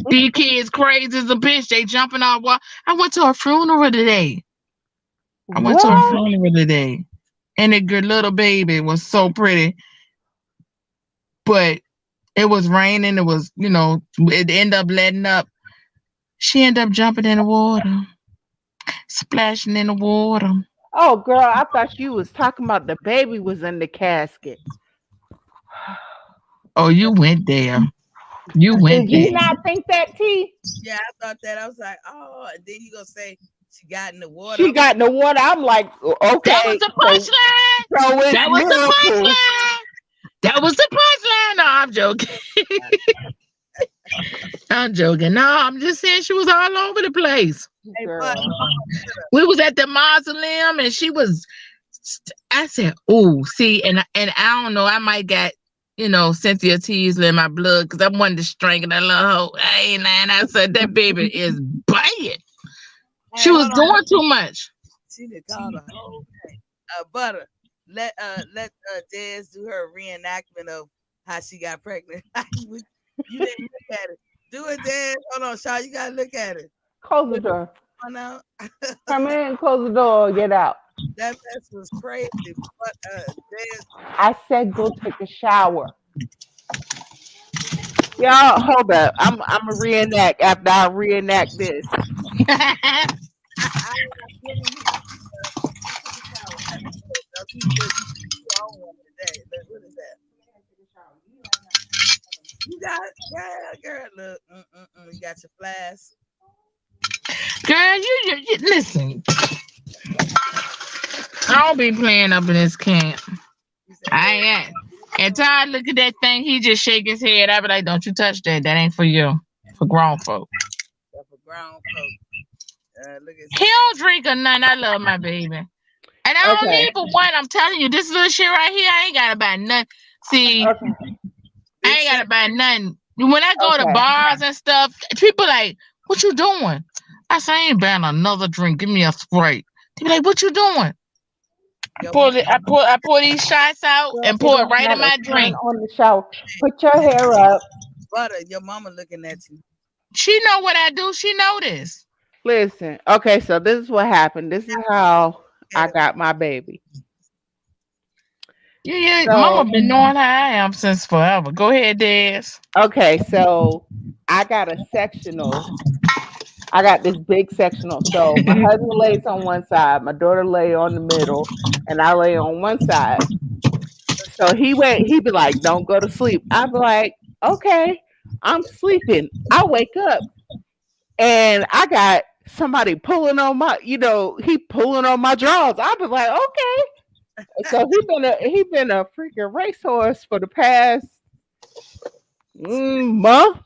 These kids crazy as a bitch. They jumping on wall. I went to a funeral today. And the good little baby was so pretty. But it was raining. It was, it ended up letting up. She ended up jumping in the water. Splashing in the water. Oh, girl, I thought you was talking about the baby was in the casket. Oh, you went there. Did you not think that, T? Yeah, I thought that. I was like, oh, and then you gonna say she got in the water. She got in the water. I'm like, okay. That was the punchline. That was the punchline. That was the punchline. No, I'm joking. I'm joking. No, I'm just saying she was all over the place. We was at the mausoleum and she was. I said, "Oh, see," and I don't know. I might got Cynthia Teasley in my blood because I wanted to strangle that little hoe. And I said that baby is bad. She was doing too much. She did call the whole thing. Butter. Let Des do her reenactment of how she got pregnant. You didn't look at it. Do it, Des. Hold on, Shaw. You gotta look at it. Close the door. Come on. Come in, close the door, get out. That mess was crazy. But Des, I said go take a shower. Y'all, hold up. I'm a reenact after I reenact this. You got it, girl. Look, you got your flask. Girl, you listen. I don't be playing up in this camp. I ain't. And Todd, look at that thing. He just shake his head. I be like, don't you touch that. That ain't for you. For grown folk. That's for grown folk. Look at he don't drink or nothing. I love my baby. And I don't need for one. I'm telling you, this little shit right here, I ain't got to buy nothing. See, I ain't got to buy nothing. When I go to bars and stuff, people like, what you doing? I say, I ain't buying another drink. Give me a Sprite. They be like, what you doing? I pour these shots out and pour it right in my drink. On the shower. Put your hair up. Butter, your mama looking at you. She know what I do. She know this. Listen, okay, so this is what happened. This is how I got my baby. Yeah, so, mama been knowing how I am since forever. Go ahead, Des. Okay, so I got a sectional. I got this big sectional. So my husband lays on one side, my daughter lay on the middle, and I lay on one side. So he'd be like, don't go to sleep. I'd be like, okay, I'm sleeping. I wake up and I got somebody pulling on my, he pulling on my drawers. I'd be like, okay. So he been a freaking racehorse for the past month.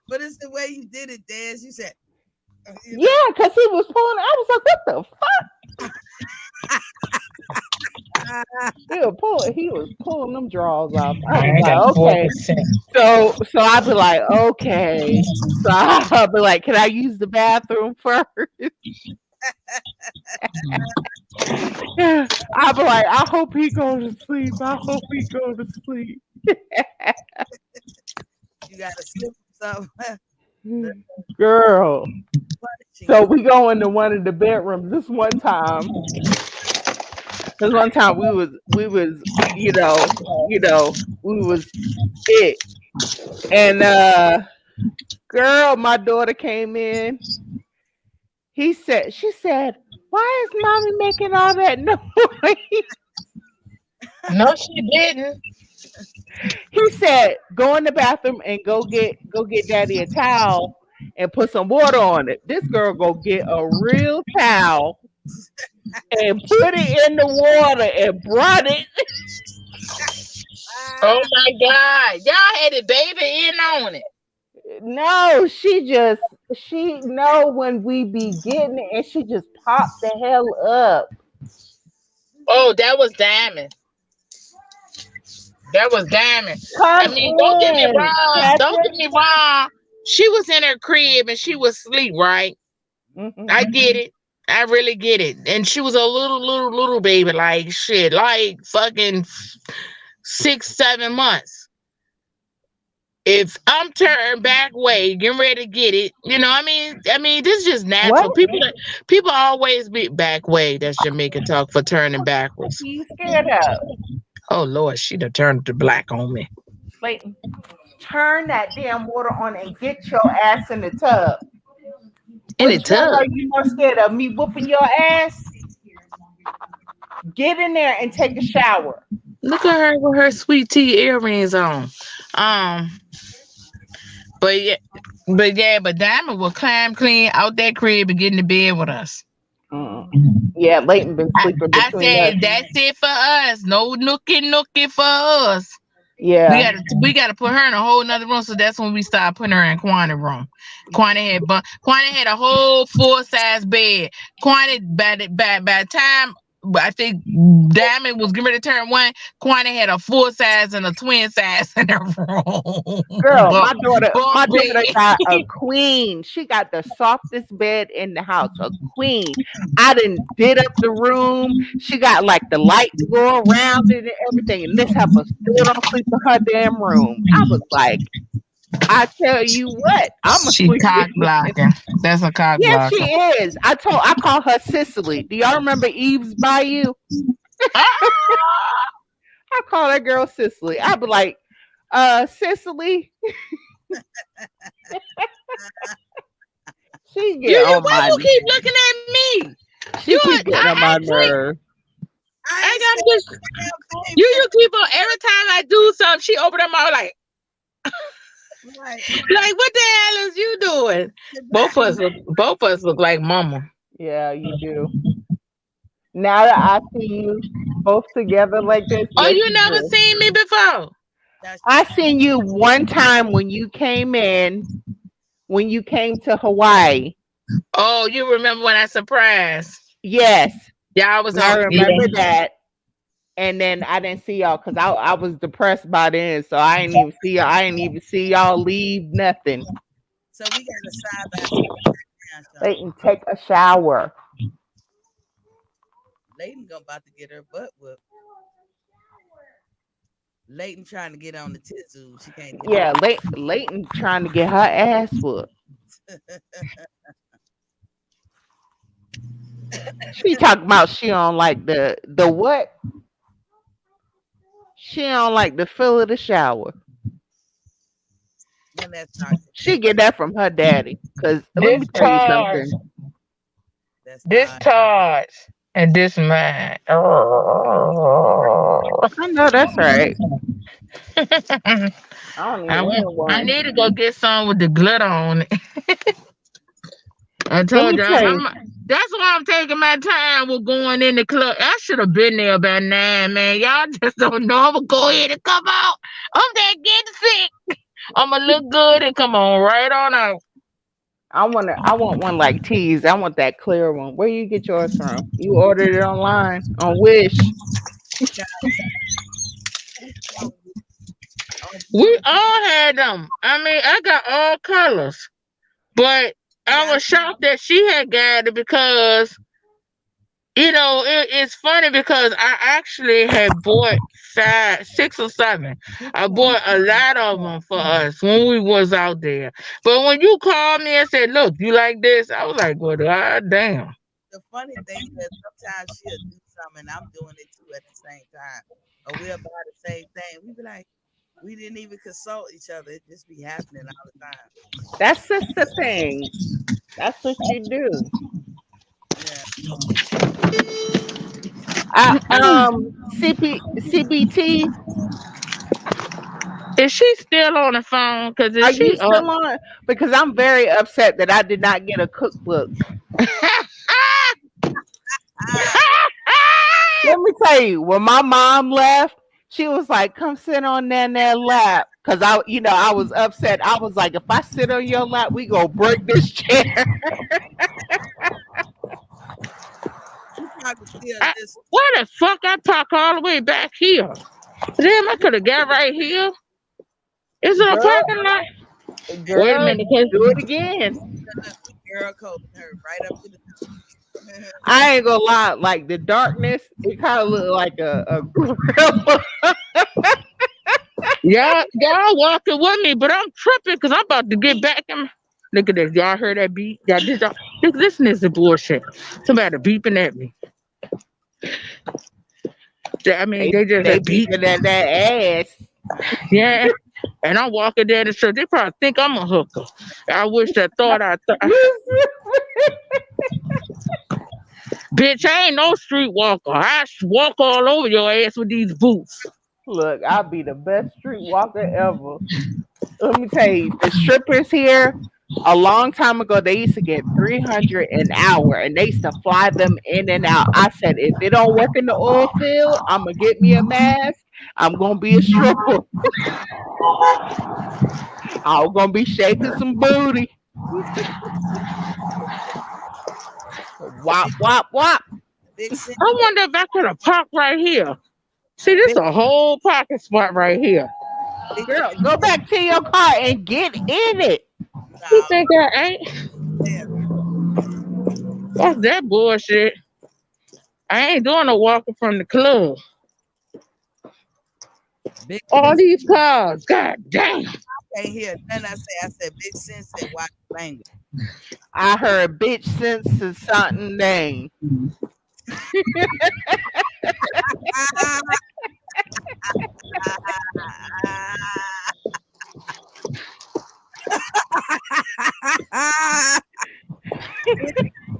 But it's the way you did it, Des. You said, yeah, because he was pulling. I was like, what the fuck? He was pulling them drawers off. I was like, okay. So I'd be like, okay. So I'll be like, can I use the bathroom first? I'll be like, I hope he goes to sleep. I hope he goes to sleep. You gotta sleep. Girl. So we go into one of the bedrooms. This one time we was it. And girl, my daughter came in. She said, why is mommy making all that noise? No, she didn't. He said, go in the bathroom and go get daddy a towel and put some water on it. This girl go get a real towel and put it in the water and brought it. Oh my God. Y'all had a baby in on it. No, she know when we be getting it, and she just popped the hell up. Oh, that was Diamond. That was Diamond. I Come mean, don't get me in, wrong. Don't Patrick. get me wrong. She was in her crib and she was asleep, right? I get it. I really get it. And she was a little baby, like shit, like fucking 6-7 months. If I'm turned back way, getting ready to get it, you know, I mean, this is just natural. What? People always be back way. That's Jamaican talk for turning backwards. What are you scared of? Oh Lord, she done turned to black on me. Like, turn that damn water on and get your ass in the tub. In the tub? Are you more scared of me whooping your ass? Get in there and take a shower. Look at her with her sweet tea earrings on. But Diamond will climb clean out that crib and get in the bed with us. Yeah, Leighton been sleeping I between said us. that's it for us. No nookie for us. Yeah, we gotta put her in a whole nother room. So that's when we start putting her in Quanah room. Quanah had a whole full-size bed. Quanah by the time I think Diamond was getting ready to turn 1, Quanah had a full size and a twin size in her room. Girl, my daughter got a queen. She got the softest bed in the house, a queen. I did up the room. She got like the lights go around it and everything. And this heifer still don't sleep in her damn room. I was like, I tell you what, She cock blocking. That's a cock blocker. Yeah, she is. I call her Sicily. Do y'all remember Eve's Bayou? I call that girl Sicily. I be like, Sicily. She get on my why you keep looking at me? She keep getting on my nerve. I got this. You keep on every time I do something, she open her mouth like Right. like what the hell is you doing? Both of us look like mama. Yeah, you do. Now that I see you both together like this. Oh, you never seen me before? I seen you one time when you came to Hawaii. Oh, you remember when I surprised? Yes. Yeah, I remember that. And then I didn't see y'all because I was depressed by then, so I didn't even see y'all. I didn't even see y'all leave nothing. So we got a side by side. Leighton, take a shower. Leighton about to get her butt whooped. Leighton trying to get on the tizoo. She can't get Yeah, Leighton trying to get her ass whooped. She talking about she don't like the what? She don't like the feel of the shower. She get that from her daddy. Cause let me tell you something. This Todd and this man. Oh. I know that's right. I need to go get some with the glitter on it. I told you, that's why I'm taking my time with going in the club. I should have been there by 9, man. Y'all just don't know. I'm gonna go ahead and come out. I'm there getting sick. I'm gonna look good and come on right on out. I want one like T's. I want that clear one. Where you get yours from? You ordered it online on Wish. We all had them. I mean, I got all colors, but I was shocked that she had got it because, you know, it's funny because I actually had bought 5, 6 or 7. I bought a lot of them for us when we was out there. But when you called me and said, "Look, you like this?" I was like, "Well, God damn." The funny thing is sometimes she'll do something and I'm doing it too at the same time, or we'll buy the same thing. We be like, we didn't even consult each other. It just be happening all the time. That's sister thing. That's what you do. Yeah. CBT. Is she still on the phone? Are you still on? Because I'm very upset that I did not get a cookbook. tell you, when my mom left, she was like, "Come sit on Nana's lap," because I was upset. I was like, "If I sit on your lap, we gonna break this chair." Why the fuck I park all the way back here? Damn, I could have got right here. Is it a parking lot? Girl, Wait a minute, do it again. Girl code her right up to the I ain't gonna lie, like the darkness, it kind of looked like a gorilla. Y'all walking with me, but I'm tripping because I'm about to get back in. Look at this. Y'all heard that beat? Y'all listen to this bullshit. Somebody beeping at me. I mean, they just beeping at that ass. Yeah. And I'm walking down the street. They probably think I'm a hooker. I wish I thought Bitch, I ain't no street walker. I walk all over your ass with these boots. Look, I'll be the best street walker ever. Let me tell you, the strippers here, a long time ago, they used to get $300 an hour, and they used to fly them in and out. I said, if it don't work in the oil field, I'm going to get me a mask. I'm going to be a stripper. I'm going to be shaking some booty. Wop, wop, wop. I wonder if I could have parked right here. See, this is a whole parking spot right here. Girl, go back to your car and get in it. You think I ain't? What's that bullshit? I ain't doing no walking from the club. All these cars, god damn. I can't hear nothing I say. I said big sense and watch language. I heard bitch sense is something name.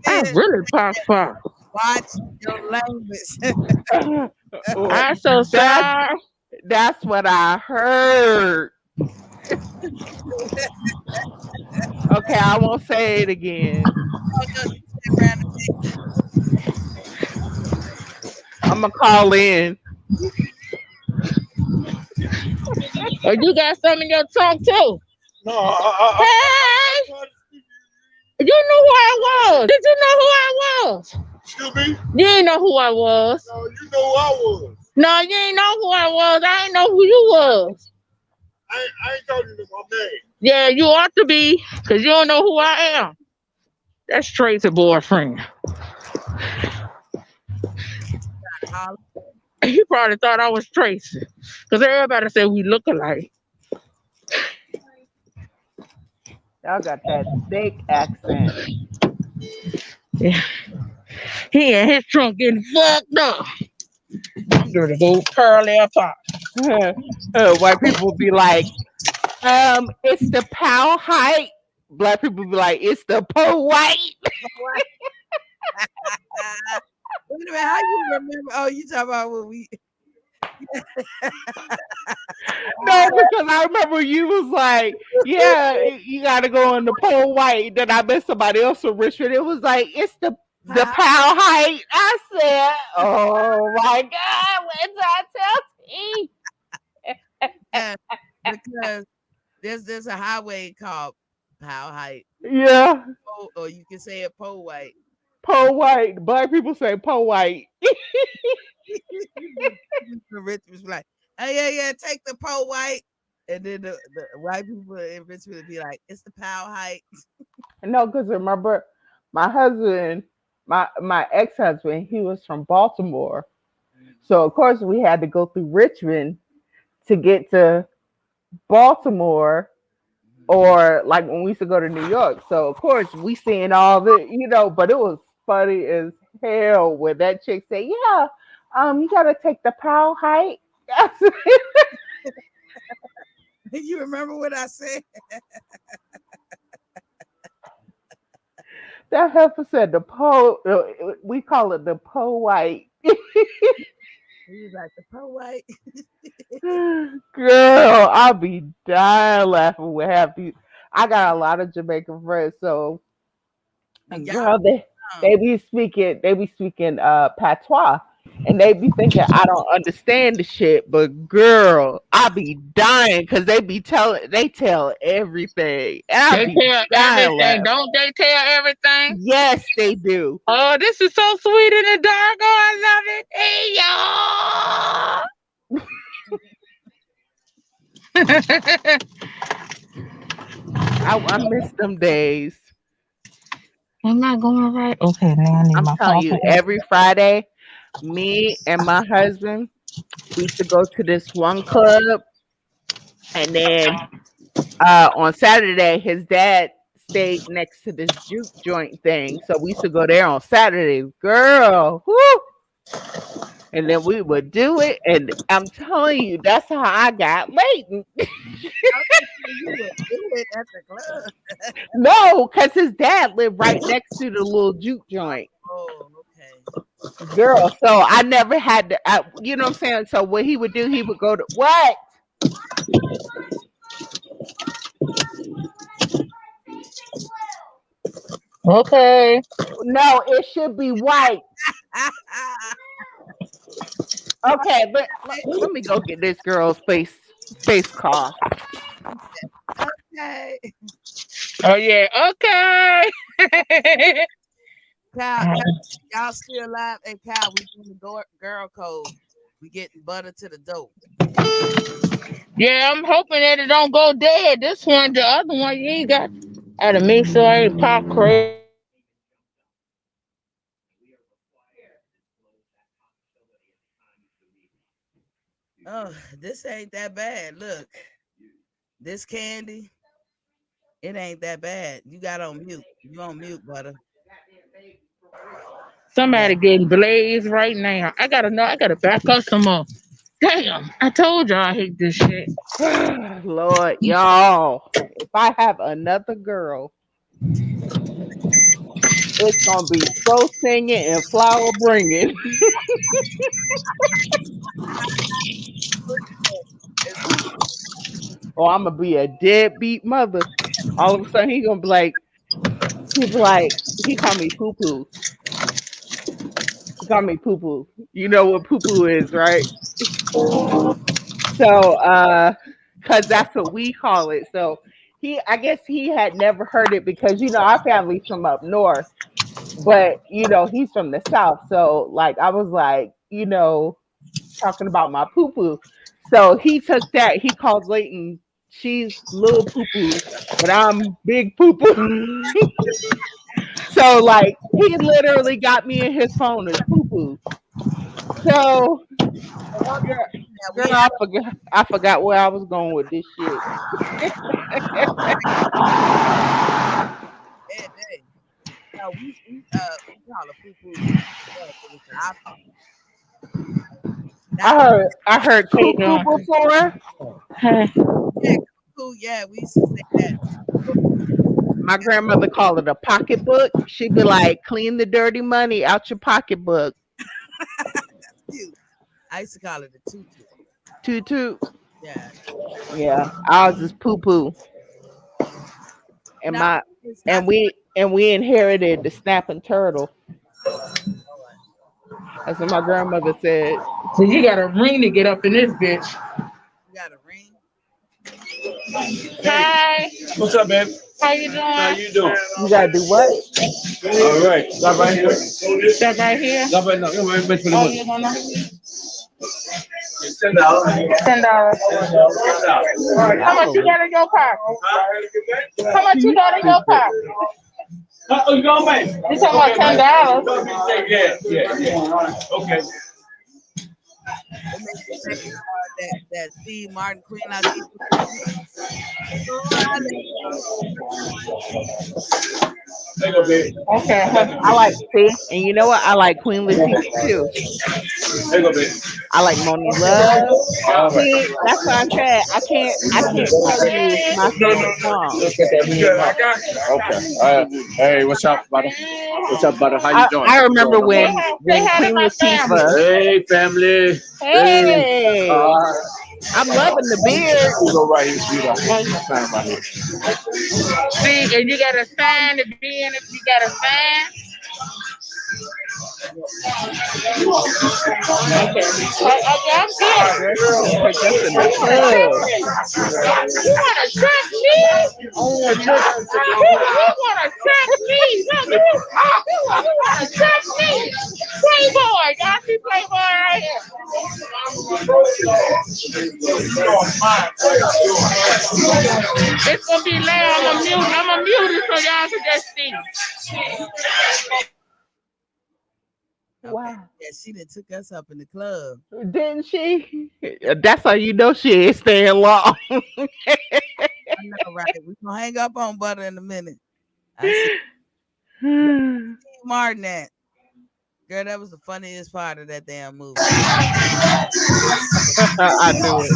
I really parked far. Watch your language. I'm so sorry. That's what I heard. Okay, I won't say it again. I'm gonna call in. Oh, you got some in your trunk too? No. Hey! You knew who I was. Did you know who I was? Excuse me? You didn't know who I was. No, you know who I was. No, you ain't know who I was. I ain't know who you was. I ain't told you my name. Yeah, you ought to be, because you don't know who I am. That's Tracy's boyfriend. He probably thought I was Tracy, because everybody said we look alike. Y'all got that thick accent. Yeah. He in his trunk getting fucked up. I'm going to go curly apart. White people be like, it's the pow height. Black people be like, it's the po white. Wait a minute, how you remember? Oh, you talking about when we No, because I remember you was like, yeah, you gotta go in the po white. Then I met somebody else from Richmond. It was like, it's the pow height. I said, oh my God, what did I tell you? because there's a highway called Pow Height. Yeah. Or you can say it Po White. Po white. Black people say po white. The Richmond's like, oh yeah, take the Po White. And then the white people in Richmond would be like, it's the Pow Height. No, because remember, my husband, my ex-husband, he was from Baltimore. So of course we had to go through Richmond to get to Baltimore, or like when we used to go to New York. So of course we seeing all the, but it was funny as hell when that chick said, yeah, you gotta take the Pow Height. You remember what I said? That heifer said the Po, we call it the Po White. He was like, the Po White. Girl, I'll be dying laughing with half these. I got a lot of Jamaican friends, so girl, they be speaking patois, and they be thinking I don't understand the shit, but girl, I be dying because they tell everything. And I They be tell dying everything, laughing. don't they tell everything? Yes, they do. Oh, this is so sweet in the dark. Oh, I love it. Hey, y'all. I miss them days. Am I going right? Okay, now I need I'm my telling you, coffee. every Friday, me and my husband, we used to go to this one club, and then on Saturday, his dad stayed next to this juke joint thing, so we used to go there on Saturdays. Girl, whoo! And then we would do it, and I'm telling you, that's how I got Leighton. You would do it at the club. No, because his dad lived right next to the little juke joint. Oh, okay. Girl, so I never had to, you know what I'm saying? So what he would do, he would go to, what? Okay. No, it should be white. Okay, but let me go get this girl's face call. Okay. Oh yeah, okay. Kyle, y'all still alive? Hey, Kyle, we doing the girl code. We getting butter to the dope. Yeah, I'm hoping that it don't go dead. This one, the other one, you ain't got at a mixer, I ain't pop crazy. Oh, this ain't that bad. Look, this candy, it ain't that bad. You got on mute. You on mute, butter. Somebody getting blazed right now. I gotta back up some more. Damn, I told y'all I hate this shit. Lord, y'all, if I have another girl, it's gonna be slow singing and flower bringing. Or I'm gonna be a deadbeat mother. All of a sudden, he gonna be like, he call me poo poo. He call me poo poo. You know what poo poo is, right? So, cause that's what we call it. So I guess he had never heard it because our family's from up north, but he's from the south. So like I was like, talking about my poo poo. So he took that. He called Leighton. She's little poo poo, but I'm big poo poo. So like he literally got me in his phone as poo poo. So girl, I forgot where I was going with this shit. Hey. No, we call it poo poo. I heard cuckoo before. Yeah, cuckoo. Yeah, we used to say that. My grandmother called it a pocketbook. She'd be like, "Clean the dirty money out your pocketbook." That's cute. I used to call it a tutu. Tutu. Yeah. Yeah, ours is poo poo. And we inherited the snapping turtle. That's what my grandmother said. So you got a ring to get up in this bitch. You got a ring? Hi. What's up, babe? How you doing? How you doing? You gotta do what? All right. Stop right here. Stop right here. Stop right now. Come on, wait for the Oh, money. you gonna? $10. $10. How much you got in your pocket? How much you got in your pocket? Oh, you going, man? You talking about $10? Yeah. Okay. That Steve Martin Queen Latifah. There you go, baby. Okay. I like and you know what? I like Queen Latifah too. There you go, baby. I like Moni Love. See, that's what I said. I can't tell you it's my favorite song. Okay. Hey, what's up, brother? What's up, brother? How you doing? I remember when Queen Latifah. Hey, family. Hey. I'm loving the beard. You go right here, sweetheart. Sign right here. See, and you got a sign to be in if you got a sign. Okay. I'm good. Girl, she gonna take us in the You wanna club. trap me? You wanna trap me? You wanna trap me? Playboy, y'all see Playboy right here. It's gonna be loud. I'm a mute it so y'all can just see. Okay. Wow. Yeah, she done took us up in the club. Didn't she? That's how you know she ain't staying long. I know, right? We gonna hang up on Butter in a minute. I see Martin at. Girl, that was the funniest part of that damn movie. I knew it.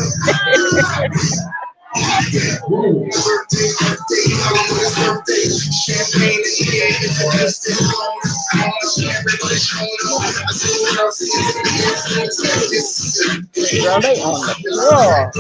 Girl, they on the floor.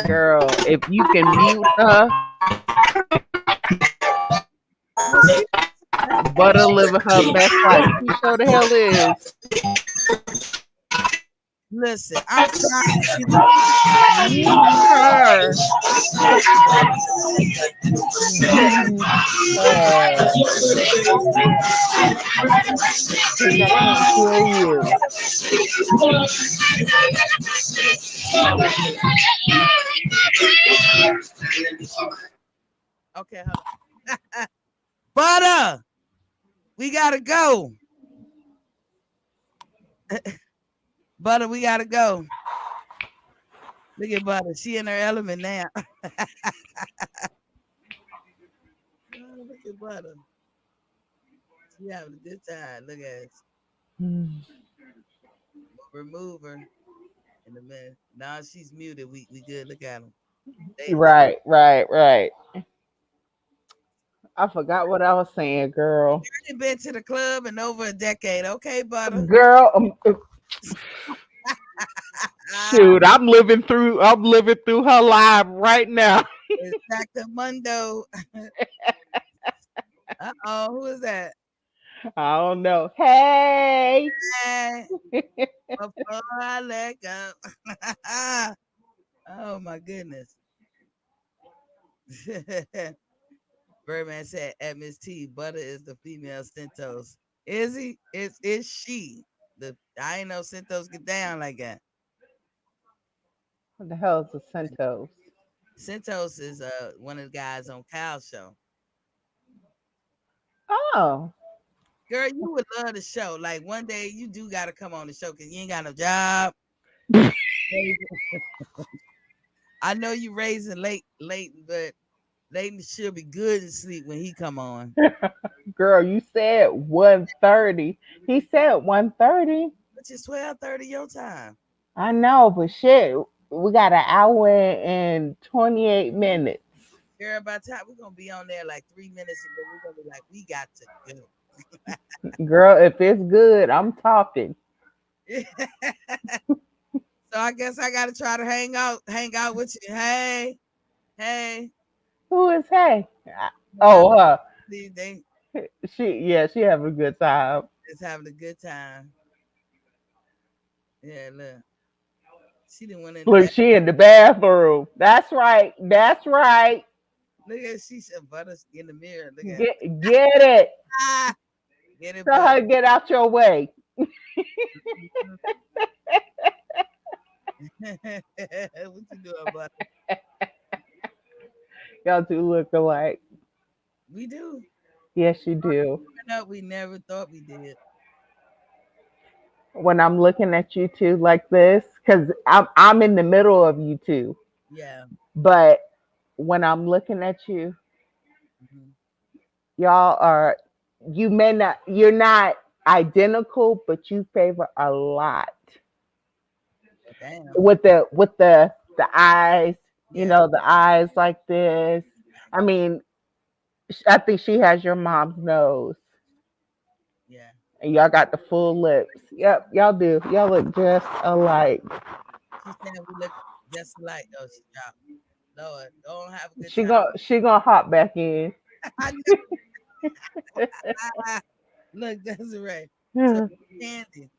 Girl, if you can mute her, Butter living her best life. Who sure the hell is? Listen, I'm trying to mute her. I can't hear you. Okay, Butter, we gotta go. Butter, we gotta go. Look at Butter. She in her element now. Oh, look at Butter. She having a good time. Look at it. Remove her in a minute. Now she's muted. We good. Look at them. Right. I forgot what I was saying, girl. You ain't been to the club in over a decade. Okay, Butter. Girl, shoot, I'm living through her live right now. It's Dr. Mundo. Uh-oh, who is that? I don't know. Hey. Before I let go. Oh my goodness. Birdman said at Miss T, Butter is the female Centos. Is he? Is she? I ain't know Centos get down like that. What the hell is a Centos? Centos is one of the guys on Kyle's show. Oh. Girl, you would love the show. Like one day you do gotta come on the show because you ain't got no job. I know you raising Leighton, but Leighton should be good and sleep when he come on. Girl, you said 1:30. He said 1:30. Which is 12:30 your time. I know, but shit, we got an hour and 28 minutes. Girl, by the time we're gonna be on there like 3 minutes ago, we're gonna be like, we got to go. Girl, if it's good, I'm talking. So I guess I gotta try to hang out with you. Hey. Who is hey? Oh, her. She having a good time. Just having a good time. Yeah, look. She didn't want to. Look, she in the bathroom. That's right. Look at she said Butter's in the mirror. Look at get it. Get it. Tell her to get out your way. What you doing, Butter? Y'all do look alike. We do. Yes, you do. We never thought we did. When I'm looking at you two like this, because I'm in the middle of you two. Yeah. But when I'm looking at you, you're not identical, but you favor a lot. Damn. With the eyes, You Yeah, know, the eyes like this. I mean, I think she has your mom's nose. yeah. And y'all got the full lips. Yep, y'all do. Y'all look just alike. She said we look just alike. Oh, she dropped. Lord, don't have a good She gonna hop back in. time. I know. Look, Desiree. So candy.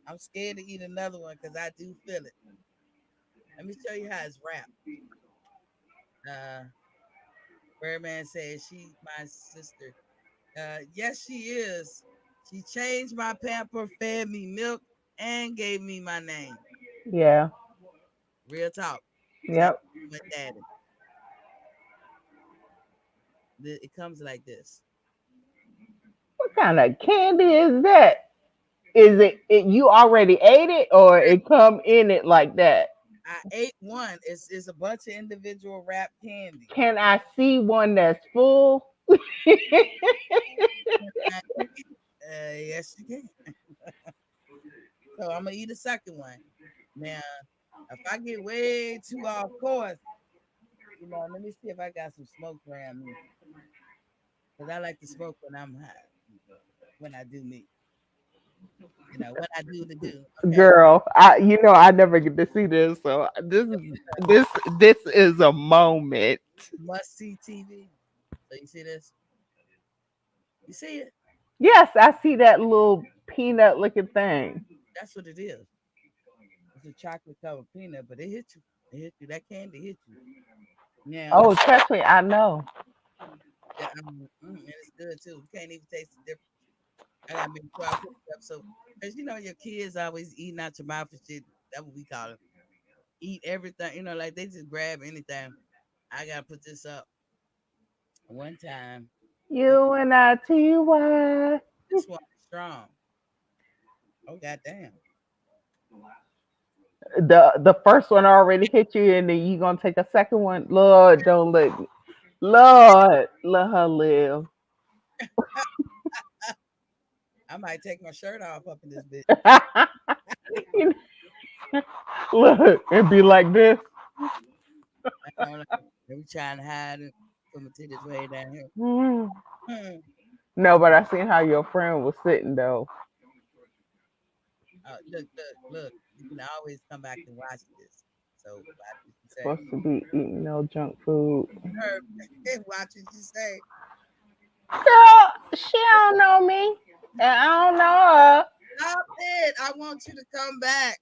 I'm scared to eat another one because I do feel it. Let me show you how it's wrapped. Uh, Birdman says she's my sister. Yes, she is. She changed my pamper, fed me milk, and gave me my name. Yeah. Real talk. Same Yep. with daddy. It comes like this. What kind of candy is that? Is it you already ate it or it come in it like that? I ate one. It's a bunch of individual wrapped candy. Can I see one that's full? Yes, you can. So I'm gonna eat a second one. Now, if I get way too off course, let me see if I got some smoke around me. Because I like to smoke when I'm high, when I do me. When I do the do. Okay. Girl, I never get to see this, so this is a moment. Must see TV. So you see this? You see it? Yes, I see that little peanut looking thing. That's what it is. It's a chocolate covered peanut, but it hit you. It hit you. That candy hit you. Yeah. Oh, trust me, I know. Yeah, and it's good too. You can't even taste the difference. I gotta make sure I put it up. So, as your kids always eating out your mouth and shit. That's what we call it. Eat everything. Like they just grab anything. I gotta put this up. One time, UNITY. this one is strong. Oh goddamn! The first one already hit you, and then you gonna take a second one. Lord, don't let me. Lord, let her live. I might take my shirt off up in this bitch. Look, and be like this. I don't know. They be trying to hide it from my titties way down here. Mm. Hmm. No, but I seen how your friend was sitting though. Look. You can always come back and watch this. So watch what you say. Supposed to be eating no junk food. Watch what you say. Girl, she don't know me, and I don't know her. Stop it! I want you to come back.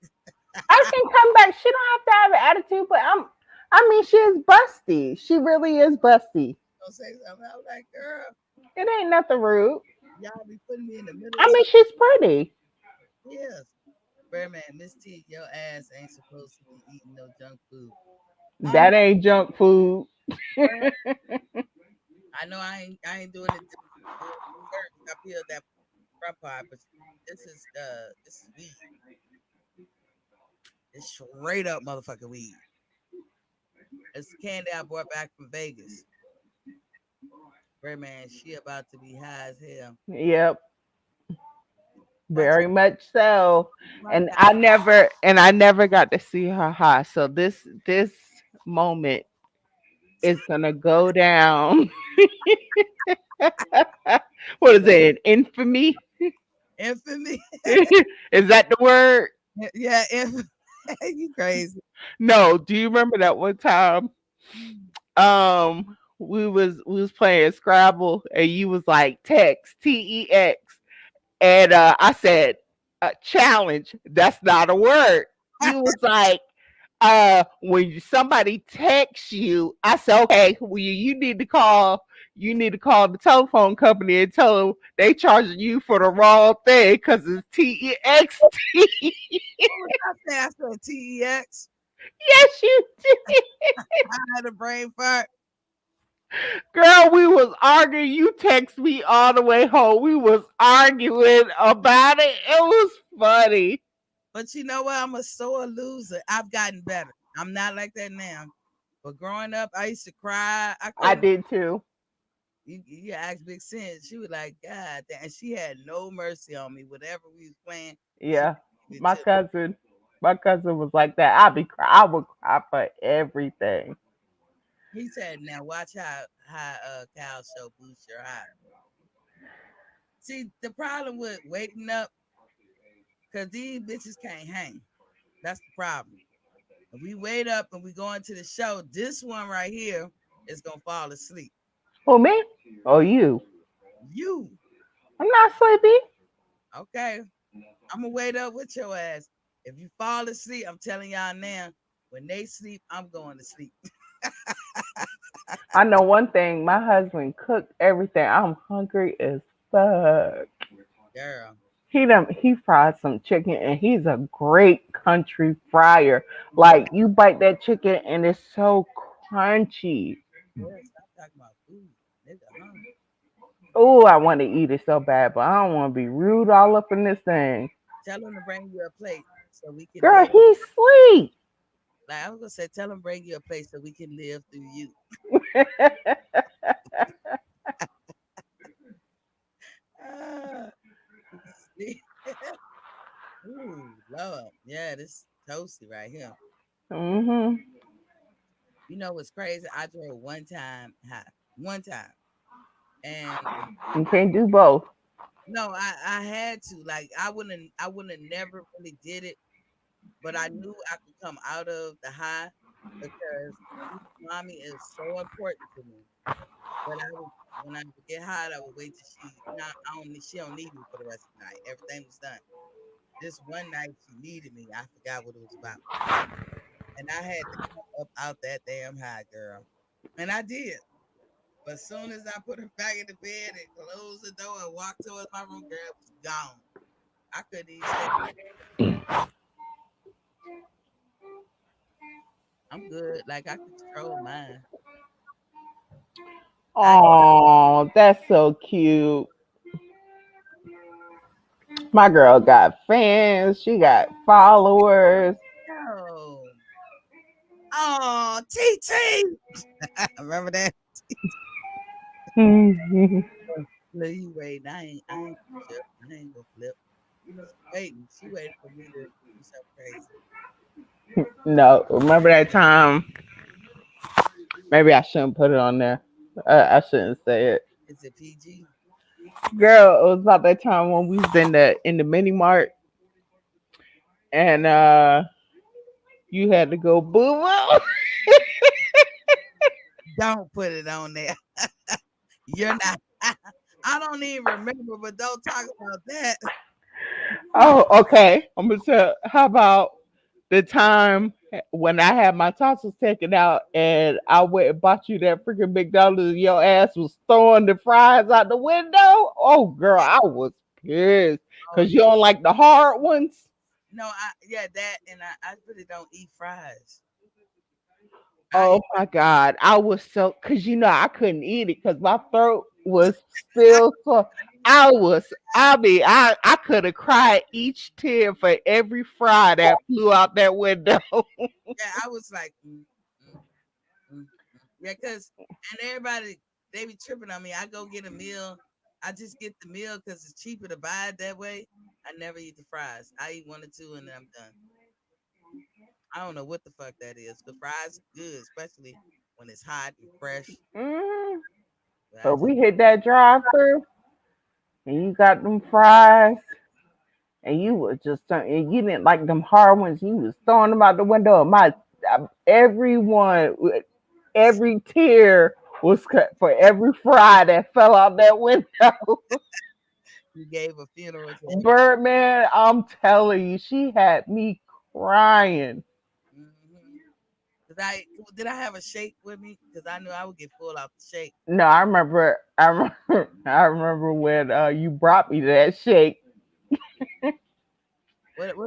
I can come back. She don't have to have an attitude, but I mean, she is busty. She really is busty. Don't say something. I'm like, girl, It ain't nothing rude. y'all be putting me in the middle I of mean, something. she's pretty. Yes. Birdman, Miss T, your ass ain't supposed to be eating no junk food. That ain't junk food. I know I ain't doing it. I peeled that front part, but this is weed. It's straight up motherfucking weed. It's the candy I brought back from Vegas. Birdman, she about to be high as hell. Yep. Very much so. And I never got to see her high. So this moment is gonna go down. What is it? Infamy? Infamy. Is that the word? Yeah, infamy. You crazy. No, do you remember that one time we was playing Scrabble and you was like text TEX and I said challenge, that's not a word. You was like when somebody texts you, I said, okay, well, you need to call the telephone company and tell them they charging you for the wrong thing because it's TEXT. What was I saying? I said TEX. Yes, you did. I had a brain fart. Girl, we was arguing. You text me all the way home. We was arguing about it. It was funny. But you know what? I'm a sore loser. I've gotten better. I'm not like that now. But growing up, I used to cry. I did too. You asked Big Sin. She was like, God damn. And she had no mercy on me. Whatever we was playing, Yeah, she my took. cousin, my cousin was like that. I would cry for everything. He said, "Now watch how cow show boost your high." See, the problem with waiting up, cause these bitches can't hang. That's the problem. If we wait up and we go into the show, this one right here is gonna fall asleep. Who, me? Oh, you? You I'm not sleepy. okay? I'm gonna wait up with your ass. If you fall asleep, I'm telling y'all now. When they sleep, I'm going to sleep. I know one thing. My husband cooked everything. I'm hungry as fuck. Girl, He fried some chicken and he's a great country fryer. Like you bite that chicken and it's so crunchy. girl, stop talking about food. Nigga, hungry. Oh, I want to eat it so bad, but I don't want to be rude all up in this thing. Tell him to bring you a plate so we can Girl, live. he's asleep. Like I was gonna say, tell him bring you a plate so we can live through you. Ah, ooh, Lord, yeah, this toasty right here. hmm You know what's crazy? I drove one time, and You can't do both. no, I had to. Like I wouldn't have never really did it, but I knew I could come out of the high because mommy is so important to me. But when I would get hot, I would wait till she don't need me for the rest of the night. Everything was done. This one night she needed me. I forgot what it was about. And I had to come up out that damn high, girl. And I did. But as soon as I put her back in the bed and closed the door and walked towards my room, girl, it was gone. I couldn't even stay. I'm good. Like I control mine. Oh, that's so cute. My girl got fans. She got followers. Oh, TT. Remember that? Mhm. Look, you waiting. I ain't gonna flip. She waiting for me to do something crazy. No, remember that time? Maybe I shouldn't put it on there. I shouldn't say it. Is it PG? Girl, it was about that time when we was in the mini mart and you had to go boo boo. Don't put it on there. You're not. I don't even remember, but don't talk about that. Oh, okay. I'm gonna tell. How about the time when I had my tonsils taken out and I went and bought you that freaking McDonald's and your ass was throwing the fries out the window? Oh, girl, I was pissed because you don't like the hard ones. No, that, and I really don't eat fries. Oh my God, I was so because I couldn't eat it because my throat was still so. I could have cried each tear for every fry that flew out that window. Yeah, I was like, yeah, because and everybody they be tripping on me. I go get a meal. I just get the meal because it's cheaper to buy it that way. I never eat the fries. I eat one or two and then I'm done. I don't know what the fuck that is. The fries are good, especially when it's hot and fresh. Mhm. But But we hit that drive through and you got them fries and you was just and you didn't like them hard ones. You was throwing them out the window. Everyone, every tear was cut for every fry that fell out that window. you gave a funeral to Birdman, I'm telling you, she had me crying. Did I have a shake with me? Because I knew I would get full off the shake. No, I remember. I remember when you brought me that shake.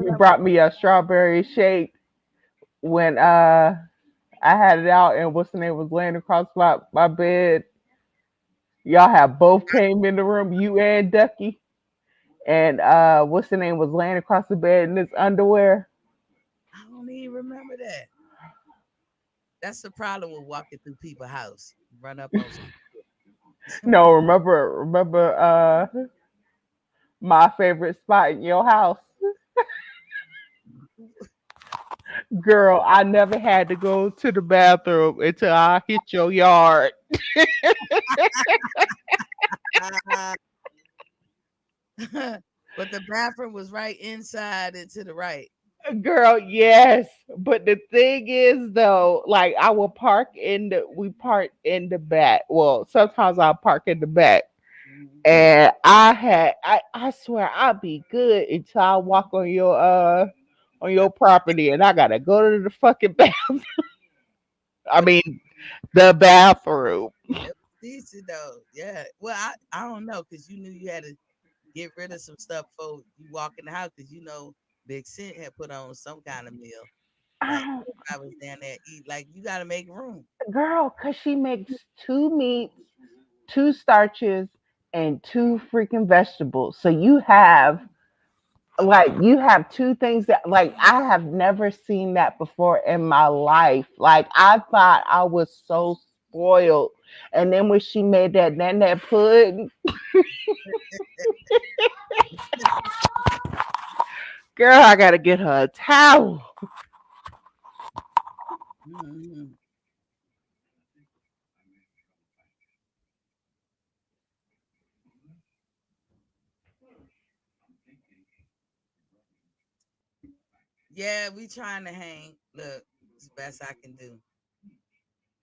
You brought me a strawberry shake when I had it out and what's the name was laying across my bed. Y'all have both came in the room, you and Ducky. And what's the name was laying across the bed in his underwear. I don't even remember that. That's the problem with walking through people's house. Run up on No, remember my favorite spot in your house. Girl, I never had to go to the bathroom until I hit your yard. Uh, but the bathroom was right inside and to the right. Girl, yes. But the thing is though, like I will we park in the back. Well, sometimes I'll park in the back. And I swear I'll be good until I walk on your property and I gotta go to the fucking bathroom. I But mean the bathroom. it was decent though. Yeah. Well, I don't know because you knew you had to get rid of some stuff before you walk in the house because you know Big Cent had put on some kind of meal. Like Oh, I was down there eat. Like you got to make room. girl, cause she makes two meats, two starches, and two freaking vegetables. So you have two things that like I have never seen that before in my life. Like I thought I was so spoiled. And then when she made that pudding, girl, I gotta get her a towel. Mhm. Yeah, we trying to hang. Look, it's the best I can do.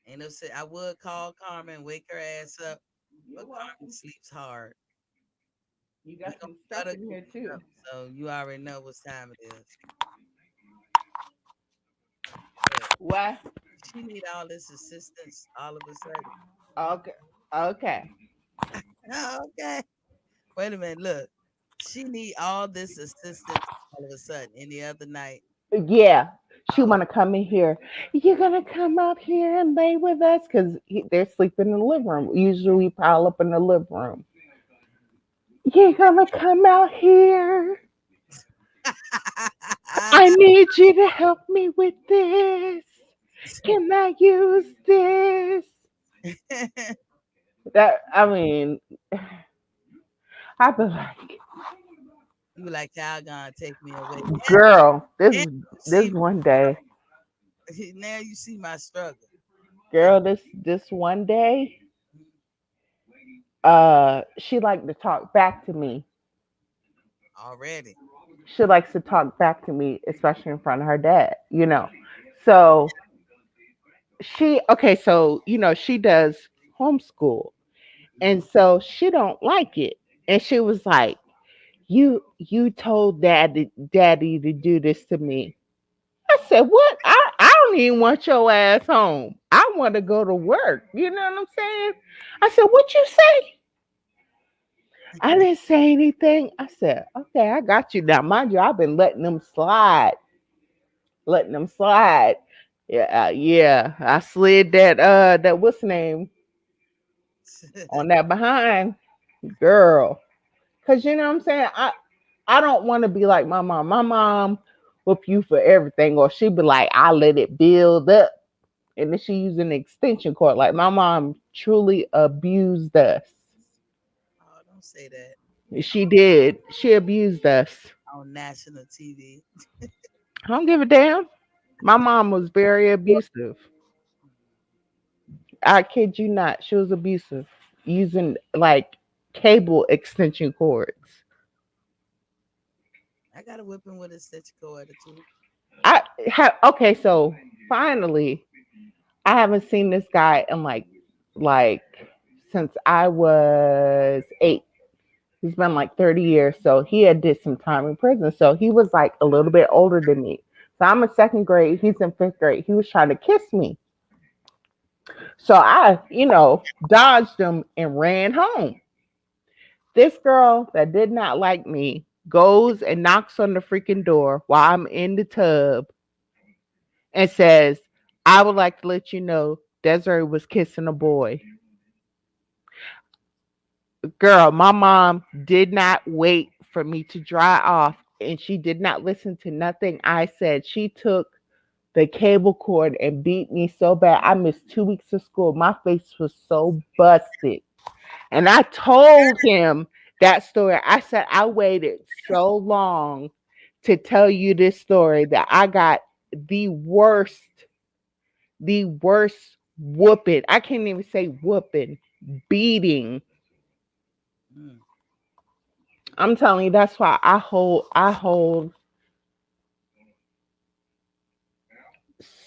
Ain't no say I would call Carmen, wake her ass up, but Carmen sleeps hard. You We got gonna some cut stuff her in here too. up, so you already know what time it is. Look, What? she need all this assistance all of a sudden. Okay. Okay. Okay. Wait a minute. Look, she need all this assistance all of a sudden. Any other night, Yeah. She oh, wanna come in here. You're gonna come up here and lay with us because they're sleeping in the living room. Usually we pile up in the living room. You're gonna come out here. I need you to help me with this. Can I use this? That I mean, I be like, you like y'all gonna take me away? girl, And you this see, one day, now you see my struggle. girl, this one day, she liked to talk back to me. Already. She likes to talk back to me, especially in front of her dad. So she does homeschool, and so she don't like it, and she was like, you told daddy to do this to me. I said, what? I don't even want your ass home. I want to go to work. You know what I'm saying? I said, what you say? I didn't say anything. I said, okay, I got you now. Mind you, I've been letting them slide. Letting them slide. Yeah, yeah. I slid that what's the name on that behind girl. Cause you know what I'm saying? I don't want to be like my mom. My mom whoop you for everything, or she'd be like, I let it build up. And then she used an extension cord. Like my mom truly abused us. Oh, don't say that She did. She abused us. on national TV. I don't give a damn. My mom was very abusive. I kid you not. She was abusive. Using like cable extension cords. I got a whipping with a stitch cord or two. Okay, so finally I haven't seen this guy in like since I was 8. He's been like 30 years. So he had did some time in prison. So he was like a little bit older than me. So I'm in second grade. He's in fifth grade. He was trying to kiss me. So I, dodged him and ran home. This girl that did not like me goes and knocks on the freaking door while I'm in the tub and says, I would like to let you know Desiree was kissing a boy. Girl, my mom did not wait for me to dry off and she did not listen to nothing I said. She took the cable cord and beat me so bad. I missed 2 weeks of school. My face was so busted. And I told him that story. I said, I waited so long to tell you this story that I got the worst, the worst whooping. I can't even say whooping, beating. Mm. I'm telling you, that's why I hold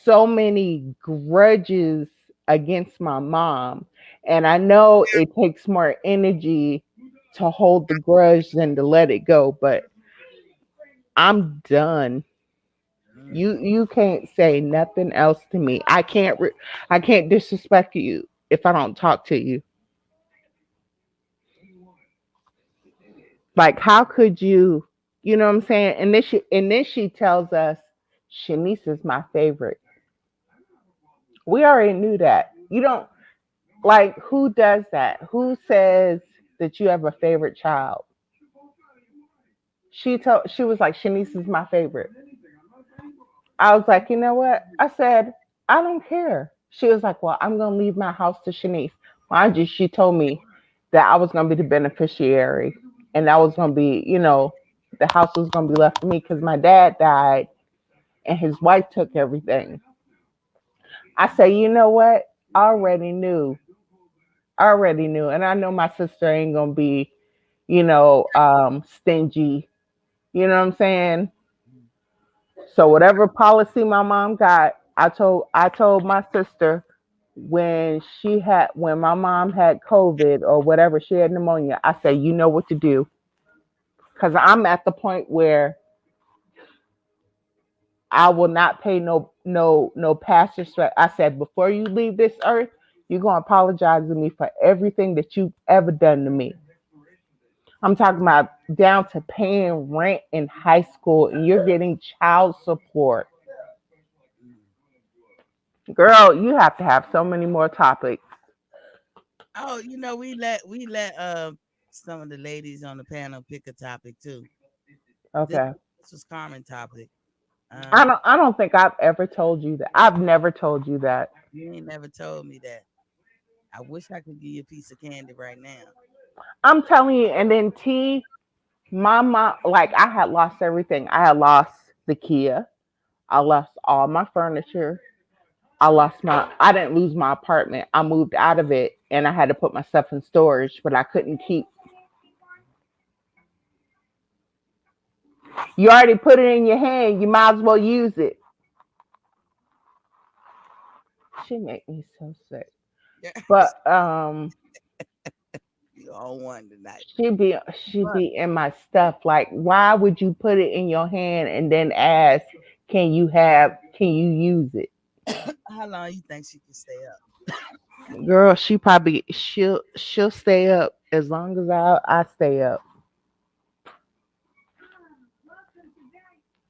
so many grudges against my mom. And I know it takes more energy to hold the grudge than to let it go, but I'm done. Mm. You can't say nothing else to me. I can't disrespect you if I don't talk to you. Like how could you, you know what I'm saying? And then she tells us Shanice is my favorite. We already knew that. You don't like who does that? Who says that you have a favorite child? She was like Shanice is my favorite. I was like, you know what? I said, I don't care. She was like, well, I'm gonna leave my house to Shanice. Mind you, she told me that I was gonna be the beneficiary and that was gonna be, the house was gonna be left for me because my dad died and his wife took everything. I say, you know what? I already knew. I already knew. And I know my sister ain't gonna be, stingy. You know what I'm saying? So whatever policy my mom got, I told my sister when my mom had COVID or whatever, she had pneumonia, I said, you know what to do. Cause I'm at the point where I will not pay no pastor's threat. I said, before you leave this earth, you're gonna apologize to me for everything that you've ever done to me. I'm talking about down to paying rent in high school and you're getting child support. Girl, you have to have so many more topics. Oh, we let some of the ladies on the panel pick a topic too. This Okay. this was Carmen topic. I Um, don't I don't think I've ever told you that. I've never told you that. you ain't never told me that. I wish I could give you a piece of candy right now. I'm telling you, and then my mom, like I had lost everything. I had lost the Kia. I lost all my furniture. I didn't lose my apartment. I moved out of it and I had to put my stuff in storage, but I couldn't keep. You already put it in your hand. You might as well use it. She make me so sick. But You on one tonight. she be she But be in my stuff. Like, why would you put it in your hand and then ask, can you use it? how long you think she can stay up? Girl, she'll stay up as long as I stay up.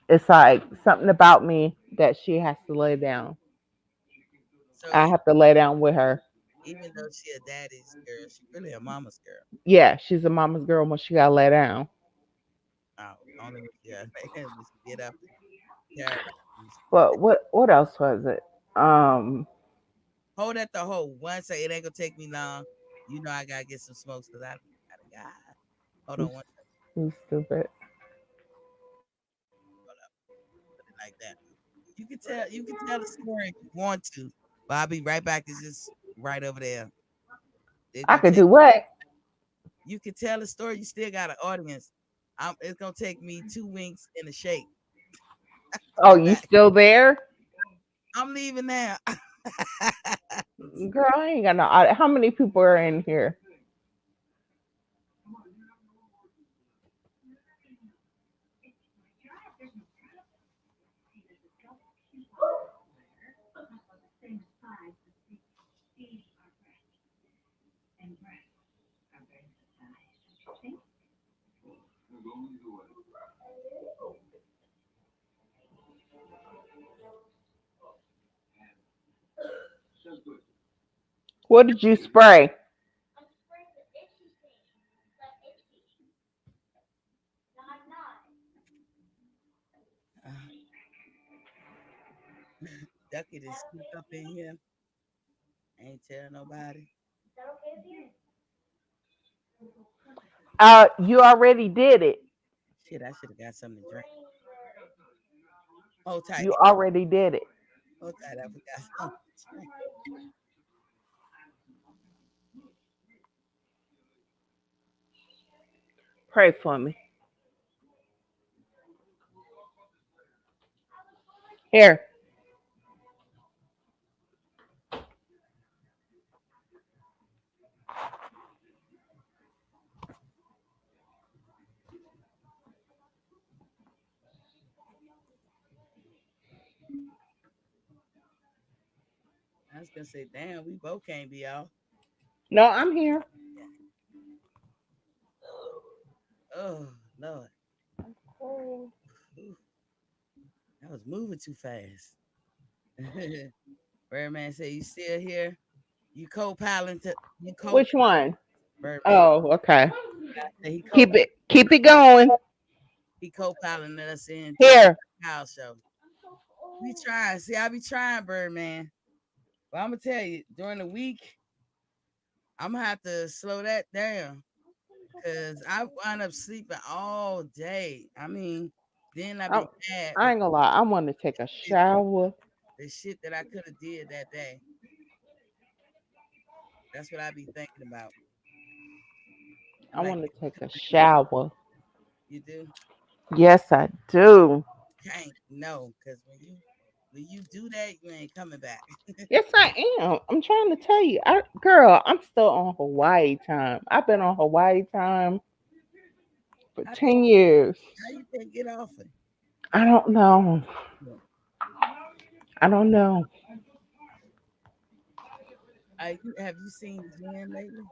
It's like something about me that she has to lay down. So I have to lay down with her. even though she a daddy's girl, she really a mama's girl. Yeah, she's a mama's girl when she gotta lay down. Oh, only when she got when she get up and carry around. But what else was it? Hold at the hole. One say it ain't gonna take me long. You know I gotta get some smokes because I gotta go. Hold You, on one second. you stupid. Hold up. Put it like that. You can tell the story if you want to. But I'll be right back. It's just right over there. It's I gonna could take do what? you can tell the story, you still got an audience. It's gonna take me 2 winks and a shake to Oh, be you back. still there? I'm leaving now. Girl, I ain't got no how many people are in here? What did you spray? Ducky just sneak up in here. Ain't tell nobody. You already did it. Shit, I should have got something to drink. Hold tight. You already did it. Hold tight. I forgot something. Pray for me. Here. I was gonna say, damn, we both can't be off. No, I'm here. Oh Lord, Oh, Ooh, that was moving too fast. Birdman said, "You still here? You co-piloting? You co Which one? Birdman? Oh, okay. Said Keep it going. he co-piloting us into the Here. house show. We trying. See, I be trying, Birdman. But I'm gonna tell you, during the week, I'm gonna have to slow that down because I wind up sleeping all day. I mean, then I be mad I because ain't gonna lie. I want to take a shower. the shit that I could have did that day. That's what I be thinking about. I'm I like, want to take a shower. you do? Yes, I do. Can't no, because when you do that, you ain't coming back. Yes, I am. I'm trying to tell you, girl, I'm still on Hawaii time. I've been on Hawaii time for How, 10 years. how you can't get off it? I don't know. I don't know. Have you seen Jen lately?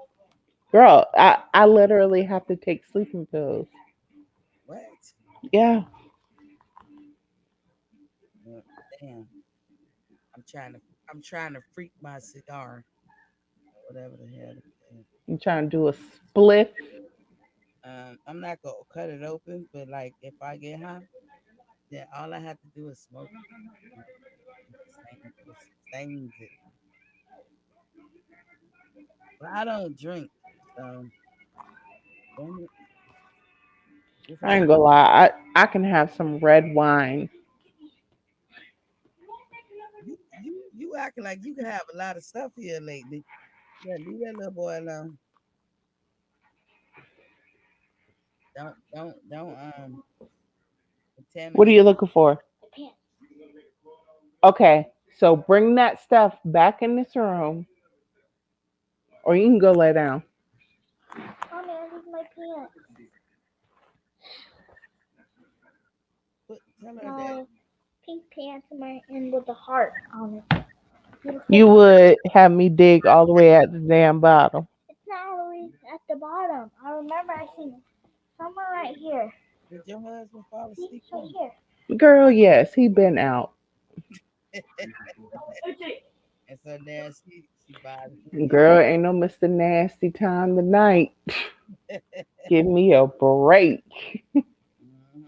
Girl, I literally have to take sleeping pills. What? Yeah. Uh, Damn, I'm trying to I'm trying to freak my cigar, whatever the hell. I'm trying to do a split. I'm not gonna cut it open, but like if I get high, then all I have to do is smoke it. It stains it. But I don't drink, so damn it. If I I ain't gonna lie. I can have some red wine. you acting like you can have a lot of stuff here lately. Yeah, leave that little boy alone. Don't What are contaminate. you looking for? Okay, so bring that stuff back in this room, or you can go lay down. Mommy, I need my pants. Tell her that. My pink pants and with a heart on it. Beautiful You heart. would have me dig all the way at the damn bottom. It's not always at the bottom. I remember I seen it. Somewhere right here. Did your husband fall See, asleep it's right on here. Girl, yes, he been out. you? And so now she bothers Girl, ain't no Mr. Nasty time tonight. you. Give me a break. Mhm.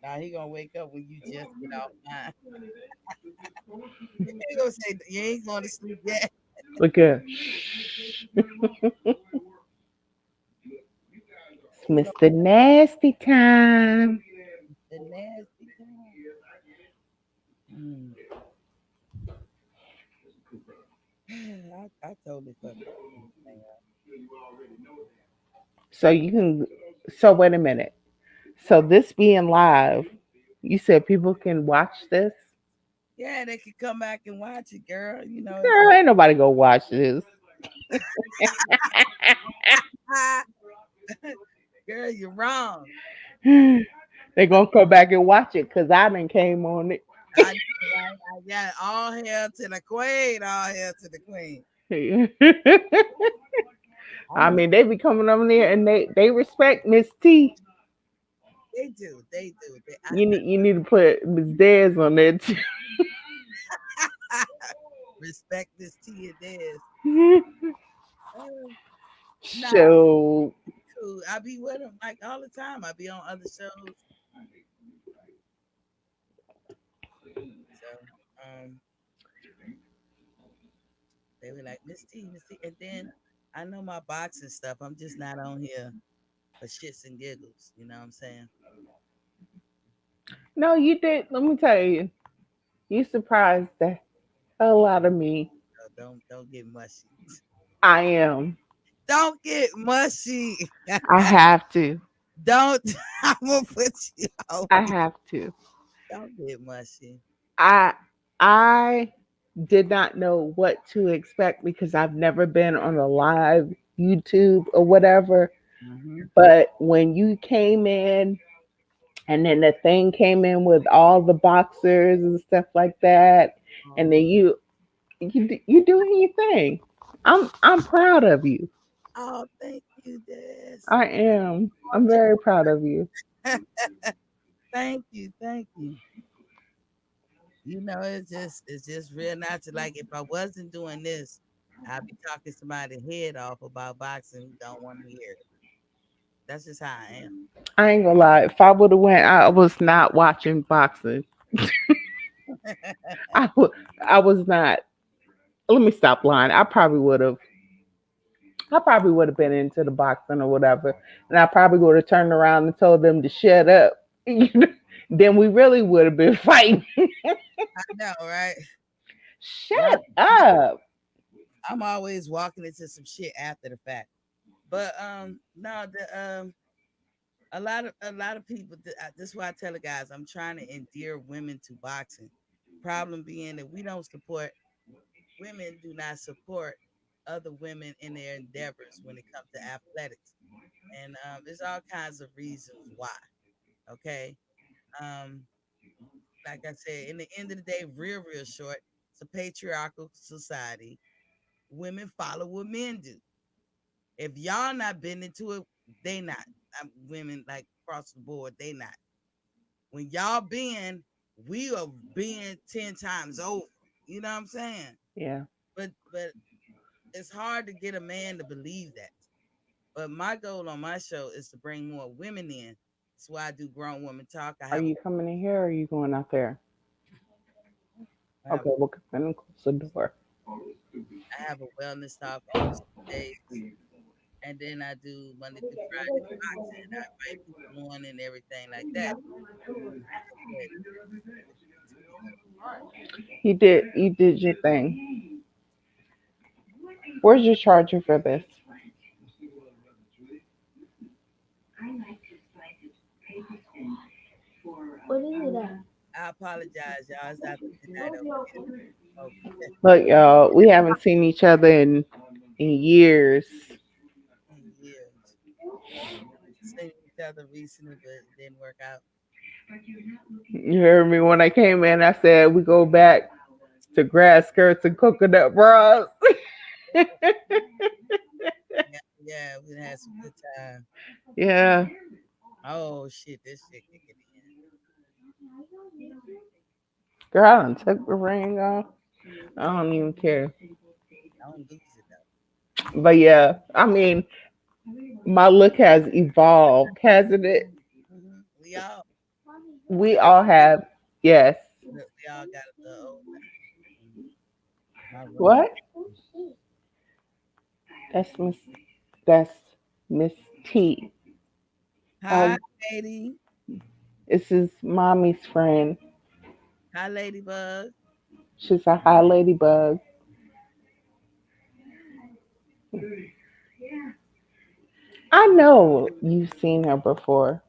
Now he gonna wake up when you just get off mine. He gonna say you ain't going to sleep yet. Look at it's Mr. Nasty time. The nasty time. Mm. I totally fucked this thing up. So you can so wait a minute. So this being live, you said people can watch this? Yeah, they could come back and watch it, girl. You know, it's Girl, ain't nobody go watch this. girl, you're wrong. They gonna come back and watch it because I done came on it. I know, right? I got all hair to the queen, all hair to the queen. I I know mean, they be coming over there and they respect Miss T. they do, they do. You need to put Miss Dez on there too. Respect this T and this. Nah, So cool. I be with them like all the time. I be on other shows. So they were like, Miss T, and then I know my boxing stuff. I'm just not on here for shits and giggles. You know what I'm saying? No, you did. Let me tell you, you surprised the hell out of me. Don't get mushy. I am. Don't get mushy. I have to. Don't. I'm gonna put you on. I have to. Don't get mushy. I I did not know what to expect because I've never been on a live YouTube or whatever. Mm-hmm. But when you came in and then the thing came in with all the boxers and stuff like that, and then you doing your thing. I'm proud of you. Oh, thank you, Des. I am. I'm very proud of you. Thank you, thank you. You know, it's just real natural. Like if I wasn't doing this, I'd be talking somebody's head off about boxing who don't want to hear it. That's just how I am. I ain't gonna lie. If I would have went, I was not watching boxing. I wa- I was not. Let me stop lying. I probably would have. I probably would have been into the boxing or whatever, and I probably would have turned around and told them to shut up. Then we really would have been fighting. I know, right? Shut up. I'm always walking into some shit after the fact. But no, a lot of people. This is why I tell the guys I'm trying to endear women to boxing. Problem being that we don't support women, do not support other women in their endeavors when it comes to athletics, and there's all kinds of reasons why. Okay, um, like I said, in the end of the day, real short, it's a patriarchal society. Women follow what men do. If y'all not been into it, they not. Women like across the board, they not. When y'all been, we are being 10 times over. You know what I'm saying? Yeah. But it's hard to get a man to believe that. But my goal on my show is to bring more women in. That's why I do grown women talk. I Are have you coming in here or are you going out there? I have, Okay, well, then close the door. I have a wellness talk on Sundays, and then I do Monday through Friday boxing. I invite people on and everything like that. You did your thing. Where's your charger for this? What is it at? I apologize, y'all. It's after midnight over here. Okay. Look, y'all, we haven't seen each other in years. Yeah. Seen each other recently, but it didn't work out. You heard me when I came in. I said we go back to grass skirts and coconut bras. Yeah, we had some good time. Yeah. Oh shit, this shit kicking in. Girl, I done took the ring off. I don't even care. I don't lose it though. But yeah, I mean, my look has evolved, hasn't it? Mm-hmm. We all have. Yes. We all got the old. What? That's Miss. That's Miss T. Hi, lady. This is mommy's friend. Hi, ladybug. She's a hi, ladybug. I know you've seen her before.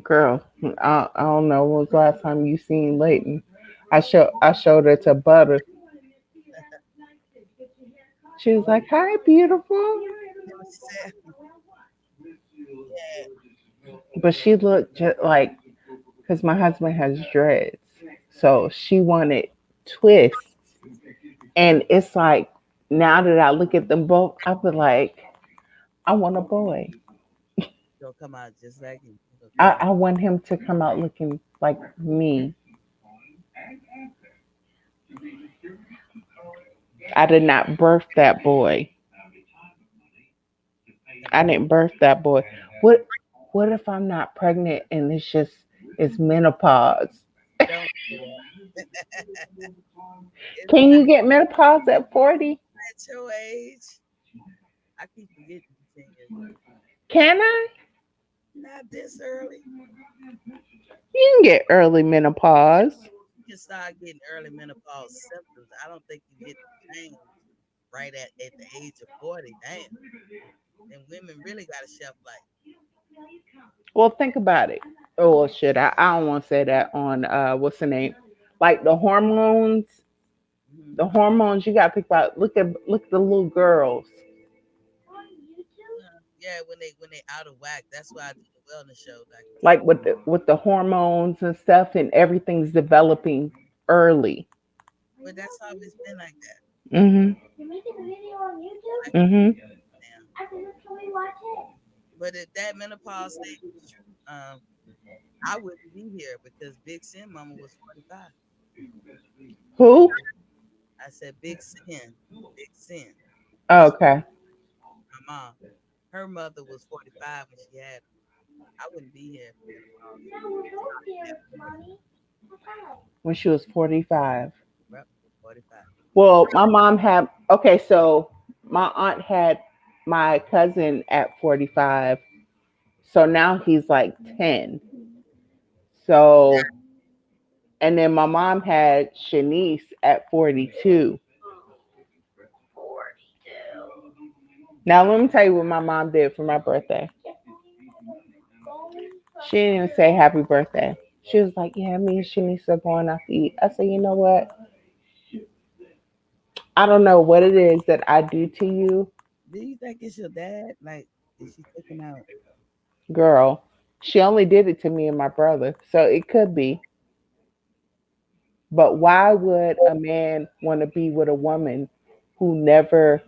Girl, I don't know when was the last time you seen Leighton. I showed her to Butter. She was like, "Hi, beautiful." But she looked just like, because my husband has dreads, so she wanted twists. And it's like now that I look at them both, I feel like I want a boy. He'll come out just like you. I want him to come out looking like me. I did not birth that boy. I didn't birth that boy. What if I'm not pregnant and it's menopause? Can you get menopause at 40? At your age, I keep forgetting. Can I? Not this early. You can get early menopause. You can start getting early menopause symptoms. I don't think you get the change right at the age of 40. Damn. And women really got a shelf life. Well, think about it. Oh well, shit. I don't want to say that on what's the name? Like the hormones. The hormones you gotta think about. Look at the little girls. Yeah, when they out of whack. That's why I do the wellness show. Like with the hormones and stuff, and everything's developing early. But that's always been like that. Mhm. You're making a video on YouTube? Mhm. I said, can we watch it? But at that menopause stage, I wouldn't be here because Big Sin Mama was 45. Who? I said Big Sin. Big Sin. Oh, okay. My mom. Her mother was 45 when she had her. I wouldn't be here. No, we're both here, Mommy. When she was 45. Yep, 45. Well, my mom had. Okay, so my aunt had my cousin at 45. So now he's like 10. So, and then my mom had Shanice at 42. Now, let me tell you what my mom did for my birthday. She didn't even say happy birthday. She was like, yeah, me and Shanice are going out to eat. I said, you know what? I don't know what it is that I do to you. Do you think it's your dad? Like, is she taking out? Girl, she only did it to me and my brother. So it could be. But why would a man want to be with a woman who never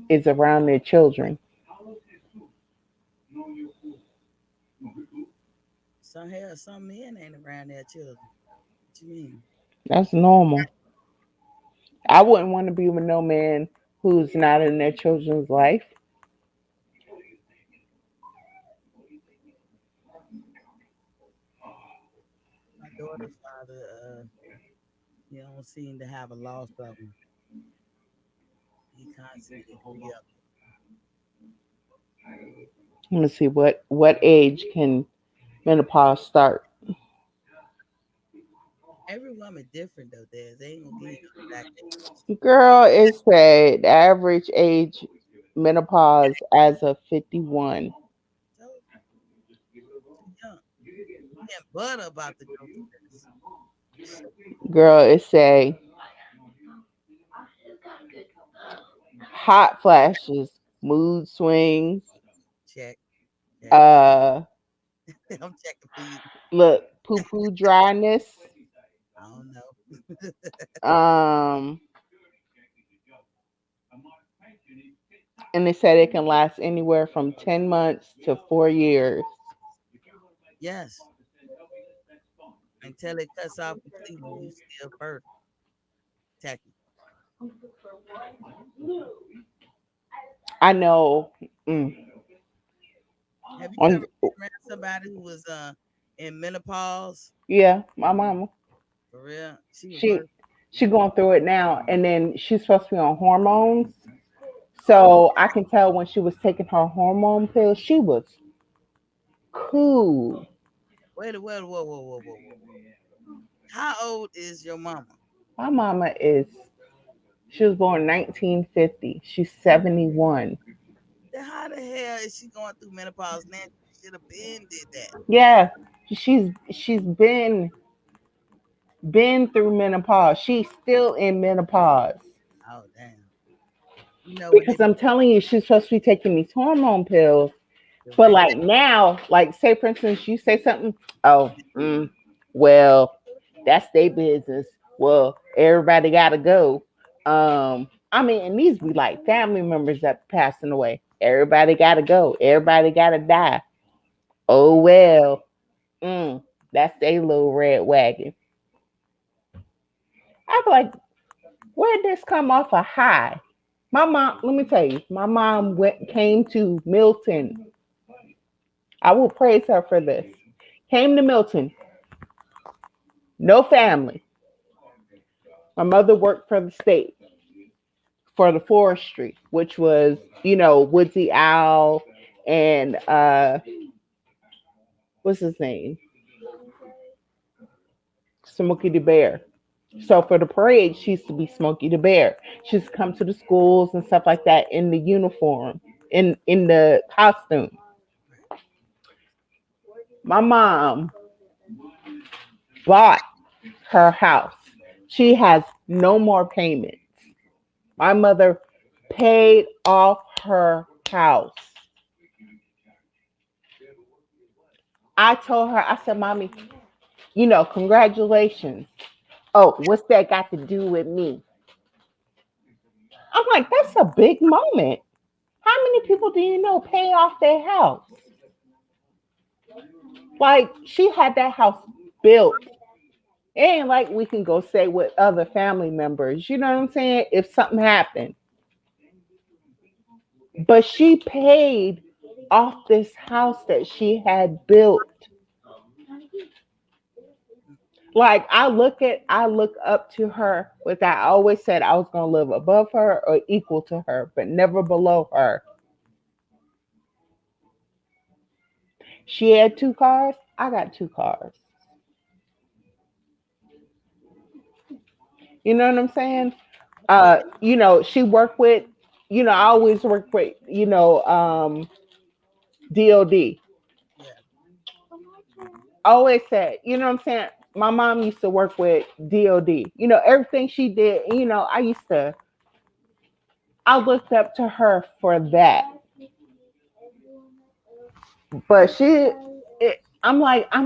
is around their children? Some men ain't around their children. What you mean? That's normal. I wouldn't want to be with no man who's not in their children's life. My daughter's father, he don't seem to have a loss of him. He constantly yelling. Let me see what age can menopause start. Every woman different though, Des. They ain't gonna give you no exact age. Girl, it said the average age menopause as of 51. So young. And butter about to go through this. Girl, it say hot flashes, mood swings. Check. Yeah. I'm checking for you. Look, poo poo dryness. I don't know. And they said it can last anywhere from 10 months to 4 years. Yes. Until it cuts off completely, you still fertile. Technically. I know. Have you ever been around somebody who was in menopause? Yeah, my mama. For real? She going through it now, and then she's supposed to be on hormones. So I can tell when she was taking her hormone pills, she was cool. Wait, whoa. How old is your mama? My mama she was born 1950. She's 71. Then how the hell is she going through menopause now? She should have been did that. Yeah, she's been through menopause. She's still in menopause. Oh damn. You know because I'm telling you, she's supposed to be taking these hormone pills. But like now, like say for instance, you say something, well, that's their business. Well, everybody gotta go. I mean, and these be like family members that passing away. Everybody gotta go. Everybody gotta die. Oh well, that's their little red wagon. I feel like, where did this come off a high? My mom, let me tell you, my mom came to Milton. I will praise her for this. Came to Milton. No family. My mother worked for the state, for the forestry, which was, Woodsy Owl and what's his name? Smokey the Bear. So for the parade, she used to be Smokey the Bear. She used to come to the schools and stuff like that in the uniform, in the costume. My mom bought her house. She has no more payments. My mother paid off her house. I told her, I said, Mommy, congratulations. Oh, what's that got to do with me? I'm like, that's a big moment. How many people do you know pay off their house? Like, she had that house built. It ain't like we can go stay with other family members. You know what I'm saying? If something happened. But she paid off this house that she had built. Like, I look up to her with that. I always said I was gonna live above her or equal to her, but never below her. She had 2 cars. I got 2 cars. You know what I'm saying? She worked with, I always work with, DOD. I always said, you know what I'm saying? My mom used to work with DOD. Everything she did, I looked up to her for that. But I'm like, I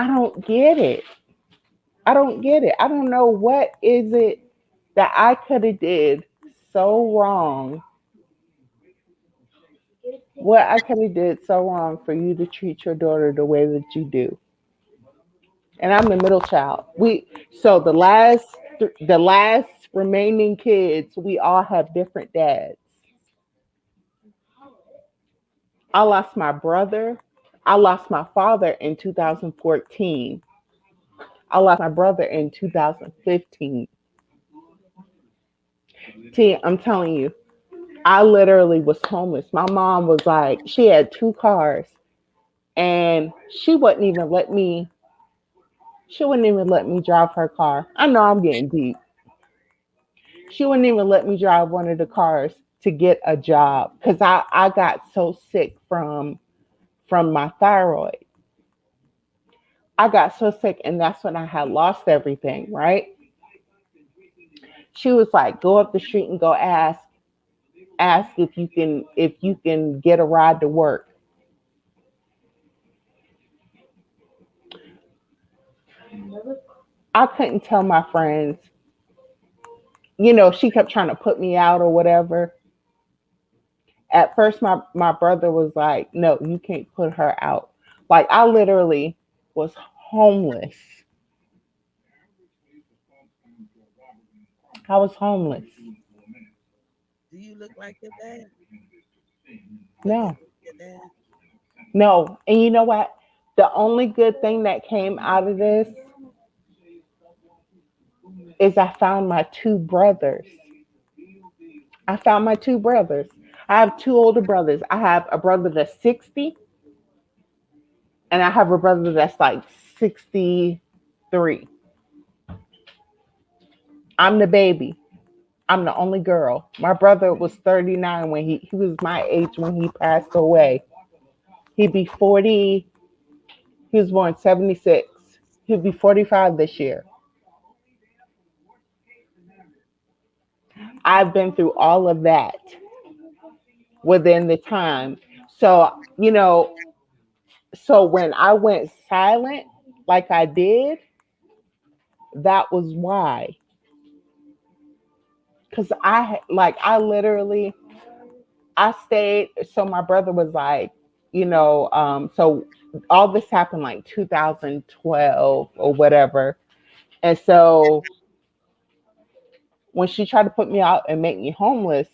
don't get it. I don't get it. I don't know what is it that I could have did so wrong. What I could have did so wrong for you to treat your daughter the way that you do. And I'm the middle child. So the last remaining kids, we all have different dads. I lost my brother. I lost my father in 2014. I lost my brother in 2015. T, I'm telling you, I literally was homeless. My mom was like, she had 2 cars and she wouldn't even let me drive her car. I know I'm getting deep. She wouldn't even let me drive one of the cars to get a job because I got so sick from my thyroid. I got so sick, and that's when I had lost everything, right? She was like, go up the street and go ask if you can get a ride to work. I couldn't tell my friends. She kept trying to put me out or whatever. At first, my brother was like, no, you can't put her out. Like, I literally was homeless. I was homeless. Do you look like your dad? No. Your dad? No. And you know what? The only good thing that came out of this is I found my 2 brothers. I found my 2 brothers. I have 2 older brothers. I have a brother that's 60, and I have a brother that's like 63. I'm the baby. I'm the only girl. My brother was 39 when he was my age when he passed away. He'd be 40. He was born 76. He'll be 45 this year. I've been through all of that within the time. So, so when I went silent like I did, that was why. Because I stayed. So my brother was like, so all this happened like 2012 or whatever. And so when she tried to put me out and make me homeless,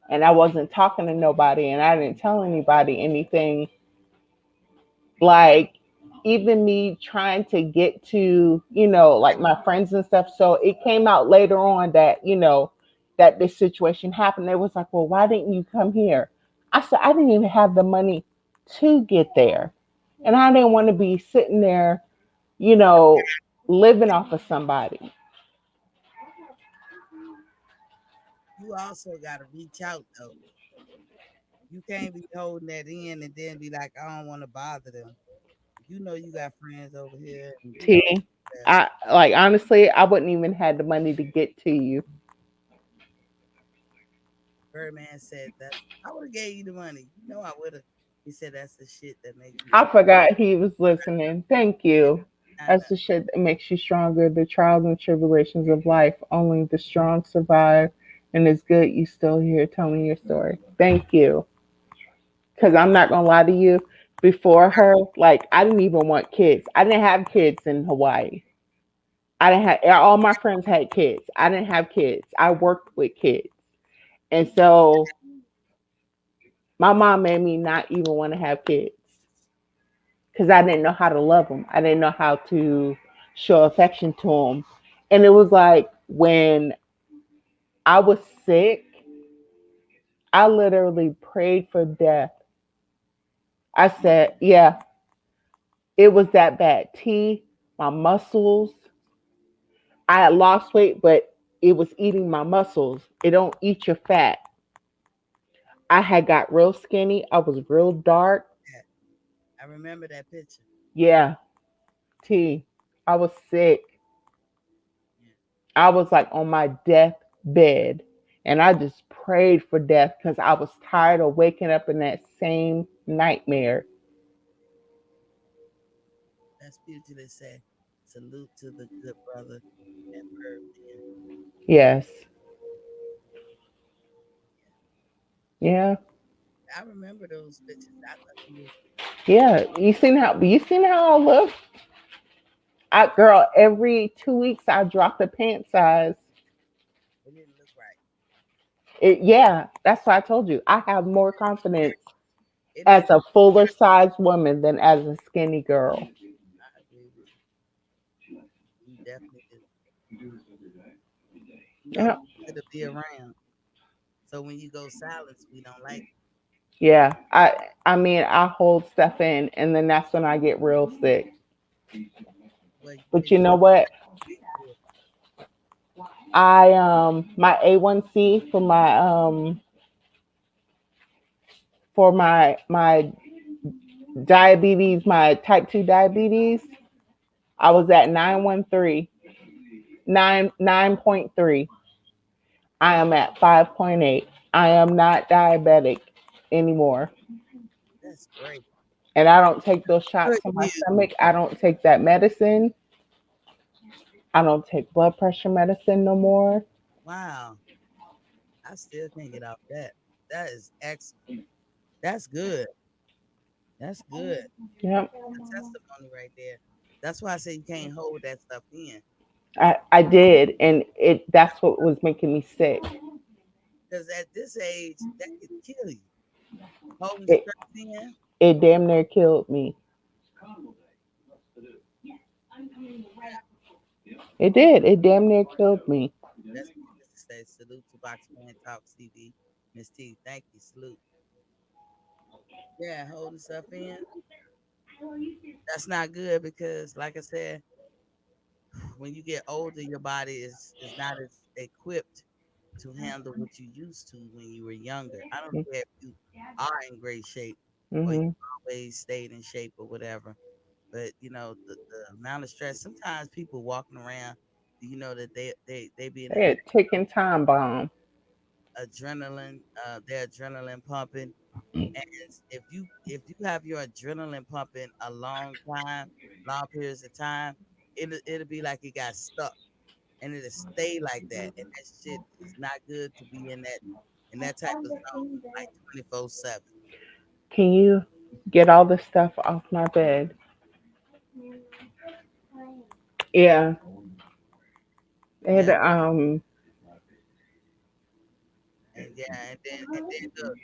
and I wasn't talking to nobody and I didn't tell anybody anything, like even me trying to get to, like my friends and stuff. So it came out later on that, that this situation happened. They was like, well, why didn't you come here? I said, I didn't even have the money to get there. And I didn't want to be sitting there, you know, living off of somebody. You also got to reach out though. You can't be holding that in and then be like, I don't want to bother them. You know you got friends over here, and you know. T, I like honestly, I wouldn't even had the money to get to you. Birdman said that I would have gave you the money. You know I would have. He said that's the shit that makes you. I forgot he was listening. Thank you. I That's know. the shit that makes you stronger. The trials and tribulations of life. Only the strong survive. And it's good you still here telling your story. Thank you. Because I'm not going to lie to you. Before her, like, I didn't even want kids. I didn't have kids in Hawaii. I didn't have, all my friends had kids. I didn't have kids. I worked with kids. And so my mom made me not even want to have kids because I didn't know how to love them. I didn't know how to show affection to them. And it was like when I was sick, I literally prayed for death. I said, yeah, it was that bad. My muscles, I had lost weight, but it was eating my muscles. It don't eat your fat. I had got real skinny. I was real dark. I remember that picture. Yeah, I was sick. I was like on my deathbed, and I just prayed for death because I was tired of waking up in that same nightmare. That's beautifully said. Salute to the good brother and Birdman. Yes. Yeah. I remember those pictures. I love you. Yeah. You seen how I look? Girl, every 2 weeks I drop the pant size. It didn't look right. Yeah, that's why I told you. I have more confidence It as didn't. a fuller size woman than as a skinny girl. I agree with you. You definitely do. You know, Yeah. to be around. So when you go silent, we don't like it. Yeah. I mean I hold stuff in and then that's when I get real sick. But But you know what? I my A1C for my diabetes, my type 2 diabetes, I was at 913, 9.3. I am at 5.8. I am not diabetic anymore. That's great. And I don't take those shots Good in my you. stomach. I don't take that medicine. I don't take blood pressure medicine no more. Wow. I still can't get off that. That is excellent. That's good. That's good. Yep. That's testimony right there. That's why I say you can't hold that stuff in. I did, and that's what was making me sick. Because at this age, that could kill you. Holding It stuff in. it damn near killed me. It did. It damn near killed me. That's what to say. Salute to Boxman Talk CD. Miss T, thank you. Salute. Yeah, holding stuff in. That's not good because, like I said, when you get older, your body is not as equipped to handle what you used to when you were younger. I don't care if you are in great shape or you Mm-hmm. always stayed in shape or whatever. But you know, the amount of stress, sometimes people walking around, you know, that they be in They a ticking time bomb. adrenaline, their adrenaline pumping. And if you have your adrenaline pumping a long periods of time, it'll be like it got stuck and it'll stay like that. And that shit is not good to be in that type of zone like 24/7. Can you get all this stuff off my bed? Yeah. It Yeah, and yeah, and then look,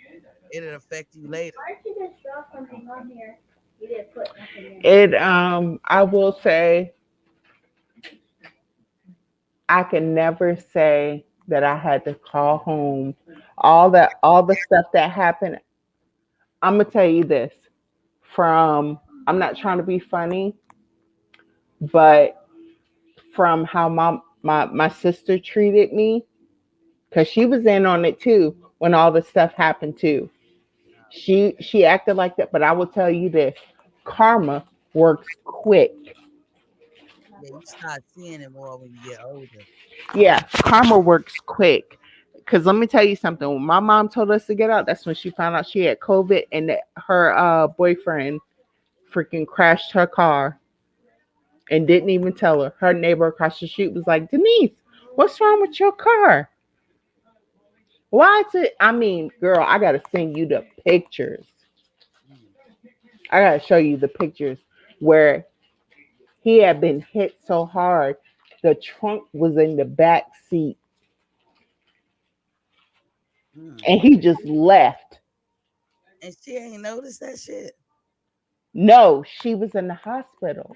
it'll affect you later. Why did you just draw something on here? You didn't put nothing in. I will say I can never say that I had to call home. All the stuff that happened I'm gonna tell you this. From I'm not trying to be funny, but from how my sister treated me, because she was in on it too when all this stuff happened too. She acted like that, but I will tell you this: karma works quick. Yeah, you start seeing it more when you get older. Yeah, karma works quick. Cause let me tell you something. When my mom told us to get out, that's when she found out she had COVID and that her boyfriend freaking crashed her car and didn't even tell her. Her neighbor across the street was like, Denise, what's wrong with your car? Why is it? I mean, girl, I gotta send you the pictures. I gotta show you the pictures where he had been hit so hard, the trunk was in the back seat, and he just left. And she ain't noticed that shit. No, she was in the hospital.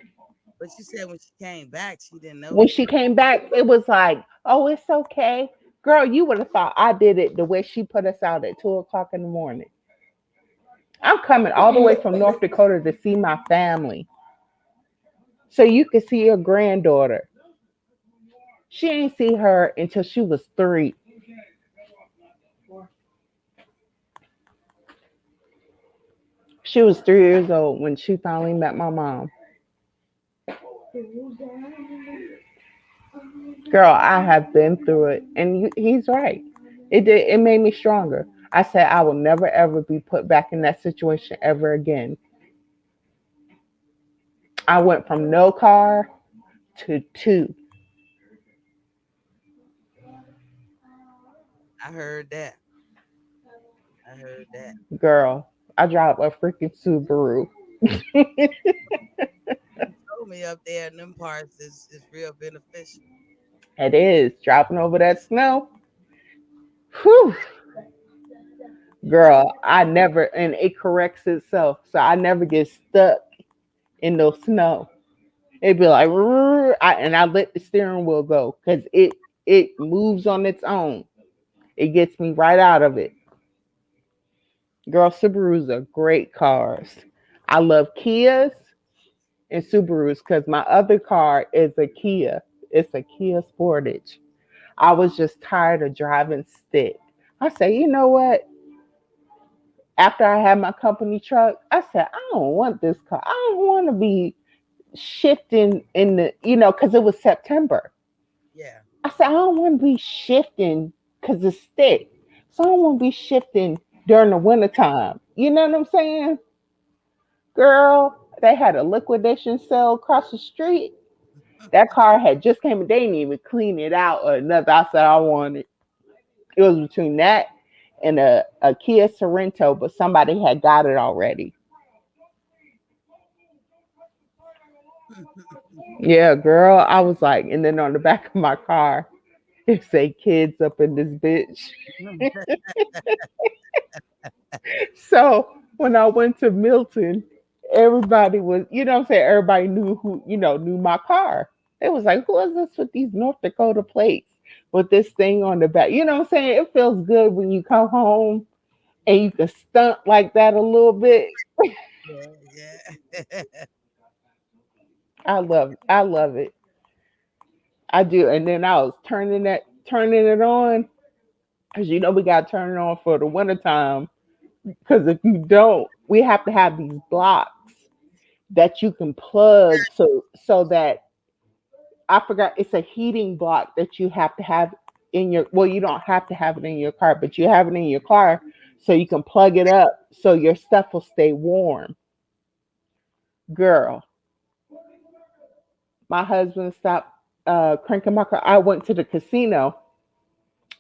But you said when she came back, she didn't When notice. she came back, it was like, oh, it's okay. Girl, you would have thought I did it the way she put us out at 2 o'clock in the morning. I'm coming all the way from North Dakota to see my family. So you could see your granddaughter. She ain't see her until she was 3. She was 3 years old when she finally met my mom. Girl, I have been through it, and he's right. It made me stronger. I said I will never ever be put back in that situation ever again. I went from no car to 2. I heard that. I heard that. Girl, I drive a freaking Subaru. You told me up there in them parts is real beneficial. It is driving over that snow. Whew. Girl, I never, and it corrects itself, so I never get stuck in the snow. It'd be like, and I let the steering wheel go because it moves on its own. It gets me right out of it. Girl, Subarus are great cars. I love Kias and Subarus because my other car is a Kia. It's a Kia Sportage. I was just tired of driving stick. I said, you know what? After I had my company truck, I said, I don't want this car. I don't want to be shifting in the, because it was September. Yeah. I said, I don't want to be shifting because it's thick. So I don't want to be shifting during the wintertime. You know what I'm saying? Girl, they had a liquidation sale across the street. That car had just came, they didn't even clean it out or nothing. I said, I want it. It was between that and a Kia Sorento, but somebody had got it already. Yeah, girl. I was like, and then on the back of my car, it say kids up in this bitch. So when I went to Milton, everybody was, what I'm saying, everybody knew who, knew my car. It was like, who is this with these North Dakota plates with this thing on the back? You know what I'm saying? It feels good when you come home and you can stunt like that a little bit. Yeah. I love it. I do. And then I was turning it on. Because we gotta turn it on for the wintertime. Because if you don't, we have to have these blocks that you can plug so that I forgot it's a heating block that you have to have in your, well, you don't have to have it in your car, but you have it in your car so you can plug it up so your stuff will stay warm. Girl, my husband stopped cranking my car. I went to the casino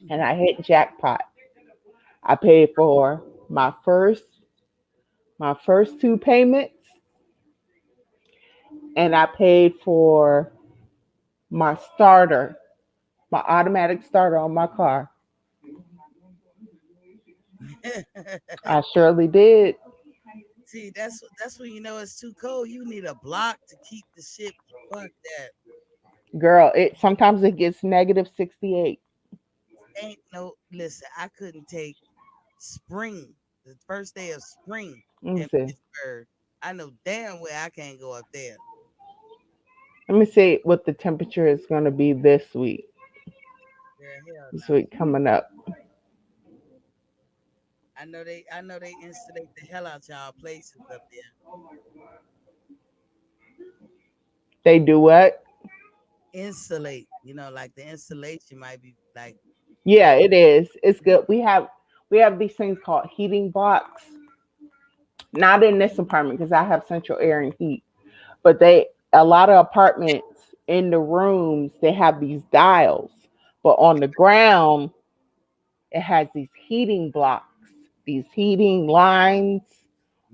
and I hit jackpot. I paid for my first 2 payments, and I paid for my starter, my automatic starter on my car. I surely did. See, that's when you know it's too cold. You need a block to keep the shit. Fuck that. Girl, it sometimes it gets -68. Ain't no listen. I couldn't take spring. the first day of spring Let me in see. Pittsburgh. I know damn well I can't go up there. Let me see what the temperature is going to be this week. Yeah, hell This no. week coming up. I know they insulate the hell out y'all places up there. They do what? Insulate, like the insulation might be like Yeah, it is. It's good. We have these things called heating blocks. Not in this apartment because I have central air and heat, but a lot of apartments in the rooms they have these dials, but on the ground it has these heating blocks, these heating lines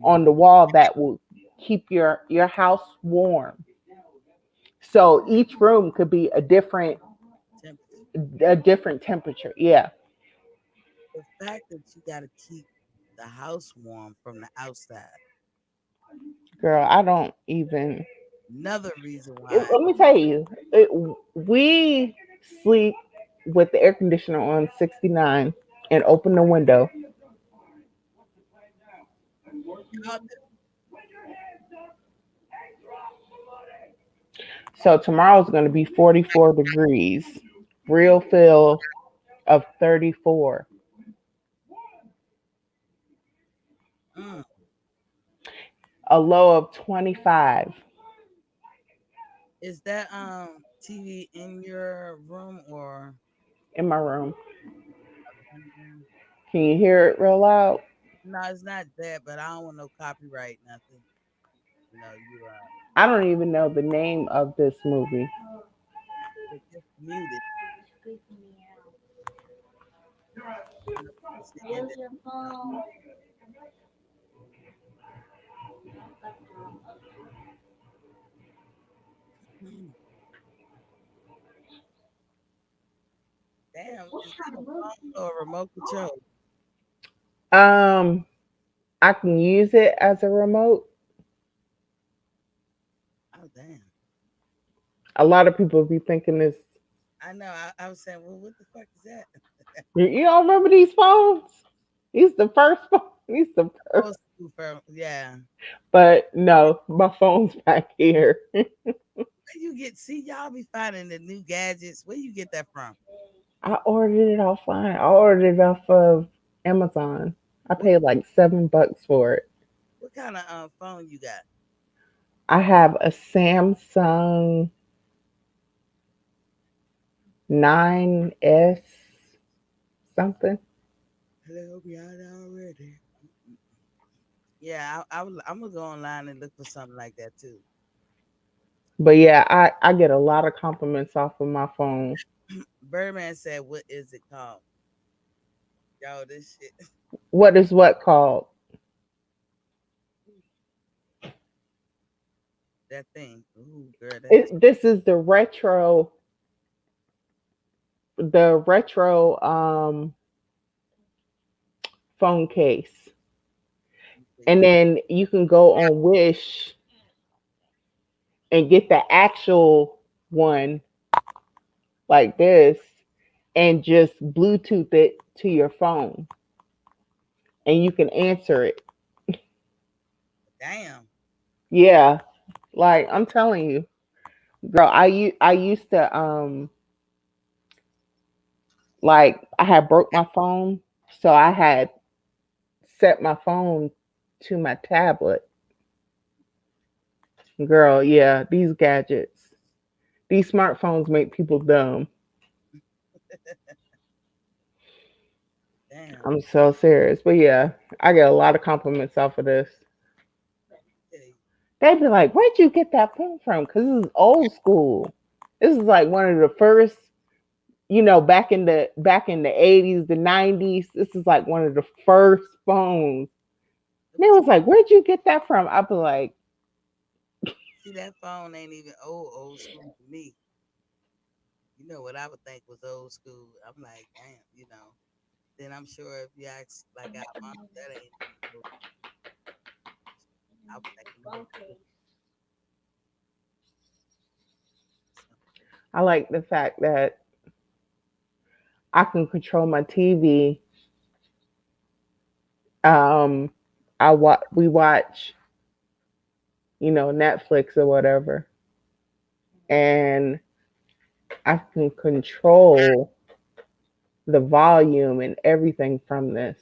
on the wall that will keep your house warm. So each room could be a different temperature. Yeah. the fact that you got to keep the house warm from the outside. Girl, I don't even. Another reason why. Let me tell you, we sleep with the air conditioner on 69 and open the window. So tomorrow's going to be 44 degrees, real feel of 34. A low of 25. Is that TV in your room or in my room? Can you hear it real loud? No, it's not that, but I don't want no copyright, nothing. You I don't even know the name of this movie. It's just muted. Use your phone. Damn, is that a phone or a remote control? I can use it as a remote. Oh damn. A lot of people be thinking this. I know. I was saying, well, what the fuck is that? You don't remember these phones? These the first phone. These the first. Yeah. But no, my phone's back here. Where you get? See, y'all be finding the new gadgets. Where you get that from? I ordered it offline. I ordered it off of Amazon. I paid like $7 for it. What kind of phone you got? I have a Samsung 9S something. Hello, we out already. Yeah, I'm gonna go online and look for something like that too. But yeah, I get a lot of compliments off of my phone. Birdman said, "What is it called?" Yo, this shit. What is what called? That thing. Ooh, girl. This is the retro phone case. And then you can go on Wish and get the actual one like this and just Bluetooth it to your phone. And you can answer it. Damn. Yeah. Like I'm telling you. Girl, I used to like I had broke my phone, so I had set my phone to my tablet. Girl, yeah, these gadgets, these smartphones make people dumb. Damn. I'm so serious. But yeah, I get a lot of compliments off of this. They'd be like, where'd you get that phone from? Because this is old school. This is like one of the first, back in the 80s, the 90s. This is like one of the first phones. And they was like, where'd you get that from? I'd be like, see, that phone ain't even old school to me. You know what I would think was old school. I'm like, damn, Then I'm sure if you ask like our mom, that ain't old. I would think I like the fact that I can control my TV Um, we watch, Netflix or whatever, and I can control the volume and everything from this.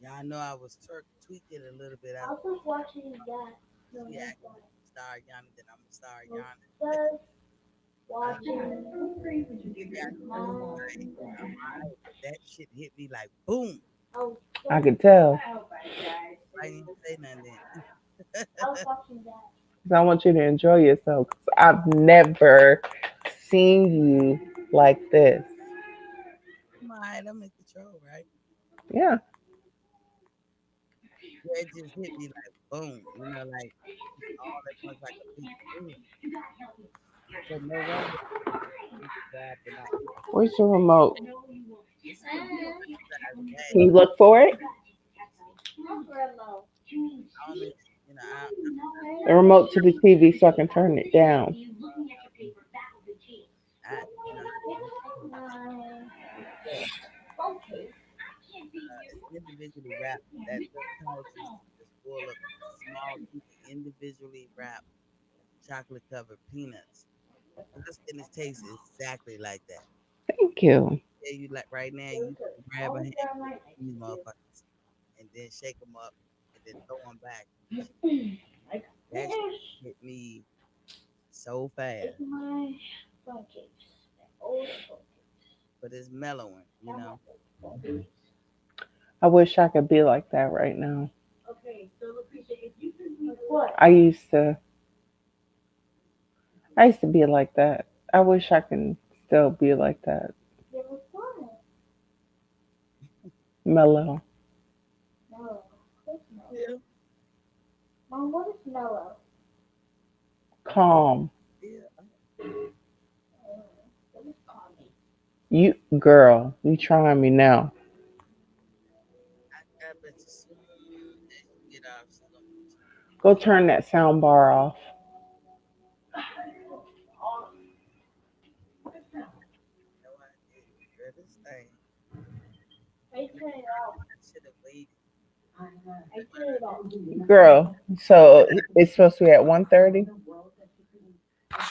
Y'all know I was tweaking a little bit. I was watching that. No, Yeah, not that. Star Yana, then I'm a Star I Yana. was watching That shit hit me like boom. I could tell. I didn't say nothing then. I was watching that. 'Cause I want you to enjoy yourself. 'Cause I've never seen you like this. Alright, I'm in control, right? Yeah. Yeah, it just hit me like boom. Like all at once like a big boom. So no wonder grabbed and I Where's the remote? this is a Can you look for it? I don't The remote to the TV so I can turn it down. I, it's individually wrapped. That pouch is full of small, individually wrapped chocolate covered peanuts. And it tastes exactly like that. Thank you. Yeah, you like right now, you grab a hand of these motherfuckers and then shake them up and then throw them back. That shit hit me so fast. But it's mellowing. I wish I could be like that right now. Okay, so Lucretia, if you can what? I used to be like that. I wish I can still be like that. There was what? Mellow. Mellow. What's mellow? Yeah. Mom, what is mellow? Calm. What is calming? You girl, you trying me now. I bet you soon as you get off, she's gonna put you. Go turn that sound bar off. No idea. Girl, this thing. I turn it off. I should have waited. I turn it off. Girl, so it's supposed to be at 1:30.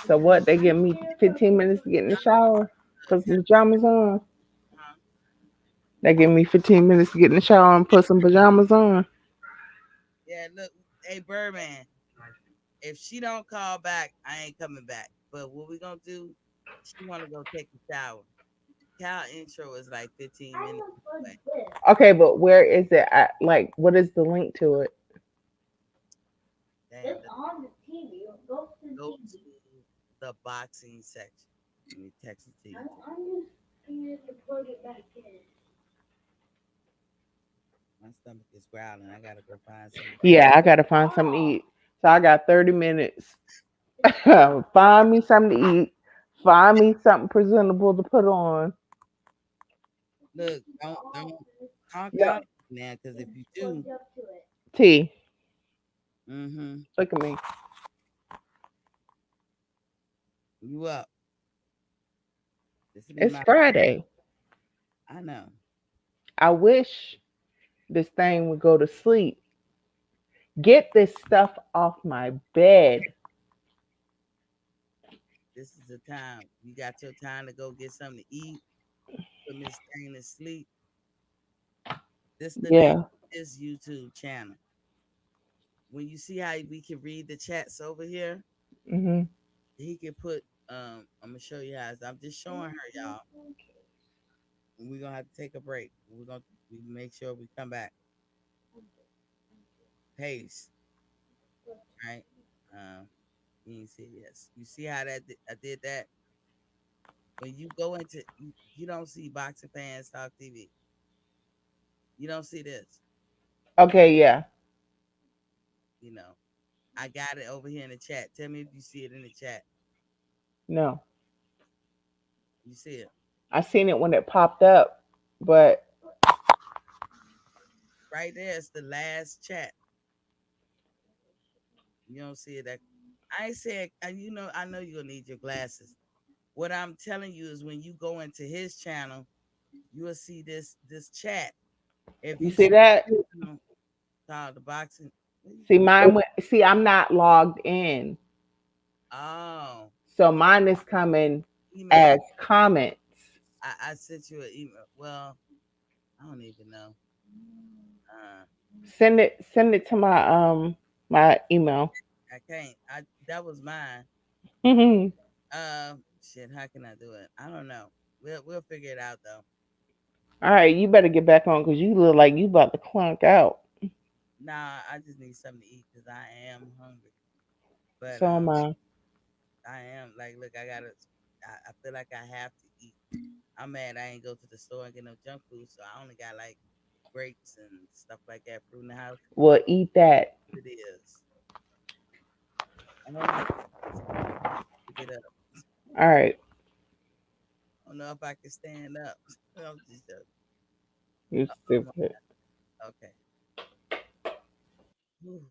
So what? They give me 15 minutes to get in the shower, put some pajamas on. They give me 15 minutes to get in the shower and put some pajamas on. Yeah, look, hey Birdman, if she don't call back, I ain't coming back. But what we gonna do? She wanna go take a shower. Cal intro is like 15 minutes away. Okay, but where is it at? Like, what is the link to it? Damn, It's on the TV. Go to the go TV. to the boxing section. Let me text it to you. I'm just going to plug it back in. My stomach is growling. I gotta go find something. Yeah, I gotta find something to eat. So I got 30 minutes. Find me something to eat. Find me something presentable to put on. Look, don't conk Yeah. out now, because if you do, T, mm-hmm, look at me. you up. This will be It's my. Friday. I know. I wish this thing would go to sleep. Get this stuff off my bed. This is the time. You got your time to go get something to eat. Put Miss Thing to sleep. This is the name Yeah. of this YouTube channel. When you see how we can read the chats over here, Hmm. he can put. I'm gonna show you how. I'm just showing her, y'all. We're gonna have to take a break. We make sure we come back. Paste, right? You didn't see it, yes. You see how I did that? When you go into, you don't see Boxing Fans Talk TV. You don't see this. Okay, yeah. I got it over here in the chat. Tell me if you see it in the chat. No. You see it I seen it when it popped up, but right there. It's the last chat. You don't see it. I ain't saying. I know you're gonna need your glasses. What I'm telling you is when you go into his channel, you will see this chat. If You see that? The boxing. See mine went. See, I'm not logged in, Oh, so mine is coming email. as comments. I sent you an email. Well, I don't even know. Send it to my my email. I can't. That was mine. Shit. How can I do it? I don't know. We'll figure it out though. All right, you better get back on because you look like you about to clunk out. Nah, I just need something to eat because I am hungry. But So am I. I am like, look, I feel like I have to eat. I'm mad I ain't go to the store and get no junk food, so I only got like grapes and stuff like that, fruit in the house. Well, eat that. It is. I don't know. Get up. All right. I don't know if I can stand up. I'm just joking. You stupid. Okay. Ooh.